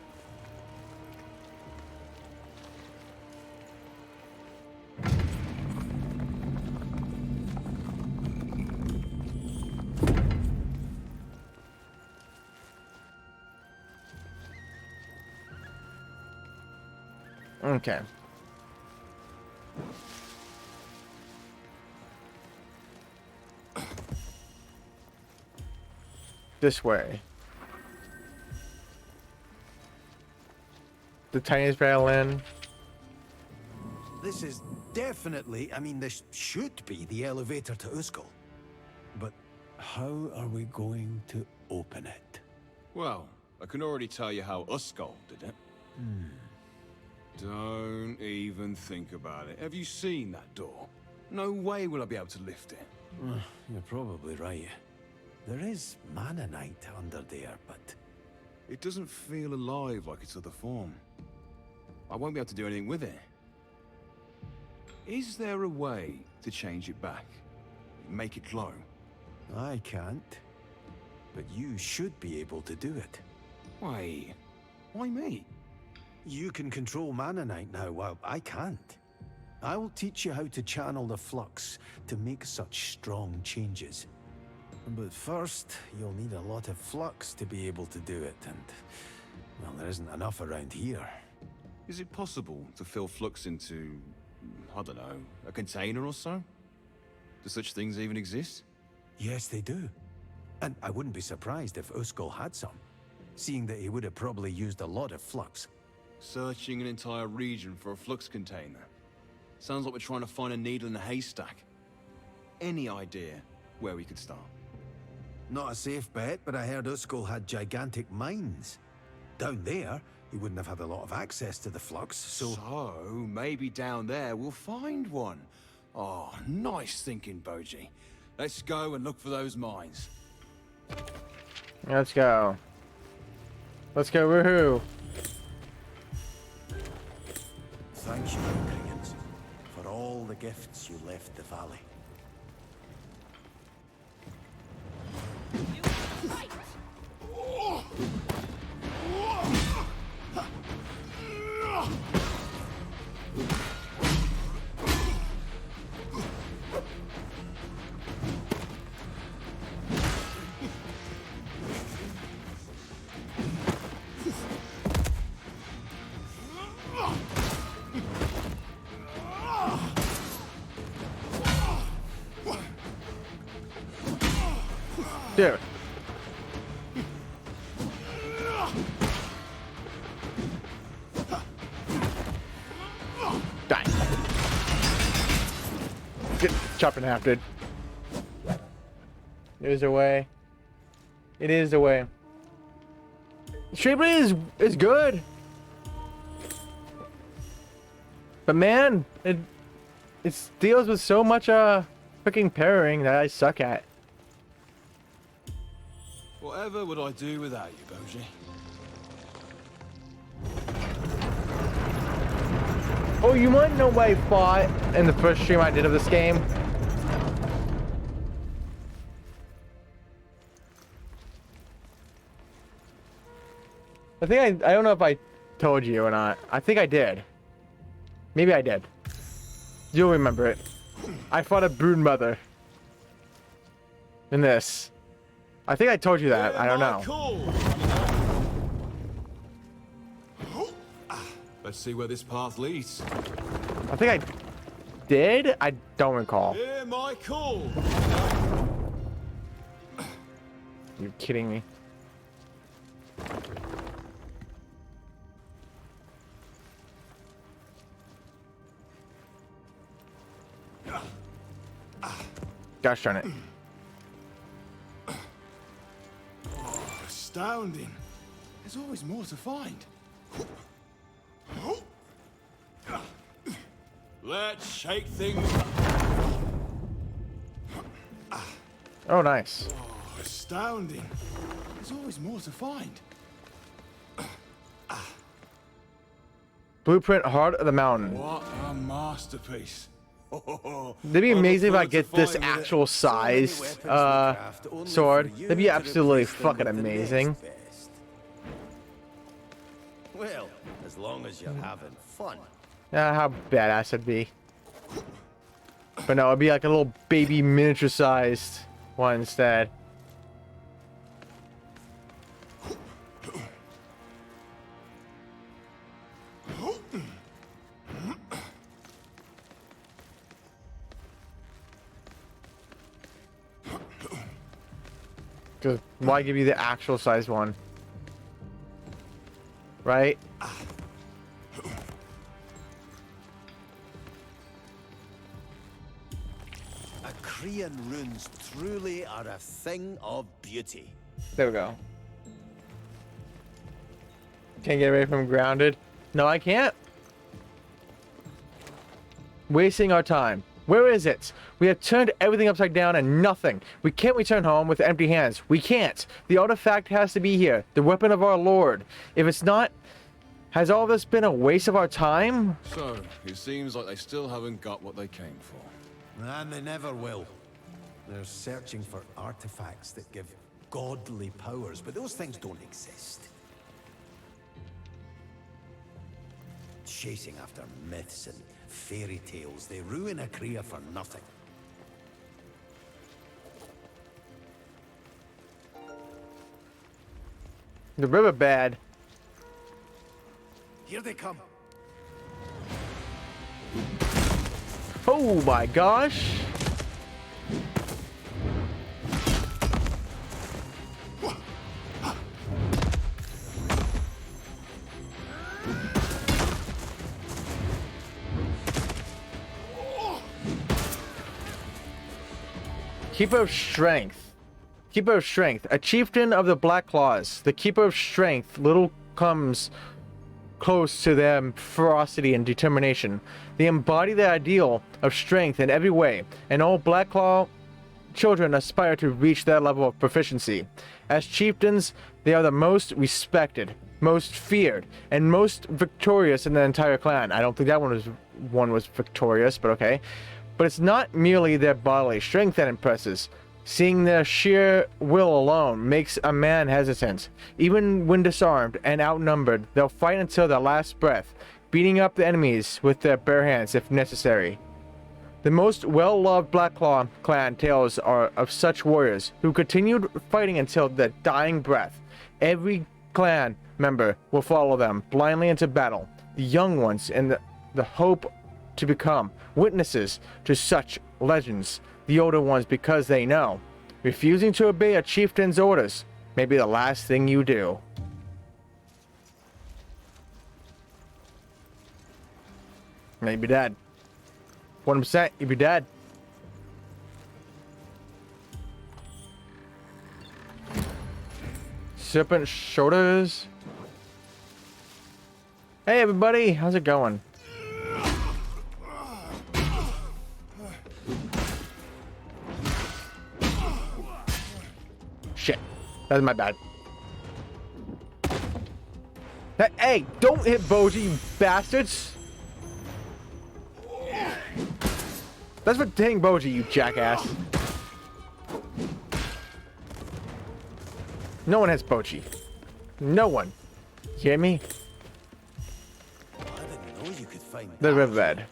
Okay. This way. The tiniest violin. This is definitely, I mean, this should be the elevator to Uskal. But how are we going to open it? Well, I can already tell you how Uskal did it. Don't even think about it. Have you seen that door? No way will I be able to lift it. You're probably right. There is Manonite under there, but... It doesn't feel alive like its other form. I won't be able to do anything with it. Is there a way to change it back? Make it glow? I can't. But you should be able to do it. Why? Why me? You can control Manonite now, while I can't. I will teach you how to channel the flux to make such strong changes. But first, you'll need a lot of flux to be able to do it, and... well, there isn't enough around here. Is it possible to fill flux into... I don't know, a container or so? Do such things even exist? Yes, they do. And I wouldn't be surprised if Uskal had some, seeing that he would have probably used a lot of flux. Searching an entire region for a flux container. Sounds like we're trying to find a needle in a haystack. Any idea where we could start? Not a safe bet, but I heard Uskal had gigantic mines. Down there, he wouldn't have had a lot of access to the flux, so... So, maybe down there we'll find one. Oh, nice thinking, Boji. Let's go and look for those mines. Let's go. Let's go, woohoo! Thank you, Ukrainians, for all the gifts you left the valley. Dude. Die. Get chopped in half, dude. There's a way. It is a way. Street is good. But man, it deals with so much freaking parrying that I suck at. Whatever would I do without you, Boji? Oh, you want to know what I fought in the first stream I did of this game? I think I don't know if I told you or not. I think I did. Maybe I did. You'll remember it. I fought a brood mother. In this. I think I told you that. I don't know. Let's see where this path leads. I think I did? I don't recall. Hear my call. You're kidding me. Gosh darn it. Oh, astounding. There's always more to find. Let's shake things up. Oh, nice. Oh, astounding. There's always more to find. Blueprint Heart of the Mountain. What a masterpiece. It'd be amazing if I get this actual size sword. That'd be absolutely fucking amazing. Well, as long as you're having fun. How badass it'd be. But no, it'd be like a little baby miniature sized one instead. Cause why give you the actual size one? Right? Korean runes truly are a thing of beauty. There we go. Can't get away from grounded. No, I can't. Wasting our time. Where is it? We have turned everything upside down and nothing. We can't return home with empty hands. We can't. The artifact has to be here. The weapon of our lord. If it's not, has all this been a waste of our time? So, it seems like they still haven't got what they came for. And they never will. They're searching for artifacts that give godly powers, but those things don't exist. Chasing after myths and fairy tales, they ruin a career for nothing. The river bad. Here they come. Oh my gosh. Keeper of Strength. Keeper of Strength. A chieftain of the Black Claws. The Keeper of Strength little comes close to their ferocity and determination. They embody the ideal of strength in every way, and all Black Claw children aspire to reach that level of proficiency. As chieftains, they are the most respected, most feared, and most victorious in the entire clan. I don't think that one was victorious, but okay. But it's not merely their bodily strength that impresses. Seeing their sheer will alone makes a man hesitant. Even when disarmed and outnumbered, they'll fight until their last breath, beating up the enemies with their bare hands if necessary. The most well-loved Blackclaw clan tales are of such warriors who continued fighting until their dying breath. Every clan member will follow them blindly into battle, the young ones in the hope to become witnesses to such legends, the older ones because they know Refusing to obey a chieftain's orders may be the last thing you do. You'd be dead. 1%, you'd be dead. Serpent shoulders. Hey everybody, how's it going? Shit, that's my bad. Hey, don't hit Boji, you bastards! That's for dang Boji, you jackass. No one has Boji. No one. You hear me? I didn't know you could find The riverbed.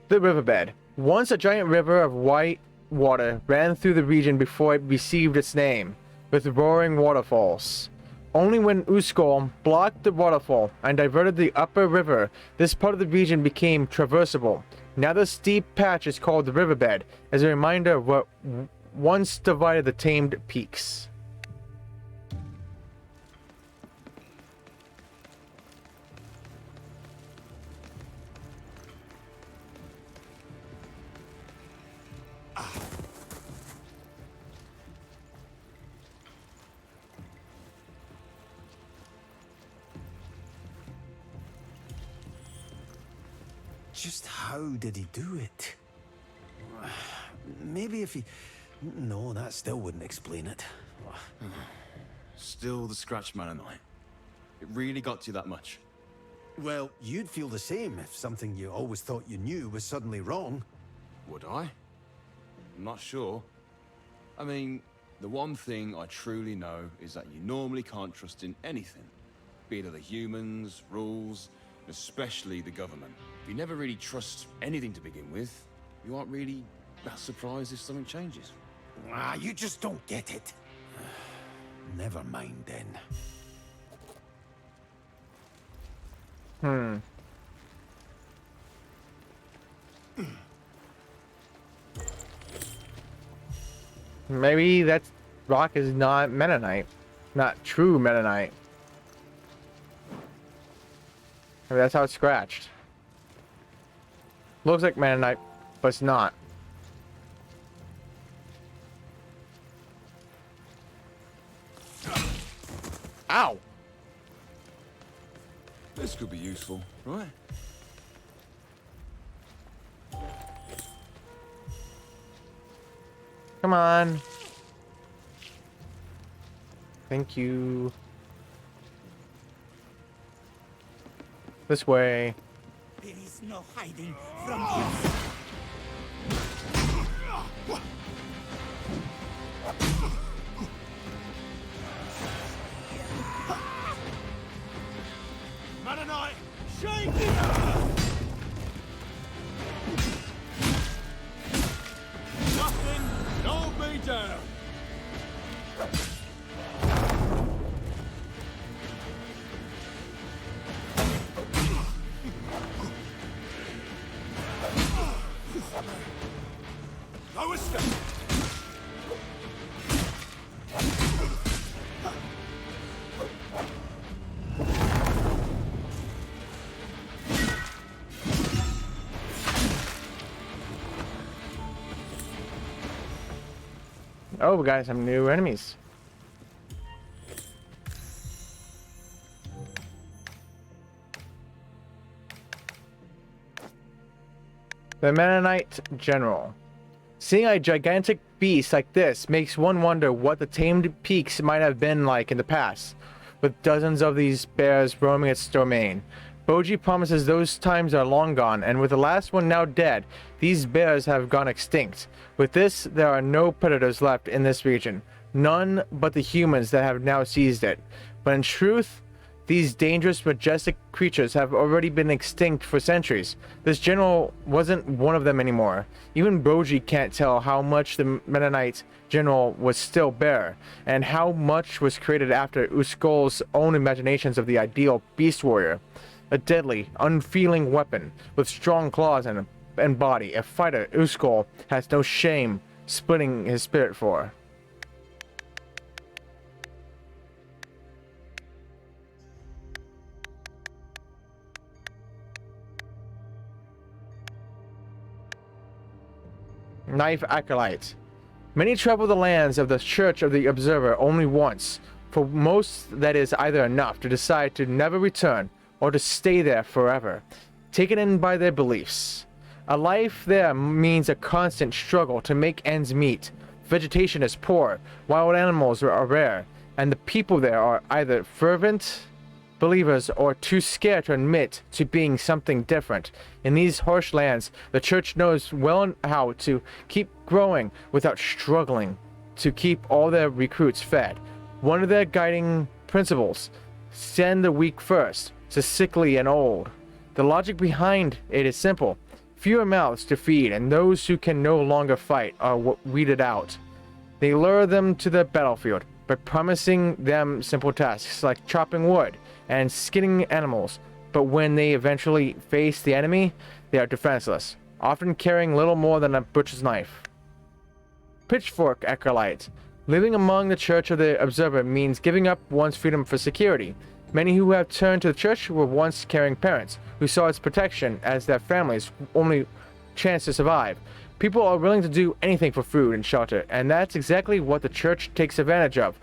The riverbed. Once a giant river of white water ran through the region before it received its name, with roaring waterfalls. Only when Uskol blocked the waterfall and diverted the upper river, this part of the region became traversable. Now the steep patch is called the riverbed, as a reminder of what once divided the tamed peaks. Just how did he do it? Maybe if he... No, that still wouldn't explain it. Still the scratch man and I. It really got to you that much. Well, you'd feel the same if something you always thought you knew was suddenly wrong. Would I? I'm not sure. I mean, the one thing I truly know is that you normally can't trust in anything. Be it other humans, rules, especially the government. If you never really trust anything to begin with, you aren't really that surprised if something changes. You just don't get it. Never mind then. Maybe that rock is not Mennonite. Not true Mennonite. Maybe that's how it's scratched. Looks like Mennonite, but it's not. Ow! This could be useful, right? Come on. Thank you. This way. There is no hiding from this. Mennonite, shake! Nothing, no me down. No escape. Oh, we got some new enemies. The Mennonite General. Seeing a gigantic beast like this makes one wonder what the tamed peaks might have been like in the past, with dozens of these bears roaming its domain. Boji promises those times are long gone, and with the last one now dead, these bears have gone extinct. With this, there are no predators left in this region, none but the humans that have now seized it. But in truth, these dangerous, majestic creatures have already been extinct for centuries. This general wasn't one of them anymore. Even Boji can't tell how much the Mennonite general was still bare, and how much was created after Uskol's own imaginations of the ideal beast warrior. a deadly, unfeeling weapon with strong claws and body. A fighter Uskol has no shame splitting his spirit for. Knife Acolyte. Many travel the lands of the Church of the Observer only once. For most, that is either enough to decide to never return or to stay there forever, taken in by their beliefs. A life there means a constant struggle to make ends meet. Vegetation is poor, wild animals are rare, and the people there are either fervent believers or too scared to admit to being something different. In these harsh lands, the church knows well how to keep growing without struggling to keep all their recruits fed. One of their guiding principles, send the weak first, the sickly and old. The logic behind it is simple. Fewer mouths to feed, and those who can no longer fight are weeded out. They lure them to the battlefield by promising them simple tasks like chopping wood and skinning animals, but when they eventually face the enemy, they are defenseless, often carrying little more than a butcher's knife. Pitchfork Acolyte. Living among the Church of the Observer means giving up one's freedom for security. Many who have turned to the church were once caring parents, who saw its protection as their family's only chance to survive. People are willing to do anything for food and shelter, and that's exactly what the church takes advantage of.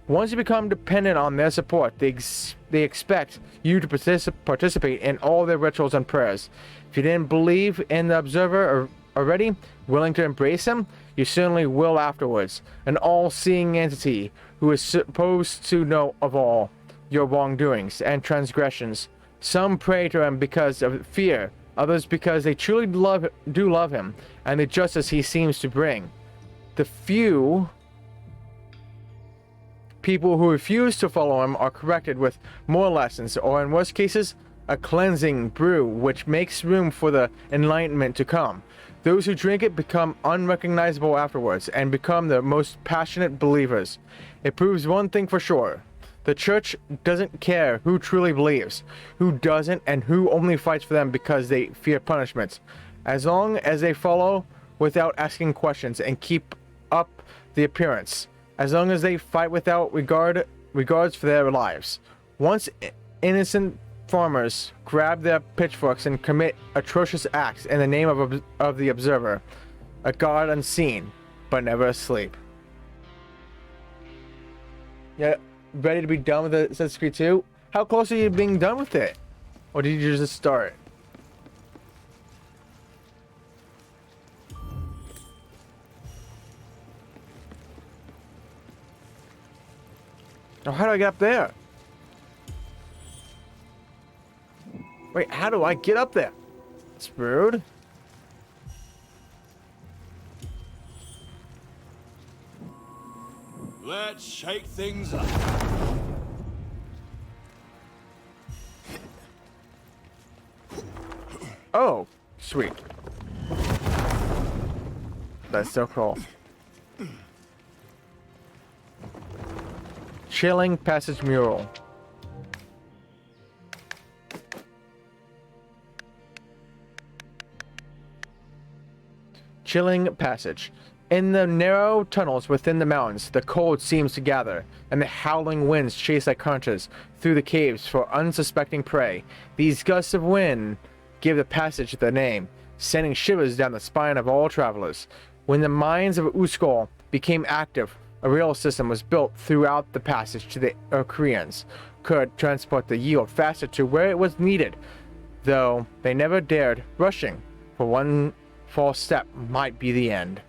Once you become dependent on their support, they expect you to participate in all their rituals and prayers. If you didn't believe in the Observer already, willing to embrace him, you certainly will afterwards. An all-seeing entity who is supposed to know of all your wrongdoings and transgressions. Some pray to him because of fear, others because they truly do love him and the justice he seems to bring. The few people who refuse to follow him are corrected with more lessons, or in worst cases, a cleansing brew which makes room for the enlightenment to come. Those who drink it become unrecognizable afterwards and become the most passionate believers. It proves one thing for sure. The church doesn't care who truly believes, who doesn't, and who only fights for them because they fear punishment. As long as they follow without asking questions and keep up the appearance. As long as they fight without regards for their lives. Once innocent farmers grab their pitchforks and commit atrocious acts in the name of the Observer, a god unseen, but never asleep. Yeah, ready to be done with Assassin's Creed 2? How close are you to being done with it? Or did you just start? Oh, how do I get up there? Wait, how do I get up there? It's rude. Let's shake things up. Oh, sweet. That's so cool. Chilling Passage Mural. Chilling Passage. In the narrow tunnels within the mountains, the cold seems to gather, and the howling winds chase like hunters through the caves for unsuspecting prey. These gusts of wind give the passage the name, sending shivers down the spine of all travelers. When the mines of Uskol became active, a rail system was built throughout the passage to the Koreans could transport the yield faster to where it was needed, though they never dared rushing, for one false step might be the end.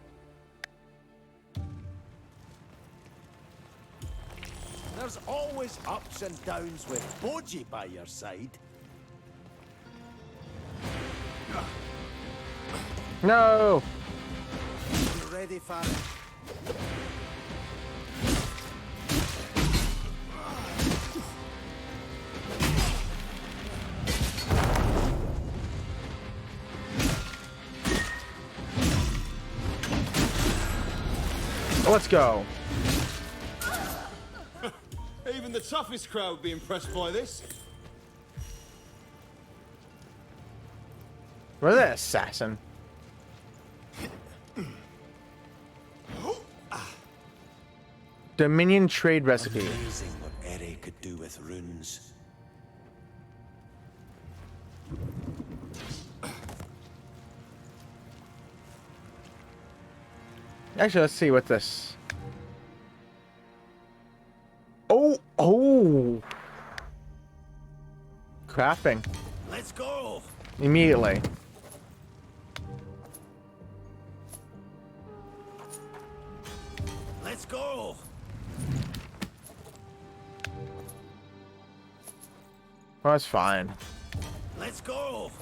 There's always ups and downs with Boji by your side. No! You ready, Farron? Let's go. Even the toughest crowd would be impressed by this. Where's that assassin? Dominion trade recipe. Amazing what Eri could do with runes. Actually, let's see what this. Oh. Crafting. Let's go. Immediately. Let's go. Well, that's fine. Let's go.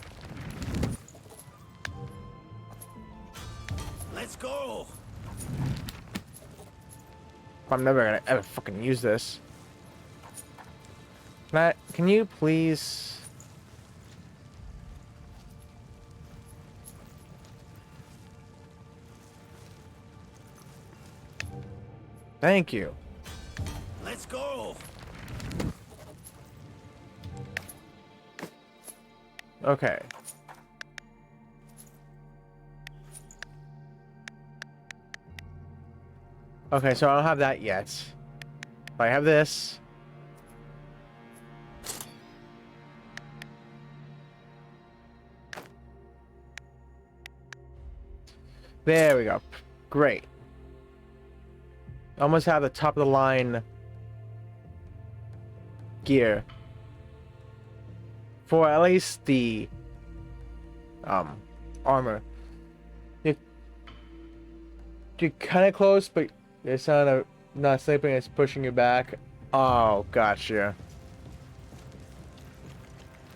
Let's go. I'm never gonna ever fucking use this. Matt, can you please? Thank you. Let's go. Okay. Okay, so I don't have that yet. But I have this. There we go. Great. Almost have the top of the line gear for at least the armor. You're kind of close, but it's not sleeping. It's pushing you back. Oh, gotcha.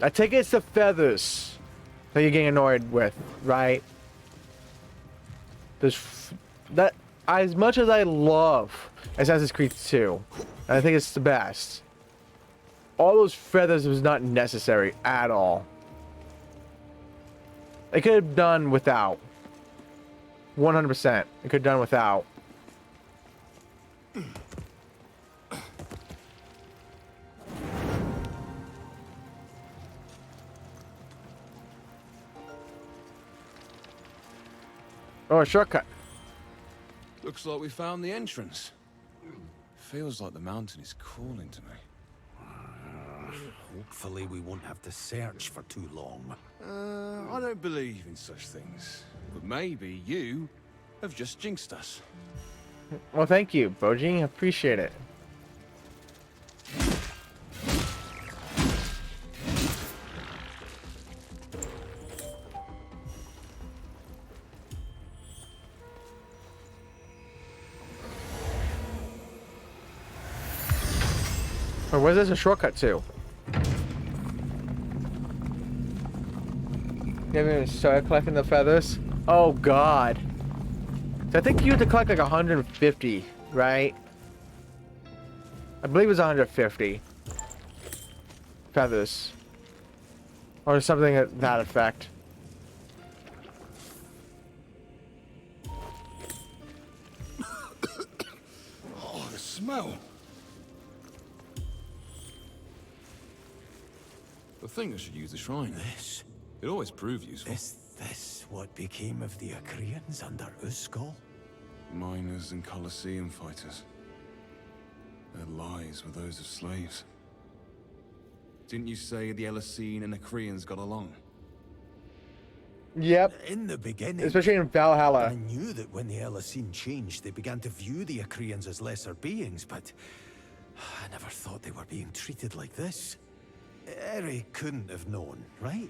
I take it it's the feathers that you're getting annoyed with, right? That as much as I love Assassin's Creed 2, and I think it's the best. All those feathers was not necessary at all. It could have done without. 100%. It could have done without. Oh, a shortcut. Looks like we found the entrance. Feels like the mountain is calling to me. Hopefully we won't have to search for too long. I don't believe in such things. But maybe you have just jinxed us. Well, thank you, Boji. Appreciate it. Or where's this a shortcut to? You haven't even started collecting the feathers? Oh god. So I think you have to collect like 150, right? I believe it was 150 feathers. Or something to that effect. Oh, the smell. I think I should use the shrine. This. It always proved useful. Is this what became of the Acreans under Uskal? Miners and Colosseum fighters. Their lives were those of slaves. Didn't you say the Elisine and Acreans got along? Yep. In the beginning. Especially in Valhalla. I knew that when the Elisine changed, they began to view the Acreans as lesser beings, but I never thought they were being treated like this. Eri couldn't have known, right?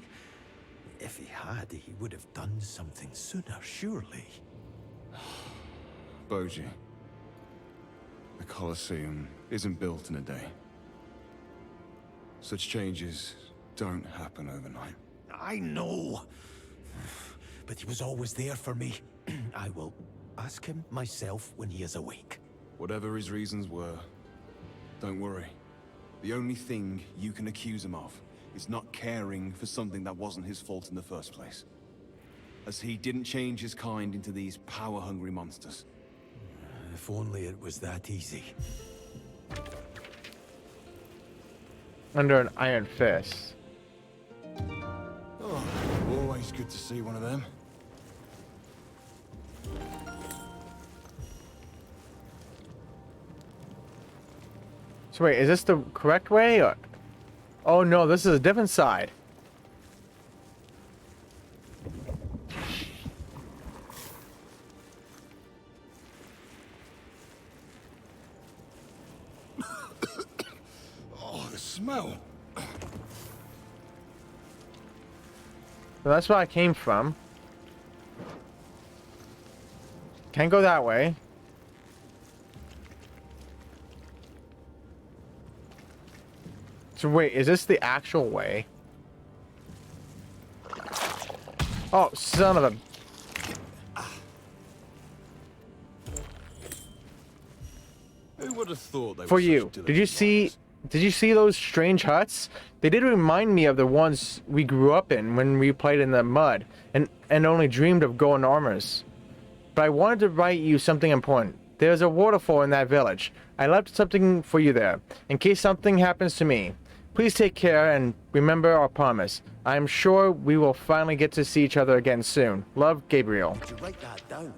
If he had, he would have done something sooner, surely. Boji, the Colosseum isn't built in a day. Such changes don't happen overnight. I know. But he was always there for me. I will ask him myself when he is awake. Whatever his reasons were, don't worry. The only thing you can accuse him of is not caring for something that wasn't his fault in the first place. As he didn't change his kind into these power-hungry monsters. If only it was that easy. Under an iron fist. Oh, always good Need to see one of them. So wait, is this the correct way or? Oh no, this is a different side. Oh, the smell. So that's where I came from. Can't go that way. So wait, is this the actual way? Oh, son of a... Who would have thought they For were you, such did you diligent see those strange huts? They did remind me of the ones we grew up in when we played in the mud and only dreamed of golden armors. But I wanted to write you something important. There's a waterfall in that village. I left something for you there, in case something happens to me. Please take care and remember our promise. I am sure we will finally get to see each other again soon. Love, Gabriel. Did you write that down?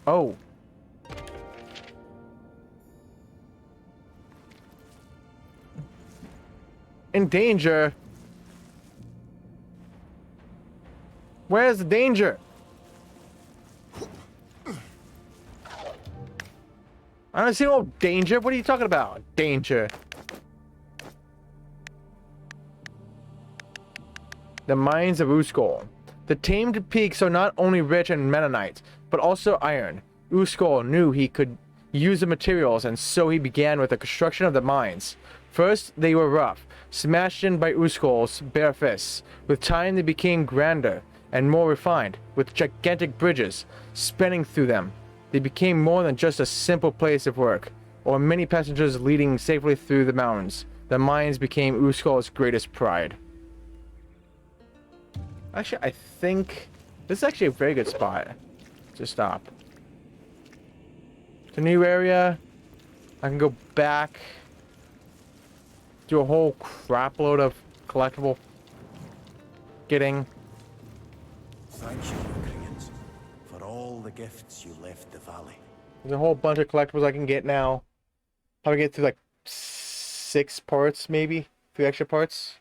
Oh. In danger? Where's the danger? I don't see no danger. What are you talking about? Danger. The mines of Uskol. The tamed peaks are not only rich in Mennonite, but also iron. Uskol knew he could use the materials, and so he began with the construction of the mines. First, they were rough, smashed in by Uskol's bare fists. With time, they became grander and more refined, with gigantic bridges spanning through them. They became more than just a simple place of work, or many passengers leading safely through the mountains. The mines became Uskol's greatest pride. Actually, I think this is actually a very good spot to stop. It's a new area. I can go back, do a whole crap load of collectible getting. Thank you, Recreants, for all the gifts you left the valley. There's a whole bunch of collectibles I can get now. Probably get through like 6 parts, maybe 3 extra parts.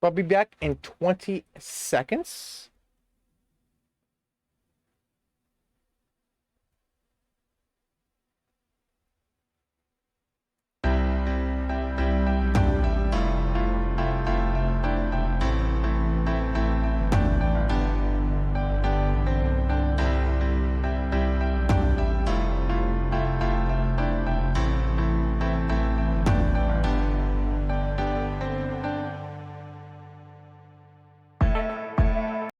I'll be back in 20 seconds.